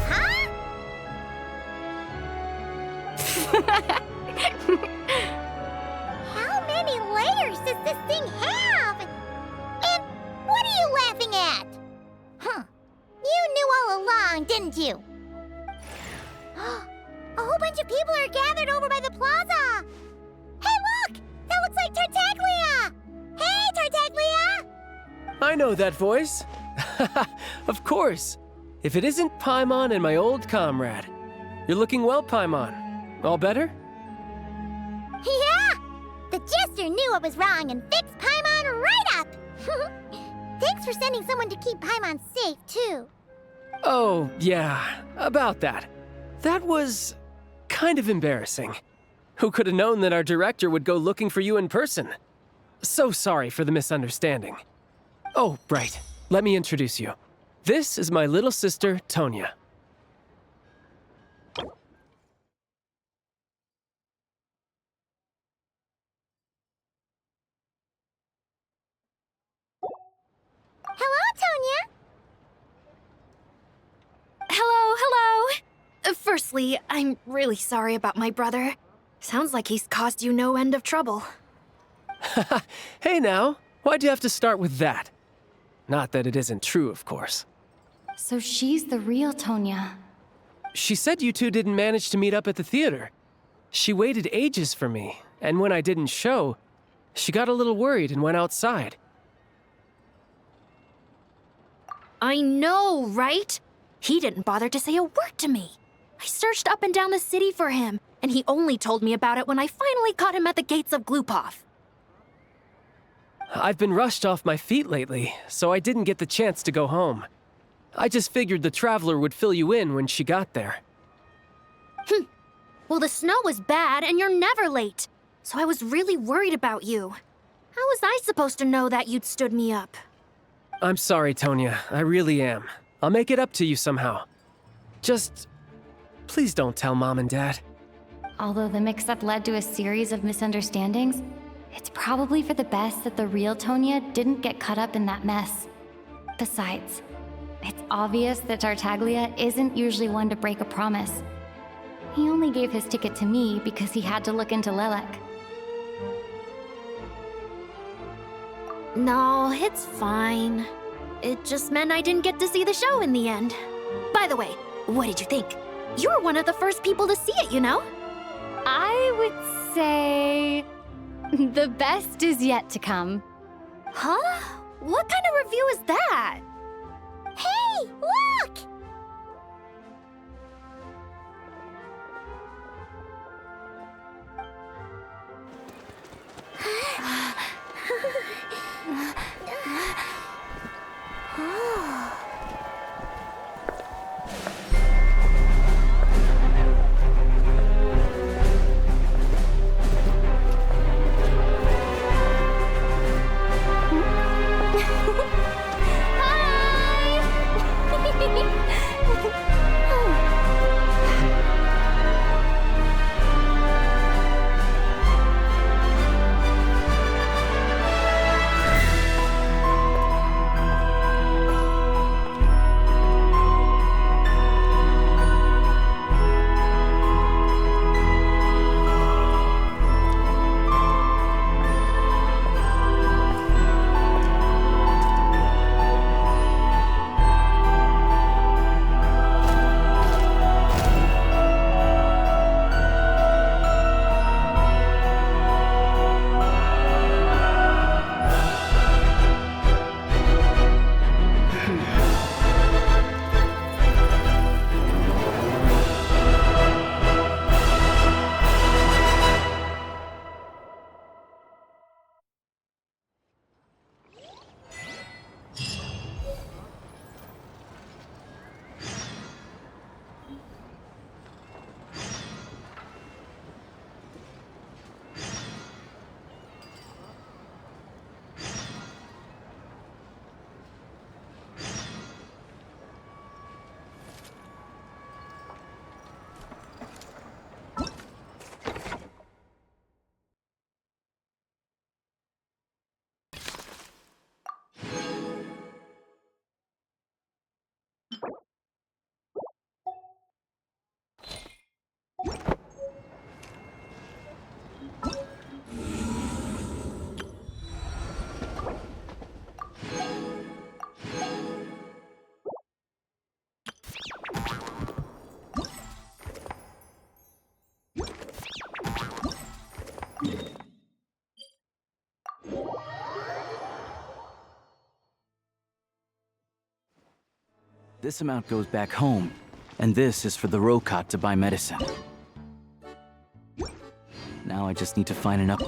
S10: Huh? How many layers does this thing have? And what are you laughing at? Huh. You knew all along, didn't you? A whole bunch of people are gathered over by the plaza. Hey, look! That looks like Tartaglia! Hey, Tartaglia!
S20: I know that voice. Of course. If it isn't Paimon and my old comrade. You're looking well, Paimon. All better?
S10: Yeah! The Jester knew I was wrong and fixed Paimon right up! Thanks for sending someone to keep Paimon safe, too.
S20: Oh, yeah. About that. That was... kind of embarrassing. Who could have known that our director would go looking for you in person? So sorry for the misunderstanding. Oh, right. Let me introduce you. This is my little sister, Tonya.
S10: Hello, Tonya!
S21: Hello. Firstly, I'm really sorry about my brother. Sounds like he's caused you no end of trouble.
S20: Hey now, why'd you have to start with that? Not that it isn't true, of course.
S1: So she's the real Tonya.
S20: She said you two didn't manage to meet up at the theater. She waited ages for me, and when I didn't show, she got a little worried and went outside.
S21: I know, right? He didn't bother to say a word to me. I searched up and down the city for him, and he only told me about it when I finally caught him at the gates of Glupov.
S20: I've been rushed off my feet lately, so I didn't get the chance to go home. I just figured the Traveler would fill you in when she got there.
S21: Well, the snow was bad, and you're never late. So I was really worried about you. How was I supposed to know that you'd stood me up?
S20: I'm sorry, Tonya. I really am. I'll make it up to you somehow. Just... please don't tell Mom and Dad.
S1: Although the mix-up led to a series of misunderstandings, it's probably for the best that the real Tonya didn't get caught up in that mess. Besides, it's obvious that Tartaglia isn't usually one to break a promise. He only gave his ticket to me because he had to look into Lelek.
S21: No, it's fine. It just meant I didn't get to see the show in the end. By the way, what did you think? You were one of the first people to see it, you know?
S1: I would say... the best is yet to come.
S21: Huh? What kind of review is that?
S10: Hey, look!
S11: This amount goes back home, and this is for the Rokat to buy medicine. Now I just need to find enough.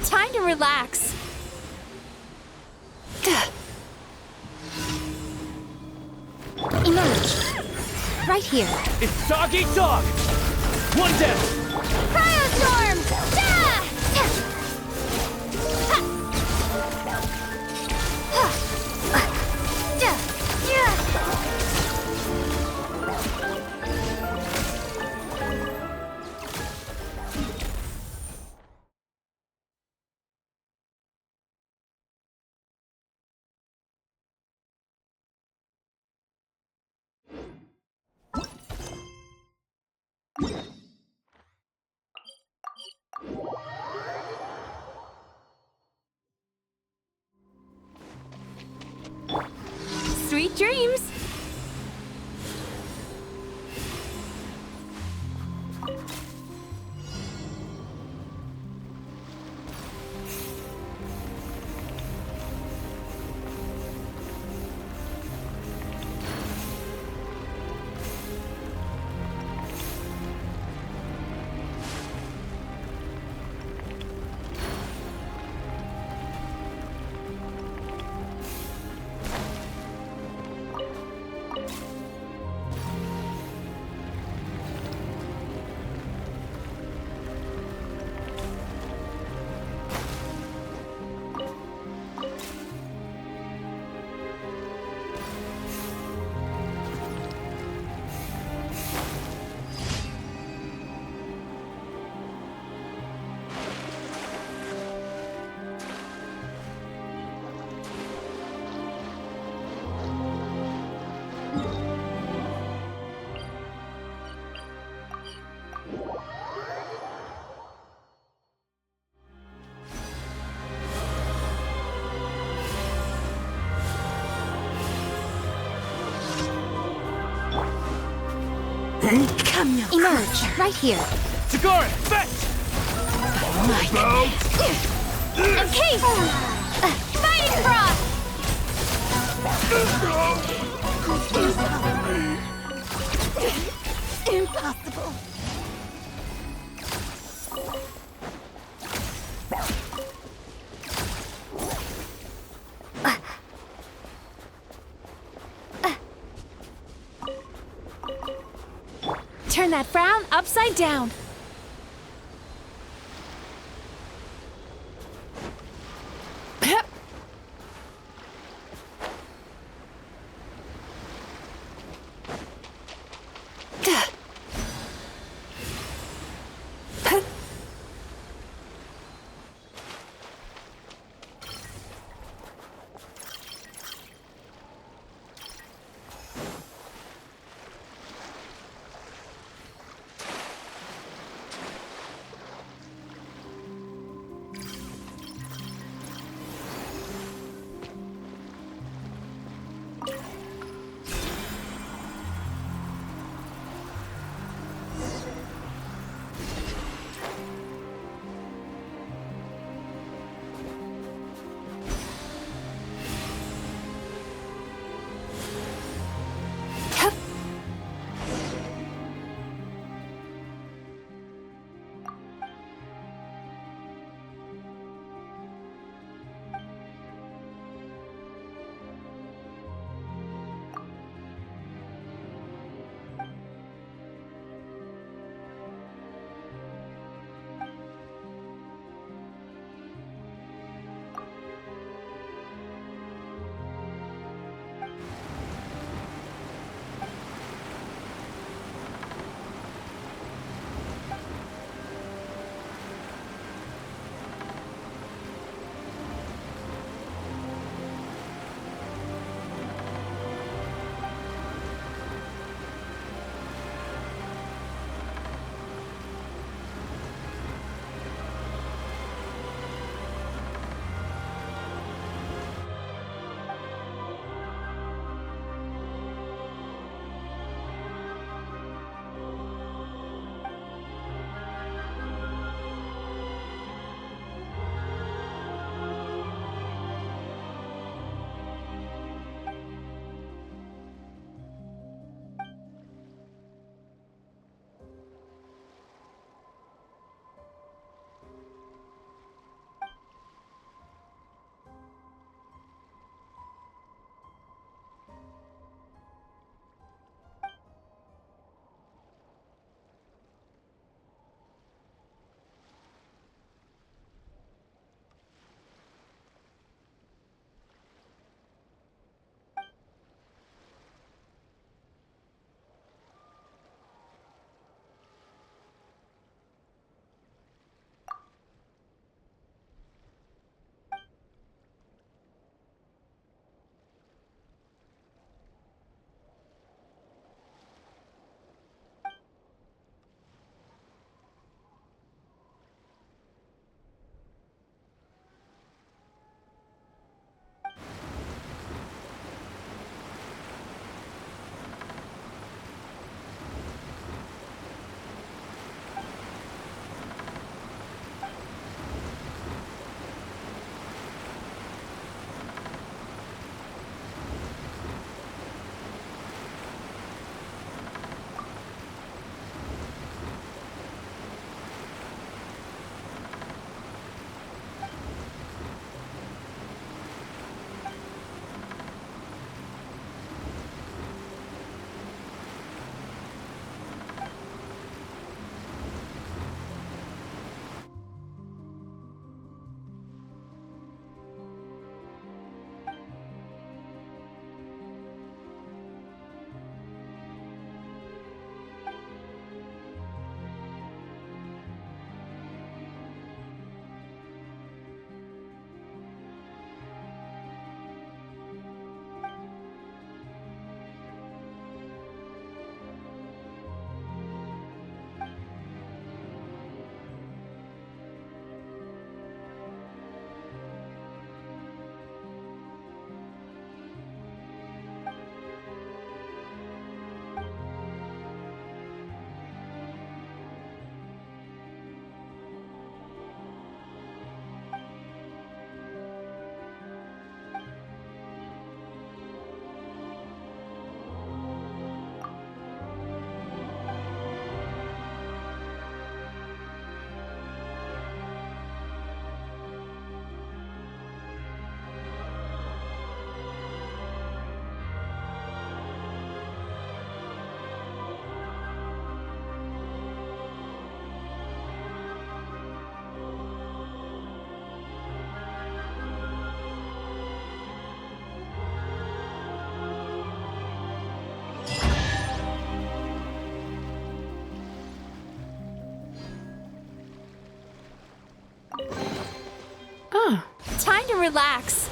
S21: Time to relax.
S10: Emerge. Right here.
S15: It's dog eat dog! One down!
S10: Cryostorm!
S3: Sweet dreams!
S10: Come now. Emerge, right here.
S15: Tagarin, fetch!
S10: Encase! Fighting frost! Impossible.
S21: Turn that frown upside down. relax.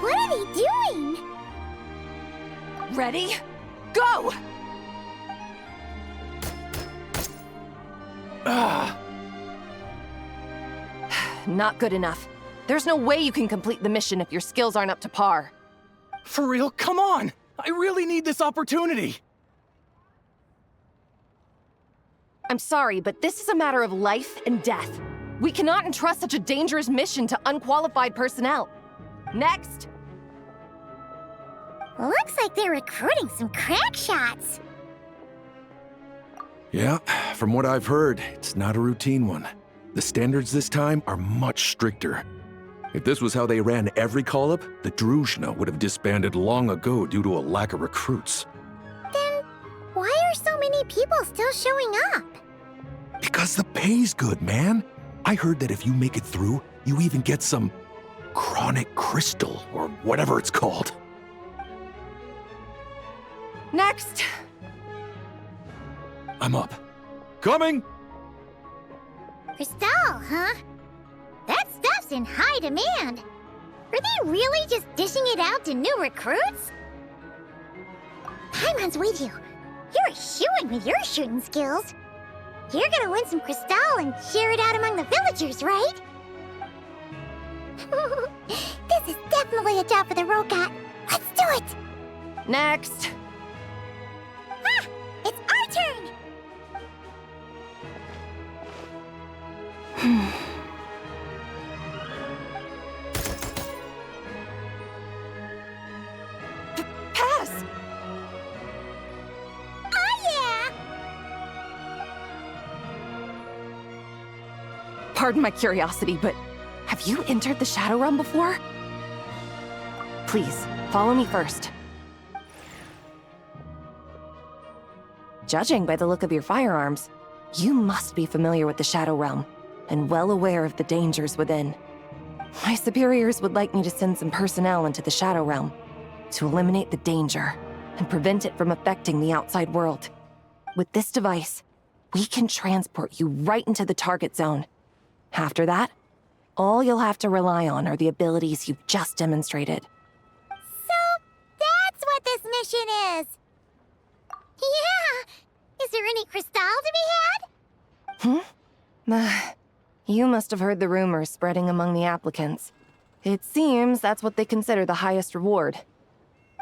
S10: What are they doing?
S3: Ready? Go! Not good enough. There's no way you can complete the mission if your skills aren't up to par.
S15: For real? Come on! I really need this opportunity!
S3: I'm sorry, but this is a matter of life and death. We cannot entrust such a dangerous mission to unqualified personnel. Next!
S10: Looks like they're recruiting some crack shots.
S2: Yeah, from what I've heard, it's not a routine one. The standards this time are much stricter. If this was how they ran every call-up, the Druzhna would have disbanded long ago due to a lack of recruits.
S10: Then why are so many people still showing up?
S2: Because the pay's good, man. I heard that if you make it through, you even get some chronic crystal, or whatever it's called.
S3: Next!
S2: I'm up. Coming!
S10: Crystal, huh? That stuff's in high demand. Are they really just dishing it out to new recruits? Paimon's with you. You're a shoo-in with your shooting skills. You're gonna win some Crystal and share it out among the villagers, right? This is definitely a job for the Rokat. Let's do it!
S3: Next!
S10: Ah! It's our turn!
S3: Pass!
S10: Oh yeah!
S3: Pardon my curiosity, but have you entered the Shadow Realm before? Please, follow me first. Judging by the look of your firearms, you must be familiar with the Shadow Realm. and well aware of the dangers within. My superiors would like me to send some personnel into the Shadow Realm to eliminate the danger and prevent it from affecting the outside world. With this device, we can transport you right into the target zone. After that, all you'll have to rely on are the abilities you've just demonstrated.
S10: So, that's what this mission is! Yeah! Is there any crystal to be had?
S3: You must have heard the rumors spreading among the applicants. It seems that's what they consider the highest reward.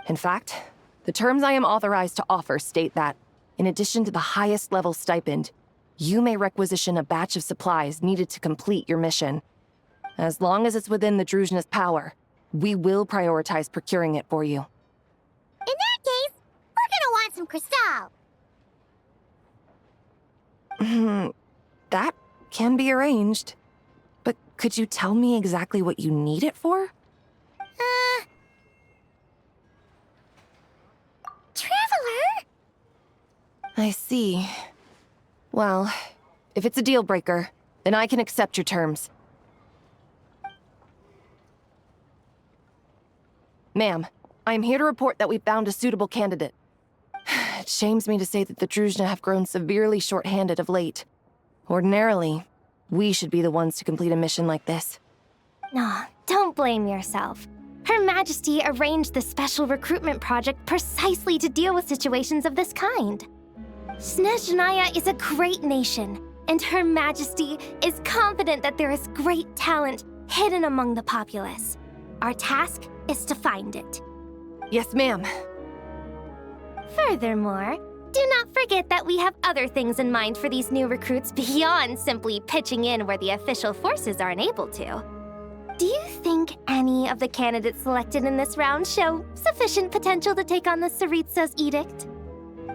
S3: In fact, the terms I am authorized to offer state that, in addition to the highest level stipend, you may requisition a batch of supplies needed to complete your mission. As long as it's within the Druzhna's power, we will prioritize procuring it for you.
S10: In that case, we're gonna want some crystal.
S3: That can be arranged. But could you tell me exactly what you need it for?
S10: Traveler?
S3: I see. Well, if it's a deal breaker, then I can accept your terms. Ma'am, I'm here to report that we found a suitable candidate. It shames me to say that the Druzhna have grown severely short-handed of late. Ordinarily, we should be the ones to complete a mission like this.
S1: No, don't blame yourself. Her Majesty arranged the special recruitment project precisely to deal with situations of this kind. Snezhnaya is a great nation, and Her Majesty is confident that there is great talent hidden among the populace. Our task is to find it.
S3: Yes, ma'am.
S1: Furthermore, do not forget that we have other things in mind for these new recruits beyond simply pitching in where the official forces aren't able to. Do you think any of the candidates selected in this round show sufficient potential to take on the Tsaritsa's edict?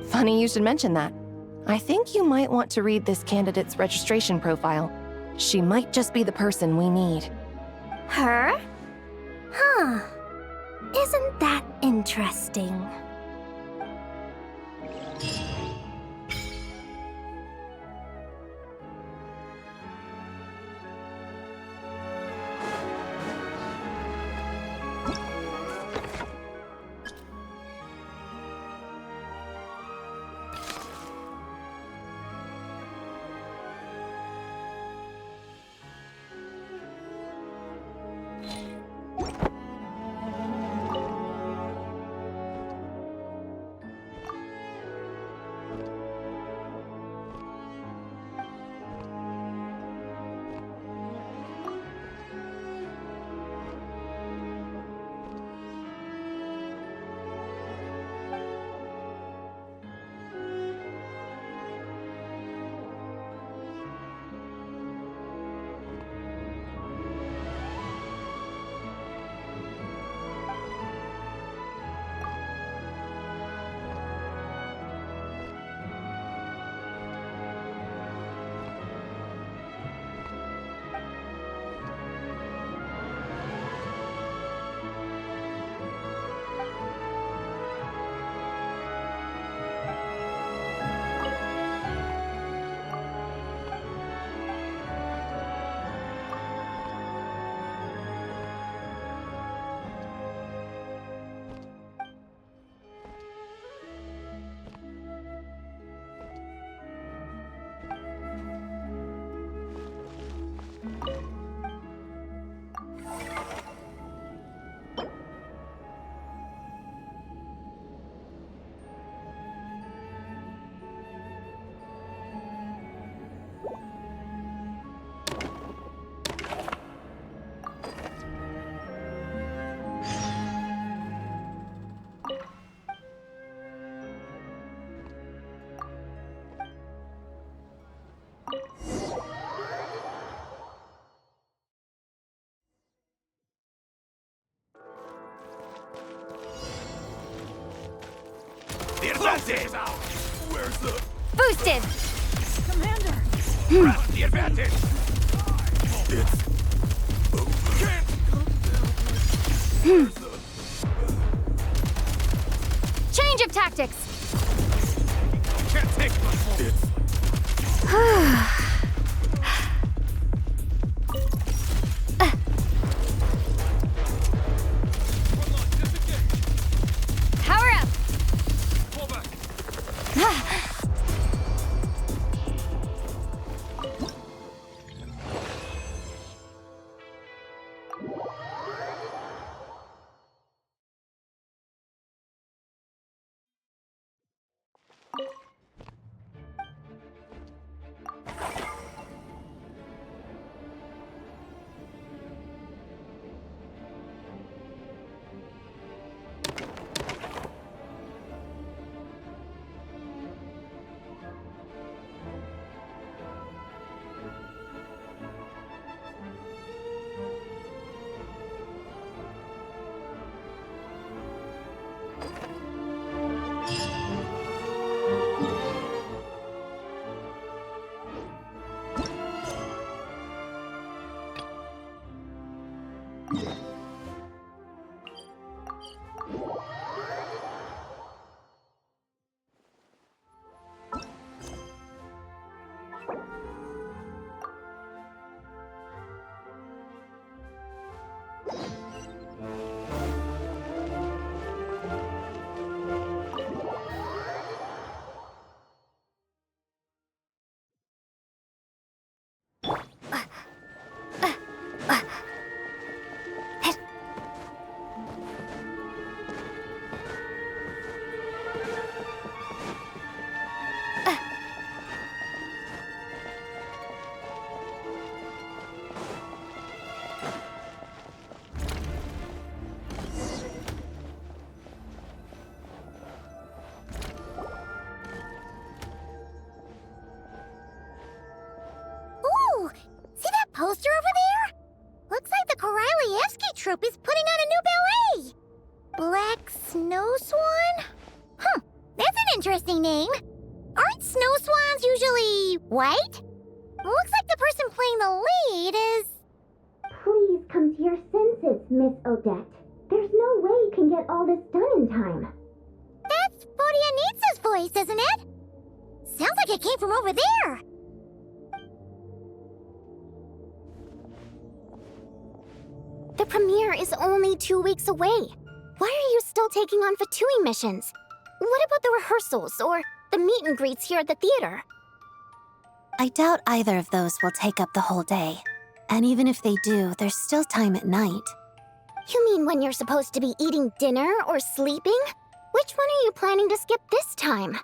S3: Funny you should mention that. I think you might want to read this candidate's registration profile. She might just be the person we need.
S1: Her? Huh. Isn't that interesting?
S4: The advantage! Where's the...
S1: Boosted!
S12: Commander!
S4: Grasp the advantage! It's... Can't...
S1: Change of tactics!
S4: Can't take much more. It's...
S10: Black Snow Swan? That's an interesting name. Aren't snow swans usually white? Looks like the person playing the lead is...
S6: Please come to your senses, Miss Odette. There's no way you can get all this done in time.
S10: That's Bodianitsa's voice, isn't it? Sounds like it came from over there.
S1: The premiere is only 2 weeks away. Why are you still taking on Fatui missions? What about the rehearsals or the meet and greets here at the theater?
S5: I doubt either of those will take up the whole day. And even if they do, there's still time at night.
S1: You mean when you're supposed to be eating dinner or sleeping? Which one are you planning to skip this time?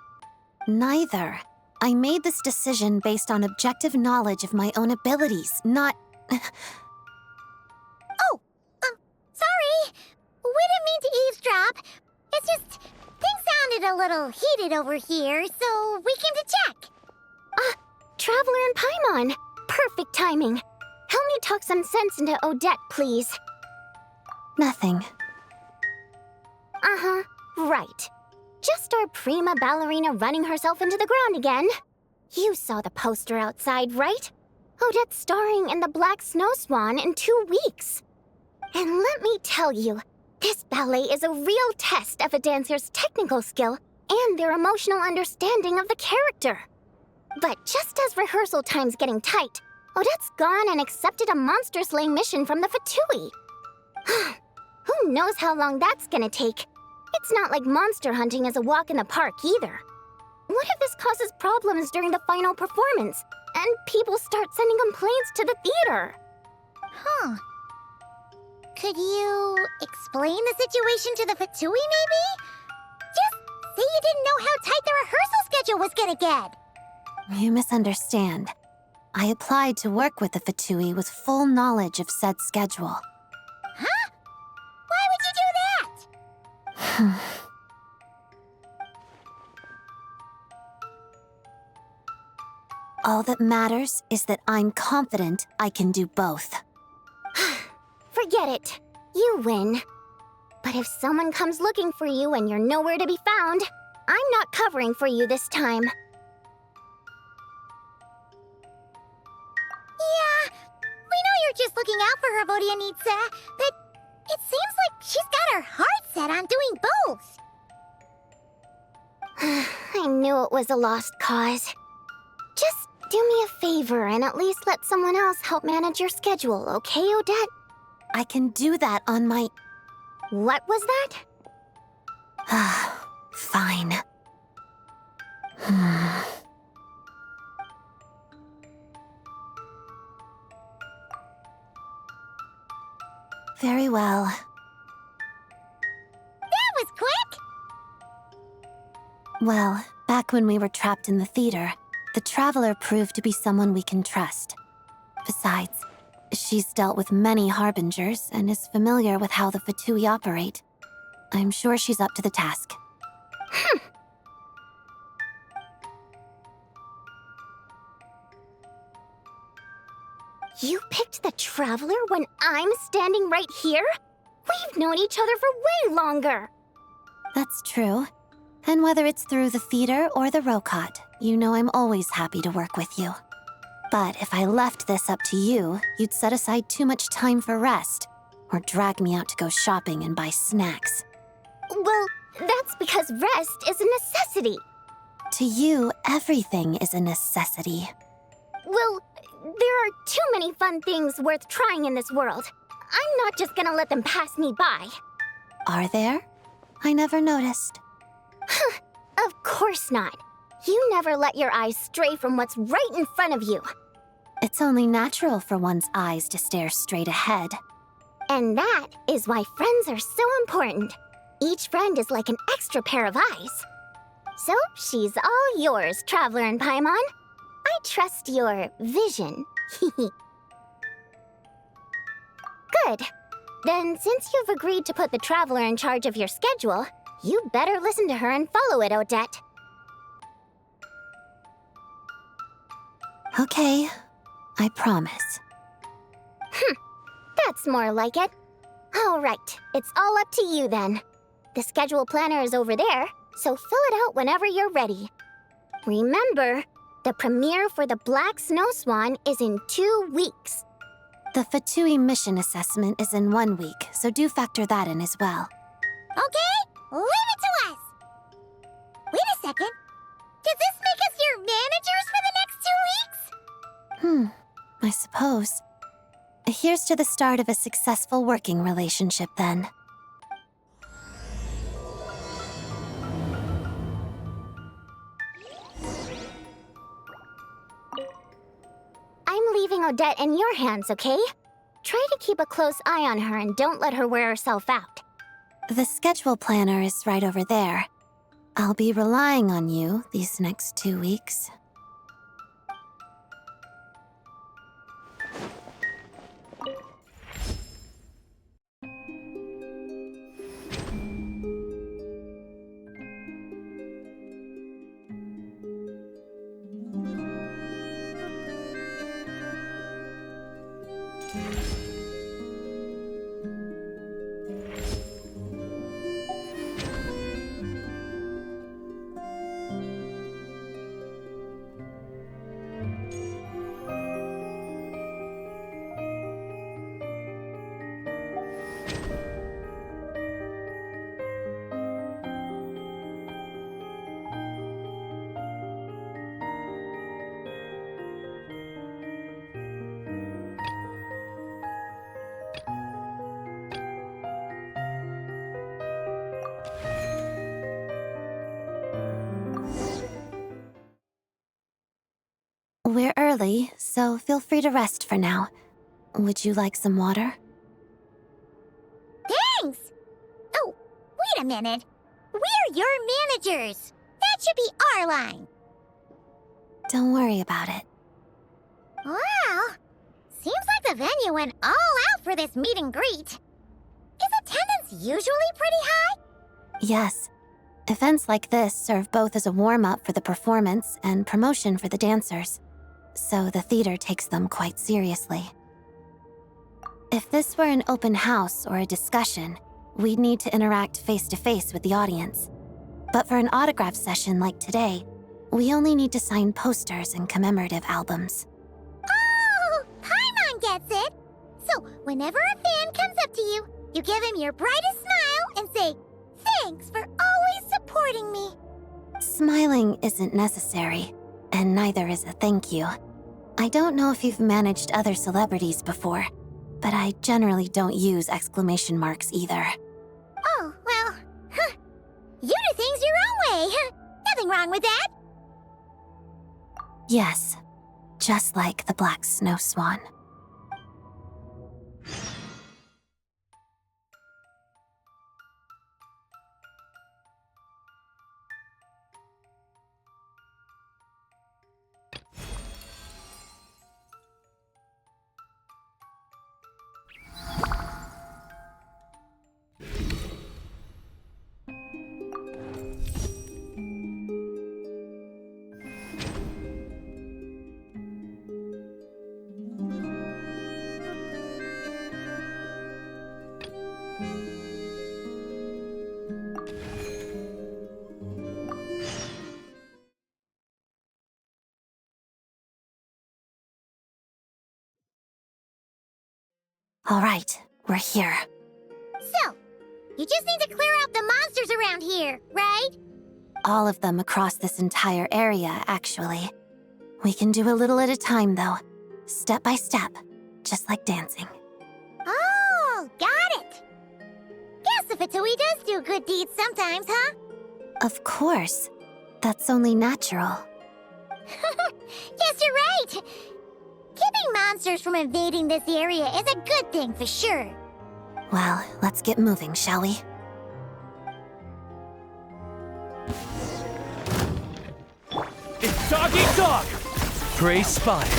S5: Neither. I made this decision based on objective knowledge of my own abilities, not...
S10: Sorry. We didn't mean to eavesdrop. It's just, things sounded a little heated over here, so we came to check.
S1: Traveler and Paimon. Perfect timing. Help me talk some sense into Odette, please.
S5: Nothing.
S1: Uh-huh. Right. Just our prima ballerina running herself into the ground again. You saw the poster outside, right? Odette's starring in the Black Snow Swan in 2 weeks. And let me tell you, this ballet is a real test of a dancer's technical skill and their emotional understanding of the character. But just as rehearsal time's getting tight, Odette's gone and accepted a monster-slaying mission from the Fatui. Who knows how long that's gonna take? It's not like monster hunting is a walk in the park either. What if this causes problems during the final performance, and people start sending complaints to the theater?
S10: Could you explain the situation to the Fatui, maybe? Just say you didn't know how tight the rehearsal schedule was gonna get.
S5: You misunderstand. I applied to work with the Fatui with full knowledge of said schedule.
S10: Huh? Why would you do that?
S5: All that matters is that I'm confident I can do both.
S1: Forget it. You win. But if someone comes looking for you and you're nowhere to be found, I'm not covering for you this time.
S10: Yeah, we know you're just looking out for her, Bodianitsa, but it seems like she's got her heart set on doing both.
S1: I knew it was a lost cause. Just do me a favor and at least let someone else help manage your schedule, okay, Odette?
S5: I can do that on my...
S1: What was that?
S5: Fine. Very well.
S10: That was quick!
S5: Well, back when we were trapped in the theater, the Traveler proved to be someone we can trust. Besides, she's dealt with many Harbingers and is familiar with how the Fatui operate. I'm sure she's up to the task.
S1: You picked the Traveler when I'm standing right here? We've known each other for way longer!
S5: That's true. And whether it's through the theater or the Rokot, you know I'm always happy to work with you. But if I left this up to you, you'd set aside too much time for rest, or drag me out to go shopping and buy snacks.
S1: Well, that's because rest is a necessity.
S5: To you, everything is a necessity.
S1: Well, there are too many fun things worth trying in this world. I'm not just gonna let them pass me by.
S5: Are there? I never noticed.
S1: Of course not. You never let your eyes stray from what's right in front of you.
S5: It's only natural for one's eyes to stare straight ahead.
S1: And that is why friends are so important. Each friend is like an extra pair of eyes. So, she's all yours, Traveler and Paimon. I trust your vision. Good. Then, since you've agreed to put the Traveler in charge of your schedule, you better listen to her and follow it, Odette.
S5: Okay, I promise.
S1: That's more like it. All right, it's all up to you then.
S10: The schedule planner is over there, so fill it out whenever you're ready. Remember, the premiere for the Black Snow Swan is in 2 weeks.
S5: The Fatui mission assessment is in 1 week, so do factor that in as well.
S16: Okay, leave it to us! Wait a second. Does this make us your managers for the next 2 weeks?
S5: I suppose. Here's to the start of a successful working relationship, then.
S10: I'm leaving Odette in your hands, okay? Try to keep a close eye on her and don't let her wear herself out.
S5: The schedule planner is right over there. I'll be relying on you these next 2 weeks. We're early, so feel free to rest for now. Would you like some water?
S16: Thanks! Oh, wait a minute. We're your managers. That should be our line.
S5: Don't worry about it.
S16: Wow. Seems like the venue went all out for this meet and greet. Is attendance usually pretty high?
S5: Yes. Events like this serve both as a warm-up for the performance and promotion for the dancers, so the theater takes them quite seriously. If this were an open house or a discussion, we'd need to interact face-to-face with the audience. But for an autograph session like today, we only need to sign posters and commemorative albums.
S16: Oh, Paimon gets it! So, whenever a fan comes up to you, you give him your brightest smile and say, "Thanks for always supporting me."
S5: Smiling isn't necessary, and neither is a thank you. I don't know if you've managed other celebrities before, but I generally don't use exclamation marks either.
S16: Oh, well, you do things your own way. Nothing wrong with that.
S5: Yes, just like the Black Snow Swan. All right, we're here.
S16: So, you just need to clear out the monsters around here, right?
S5: All of them across this entire area, actually. We can do a little at a time, though. Step by step, just like dancing.
S16: Oh, got it. Guess the Fatui does do good deeds sometimes, huh?
S5: Of course. That's only natural.
S16: Yes, you're right. Keeping monsters from invading this area is a good thing for sure.
S5: Well, let's get moving, shall we?
S15: It's dog eat dog!
S20: Prey spotted.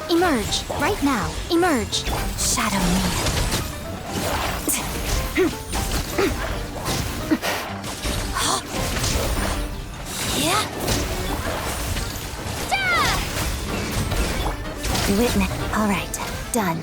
S1: Emerge, right now. Emerge.
S5: Shadow me.
S1: Yeah.
S5: Witness. All right, done.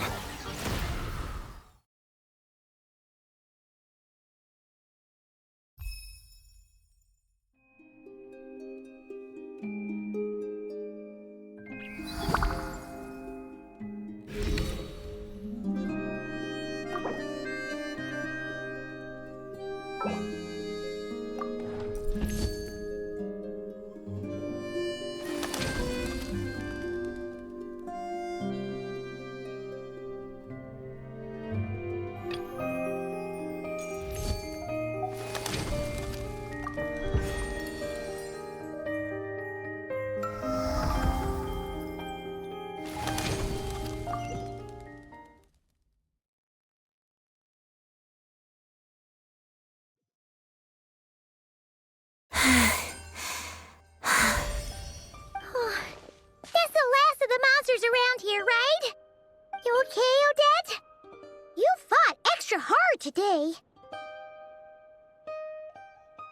S16: That's the last of the monsters around here, right? You okay, Odette? You fought extra hard today.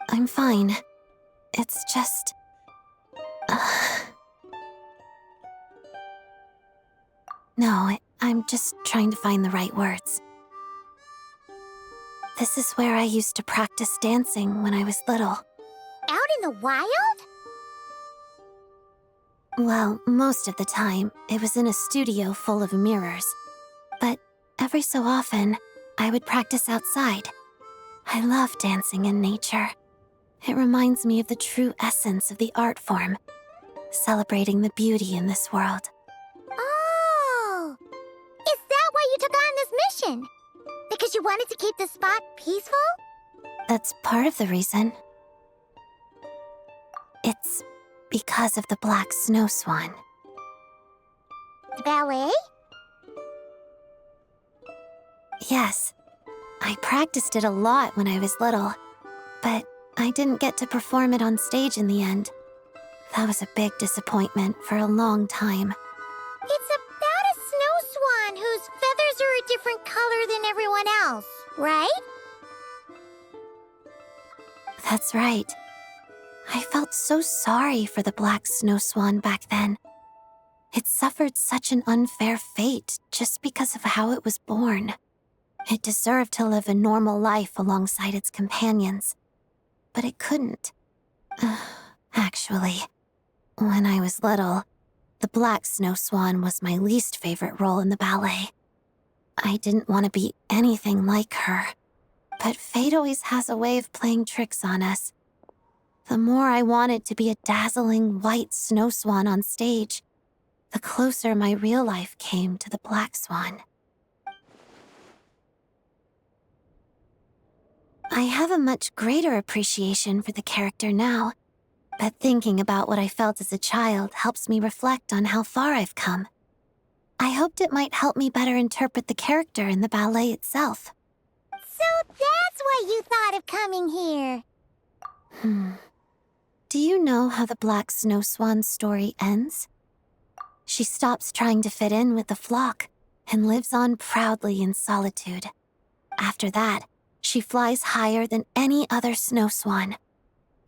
S5: I'm fine. It's just... No, I'm just trying to find the right words. This is where I used to practice dancing when I was little.
S16: Out in the wild?
S5: Well, most of the time, it was in a studio full of mirrors. But every so often, I would practice outside. I love dancing in nature. It reminds me of the true essence of the art form, celebrating the beauty in this world.
S16: Oh! Is that why you took on this mission? Because you wanted to keep the spot peaceful?
S5: That's part of the reason. It's because of the black snow swan.
S16: The ballet?
S5: Yes. I practiced it a lot when I was little, but I didn't get to perform it on stage in the end. That was a big disappointment for a long time.
S16: It's about a snow swan whose feathers are a different color than everyone else, right?
S5: That's right. I felt so sorry for the black snow swan back then. It suffered such an unfair fate just because of how it was born. It deserved to live a normal life alongside its companions, but it couldn't. Actually, when I was little, the black snow swan was my least favorite role in the ballet. I didn't want to be anything like her, but fate always has a way of playing tricks on us. The more I wanted to be a dazzling white snow swan on stage, the closer my real life came to the black swan. I have a much greater appreciation for the character now, but thinking about what I felt as a child helps me reflect on how far I've come. I hoped it might help me better interpret the character in the ballet itself.
S16: So that's why you thought of coming here.
S5: Do you know how the black snow swan's story ends? She stops trying to fit in with the flock and lives on proudly in solitude. After that, she flies higher than any other snow swan.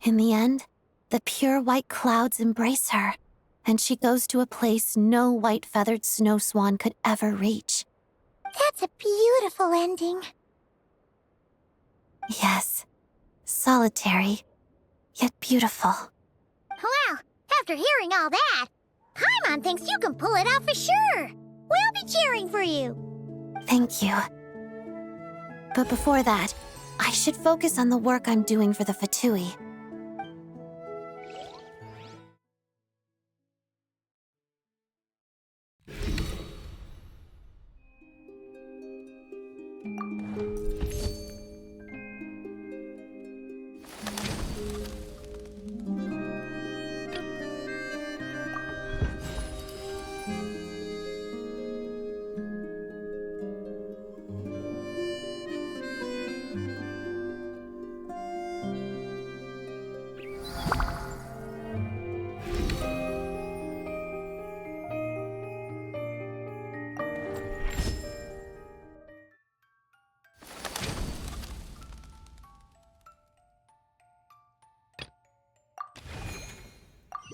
S5: In the end, the pure white clouds embrace her, and she goes to a place no white-feathered snow swan could ever reach.
S16: That's a beautiful ending.
S5: Yes, solitary, yet beautiful.
S16: Well, after hearing all that, Paimon thinks you can pull it off for sure. We'll be cheering for you.
S5: Thank you. But before that, I should focus on the work I'm doing for the Fatui.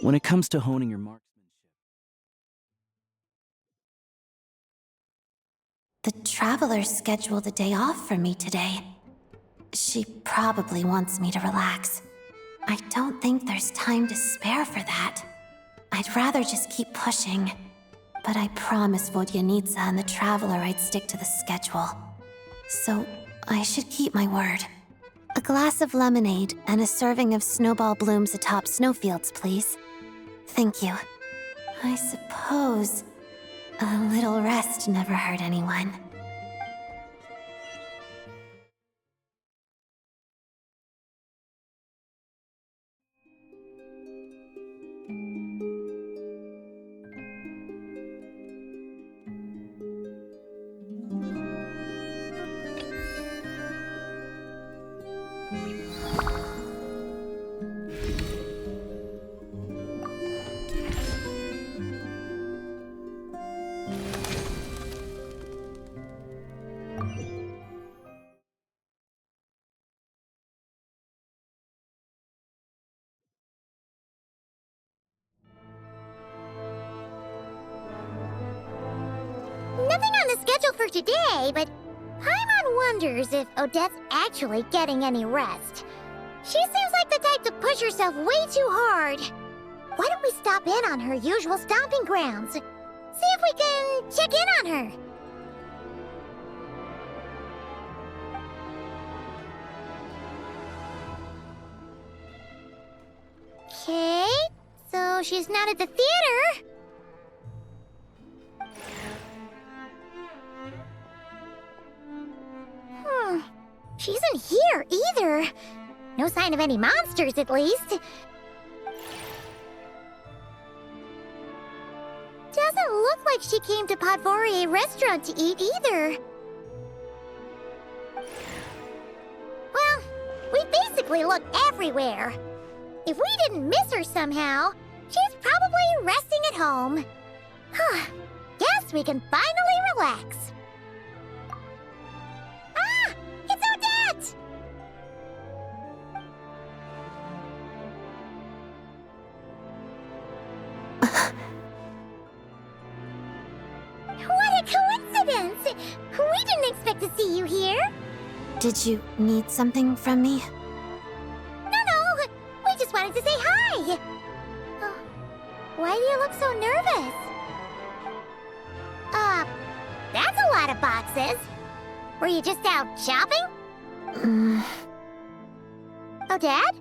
S11: When it comes to honing your marksmanship,
S5: The Traveler scheduled a day off for me today. She probably wants me to relax. I don't think there's time to spare for that. I'd rather just keep pushing. But I promised Vodyanitsa and the Traveler I'd stick to the schedule. So I should keep my word. A glass of lemonade and a serving of snowball blooms atop snowfields, please. Thank you. I suppose a little rest never hurt anyone.
S16: Nothing on the schedule for today, but Paimon wonders if Odette's actually getting any rest. She seems like the type to push herself way too hard. Why don't we stop in on her usual stomping grounds? See if we can check in on her. Okay, so she's not at the theater. She isn't here either. No sign of any monsters, at least. Doesn't look like she came to Podvorier restaurant to eat either. Well, we basically looked everywhere. If we didn't miss her somehow, she's probably resting at home. Guess we can finally relax. Ah! It's Odette! What a coincidence! We didn't expect to see you here.
S5: Did you need something from me?
S16: No, we just wanted to say hi. Oh, why do you look so nervous? That's a lot of boxes. Were you just out shopping? Odette?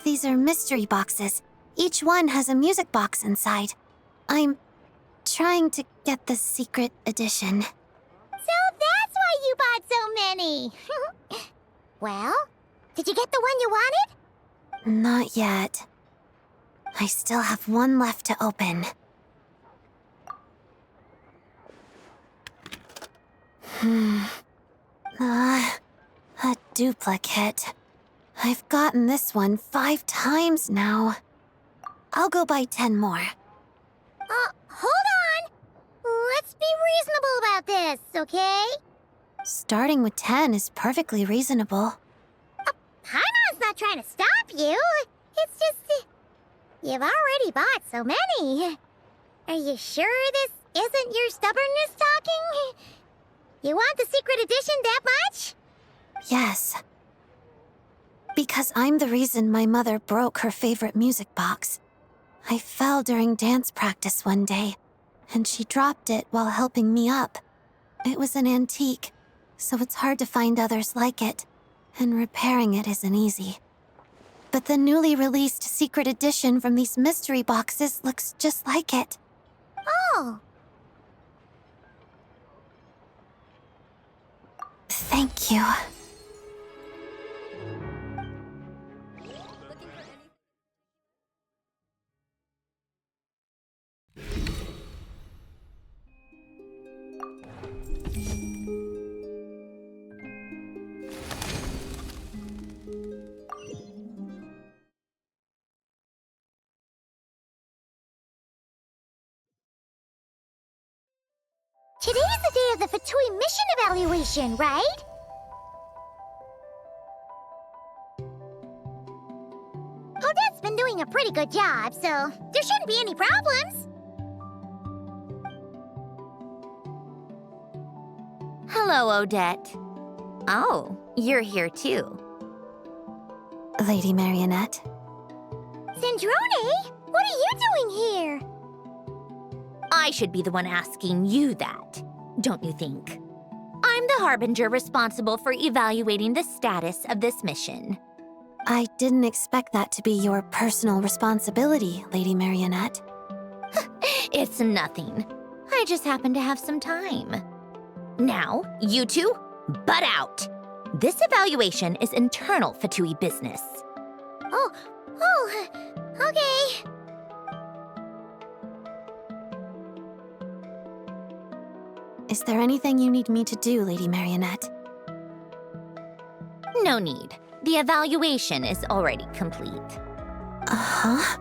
S5: These are mystery boxes. Each one has a music box inside. I'm trying to get the secret edition.
S16: So that's why you bought so many. Well, did you get the one you wanted?
S5: Not yet. I still have one left to open. A duplicate. I've gotten this one 5 times now. I'll go buy 10 more.
S16: Hold on. Let's be reasonable about this, okay?
S5: Starting with 10 is perfectly reasonable.
S16: Paimon's not trying to stop you. It's just... you've already bought so many. Are you sure this isn't your stubbornness talking? You want the secret edition that much?
S5: Yes. Because I'm the reason my mother broke her favorite music box. I fell during dance practice one day, and she dropped it while helping me up. It was an antique, so it's hard to find others like it, and repairing it isn't easy. But the newly released secret edition from these mystery boxes looks just like it.
S16: Oh!
S5: Thank you.
S16: Today's the day of the Fatui mission evaluation, right? Odette's been doing a pretty good job, so there shouldn't be any problems.
S14: Hello, Odette. Oh, you're here too.
S5: Lady Marionette.
S16: Zandrone, what are you doing here?
S14: I should be the one asking you that, don't you think? I'm the Harbinger responsible for evaluating the status of this mission.
S5: I didn't expect that to be your personal responsibility, Lady Marionette.
S14: It's nothing. I just happen to have some time. Now, you two, butt out. This evaluation is internal Fatui business.
S16: Okay.
S5: Is there anything you need me to do, Lady Marionette?
S14: No need. The evaluation is already complete.
S5: Uh-huh.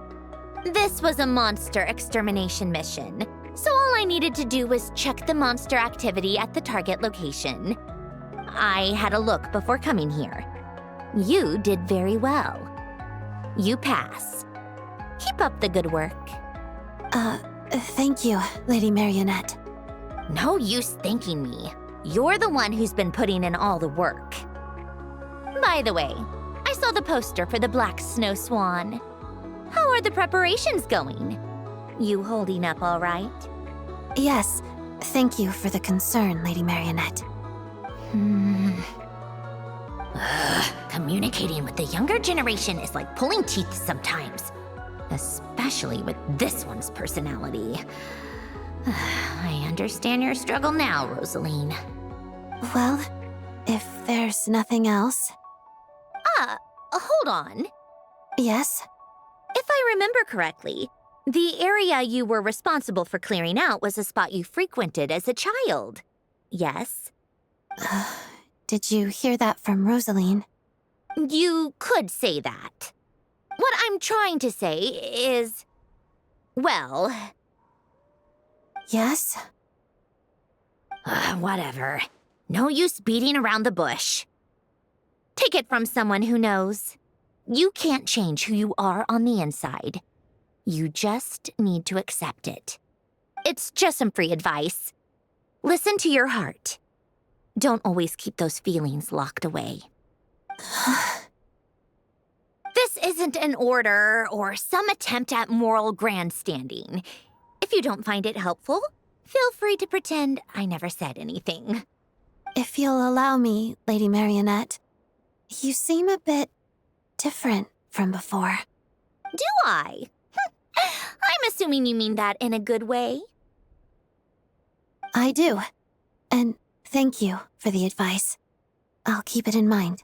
S14: This was a monster extermination mission, so all I needed to do was check the monster activity at the target location. I had a look before coming here. You did very well. You pass. Keep up the good work.
S5: Thank you, Lady Marionette.
S14: No use thanking me. You're the one who's been putting in all the work. By the way, I saw the poster for the Black Snow Swan. How are the preparations going? You holding up all right?
S5: Yes, thank you for the concern, Lady Marionette.
S14: Communicating with the younger generation is like pulling teeth sometimes. Especially with this one's personality. I understand your struggle now, Rosaline.
S5: Well, if there's nothing else...
S14: Hold on.
S5: Yes?
S14: If I remember correctly, the area you were responsible for clearing out was a spot you frequented as a child. Yes?
S5: Did you hear that from Rosaline?
S14: You could say that. What I'm trying to say is... well...
S5: Yes?
S14: Whatever. No use beating around the bush. Take it from someone who knows. You can't change who you are on the inside. You just need to accept it. It's just some free advice. Listen to your heart. Don't always keep those feelings locked away. This isn't an order or some attempt at moral grandstanding. If you don't find it helpful, feel free to pretend I never said anything.
S5: If you'll allow me, Lady Marionette, you seem a bit different from before.
S14: Do I? I'm assuming you mean that in a good way.
S5: I do. And thank you for the advice. I'll keep it in mind.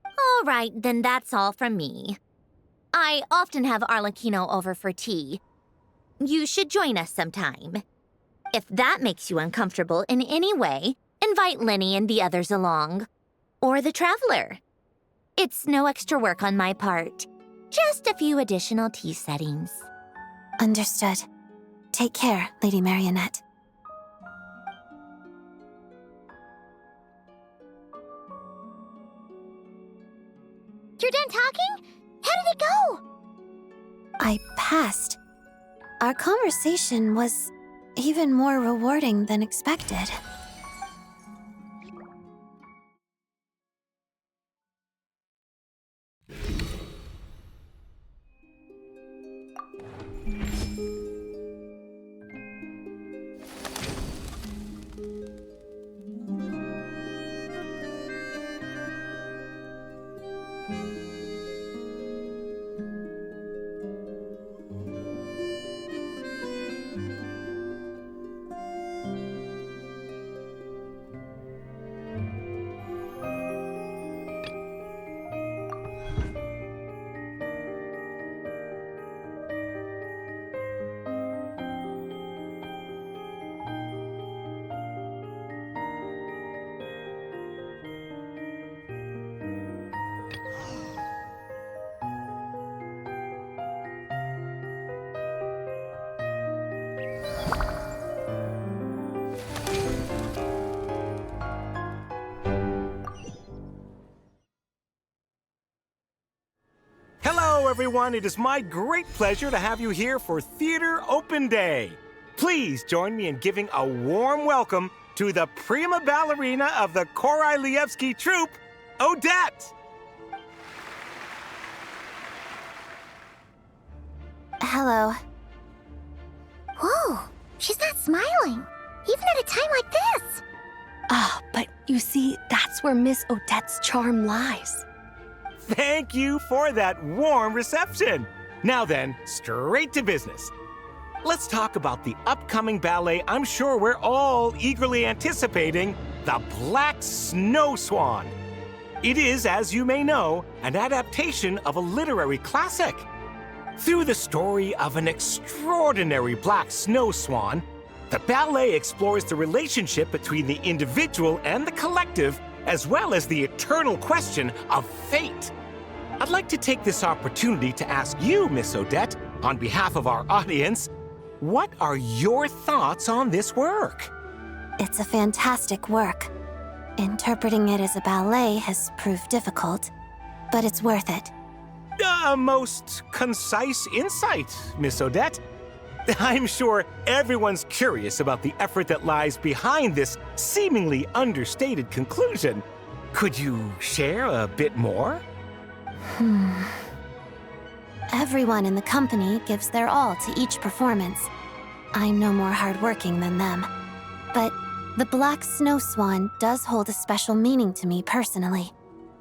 S14: All right, then that's all from me. I often have Arlecchino over for tea. You should join us sometime. If that makes you uncomfortable in any way, invite Lenny and the others along. Or the Traveler. It's no extra work on my part. Just a few additional tea settings.
S5: Understood. Take care, Lady Marionette.
S16: You're done talking? How did it go?
S5: I passed. Our conversation was even more rewarding than expected.
S13: Hello, everyone. It is my great pleasure to have you here for Theater Open Day. Please join me in giving a warm welcome to the prima ballerina of the Korylevsky troupe, Odette.
S5: Hello.
S16: Whoa, she's not smiling, even at a time like this.
S3: But You see, that's where Miss Odette's charm lies.
S13: Thank you for that warm reception. Now then, straight to business. Let's talk about the upcoming ballet I'm sure we're all eagerly anticipating, The Black Snow Swan. It is, as you may know, an adaptation of a literary classic. Through the story of an extraordinary black snow swan, the ballet explores the relationship between the individual and the collective, as well as the eternal question of fate. I'd like to take this opportunity to ask you, Miss Odette, on behalf of our audience, what are your thoughts on this work?
S5: It's a fantastic work. Interpreting it as a ballet has proved difficult, but it's worth it.
S13: A most concise insight, Miss Odette. I'm sure everyone's curious about the effort that lies behind this seemingly understated conclusion. Could you share a bit more?
S5: Everyone in the company gives their all to each performance. I'm no more hardworking than them. But the Black Snow Swan does hold a special meaning to me personally,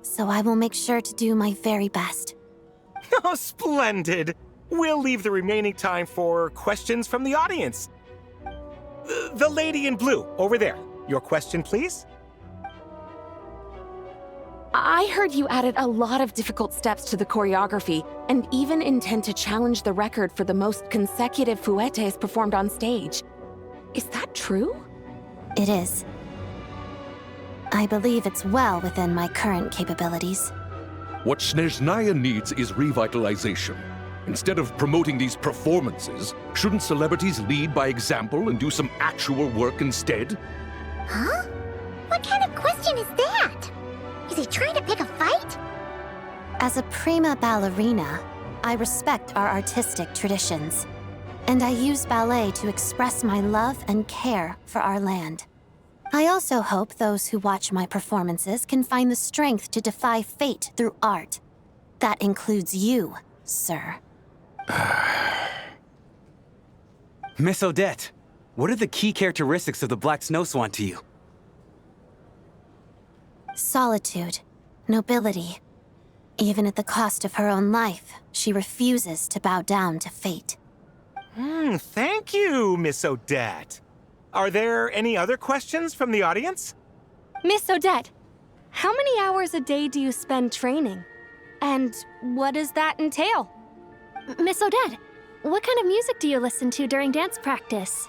S5: so I will make sure to do my very best.
S13: Oh, splendid! We'll leave the remaining time for questions from the audience. The lady in blue, over there. Your question, please?
S3: I heard you added a lot of difficult steps to the choreography, and even intend to challenge the record for the most consecutive fouettes performed on stage. Is that true?
S5: It is. I believe it's well within my current capabilities.
S2: What Snezhnaya needs is revitalization. Instead of promoting these performances, shouldn't celebrities lead by example and do some actual work instead?
S16: Huh? What kind of question is that? Is he trying to pick a fight?
S5: As a prima ballerina, I respect our artistic traditions, and I use ballet to express my love and care for our land. I also hope those who watch my performances can find the strength to defy fate through art. That includes you, sir.
S8: Miss Odette, what are the key characteristics of the Black Snow Swan to you?
S5: Solitude, nobility. Even at the cost of her own life, she refuses to bow down to fate.
S13: Thank you, Miss Odette. Are there any other questions from the audience?
S7: Miss Odette, how many hours a day do you spend training? And what does that entail?
S1: Miss Odette, what kind of music do you listen to during dance practice?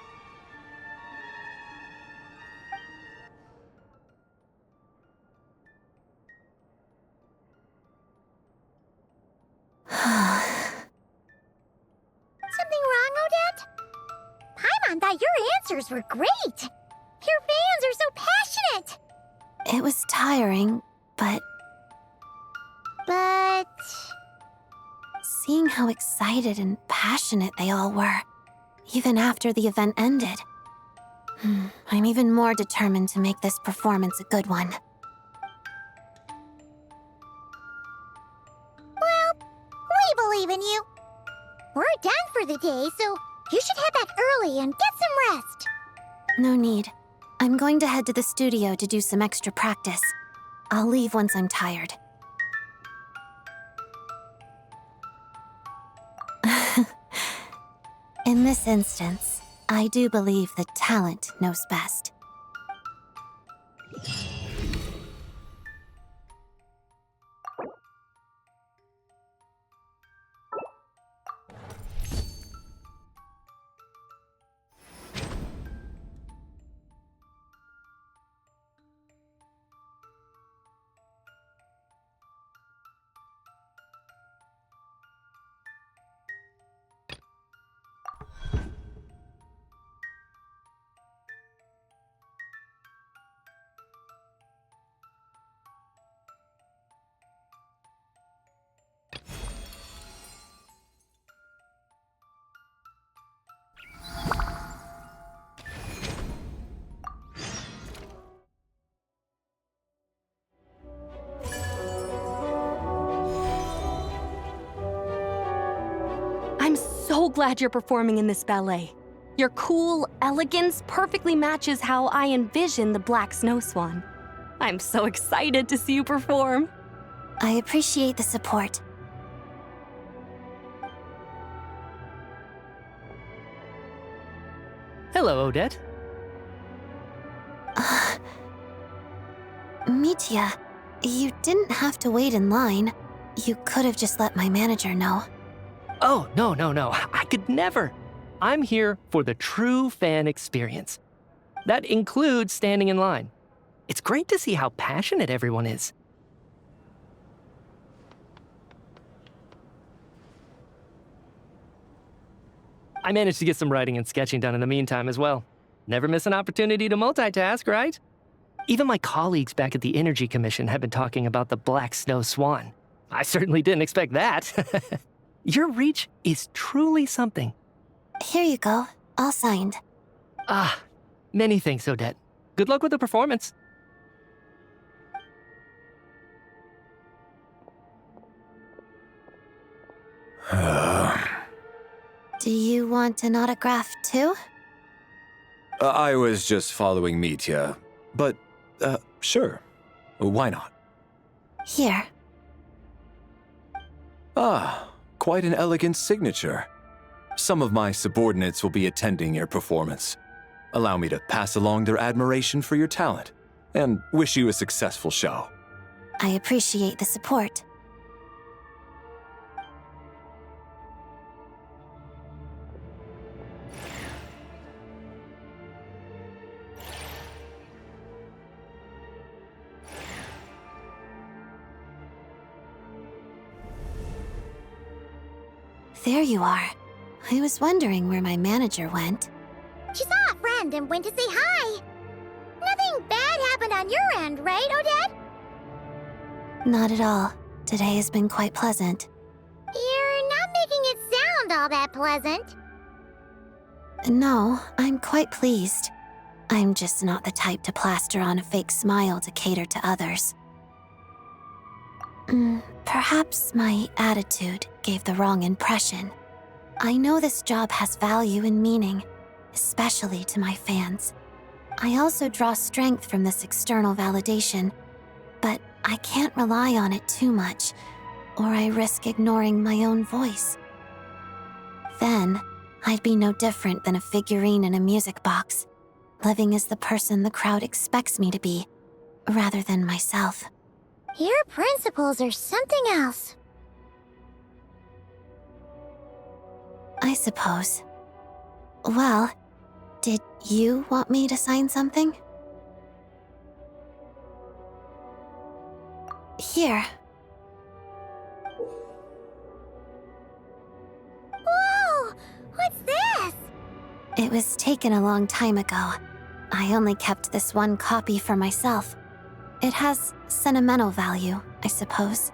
S16: Something wrong, Odette? Paimon thought your answers were great! Your fans are so passionate!
S5: It was tiring, but seeing how excited and passionate they all were, even after the event ended, I'm even more determined to make this performance a good one.
S16: Well, we believe in you. We're done for the day, so you should head back early and get some rest.
S5: No need. I'm going to head to the studio to do some extra practice. I'll leave once I'm tired. In this instance, I do believe that talent knows best.
S3: I'm so glad you're performing in this ballet. Your cool elegance perfectly matches how I envision the Black Snow Swan.
S7: I'm so excited to see you perform.
S5: I appreciate the support.
S20: Hello, Odette.
S5: Mitya, you didn't have to wait in line. You could have just let my manager know.
S17: Oh, no. I could never. I'm here for the true fan experience. That includes standing in line. It's great to see how passionate everyone is. I managed to get some writing and sketching done in the meantime as well. Never miss an opportunity to multitask, right? Even my colleagues back at the Energy Commission have been talking about the Black Snow Swan. I certainly didn't expect that. Your reach is truly something.
S5: Here you go, all signed.
S17: Ah, many thanks, Odette. Good luck with the performance.
S5: Do you want an autograph too?
S22: I was just following Mitya, but, sure. Why not?
S5: Here.
S22: Ah, quite an elegant signature. Some of my subordinates will be attending your performance. Allow me to pass along their admiration for your talent, and wish you a successful show.
S5: I appreciate the support. There you are. I was wondering where my manager went.
S16: She saw a friend and went to say hi. Nothing bad happened on your end, right, Odette?
S5: Not at all. Today has been quite pleasant.
S16: You're not making it sound all that pleasant.
S5: No, I'm quite pleased. I'm just not the type to plaster on a fake smile to cater to others. Perhaps my attitude gave the wrong impression. I know this job has value and meaning, especially to my fans. I also draw strength from this external validation, but I can't rely on it too much, or I risk ignoring my own voice. Then, I'd be no different than a figurine in a music box, living as the person the crowd expects me to be, rather than myself.
S16: Your principles are something else.
S5: I suppose. Well, did you want me to sign something? Here.
S16: Whoa! What's this?
S5: It was taken a long time ago. I only kept this one copy for myself. It has sentimental value, I suppose.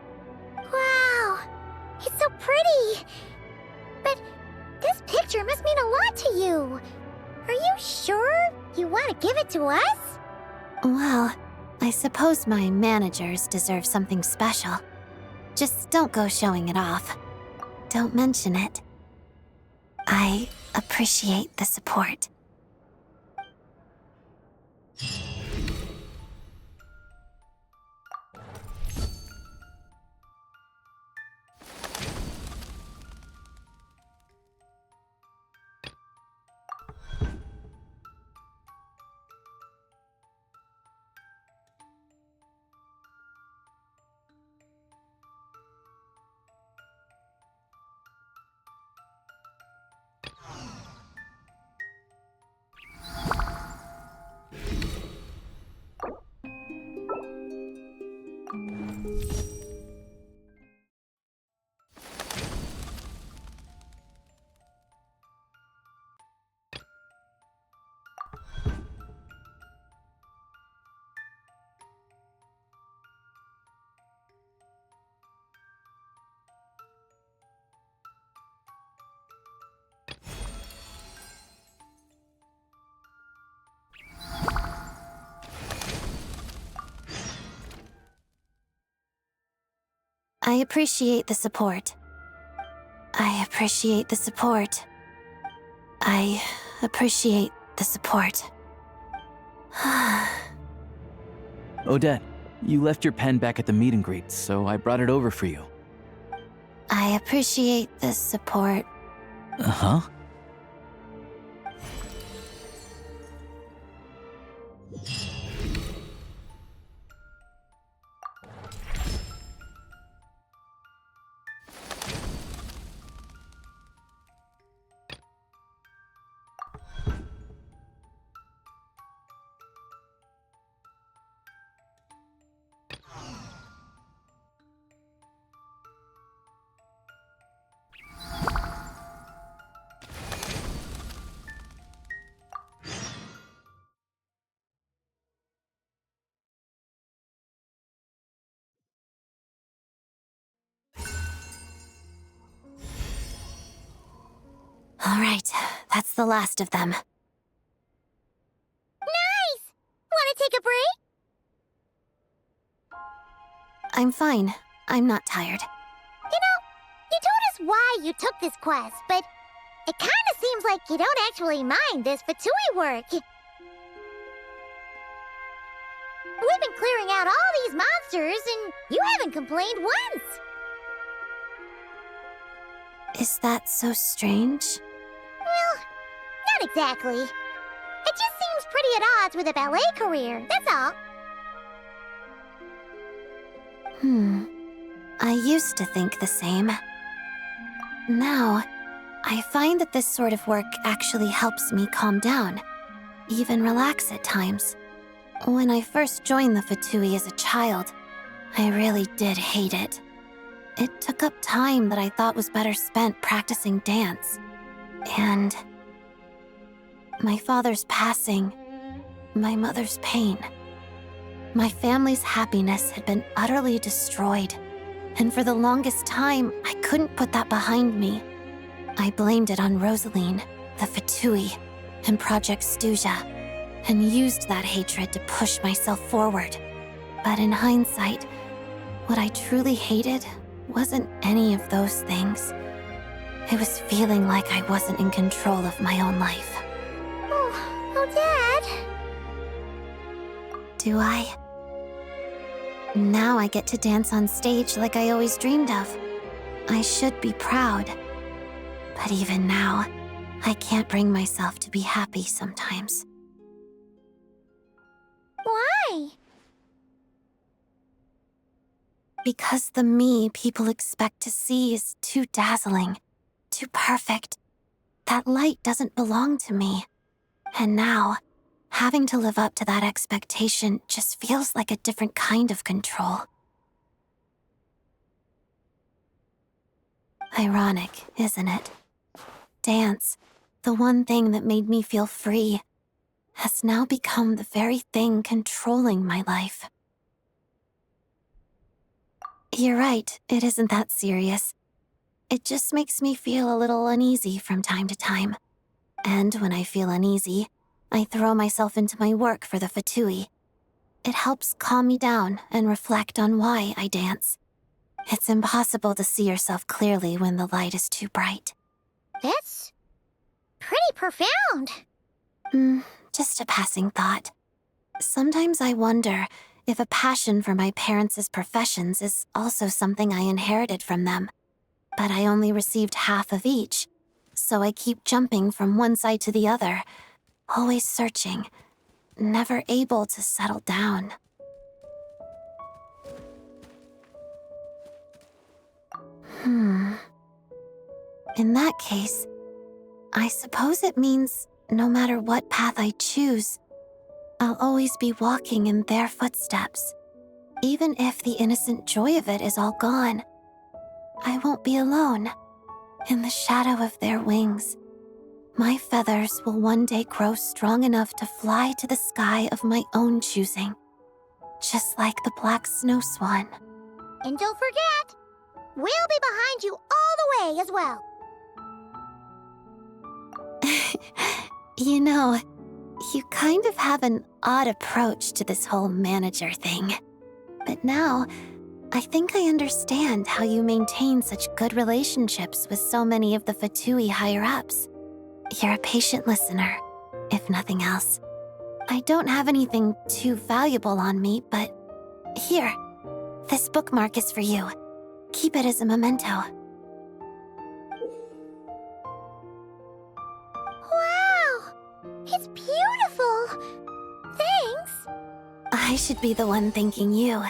S16: Wow! It's so pretty! But this picture must mean a lot to you. Are you sure you want to give it to us?
S5: Well, I suppose my managers deserve something special. Just don't go showing it off. Don't mention it. I appreciate the support. I appreciate the support. I appreciate the support. I appreciate the support.
S11: Odette, you left your pen back at the meet and greet, so I brought it over for you.
S5: I appreciate the support.
S11: Uh-huh.
S5: All right, that's the last of them.
S16: Nice! Wanna take a break?
S5: I'm fine. I'm not tired.
S16: You know, you told us why you took this quest, but it kinda seems like you don't actually mind this Fatui work. We've been clearing out all these monsters, and you haven't complained once.
S5: Is that so strange?
S16: Well, not exactly. It just seems pretty at odds with a ballet career, that's all.
S5: I used to think the same. Now, I find that this sort of work actually helps me calm down, even relax at times. When I first joined the Fatui as a child, I really did hate it. It took up time that I thought was better spent practicing dance. And my father's passing, my mother's pain. My family's happiness had been utterly destroyed, and for the longest time, I couldn't put that behind me. I blamed it on Rosaline, the Fatui, and Project Stuja, and used that hatred to push myself forward. But in hindsight, what I truly hated wasn't any of those things. It was feeling like I wasn't in control of my own life.
S16: Oh, Dad.
S5: Do I? Now I get to dance on stage like I always dreamed of. I should be proud. But even now, I can't bring myself to be happy sometimes.
S16: Why?
S5: Because the me people expect to see is too dazzling, too perfect. That light doesn't belong to me. And now, having to live up to that expectation just feels like a different kind of control. Ironic, isn't it? Dance, the one thing that made me feel free, has now become the very thing controlling my life. You're right, it isn't that serious. It just makes me feel a little uneasy from time to time. And when I feel uneasy, I throw myself into my work for the Fatui. It helps calm me down and reflect on why I dance. It's impossible to see yourself clearly when the light is too bright.
S16: That's pretty profound.
S5: Just a passing thought. Sometimes I wonder if a passion for my parents' professions is also something I inherited from them. But I only received half of each, so I keep jumping from one side to the other, always searching, never able to settle down. In that case, I suppose it means no matter what path I choose, I'll always be walking in their footsteps. Even if the innocent joy of it is all gone, I won't be alone. In the shadow of their wings, my feathers will one day grow strong enough to fly to the sky of my own choosing, just like the black snow swan.
S16: And don't forget, we'll be behind you all the way as well.
S5: You know, you kind of have an odd approach to this whole manager thing. But now, I think I understand how you maintain such good relationships with so many of the Fatui higher-ups. You're a patient listener, if nothing else. I don't have anything too valuable on me, but here, this bookmark is for you. Keep it as a memento.
S16: Wow! It's beautiful! Thanks!
S5: I should be the one thanking you.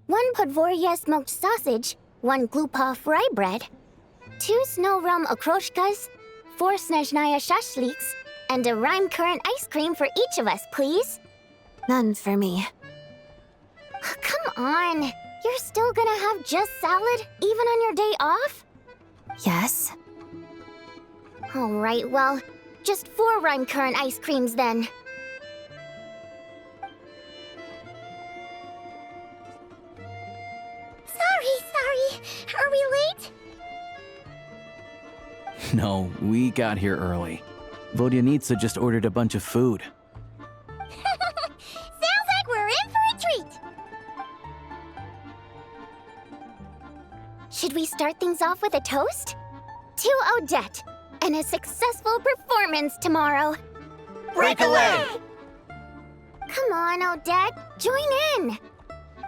S10: One Podvoria smoked sausage, 1 Glupa fry bread, 2 snow rum okroshkas, 4 Snezhnaya shashliks, and a rime currant ice cream for each of us, please.
S5: None for me.
S10: Come on, you're still gonna have just salad, even on your day off?
S5: Yes?
S10: Alright, well, just 4 rime currant ice creams then.
S16: Sorry. Are we late?
S11: No, we got here early. Vodyanitsa just ordered a bunch of food.
S16: Sounds like we're in for a treat!
S10: Should we start things off with a toast? To Odette, and a successful performance tomorrow.
S4: Break away!
S10: Come on, Odette, join in.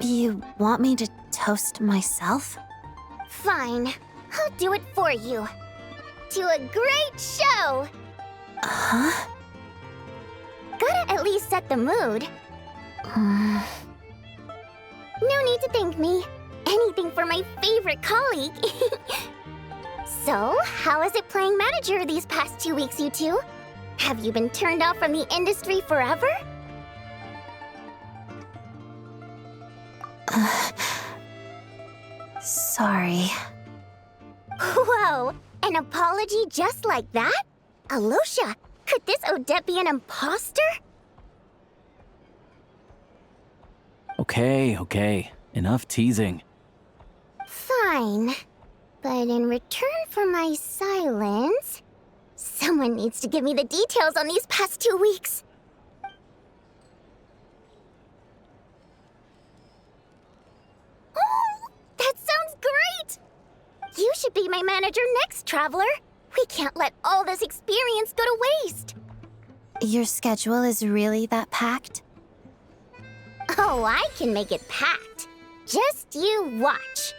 S5: You want me to toast myself?
S10: Fine, I'll do it for you. To a great show!
S5: Huh?
S10: Gotta at least set the mood. No need to thank me. Anything for my favorite colleague. So, how is it playing manager these past 2 weeks, you two? Have you been turned off from the industry forever?
S5: Sorry.
S10: Whoa, an apology just like that? Alosha, could this Odette be an imposter?
S11: Okay. Enough teasing.
S10: Fine. But in return for my silence, someone needs to give me the details on these past 2 weeks. Oh, that sounds great! You should be my manager next, Traveler. We can't let all this experience go to waste.
S5: Your schedule is really that packed?
S10: Oh, I can make it packed. Just you watch.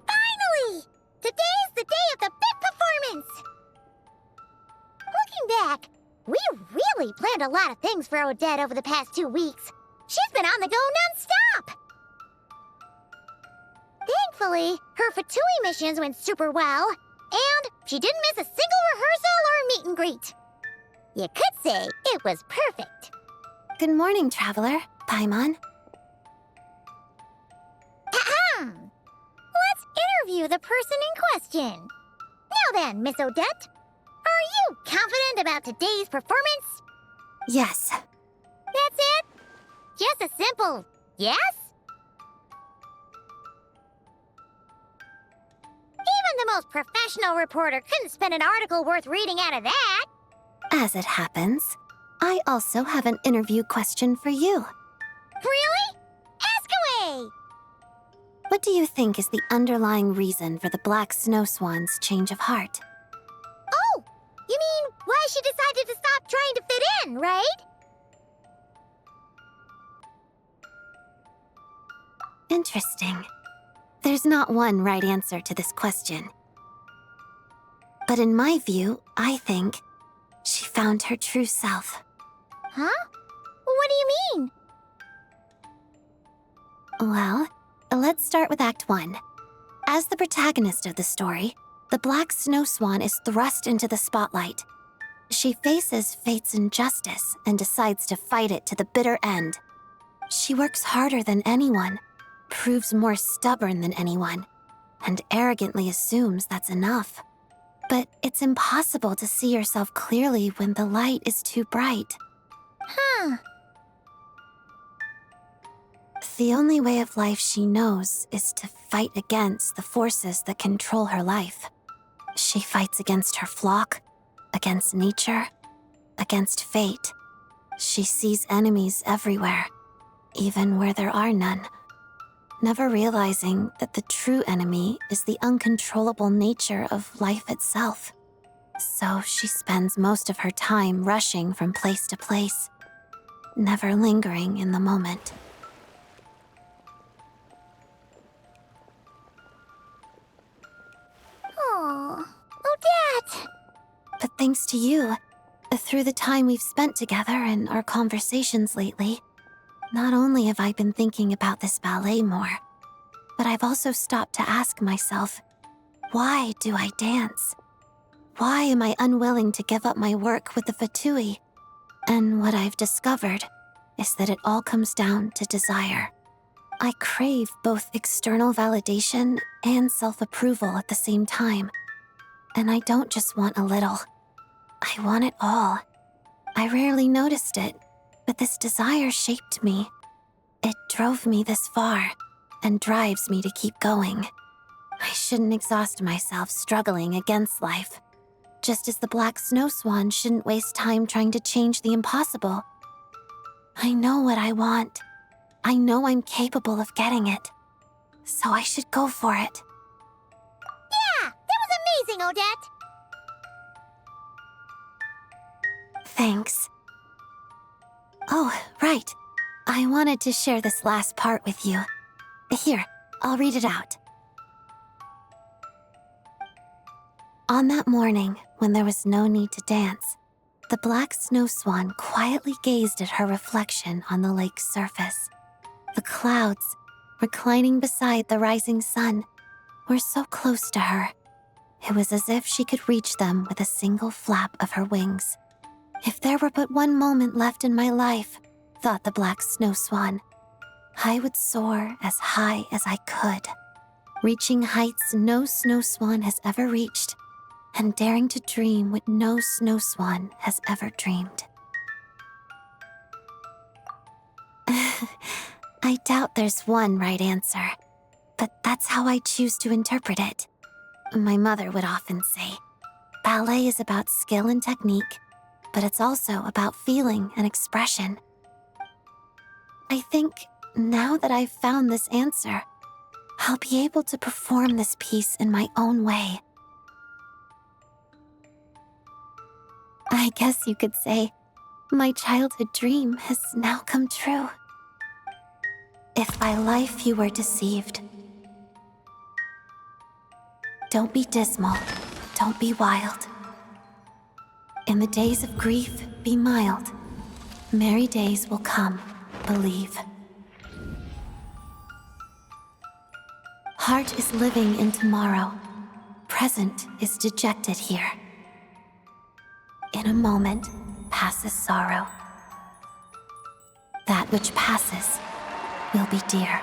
S16: Finally! Today is the day of the big performance! Looking back, we really planned a lot of things for Odette over the past 2 weeks. She's been on the go non-stop! Thankfully, her Fatui missions went super well, and she didn't miss a single rehearsal or meet and greet. You could say it was perfect.
S5: Good morning, Traveler. Paimon.
S16: Ahem! Let's interview the person in question. Now then, Miss Odette, are you confident about today's performance?
S5: Yes.
S16: That's it? Just a simple yes? Even the most professional reporter couldn't spend an article worth reading out of that.
S5: As it happens, I also have an interview question for you.
S16: Really? Ask away!
S5: What do you think is the underlying reason for the Black Snow Swan's change of heart?
S16: Oh! You mean why she decided to stop trying to fit in, right?
S5: Interesting. There's not one right answer to this question. But in my view, I think she found her true self.
S16: Huh? What do you mean?
S5: Well, let's start with Act 1. As the protagonist of the story, the Black Snow Swan is thrust into the spotlight. She faces fate's injustice and decides to fight it to the bitter end. She works harder than anyone, proves more stubborn than anyone, and arrogantly assumes that's enough. But it's impossible to see yourself clearly when the light is too bright.
S16: Huh.
S5: The only way of life she knows is to fight against the forces that control her life. She fights against her flock, against nature, against fate. She sees enemies everywhere, even where there are none, never realizing that the true enemy is the uncontrollable nature of life itself. So she spends most of her time rushing from place to place, never lingering in the moment.
S16: Aw, Odette!
S5: But thanks to you, through the time we've spent together and our conversations lately, not only have I been thinking about this ballet more, but I've also stopped to ask myself, why do I dance? Why am I unwilling to give up my work with the Fatui? And what I've discovered is that it all comes down to desire. I crave both external validation and self-approval at the same time. And I don't just want a little. I want it all. I rarely noticed it, but this desire shaped me. It drove me this far, and drives me to keep going. I shouldn't exhaust myself struggling against life, just as the black snow swan shouldn't waste time trying to change the impossible. I know what I want. I know I'm capable of getting it. So I should go for it.
S16: Yeah, that was amazing, Odette!
S5: Thanks. Oh, right. I wanted to share this last part with you. Here, I'll read it out. On that morning, when there was no need to dance, the black snow swan quietly gazed at her reflection on the lake's surface. The clouds, reclining beside the rising sun, were so close to her. It was as if she could reach them with a single flap of her wings. If there were but one moment left in my life, thought the black snow swan, I would soar as high as I could, reaching heights no snow swan has ever reached, and daring to dream what no snow swan has ever dreamed. I doubt there's one right answer, but that's how I choose to interpret it. My mother would often say, ballet is about skill and technique, but it's also about feeling and expression. I think now that I've found this answer, I'll be able to perform this piece in my own way. I guess you could say my childhood dream has now come true. If by life you were deceived, don't be dismal, don't be wild. In the days of grief, be mild. Merry days will come, believe. Heart is living in tomorrow. Present is dejected here. In a moment passes sorrow. That which passes will be dear.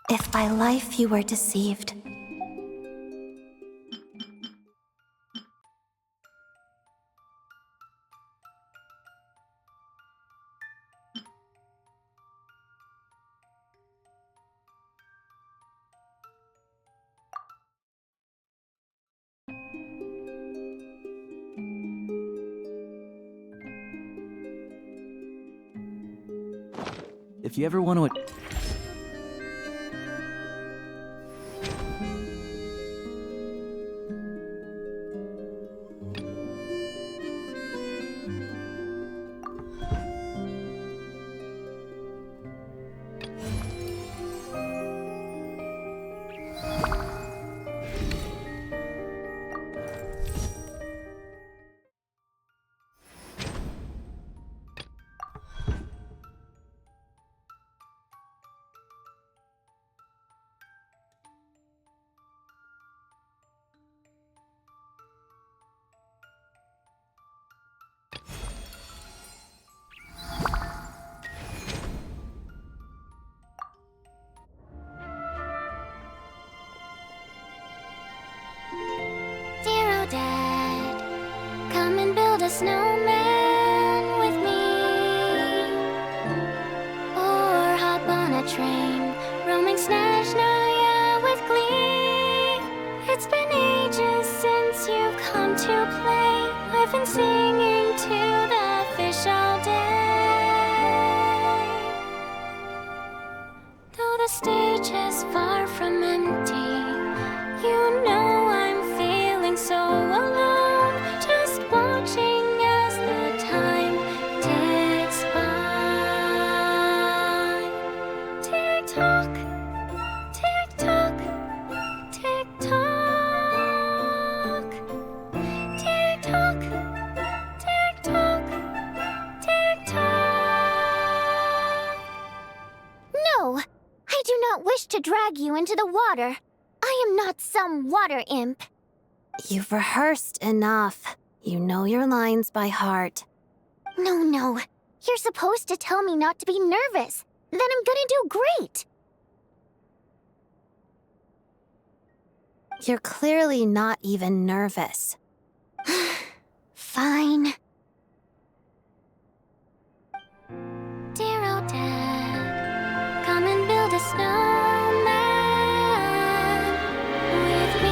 S5: If by life you were deceived,
S11: If you ever want to...
S10: Dear Odette, come and build a snowman with me. Or hop on a train, roaming Snezhnaya with glee. It's been ages since you've come to play. I've been singing to the fish all day. Though the stage is far from empty, you know I'm feeling so alone, just watching as the time ticks by. Tick tock, tick tock, tick tock, tick tock, tick tock, tick tock.
S16: No, I do not wish to drag you into the water. I am not some water imp.
S5: you've rehearsed enough. You know your lines by heart.
S16: No. You're supposed to tell me not to be nervous. Then I'm gonna do great.
S5: You're clearly not even nervous.
S16: Fine.
S10: Dear Odette, come and build a snowman with me.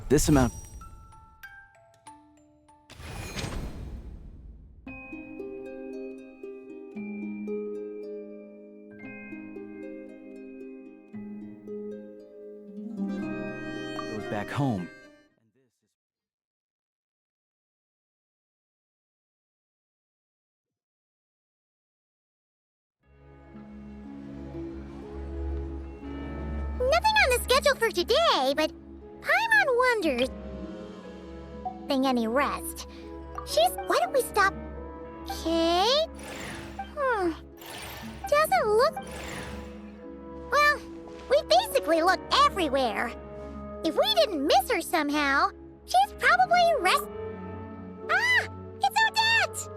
S11: This amount... home.
S16: Nothing on the schedule for today, but Paimon wonders... any rest. Why don't we stop... Okay... Doesn't look... Well, we basically looked everywhere. If we didn't miss her somehow, she's probably Ah! It's Odette!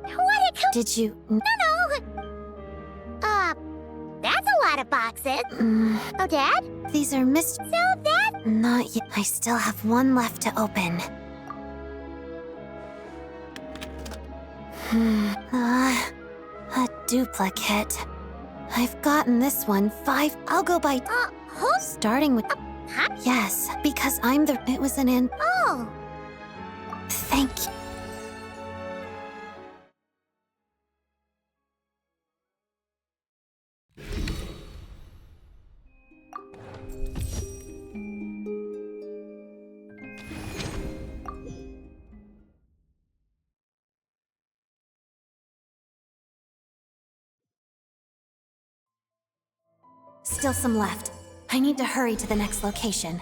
S16: What a
S5: Did you...
S16: No. That's a lot of boxes. Odette?
S5: These are missed...
S16: So that...
S5: Not yet. I still have one left to open. A duplicate. I've gotten this one 5... I'll go by... Starting with... Yes, because I'm the... It was an...
S16: Oh.
S5: Thank you. Still some left. I need to hurry to the next location.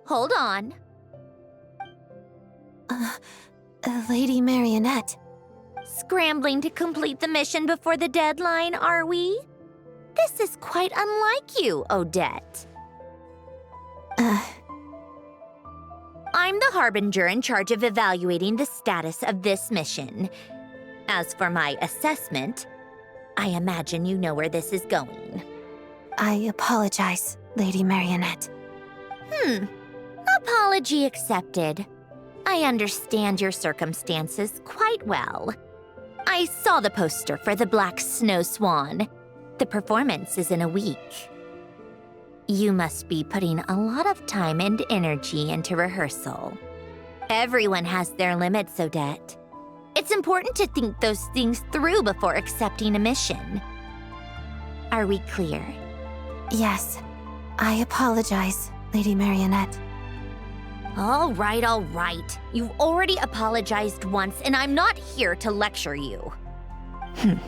S14: Hold on.
S5: Lady Marionette.
S14: Scrambling to complete the mission before the deadline, are we? This is quite unlike you, Odette. I'm the Harbinger in charge of evaluating the status of this mission. As for my assessment, I imagine you know where this is going.
S5: I apologize, Lady Marionette.
S14: Apology accepted. I understand your circumstances quite well. I saw the poster for the Black Snow Swan. The performance is in a week. You must be putting a lot of time and energy into rehearsal. Everyone has their limits, Odette. It's important to think those things through before accepting a mission. Are we clear?
S5: Yes. I apologize, Lady Marionette.
S14: All right. You've already apologized once, and I'm not here to lecture you. In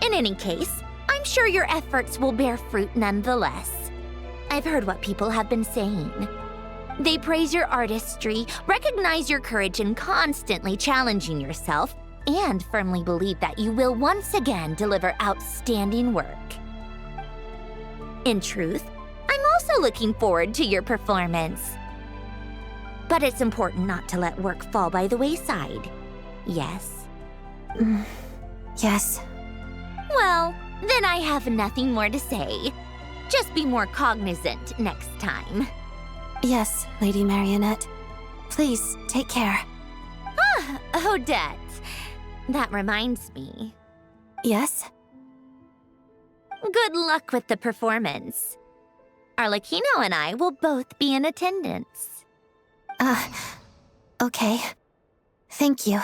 S14: any case, I'm sure your efforts will bear fruit nonetheless. I've heard what people have been saying. They praise your artistry, recognize your courage in constantly challenging yourself, and firmly believe that you will once again deliver outstanding work. In truth, I'm also looking forward to your performance. But it's important not to let work fall by the wayside. Yes?
S5: Yes.
S14: Well, then I have nothing more to say. Just be more cognizant next time.
S5: Yes, Lady Marionette. Please, take care.
S14: Odette. That reminds me.
S5: Yes?
S14: Good luck with the performance. Arlecchino and I will both be in attendance.
S5: Okay. Thank you.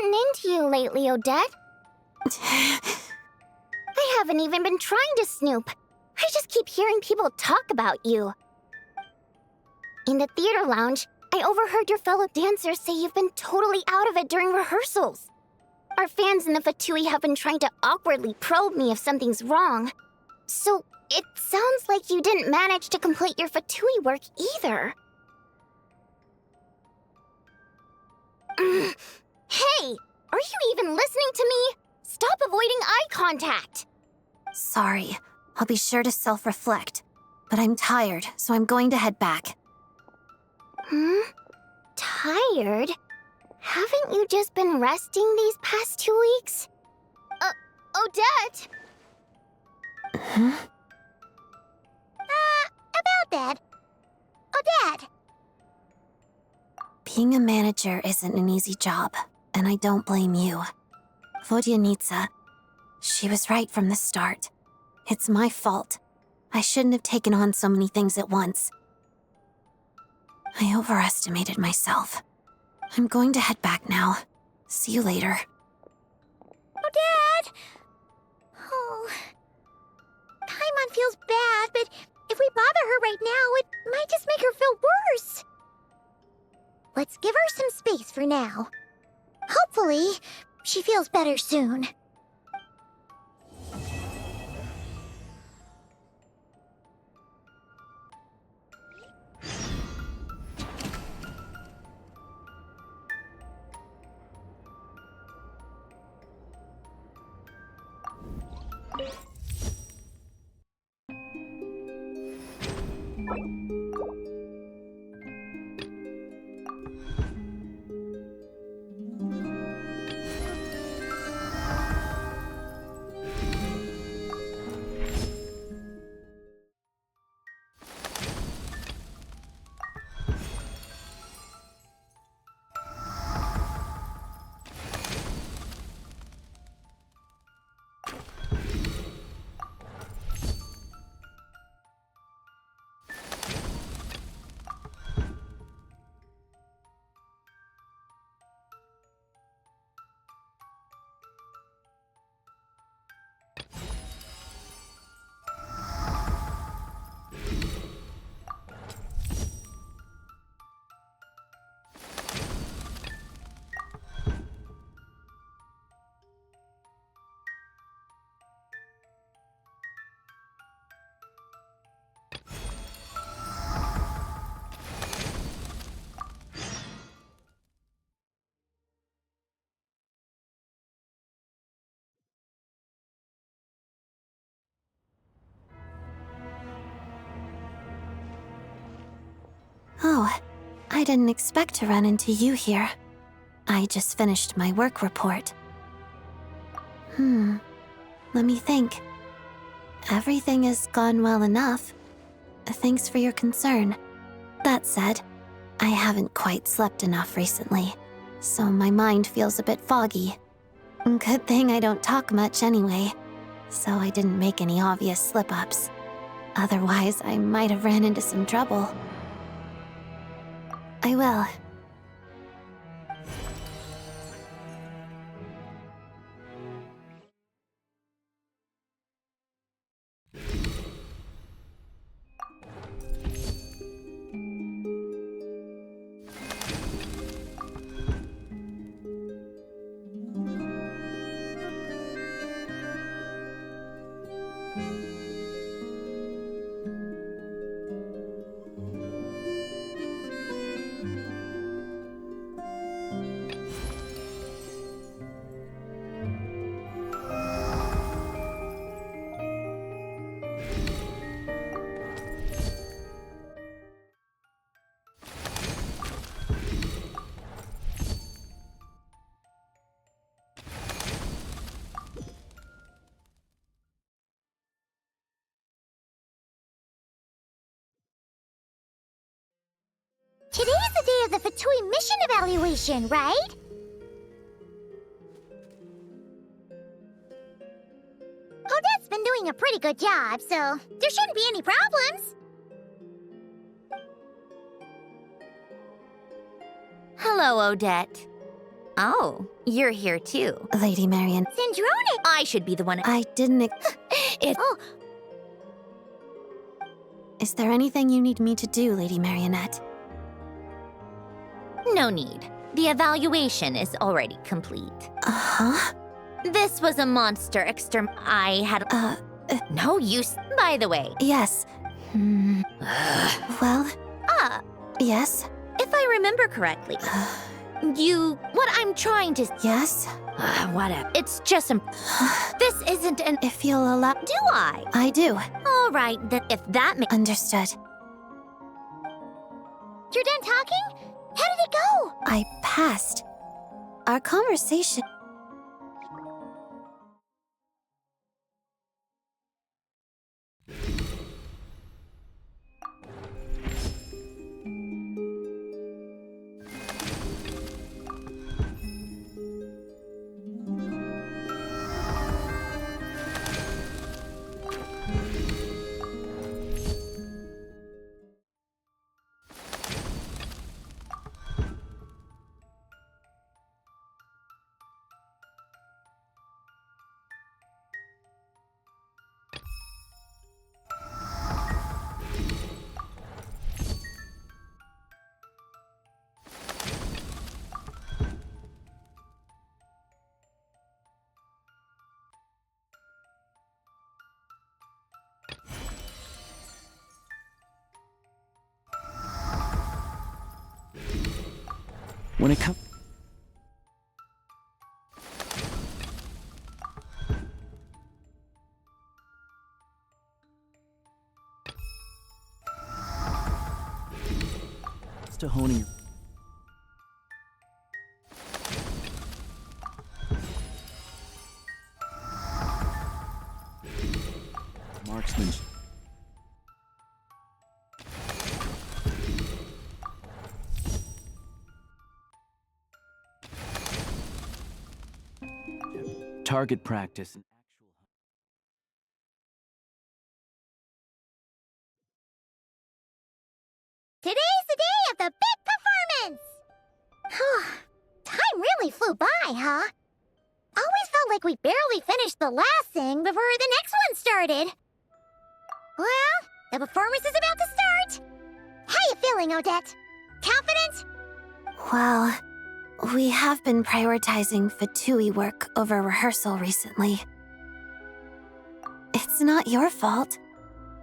S10: gotten into you lately, Odette? I haven't even been trying to snoop. I just keep hearing people talk about you. In the theater lounge, I overheard your fellow dancers say you've been totally out of it during rehearsals. Our fans in the Fatui have been trying to awkwardly probe me if something's wrong. So, it sounds like you didn't manage to complete your Fatui work either. Hey! Are you even listening to me? Stop avoiding eye contact!
S5: Sorry. I'll be sure to self-reflect. But I'm tired, so I'm going to head back.
S10: Tired? Haven't you just been resting these past 2 weeks? Odette!
S16: About that. Odette!
S5: Being a manager isn't an easy job, and I don't blame you. Vodyanitsa, she was right from the start. It's my fault. I shouldn't have taken on so many things at once. I overestimated myself. I'm going to head back now. See you later.
S16: Dad! Oh. Paimon feels bad, but if we bother her right now, it might just make her feel worse. Let's give her some space for now. Hopefully, she feels better soon.
S5: Oh, I didn't expect to run into you here. I just finished my work report. Let me think. Everything has gone well enough. Thanks for your concern. That said, I haven't quite slept enough recently, so my mind feels a bit foggy. Good thing I don't talk much anyway, so I didn't make any obvious slip-ups. Otherwise, I might have ran into some trouble. I will.
S16: Today's the day of the Fatui mission evaluation, right? Odette's been doing a pretty good job, so there shouldn't be any problems.
S14: Hello, Odette. Oh, you're here too.
S5: Lady Marion.
S16: Syndronic!
S14: I should be the one.
S5: I didn't.
S14: Oh.
S5: Is there anything you need me to do, Lady Marionette?
S14: No need. The evaluation is already complete.
S5: Uh-huh.
S14: This was a monster I had. No use. By the way.
S5: Yes. Well. Yes?
S14: If I remember correctly. What I'm trying to.
S5: Yes?
S14: Whatever. It's just this isn't an.
S5: If you'll allow.
S14: Do I?
S5: I do.
S14: All right, then if that makes.
S5: Understood.
S16: You're done talking? How did it go?
S5: I passed. Our conversation.
S11: When it comes... to honing your... marksmanship. Target practice.
S16: Today's the day of the big performance! Time really flew by, huh? Always felt like we barely finished the last thing before the next one started. Well, the performance is about to start. How you feeling, Odette? Confident?
S5: Well, we have been prioritizing Fatui work over rehearsal recently. It's not your fault.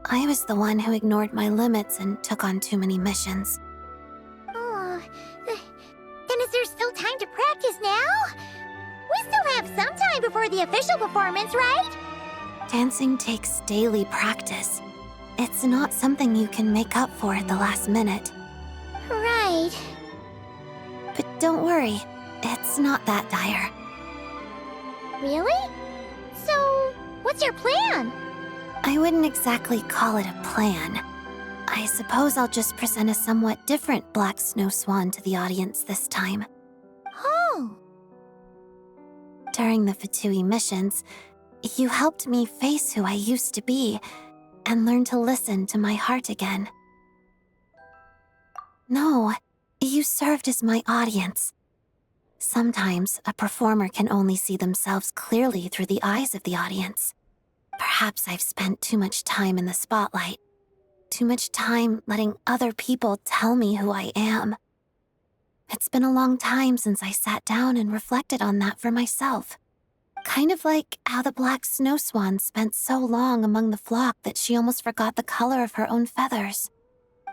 S5: I was the one who ignored my limits and took on too many missions.
S16: Oh, then is there still time to practice now? We still have some time before the official performance, right?
S5: Dancing takes daily practice. It's not something you can make up for at the last minute.
S16: Right.
S5: But don't worry, it's not that dire.
S16: Really? So, what's your plan?
S5: I wouldn't exactly call it a plan. I suppose I'll just present a somewhat different Black Snow Swan to the audience this time.
S16: Oh.
S5: During the Fatui missions, you helped me face who I used to be and learn to listen to my heart again. No, you served as my audience. Sometimes a performer can only see themselves clearly through the eyes of the audience. Perhaps I've spent too much time in the spotlight. Too much time letting other people tell me who I am. It's been a long time since I sat down and reflected on that for myself. Kind of like how the Black Snow Swan spent so long among the flock that she almost forgot the color of her own feathers.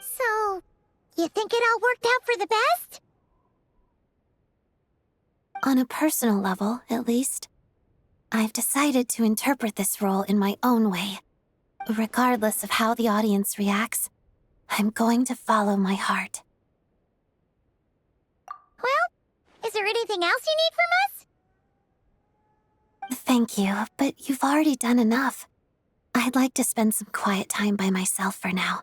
S16: So, you think it all worked out for the best?
S5: On a personal level, at least. I've decided to interpret this role in my own way. Regardless of how the audience reacts, I'm going to follow my heart.
S16: Well, is there anything else you need from us?
S5: Thank you, but you've already done enough. I'd like to spend some quiet time by myself for now.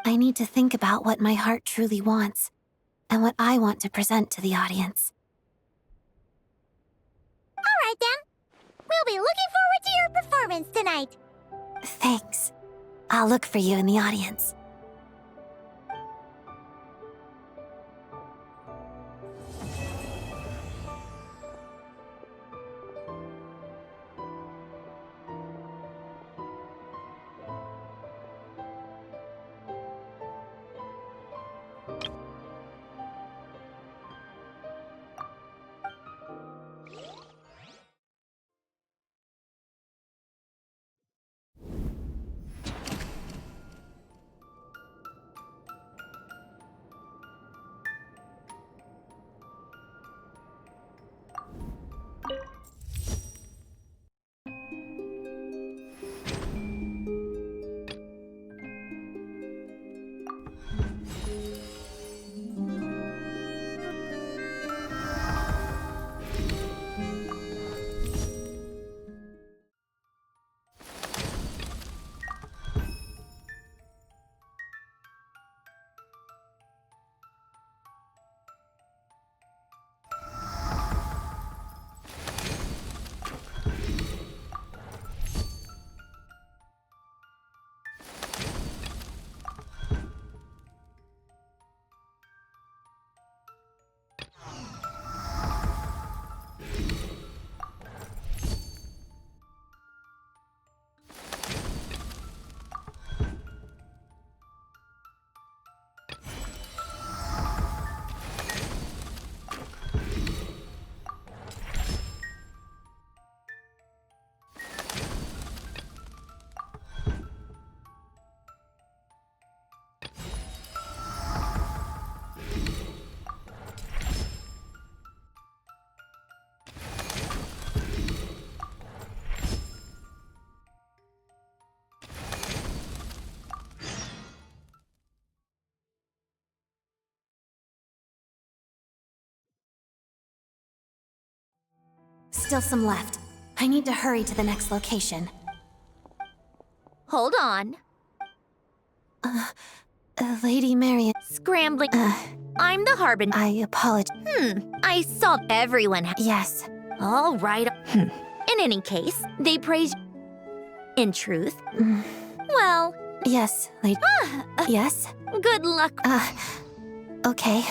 S5: I need to think about what my heart truly wants, and what I want to present to the audience.
S16: All right, then. We'll be looking forward to your performance tonight.
S5: Thanks. I'll look for you in the audience. Still some left. I need to hurry to the next location.
S14: Hold on.
S5: Lady Marion.
S14: Scrambling. I'm the Harbinger.
S5: I apologize.
S14: I saw everyone.
S5: Yes.
S14: All right. In any case, they praise. In truth. Well.
S5: Yes, lady. Yes?
S14: Good luck.
S5: Okay.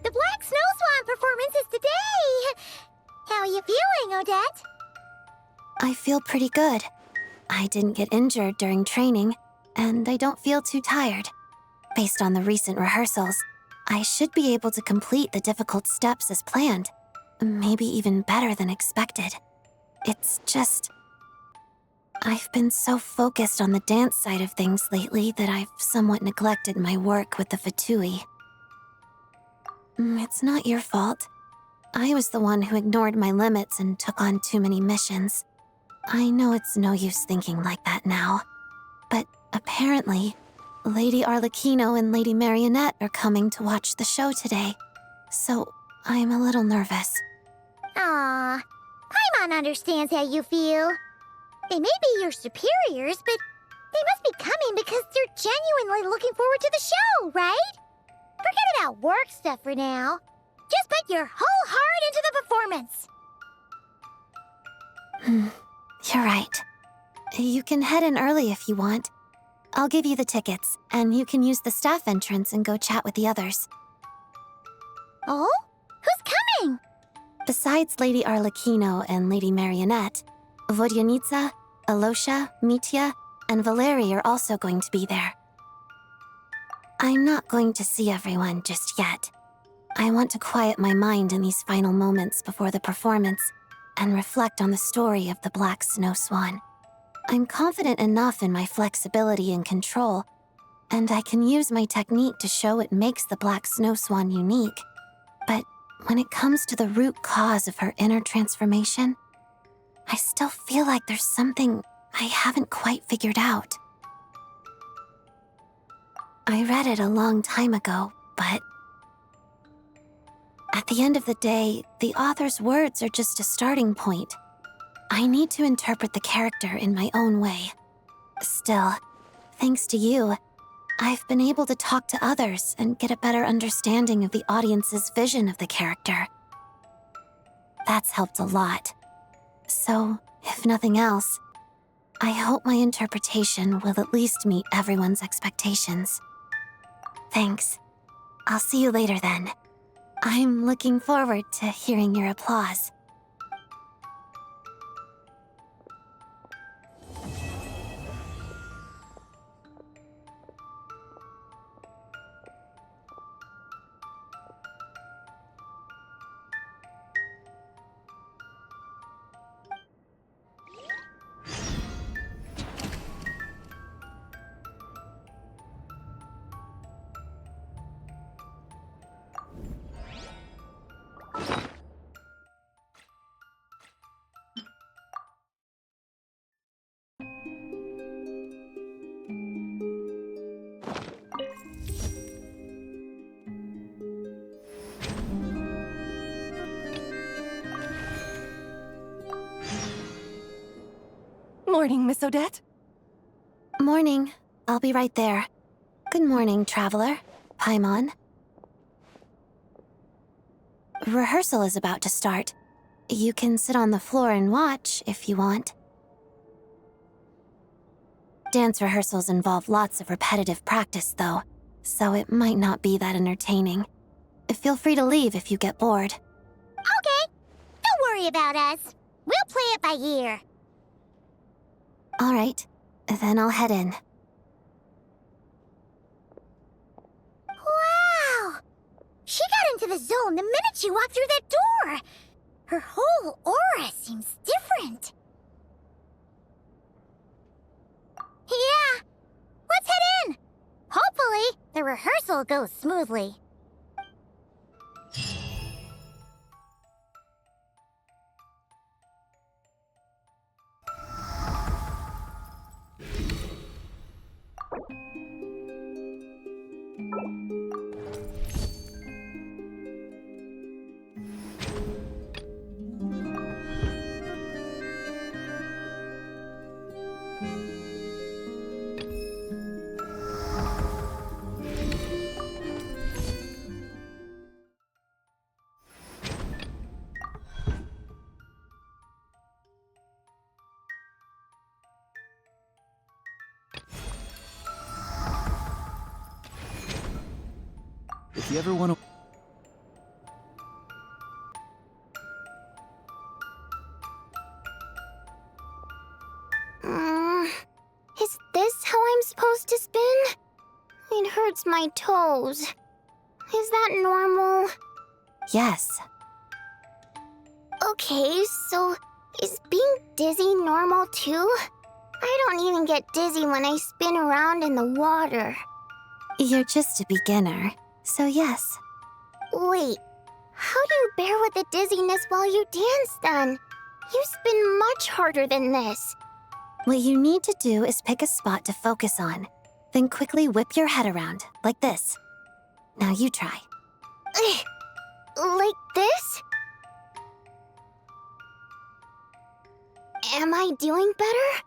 S16: The Black Snow Swan performance is today! How are you feeling, Odette?
S5: I feel pretty good. I didn't get injured during training, and I don't feel too tired. Based on the recent rehearsals, I should be able to complete the difficult steps as planned. Maybe even better than expected. It's just... I've been so focused on the dance side of things lately that I've somewhat neglected my work with the Fatui. It's not your fault. I was the one who ignored my limits and took on too many missions. I know it's no use thinking like that now. But apparently, Lady Arlecchino and Lady Marionette are coming to watch the show today. So, I'm a little nervous.
S16: Aw, Paimon understands how you feel. They may be your superiors, but they must be coming because they're genuinely looking forward to the show, right? Forget about work stuff for now. Just put your whole heart into the performance.
S5: You're right. You can head in early if you want. I'll give you the tickets, and you can use the staff entrance and go chat with the others.
S16: Oh? Who's coming?
S5: Besides Lady Arlecchino and Lady Marionette, Vodyanica, Alosha, Mitya, and Valeri are also going to be there. I'm not going to see everyone just yet. I want to quiet my mind in these final moments before the performance and reflect on the story of the Black Snow Swan. I'm confident enough in my flexibility and control, and I can use my technique to show what makes the Black Snow Swan unique. But when it comes to the root cause of her inner transformation, I still feel like there's something I haven't quite figured out. I read it a long time ago, but at the end of the day, the author's words are just a starting point. I need to interpret the character in my own way. Still, thanks to you, I've been able to talk to others and get a better understanding of the audience's vision of the character. That's helped a lot. So, if nothing else, I hope my interpretation will at least meet everyone's expectations. Thanks. I'll see you later then. I'm looking forward to hearing your applause.
S3: Morning, Miss Odette.
S5: Morning. I'll be right there. Good morning, Traveler. Paimon. Rehearsal is about to start. You can sit on the floor and watch if you want. Dance rehearsals involve lots of repetitive practice, though, so it might not be that entertaining. Feel free to leave if you get bored.
S16: Okay. Don't worry about us. We'll play it by ear.
S5: All right, then I'll head in.
S16: Wow! She got into the zone the minute she walked through that door. Her whole aura seems different. Yeah, let's head in. Hopefully, the rehearsal goes smoothly.
S11: If you ever want to...
S10: Is this how I'm supposed to spin? It hurts my toes. Is that normal?
S5: Yes.
S10: Okay, so is being dizzy normal too? I don't even get dizzy when I spin around in the water.
S5: You're just a beginner, so yes.
S10: Wait, how do you bear with the dizziness while you dance then? You spin much harder than this.
S5: What you need to do is pick a spot to focus on, then quickly whip your head around, like this. Now you try.
S10: Like this? Am I doing better?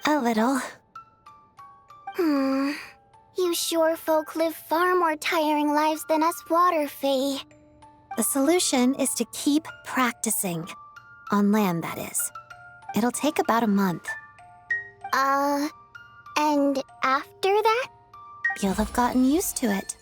S5: A little.
S10: You shore folk live far more tiring lives than us water fae.
S5: The solution is to keep practicing. On land, that is. It'll take about a month.
S10: And after that?
S5: You'll have gotten used to it.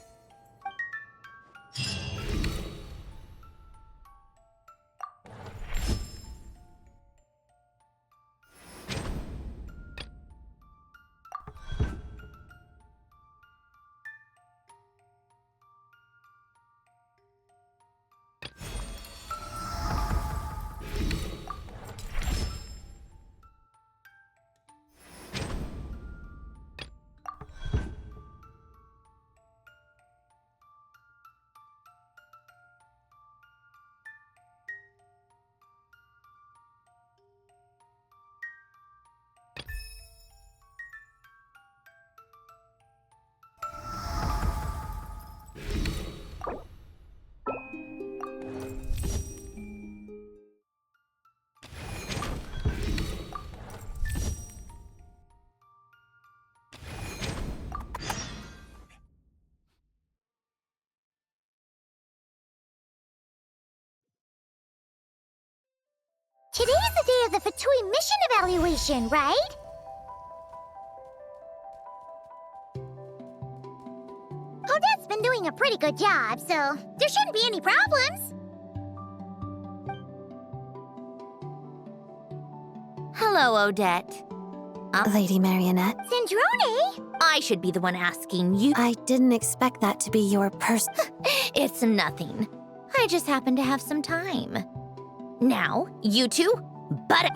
S16: Today's the day of the Fatui mission evaluation, right? Odette's been doing a pretty good job, so there shouldn't be any problems.
S14: Hello, Odette.
S5: Lady Marionette.
S16: Cendrone?
S14: I should be the one asking you.
S5: I didn't expect that to be your
S14: It's nothing. I just happen to have some time. Now, you two, but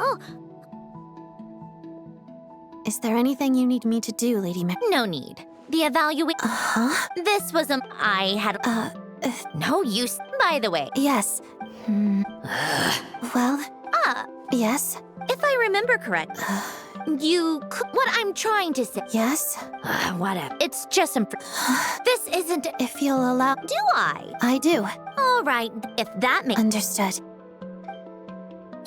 S5: Is there anything you need me to do, Lady
S14: No need. The
S5: Uh-huh.
S14: This was I had No use. By the way.
S5: Yes, Well, yes?
S14: If I remember correct, what I'm trying to say.
S5: Yes?
S14: Whatever. It's just some. This isn't.
S5: If you'll allow.
S14: Do I?
S5: I do.
S14: All right, if that makes.
S5: Understood.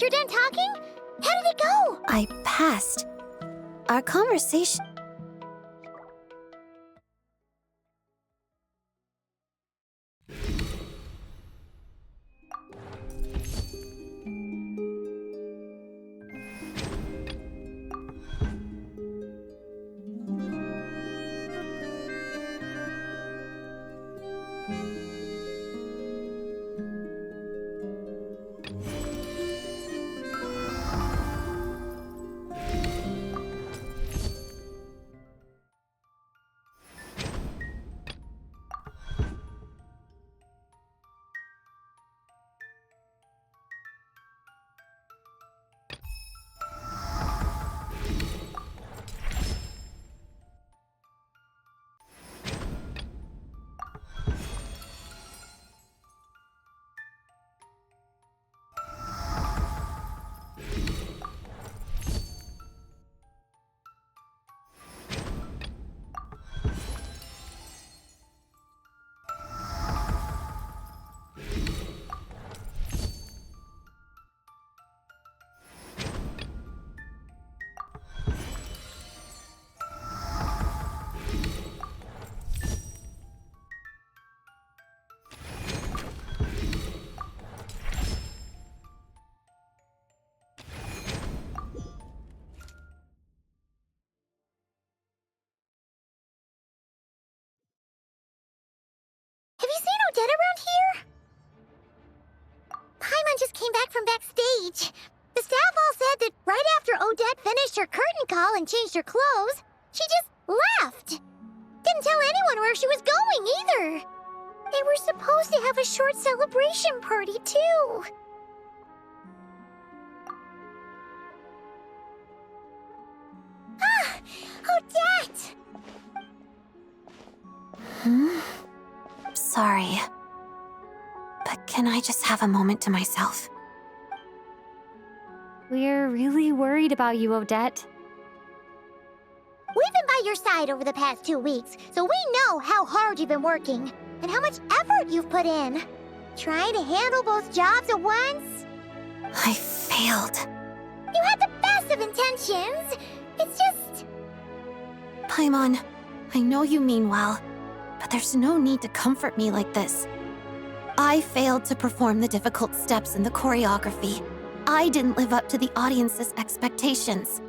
S16: You're done talking? How did it go?
S5: I passed. Our conversation.
S16: Have you seen Odette around here? Paimon just came back from backstage. The staff all said that right after Odette finished her curtain call and changed her clothes, she just left. Didn't tell anyone where she was going either. They were supposed to have a short celebration party too. Ah, Odette!
S5: Sorry. But can I just have a moment to myself?
S1: We're really worried about you, Odette.
S16: We've been by your side over the past 2 weeks, so we know how hard you've been working and how much effort you've put in. Trying to handle both jobs at once?
S5: I failed.
S16: You had the best of intentions. It's just...
S5: Paimon, I know you mean well, but there's no need to comfort me like this. I failed to perform the difficult steps in the choreography. I didn't live up to the audience's expectations.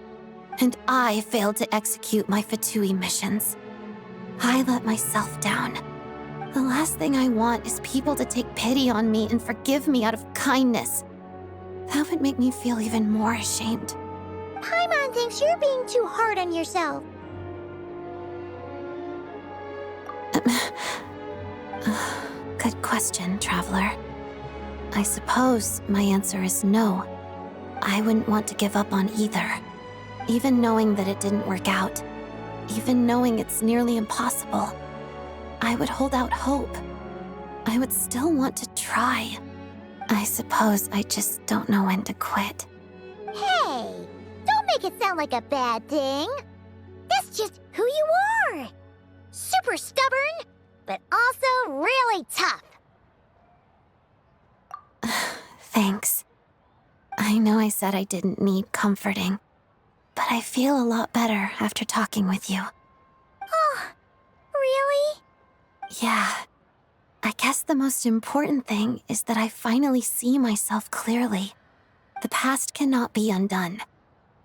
S5: And I failed to execute my Fatui missions. I let myself down. The last thing I want is people to take pity on me and forgive me out of kindness. That would make me feel even more ashamed.
S16: Paimon thinks you're being too hard on yourself.
S5: Good question, Traveler. I suppose my answer is no. I wouldn't want to give up on either. Even knowing that it didn't work out. Even knowing it's nearly impossible. I would hold out hope. I would still want to try. I suppose I just don't know when to quit.
S16: Hey, don't make it sound like a bad thing. That's just who you are. Super stubborn, but also really tough.
S5: Thanks. I know I said I didn't need comforting, but I feel a lot better after talking with you.
S16: Oh, really?
S5: Yeah. I guess the most important thing is that I finally see myself clearly. The past cannot be undone,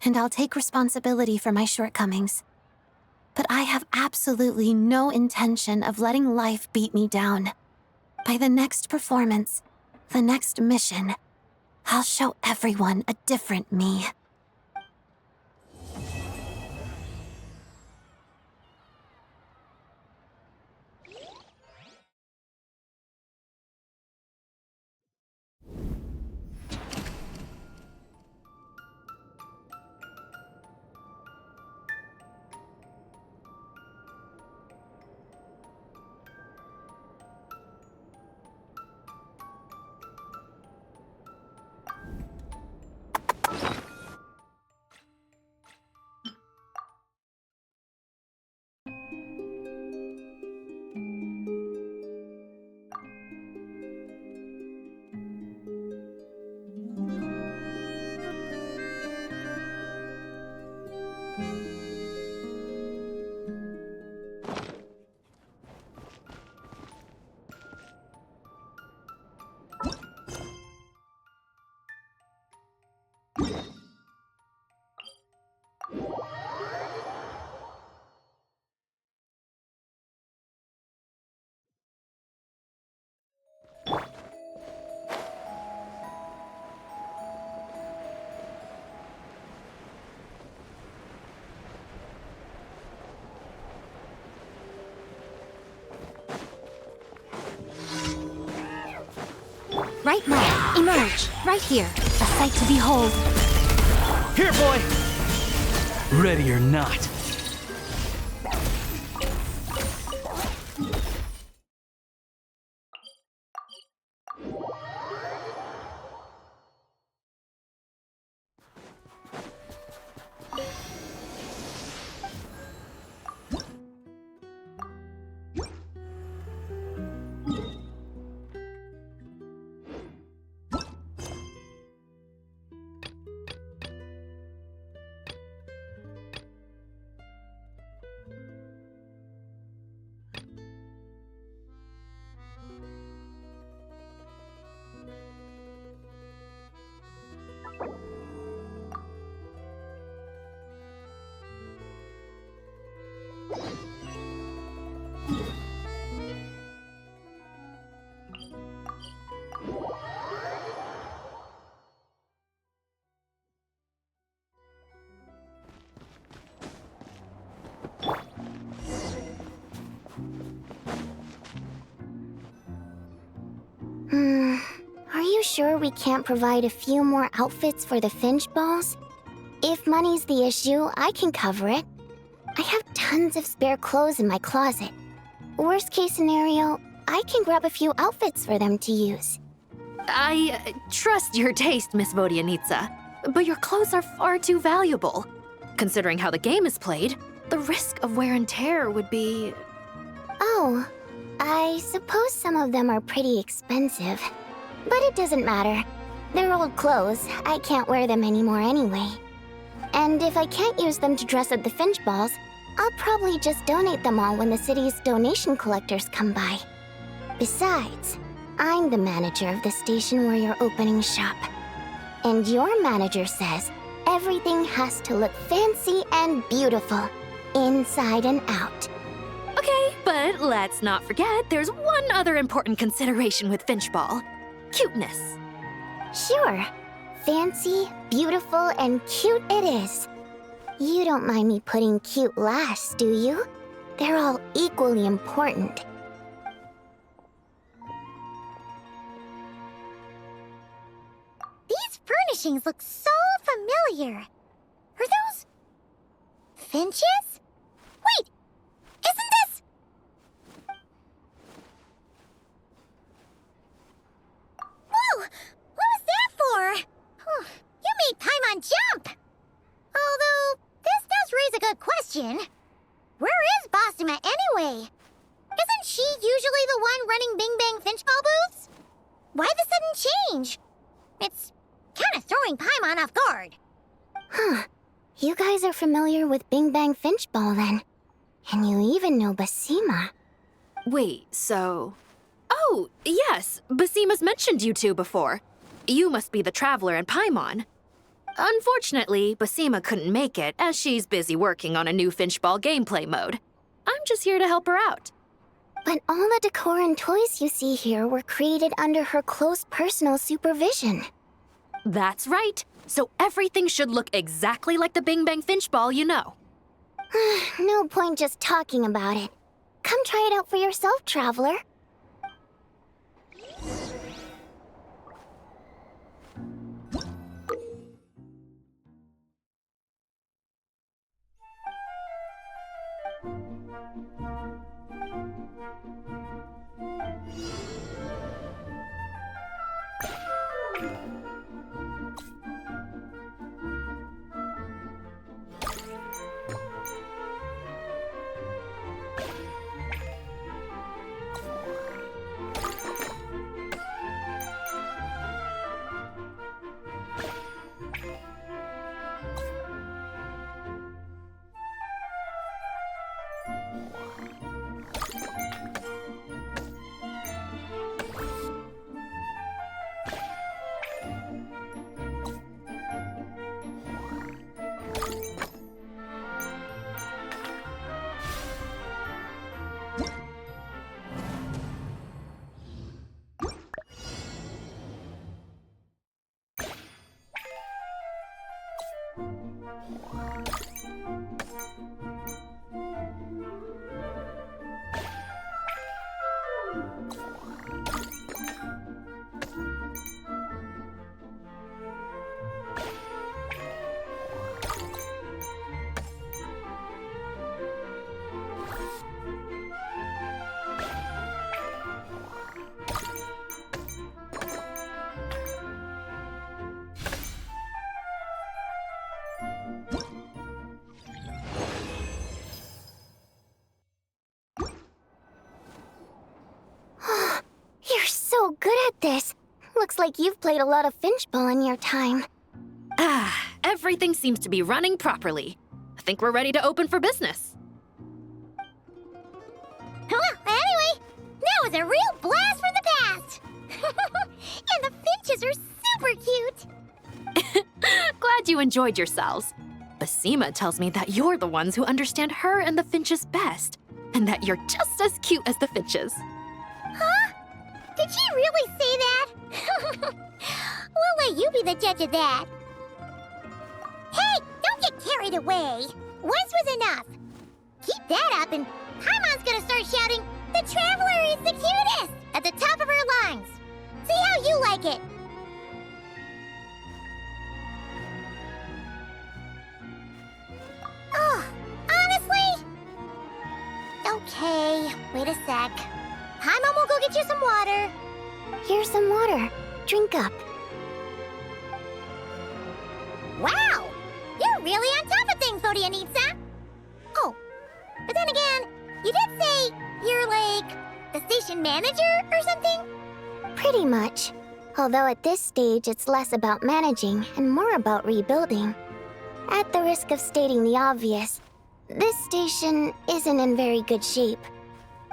S5: and I'll take responsibility for my shortcomings. But I have absolutely no intention of letting life beat me down. By the next performance, the next mission, I'll show everyone a different me.
S21: Right now. Emerge. Right here.
S1: A sight to behold.
S15: Here, boy!
S11: Ready or not.
S10: Are you sure we can't provide a few more outfits for the Finch balls? If money's the issue, I can cover it. I have tons of spare clothes in my closet. Worst case scenario, I can grab a few outfits for them to use.
S21: I trust your taste, Miss Vodianitsa, but your clothes are far too valuable. Considering how the game is played, the risk of wear and tear would be...
S10: Oh, I suppose some of them are pretty expensive. But it doesn't matter. They're old clothes. I can't wear them anymore anyway. And if I can't use them to dress at the Finch balls, I'll probably just donate them all when the city's donation collectors come by. Besides, I'm the manager of the station where you're opening shop. And your manager says everything has to look fancy and beautiful, inside and out.
S21: Okay, but let's not forget there's one other important consideration with Finch Ball. Cuteness.
S10: Sure. Fancy, beautiful, and cute it is. You don't mind me putting cute last, do you? They're all equally important.
S16: These furnishings look so familiar. Are those... finches? Wait! Isn't this... Whoa! What was that for? You made Paimon jump! Although, this does raise a good question. Where is Bostoma anyway? Isn't she usually the one running Bing Bang Finchball booths? Why the sudden change? It's kind of throwing Paimon off guard.
S10: Huh. You guys are familiar with Bing Bang Finchball then. And you even know Basima.
S21: Wait, so... Oh, yes, Basima's mentioned you two before. You must be the Traveler and Paimon. Unfortunately, Basima couldn't make it, as she's busy working on a new Finchball gameplay mode. I'm just here to help her out.
S10: But all the decor and toys you see here were created under her close personal supervision.
S21: That's right. So everything should look exactly like the Bing Bang Finchball you know.
S10: No point just talking about it. Come try it out for yourself, Traveler.
S5: this. Looks like you've played a lot of finchball in your time.
S21: Everything seems to be running properly. I think we're ready to open for business.
S16: Well, anyway, that was a real blast from the past. And the finches are super cute.
S21: Glad you enjoyed yourselves. Basima tells me that you're the ones who understand her and the finches best, and that you're just as cute as the finches.
S16: Huh? Did she really say that? We'll let you be the judge of that. Hey, don't get carried away. Once was enough. Keep that up and Paimon's gonna start shouting, "The Traveler is the cutest!" at the top of her lungs. See how you like it. Oh, honestly? Okay, wait a sec. Paimon will go get you some water.
S5: Here's some water. Drink up.
S16: Wow! You're really on top of things, Odianitsa! Oh, but then again, you did say you're like the station manager or something?
S5: Pretty much. Although at this stage it's less about managing and more about rebuilding. At the risk of stating the obvious, this station isn't in very good shape.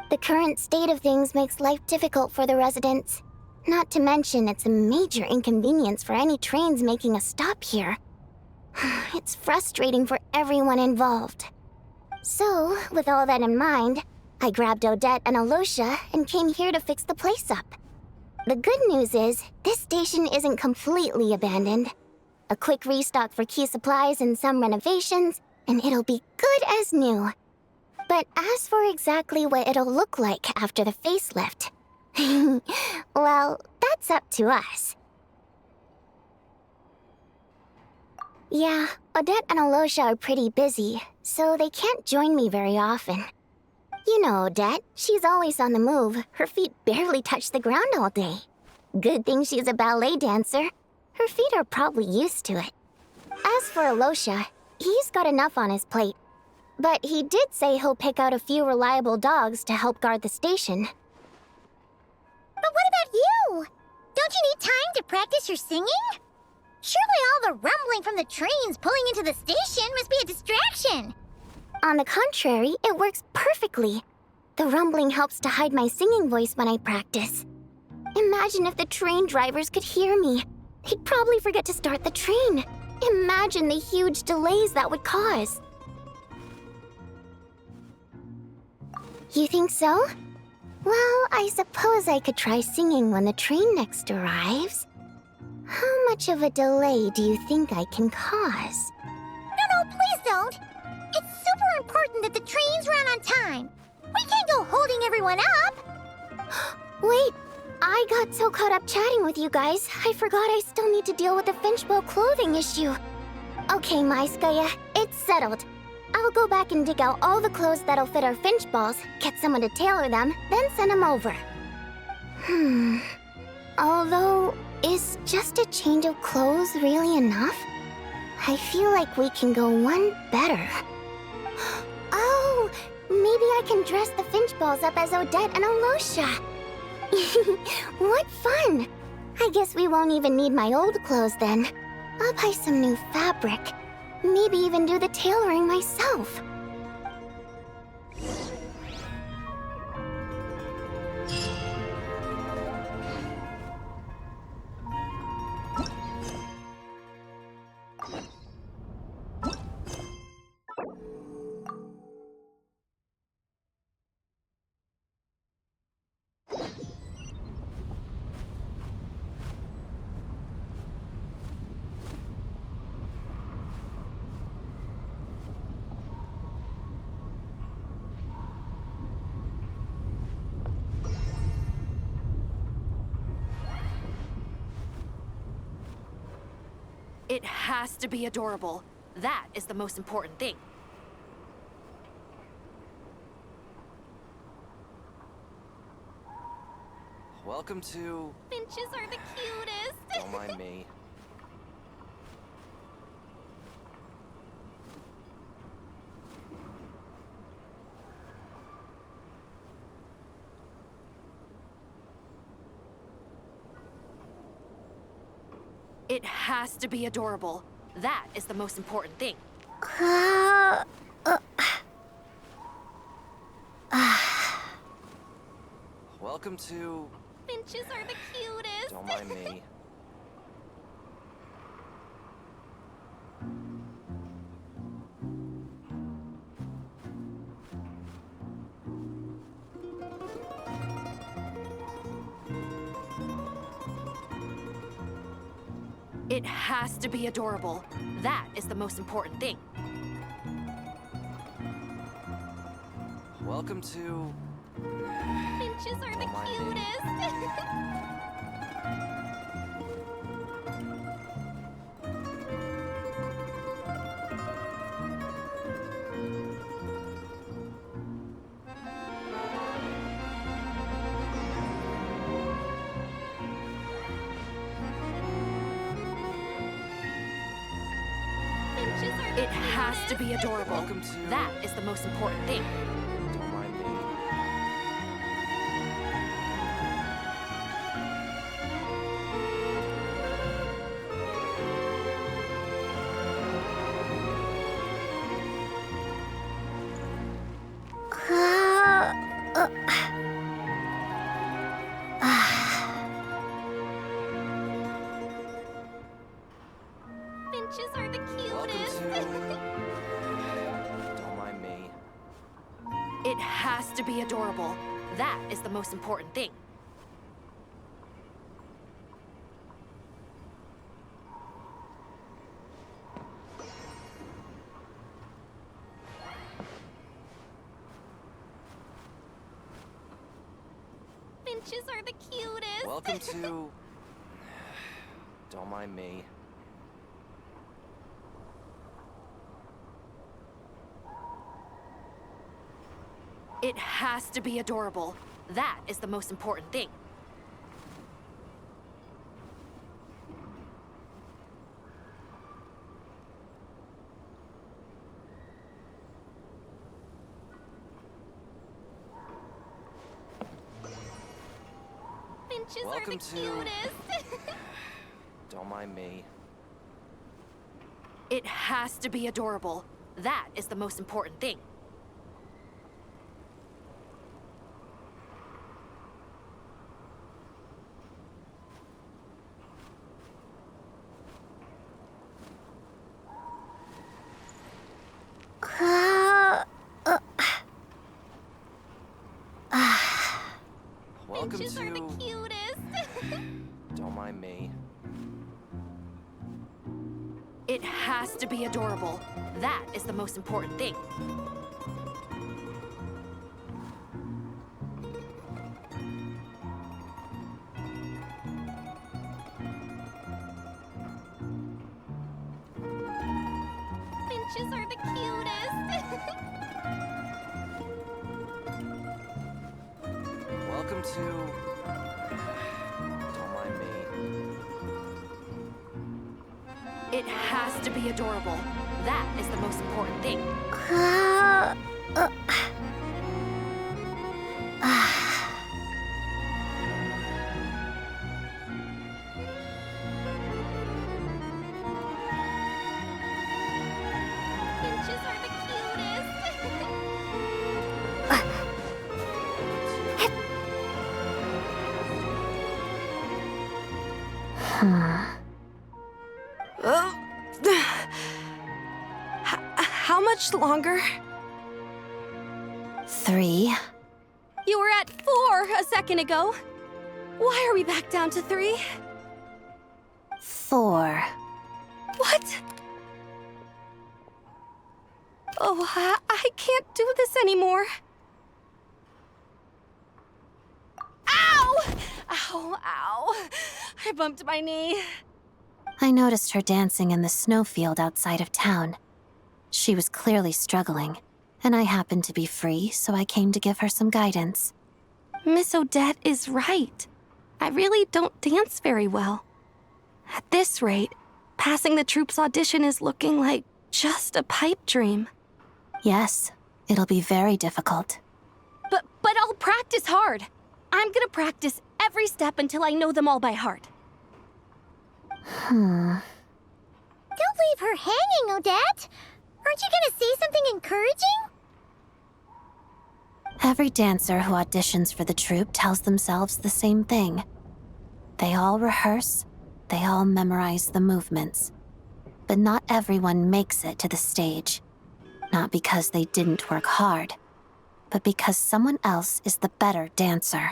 S5: The current state of things makes life difficult for the residents. Not to mention it's a major inconvenience for any trains making a stop here. It's frustrating for everyone involved. So, with all that in mind, I grabbed Odette and Alosha and came here to fix the place up. The good news is, this station isn't completely abandoned. A quick restock for key supplies and some renovations, and it'll be good as new. But as for exactly what it'll look like after the facelift, well, that's up to us. Yeah, Odette and Alosha are pretty busy, so they can't join me very often. You know Odette, she's always on the move. Her feet barely touch the ground all day. Good thing she's a ballet dancer. Her feet are probably used to it. As for Alosha, he's got enough on his plate. But he did say he'll pick out a few reliable dogs to help guard the station.
S16: But what about you? Don't you need time to practice your singing? Surely all the rumbling from the trains pulling into the station must be a distraction.
S5: On the contrary, it works perfectly. The rumbling helps to hide my singing voice when I practice. Imagine if the train drivers could hear me. They'd probably forget to start the train. Imagine the huge delays that would cause. You think so? Well, I suppose I could try singing when the train next arrives. How much of a delay do you think I can cause?
S16: No, please don't. It's super important that the trains run on time. We can't go holding everyone up.
S5: Wait, I got so caught up chatting with you guys, I forgot I still need to deal with the Finchbow clothing issue. Okay, Maiskaya, it's settled. I'll go back and dig out all the clothes that'll fit our Finchballs, get someone to tailor them, then send them over. Although, is just a change of clothes really enough? I feel like we can go one better. Oh, maybe I can dress the Finchballs up as Odette and Alosha. What fun! I guess we won't even need my old clothes then. I'll buy some new fabric. Maybe even do the tailoring myself.
S21: It has to be adorable. That is the most important thing.
S9: Welcome to...
S10: Finches are the cutest.
S9: Don't mind me.
S21: It has to be adorable. That is the most important thing.
S9: Welcome to...
S10: Finches are the cutest.
S9: Don't mind me.
S21: It has to be adorable. That is the most important thing.
S9: Welcome to...
S10: Finches are the cutest.
S21: It has to be adorable.
S9: Welcome to...
S21: That is the most important thing.
S9: Don't mind me.
S10: Finches are the
S9: Welcome
S10: cutest.
S9: to... Don't mind me.
S21: It has to be adorable. That is the most important thing.
S10: Finches are the cutest.
S9: Welcome to... Don't mind me.
S21: It has to be adorable. That is the most important thing.
S10: Finches are
S9: Welcome
S10: the
S9: to...
S10: cutest.
S9: Don't mind me.
S21: It has to be adorable. That is the most important thing.
S9: Welcome
S10: Finches are the
S9: to...
S10: cutest.
S9: Don't mind me.
S21: It has to be adorable. That is the most important thing.
S10: Finches are the cutest.
S9: Welcome to... Don't mind me.
S21: It has to be adorable. That is the most important thing.
S10: Finches are the cutest.
S7: How much longer?
S5: 3.
S7: You were at 4 a second ago. Why are we back down to 3?
S5: 4.
S7: What? Oh, I can't do this anymore. Ow! Ow, ow. I bumped my knee.
S5: I noticed her dancing in the snowfield outside of town. She was clearly struggling, and I happened to be free, so I came to give her some guidance.
S7: Miss Odette is right. I really don't dance very well. At this rate, passing the troop's audition is looking like just a pipe dream.
S5: Yes, it'll be very difficult.
S7: But I'll practice hard. I'm gonna practice every step until I know them all by heart.
S16: Don't leave her hanging, Odette! Aren't you gonna say something encouraging?
S5: Every dancer who auditions for the troupe tells themselves the same thing. They all rehearse, they all memorize the movements. But not everyone makes it to the stage. Not because they didn't work hard, but because someone else is the better dancer.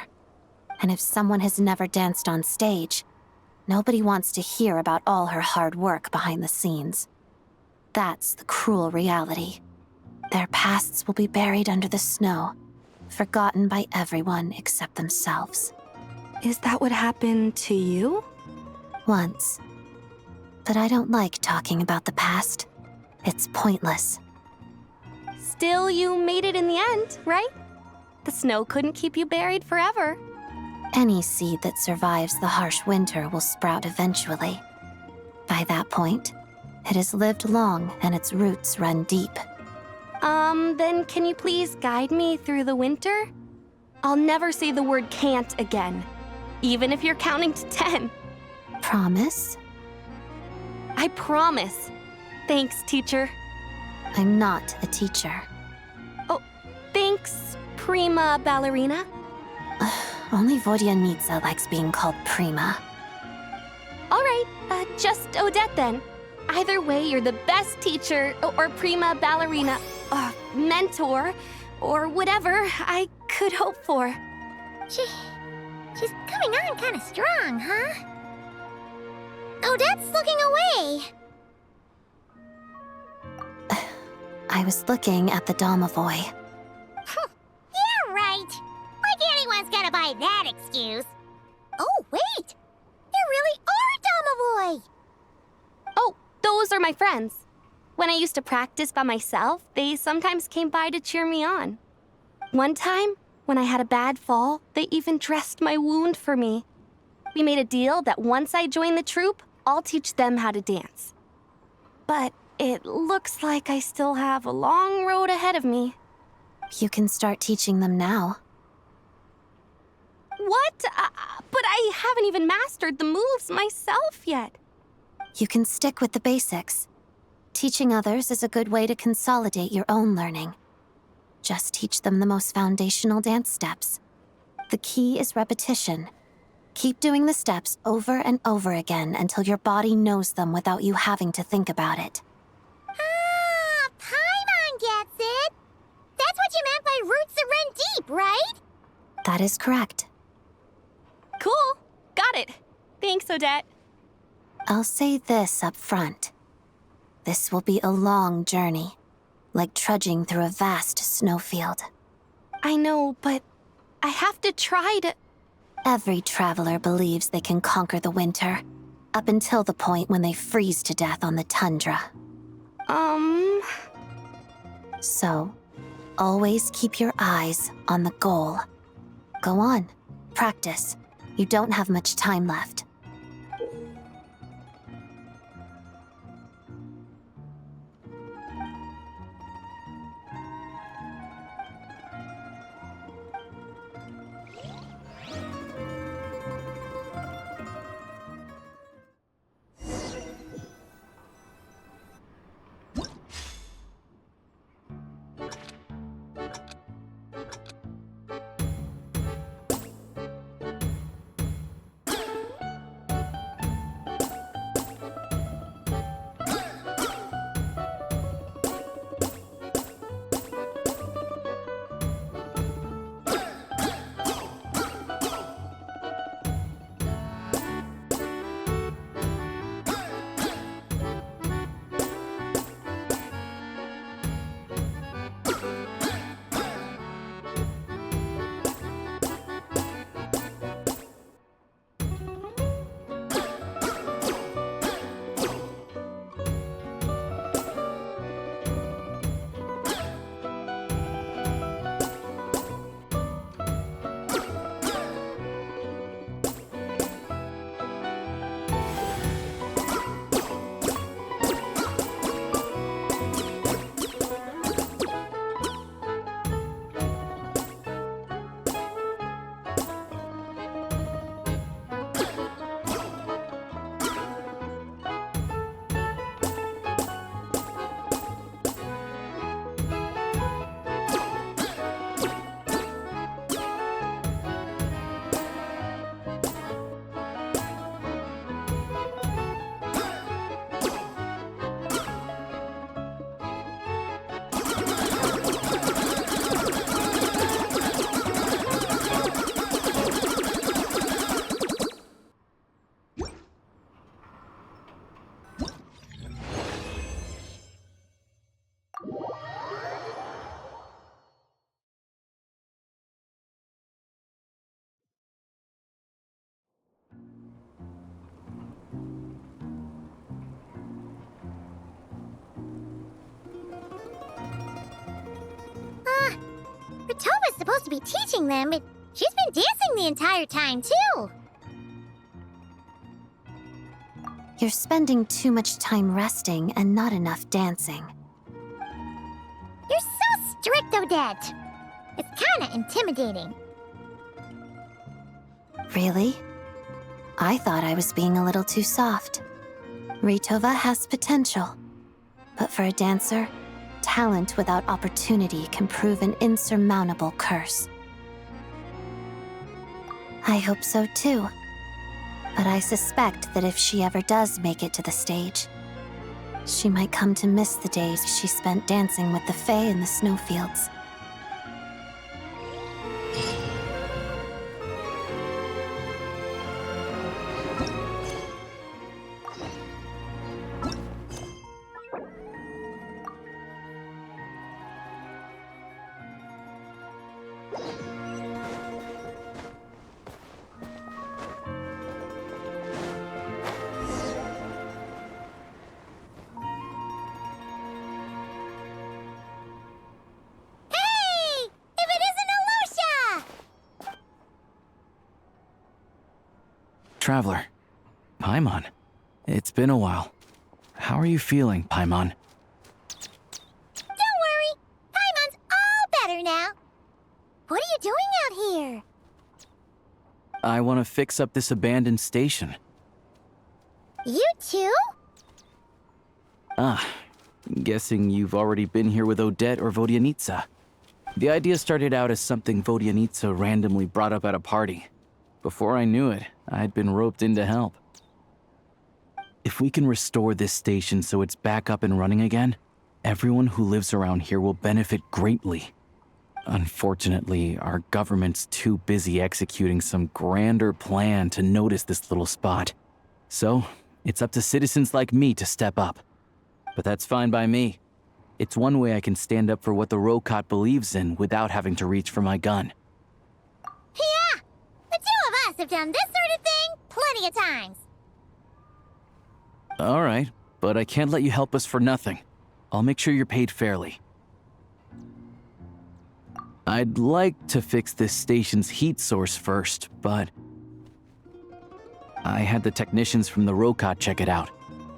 S5: And if someone has never danced on stage, nobody wants to hear about all her hard work behind the scenes. That's the cruel reality. Their pasts will be buried under the snow, forgotten by everyone except themselves.
S7: Is that what happened to you?
S5: Once. But I don't like talking about the past. It's pointless.
S7: Still, you made it in the end, right? The snow couldn't keep you buried forever.
S5: Any seed that survives the harsh winter will sprout eventually. By that point, it has lived long and its roots run deep.
S7: Then can you please guide me through the winter? I'll never say the word can't again, even if you're counting to 10.
S5: Promise?
S7: I promise. Thanks, teacher.
S5: I'm not a teacher.
S7: Oh, thanks, prima ballerina.
S5: Only Vodyanica likes being called prima.
S7: All right, just Odette then. Either way, you're the best teacher or prima ballerina, mentor, or whatever I could hope for.
S16: She's coming on kind of strong, huh? Odette's looking away.
S5: I was looking at the Domovoy.
S16: Yeah, right. Like anyone's gonna buy that excuse. Oh, wait! There really are Domovoy!
S7: Oh, those are my friends. When I used to practice by myself, they sometimes came by to cheer me on. One time, when I had a bad fall, they even dressed my wound for me. We made a deal that once I join the troupe, I'll teach them how to dance. But it looks like I still have a long road ahead of me.
S5: You can start teaching them now.
S7: What? But I haven't even mastered the moves myself yet.
S5: You can stick with the basics. Teaching others is a good way to consolidate your own learning. Just teach them the most foundational dance steps. The key is repetition. Keep doing the steps over and over again until your body knows them without you having to think about it.
S16: Ah, Paimon gets it! That's what you meant by roots that run deep, right?
S5: That is correct.
S7: Cool. Got it. Thanks, Odette.
S5: I'll say this up front. This will be a long journey, like trudging through a vast snowfield.
S7: I know, but I have to try to...
S5: Every traveler believes they can conquer the winter, up until the point when they freeze to death on the tundra. So, always keep your eyes on the goal. Go on, practice. You don't have much time left.
S16: Matova's supposed to be teaching them, but she's been dancing the entire time, too.
S5: You're spending too much time resting and not enough dancing.
S16: You're so strict, Odette. It's kinda intimidating.
S5: Really? I thought I was being a little too soft. Ritova has potential, but for a dancer, talent without opportunity can prove an insurmountable curse. I hope so too. But I suspect that if she ever does make it to the stage, she might come to miss the days she spent dancing with the Fae in the snowfields.
S11: Traveler. Paimon. It's been a while. How are you feeling, Paimon?
S16: Don't worry, Paimon's all better now. What are you doing out here?
S11: I want to fix up this abandoned station.
S16: You too?
S11: Ah, guessing you've already been here with Odette or Vodyanitsa. The idea started out as something Vodyanitsa randomly brought up at a party. Before I knew it, I'd been roped in to help. If we can restore this station so it's back up and running again, everyone who lives around here will benefit greatly. Unfortunately, our government's too busy executing some grander plan to notice this little spot. So, it's up to citizens like me to step up. But that's fine by me. It's one way I can stand up for what the Rokot believes in without having to reach for my gun.
S16: Yeah! The two of us have done this sort of thing plenty of times.
S11: All right, but I can't let you help us for nothing. I'll make sure you're paid fairly. I'd like to fix this station's heat source first, but I had the technicians from the Rokot check it out.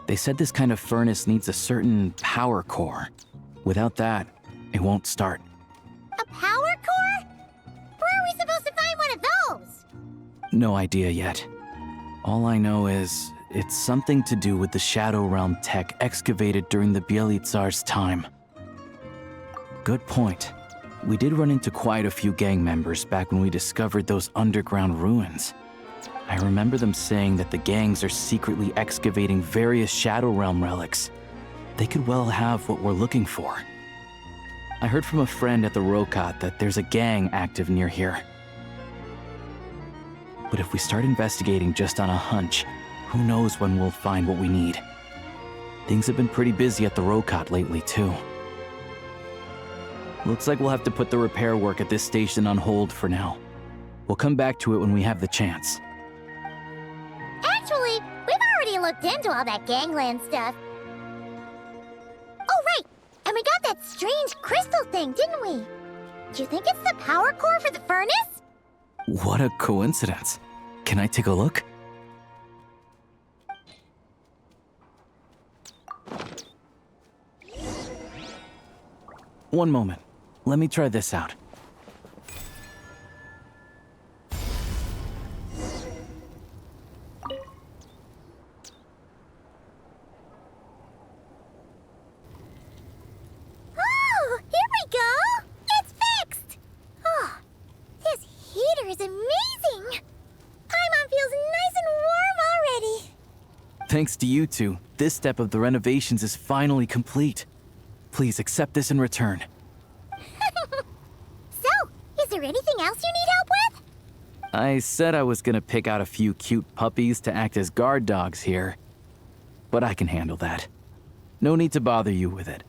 S11: They said this kind of furnace needs a certain power core. Without that, it won't start.
S16: A power core? Where are we supposed to find one of those?
S11: No idea yet. All I know is it's something to do with the Shadow Realm tech excavated during the Bielitsar's time. Good point. We did run into quite a few gang members back when we discovered those underground ruins. I remember them saying that the gangs are secretly excavating various Shadow Realm relics. They could well have what we're looking for. I heard from a friend at the Rokot that there's a gang active near here. But if we start investigating just on a hunch, who knows when we'll find what we need. Things have been pretty busy at the Rokot lately, too. Looks like we'll have to put the repair work at this station on hold for now. We'll come back to it when we have the chance.
S16: Actually, we've already looked into all that gangland stuff. Oh, right! And we got that strange crystal thing, didn't we? Do you think it's the power core for the furnace?
S11: What a coincidence. Can I take a look? One moment. Let me try this out.
S16: Oh, here we go! It's fixed! Oh, this heater is amazing! Paimon feels nice and warm already.
S11: Thanks to you two, this step of the renovations is finally complete. Please accept this in return.
S16: So, is there anything else you need help with?
S11: I said I was gonna pick out a few cute puppies to act as guard dogs here, but I can handle that. No need to bother you with it.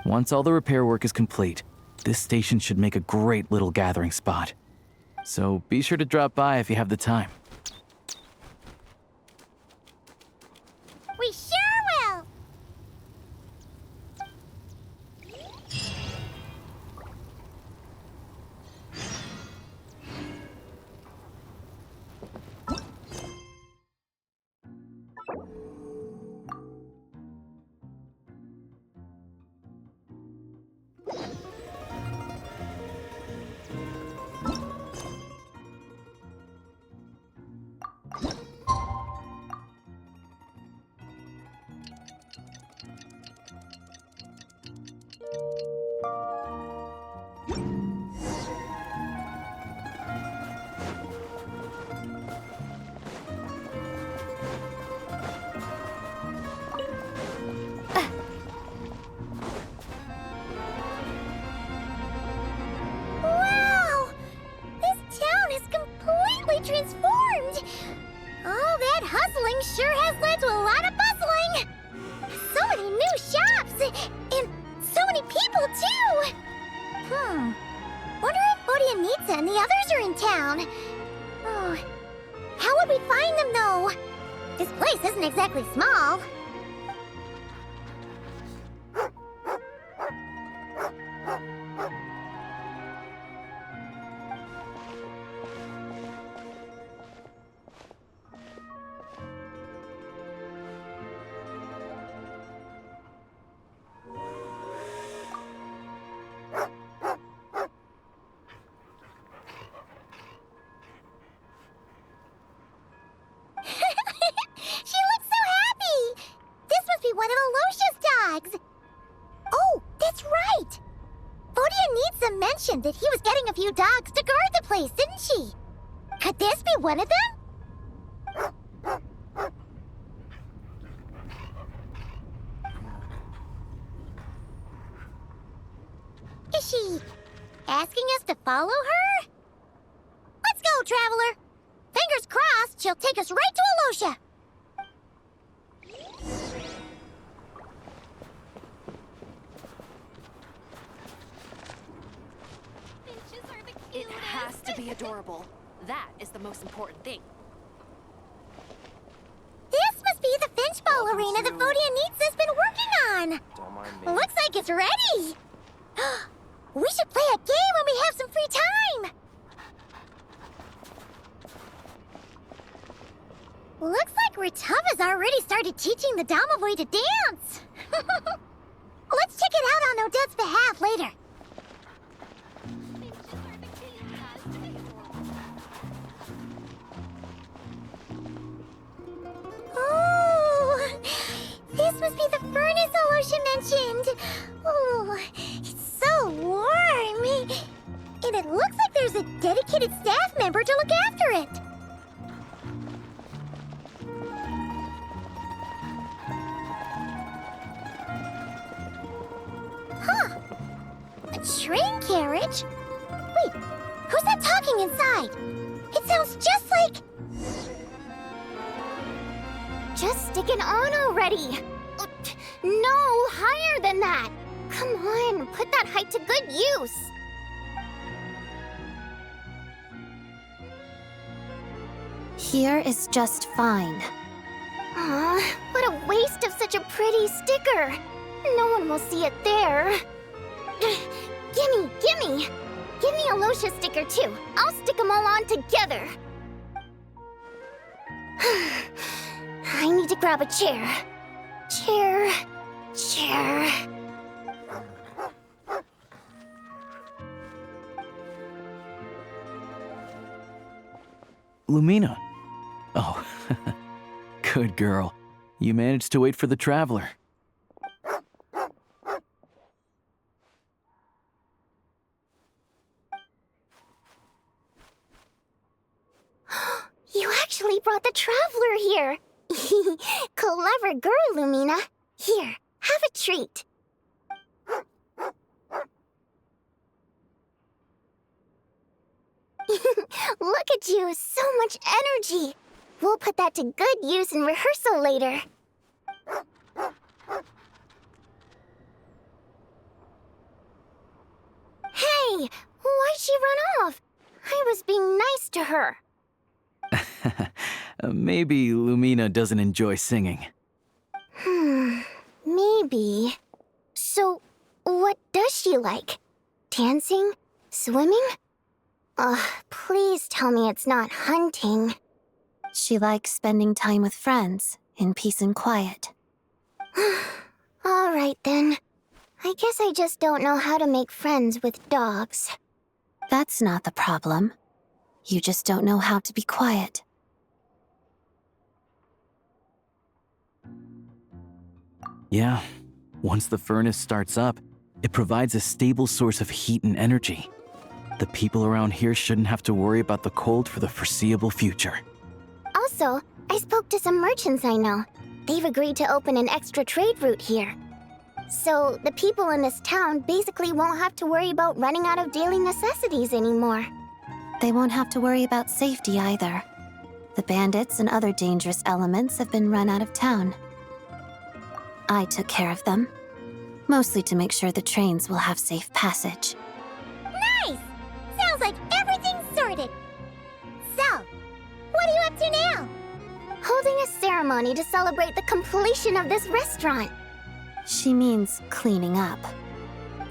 S11: Once all the repair work is complete, this station should make a great little gathering spot. So be sure to drop by if you have the time.
S16: We sure will! Wow! This town is completely transformed! All that hustling sure has led to a lot of bustling! So many new shops! And so many people, too! Wonder if Bodhianitsa and the others are in town. Oh, how would we find them, though? This place isn't exactly small. She looks so happy! This must be one of Alocia's dogs! Oh, that's right! Bodhianitsa mentioned that he was getting a few dogs to guard the place, didn't she? Could this be one of them? Is she asking us to follow her? Let's go, Traveler! Fingers crossed she'll take us right to Alocia!
S21: It has to be adorable. That is the most important thing.
S16: This must be the Finch Ball arena that Bodhianitsa's been working on!
S9: Don't mind me.
S16: Looks like it's ready! We should play a game when we have some free time! Looks like Ritava's already started teaching the Domovoy to dance! Let's check it out on Odette's behalf later. Oh, this must be the furnace Alocia mentioned. Oh, it's so warm. And it looks like there's a dedicated staff member to look after it. Huh. A train carriage? Wait, who's that talking inside? It sounds just like...
S6: Just stick it on already! No, higher than that! Come on, put that height to good use!
S5: Here is just fine.
S6: Aw, what a waste of such a pretty sticker! No one will see it there. Gimme! Give me a Alocia sticker too. I'll stick them all on together. I need to grab a chair. Chair.
S11: Lumina. Oh, good girl. You managed to wait for the traveler.
S6: You actually brought the traveler here. Clever girl, Lumina. Here, have a treat. Look at you, so much energy. We'll put that to good use in rehearsal later. Hey, why'd she run off? I was being nice to her.
S11: Maybe Lumina doesn't enjoy singing.
S6: Maybe. So, what does she like? Dancing? Swimming? Please tell me it's not hunting.
S5: She likes spending time with friends, in peace and quiet.
S6: All right then. I guess I just don't know how to make friends with dogs.
S5: That's not the problem. You just don't know how to be quiet.
S11: Yeah, once the furnace starts up, It provides a stable source of heat and energy. The people around here shouldn't have to worry about the cold for the foreseeable future.
S10: Also, I spoke to some merchants I know. They've agreed to open an extra trade route here. So the people in this town basically won't have to worry about running out of daily necessities anymore.
S5: They won't have to worry about safety either. The bandits and other dangerous elements have been run out of town. I took care of them, mostly to make sure the trains will have safe passage.
S16: Nice! Sounds like everything's sorted. So, what are you up to now?
S10: Holding a ceremony to celebrate the completion of this restaurant.
S5: She means cleaning up.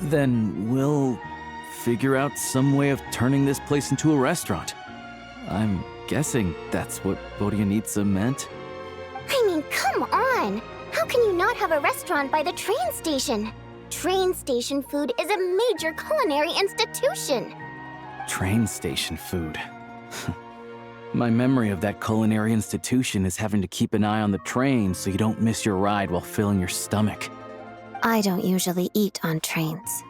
S11: Then we'll figure out some way of turning this place into a restaurant. I'm guessing that's what Bodianitsa meant?
S10: I mean, come on! How can you not have a restaurant by the train station? Train station food is a major culinary institution.
S11: Train station food. My memory of that culinary institution is having to keep an eye on the train so you don't miss your ride while filling your stomach.
S5: I don't usually eat on trains.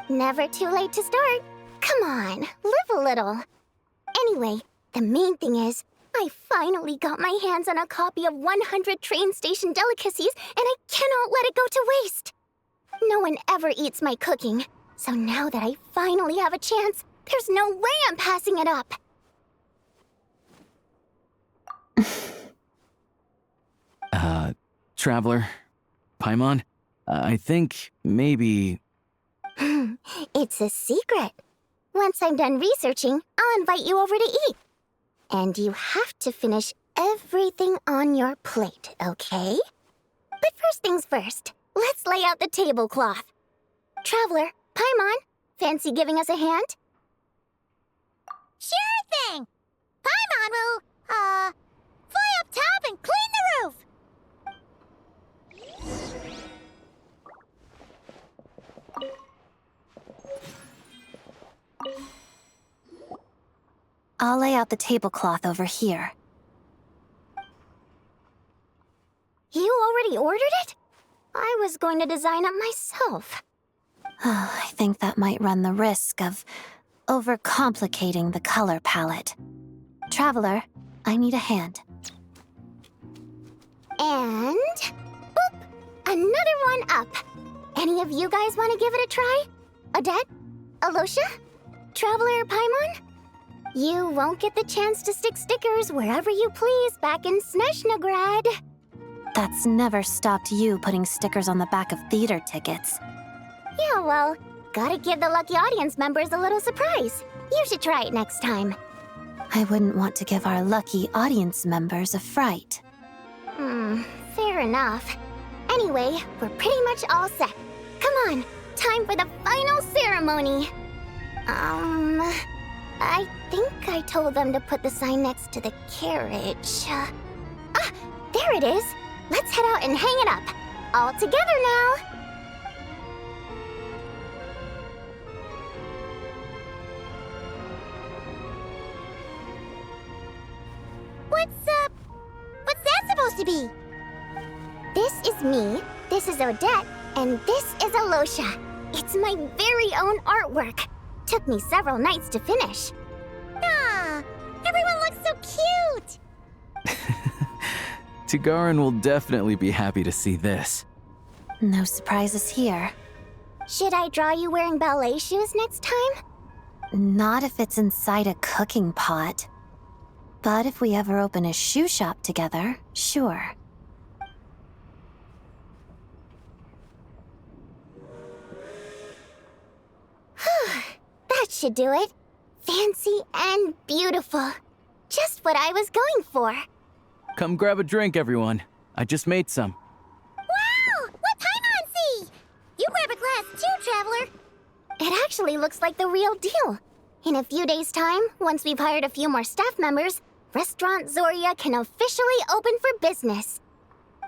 S10: Never too late to start. Come on, live a little. Anyway, the main thing is, I finally got my hands on a copy of 100 train station delicacies, and I cannot let it go to waste. No one ever eats my cooking, so now that I finally have a chance, there's no way I'm passing it up.
S11: Traveler, Paimon, I think maybe...
S10: It's a secret. Once I'm done researching, I'll invite you over to eat. And you have to finish everything on your plate, okay? But first things first, let's lay out the tablecloth. Traveler, Paimon, fancy giving us a hand?
S16: Sure thing! Paimon will, fly up top and clean the roof!
S5: I'll lay out the tablecloth over here.
S10: You already ordered it? I was going to design it myself.
S5: I think that might run the risk of overcomplicating the color palette. Traveler, I need a hand.
S10: And... boop! Another one up. Any of you guys want to give it a try? Odette? Alosha? Traveler Paimon? You won't get the chance to stick stickers wherever you please back in Snezhnograd.
S5: That's never stopped you putting stickers on the back of theater tickets.
S10: Yeah, well, gotta give the lucky audience members a little surprise. You should try it next time.
S5: I wouldn't want to give our lucky audience members a fright.
S10: Fair enough. Anyway, we're pretty much all set. Come on, time for the final ceremony. I think I told them to put the sign next to the carriage. There it is. Let's head out and hang it up. All together now.
S16: What's that supposed to be?
S10: This is me, this is Odette, and this is Alosha. It's my very own artwork. Took me several nights to finish.
S16: Ah, everyone looks so cute!
S11: Tigarin will definitely be happy to see this.
S5: No surprises here.
S10: Should I draw you wearing ballet shoes next time?
S5: Not if it's inside a cooking pot. But if we ever open a shoe shop together, sure.
S10: That should do it. Fancy and beautiful. Just what I was going for.
S11: Come grab a drink, everyone. I just made some.
S16: Wow! What Paimon see? You grab a glass too, Traveler.
S10: It actually looks like the real deal. In a few days' time, once we've hired a few more staff members, Restaurant Zoria can officially open for business.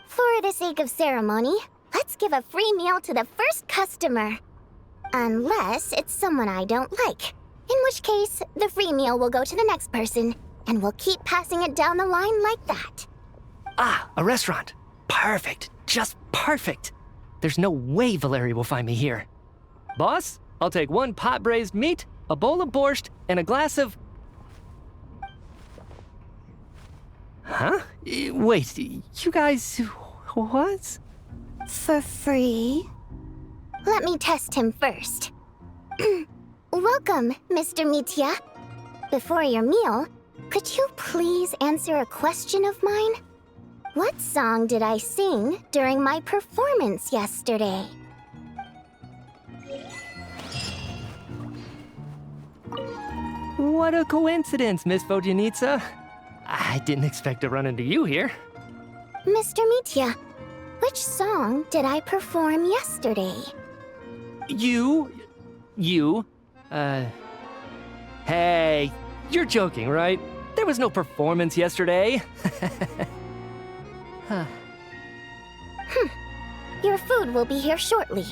S10: For the sake of ceremony, let's give a free meal to the first customer. Unless it's someone I don't like. In which case, the free meal will go to the next person, and we'll keep passing it down the line like that.
S17: Ah, a restaurant. Perfect. Just perfect. There's no way Valeri will find me here. Boss, I'll take 1 pot braised meat, a bowl of borscht, and a glass of... Huh? Wait, you guys... what?
S10: For free?
S6: Let me test him first. Welcome, Mr. Mitya. Before your meal, could you please answer a question of mine? What song did I sing during my performance yesterday?
S17: What a coincidence, Miss Vojanitsa. I didn't expect to run into you here.
S6: Mr. Mitya, which song did I perform yesterday?
S17: Hey, you're joking, right? There was no performance yesterday. Huh.
S6: Your food will be here shortly.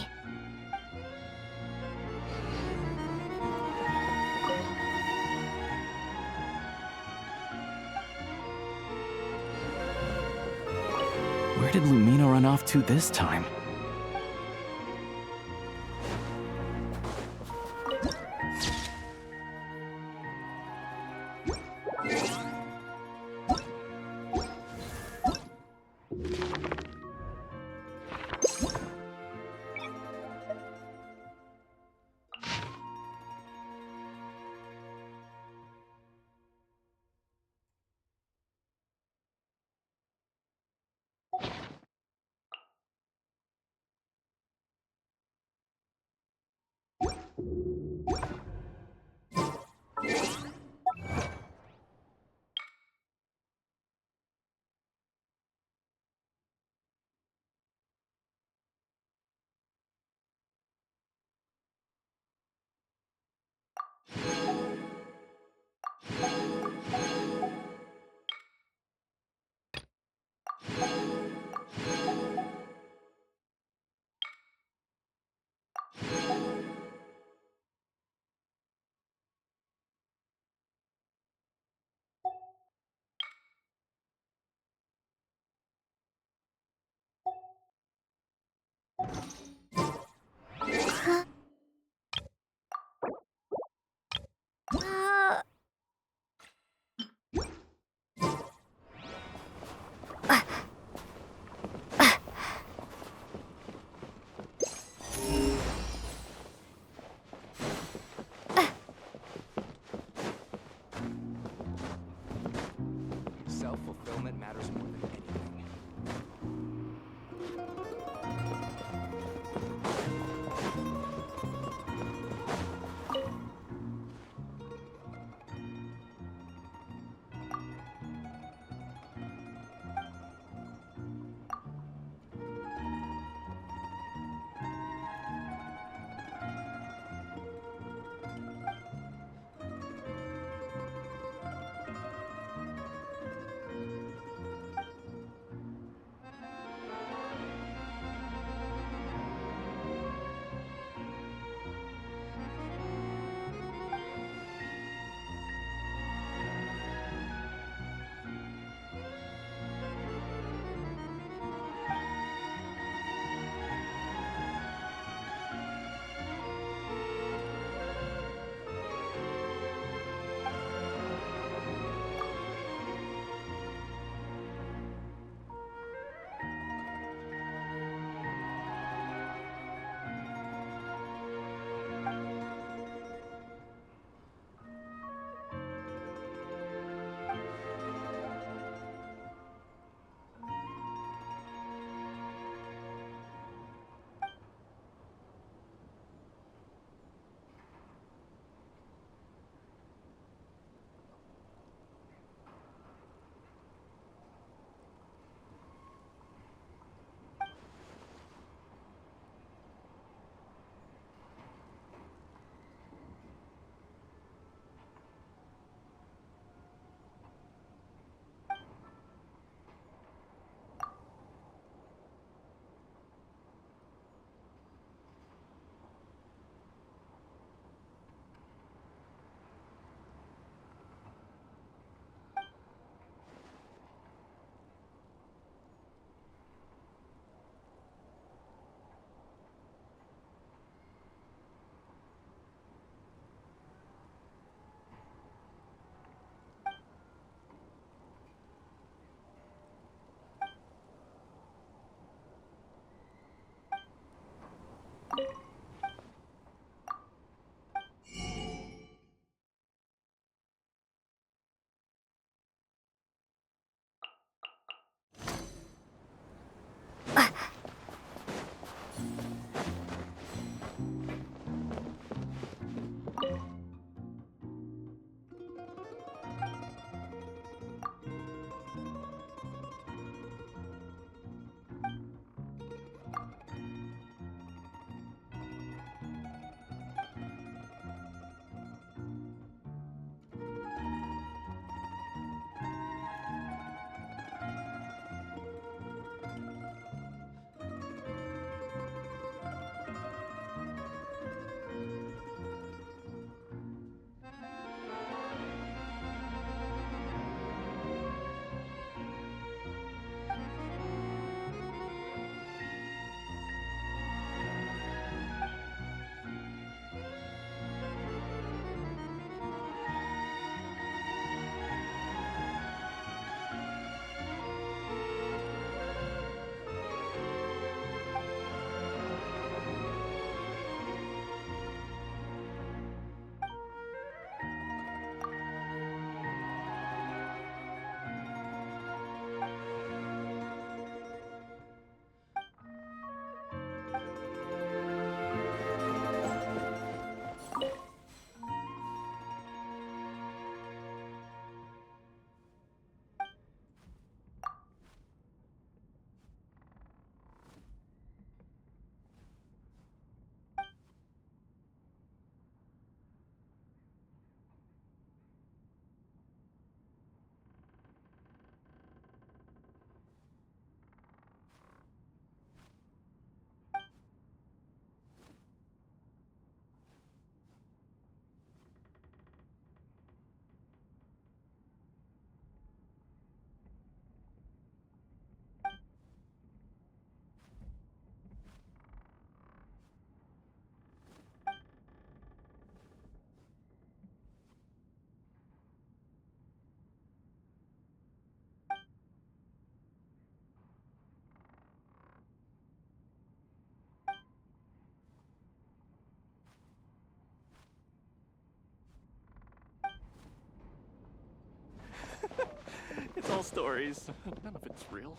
S11: Where did Lumina run off to this time?
S15: tell stories. None of it's real.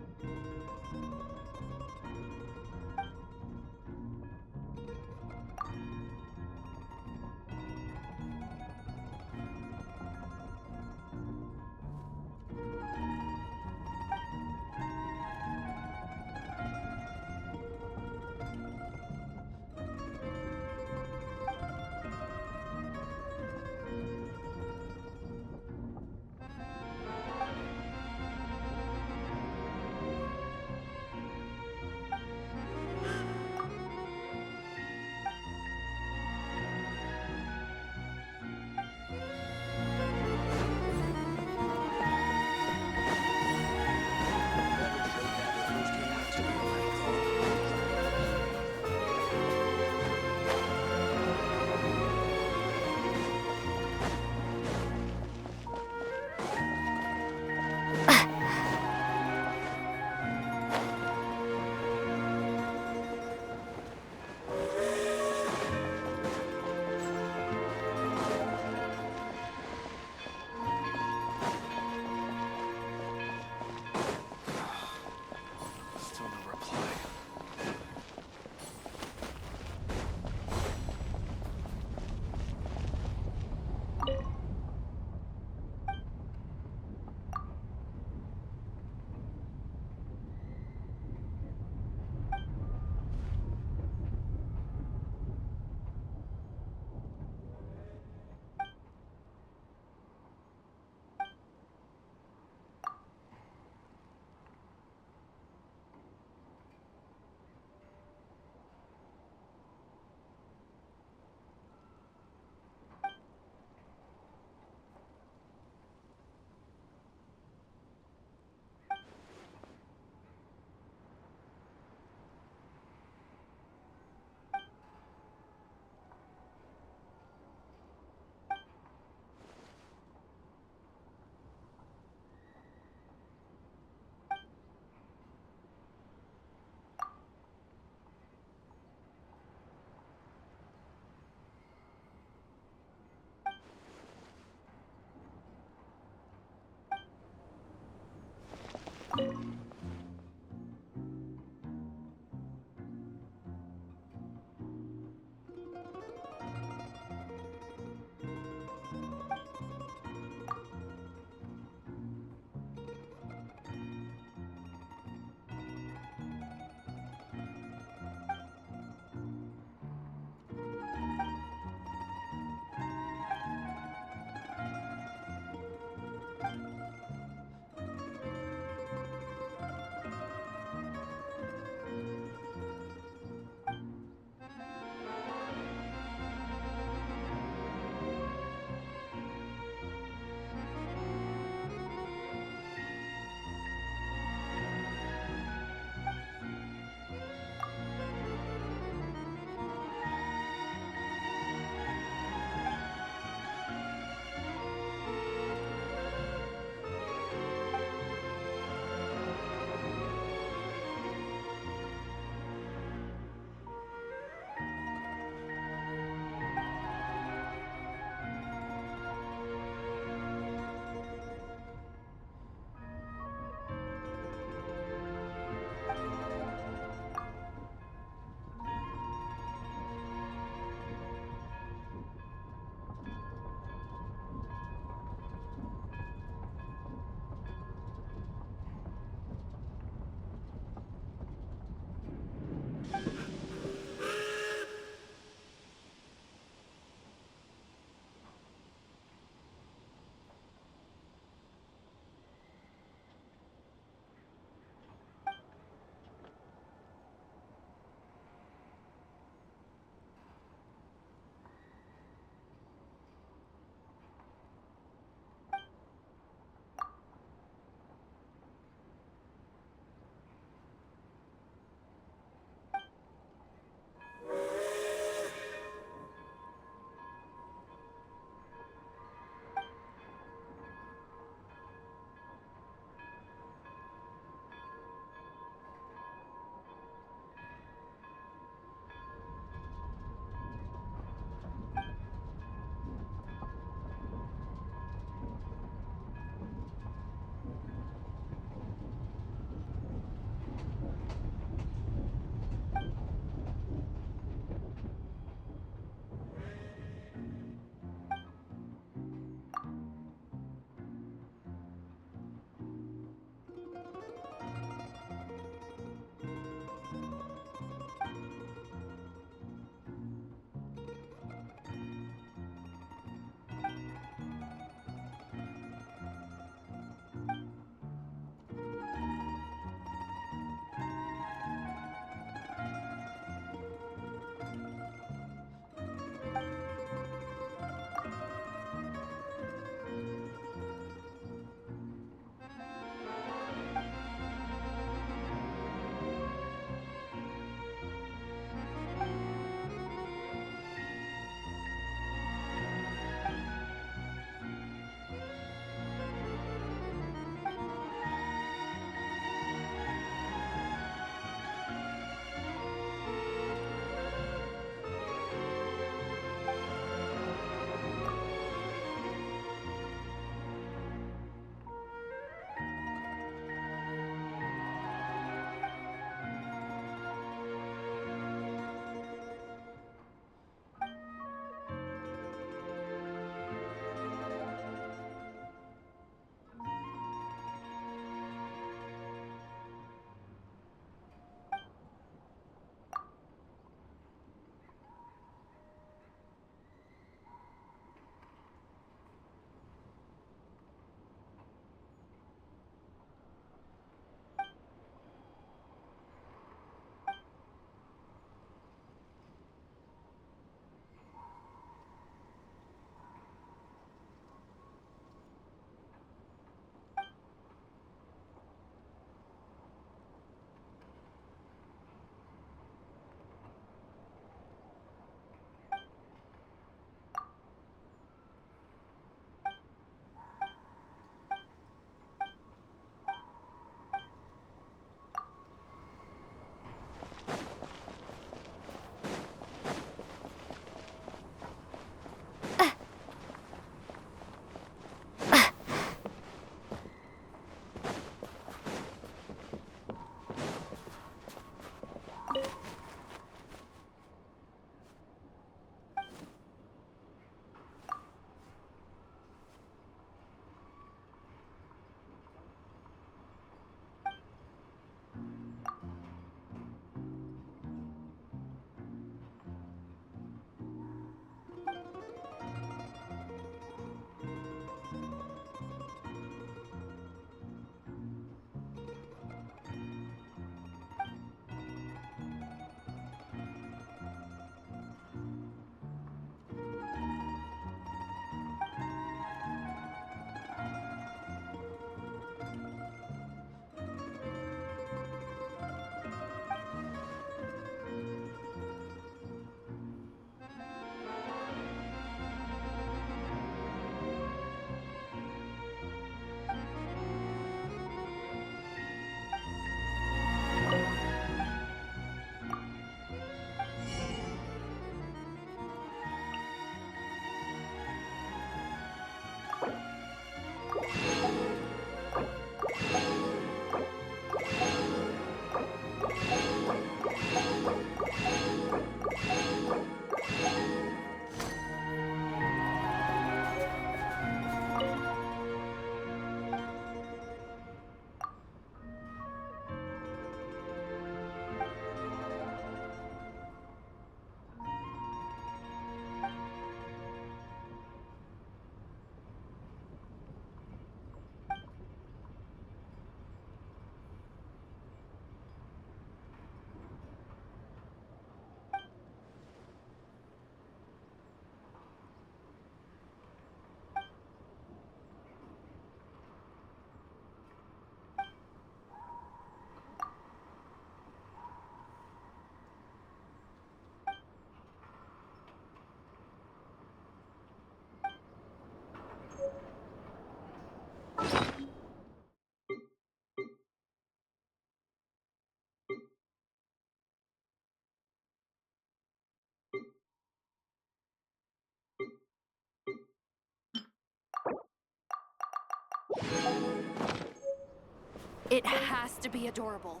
S21: It has to be adorable.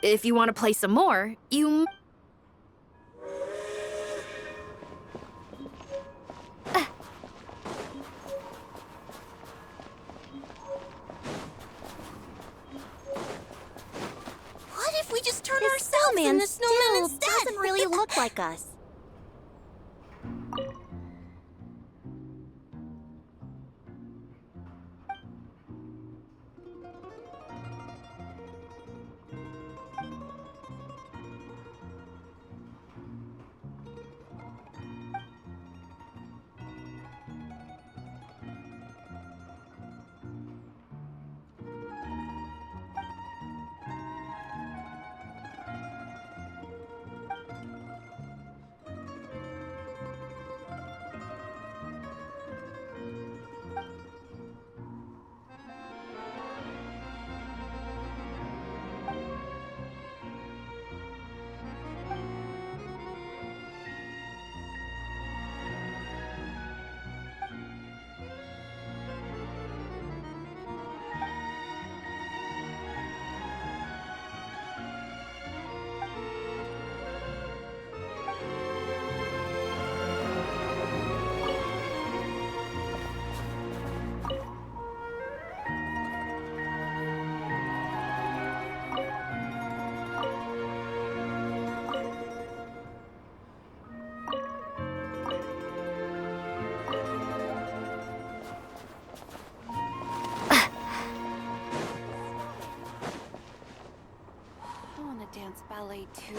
S21: If you want to play some more, you...
S16: What if we just turn ourselves into snowmen instead? Doesn't really look like us.
S18: Dance ballet too.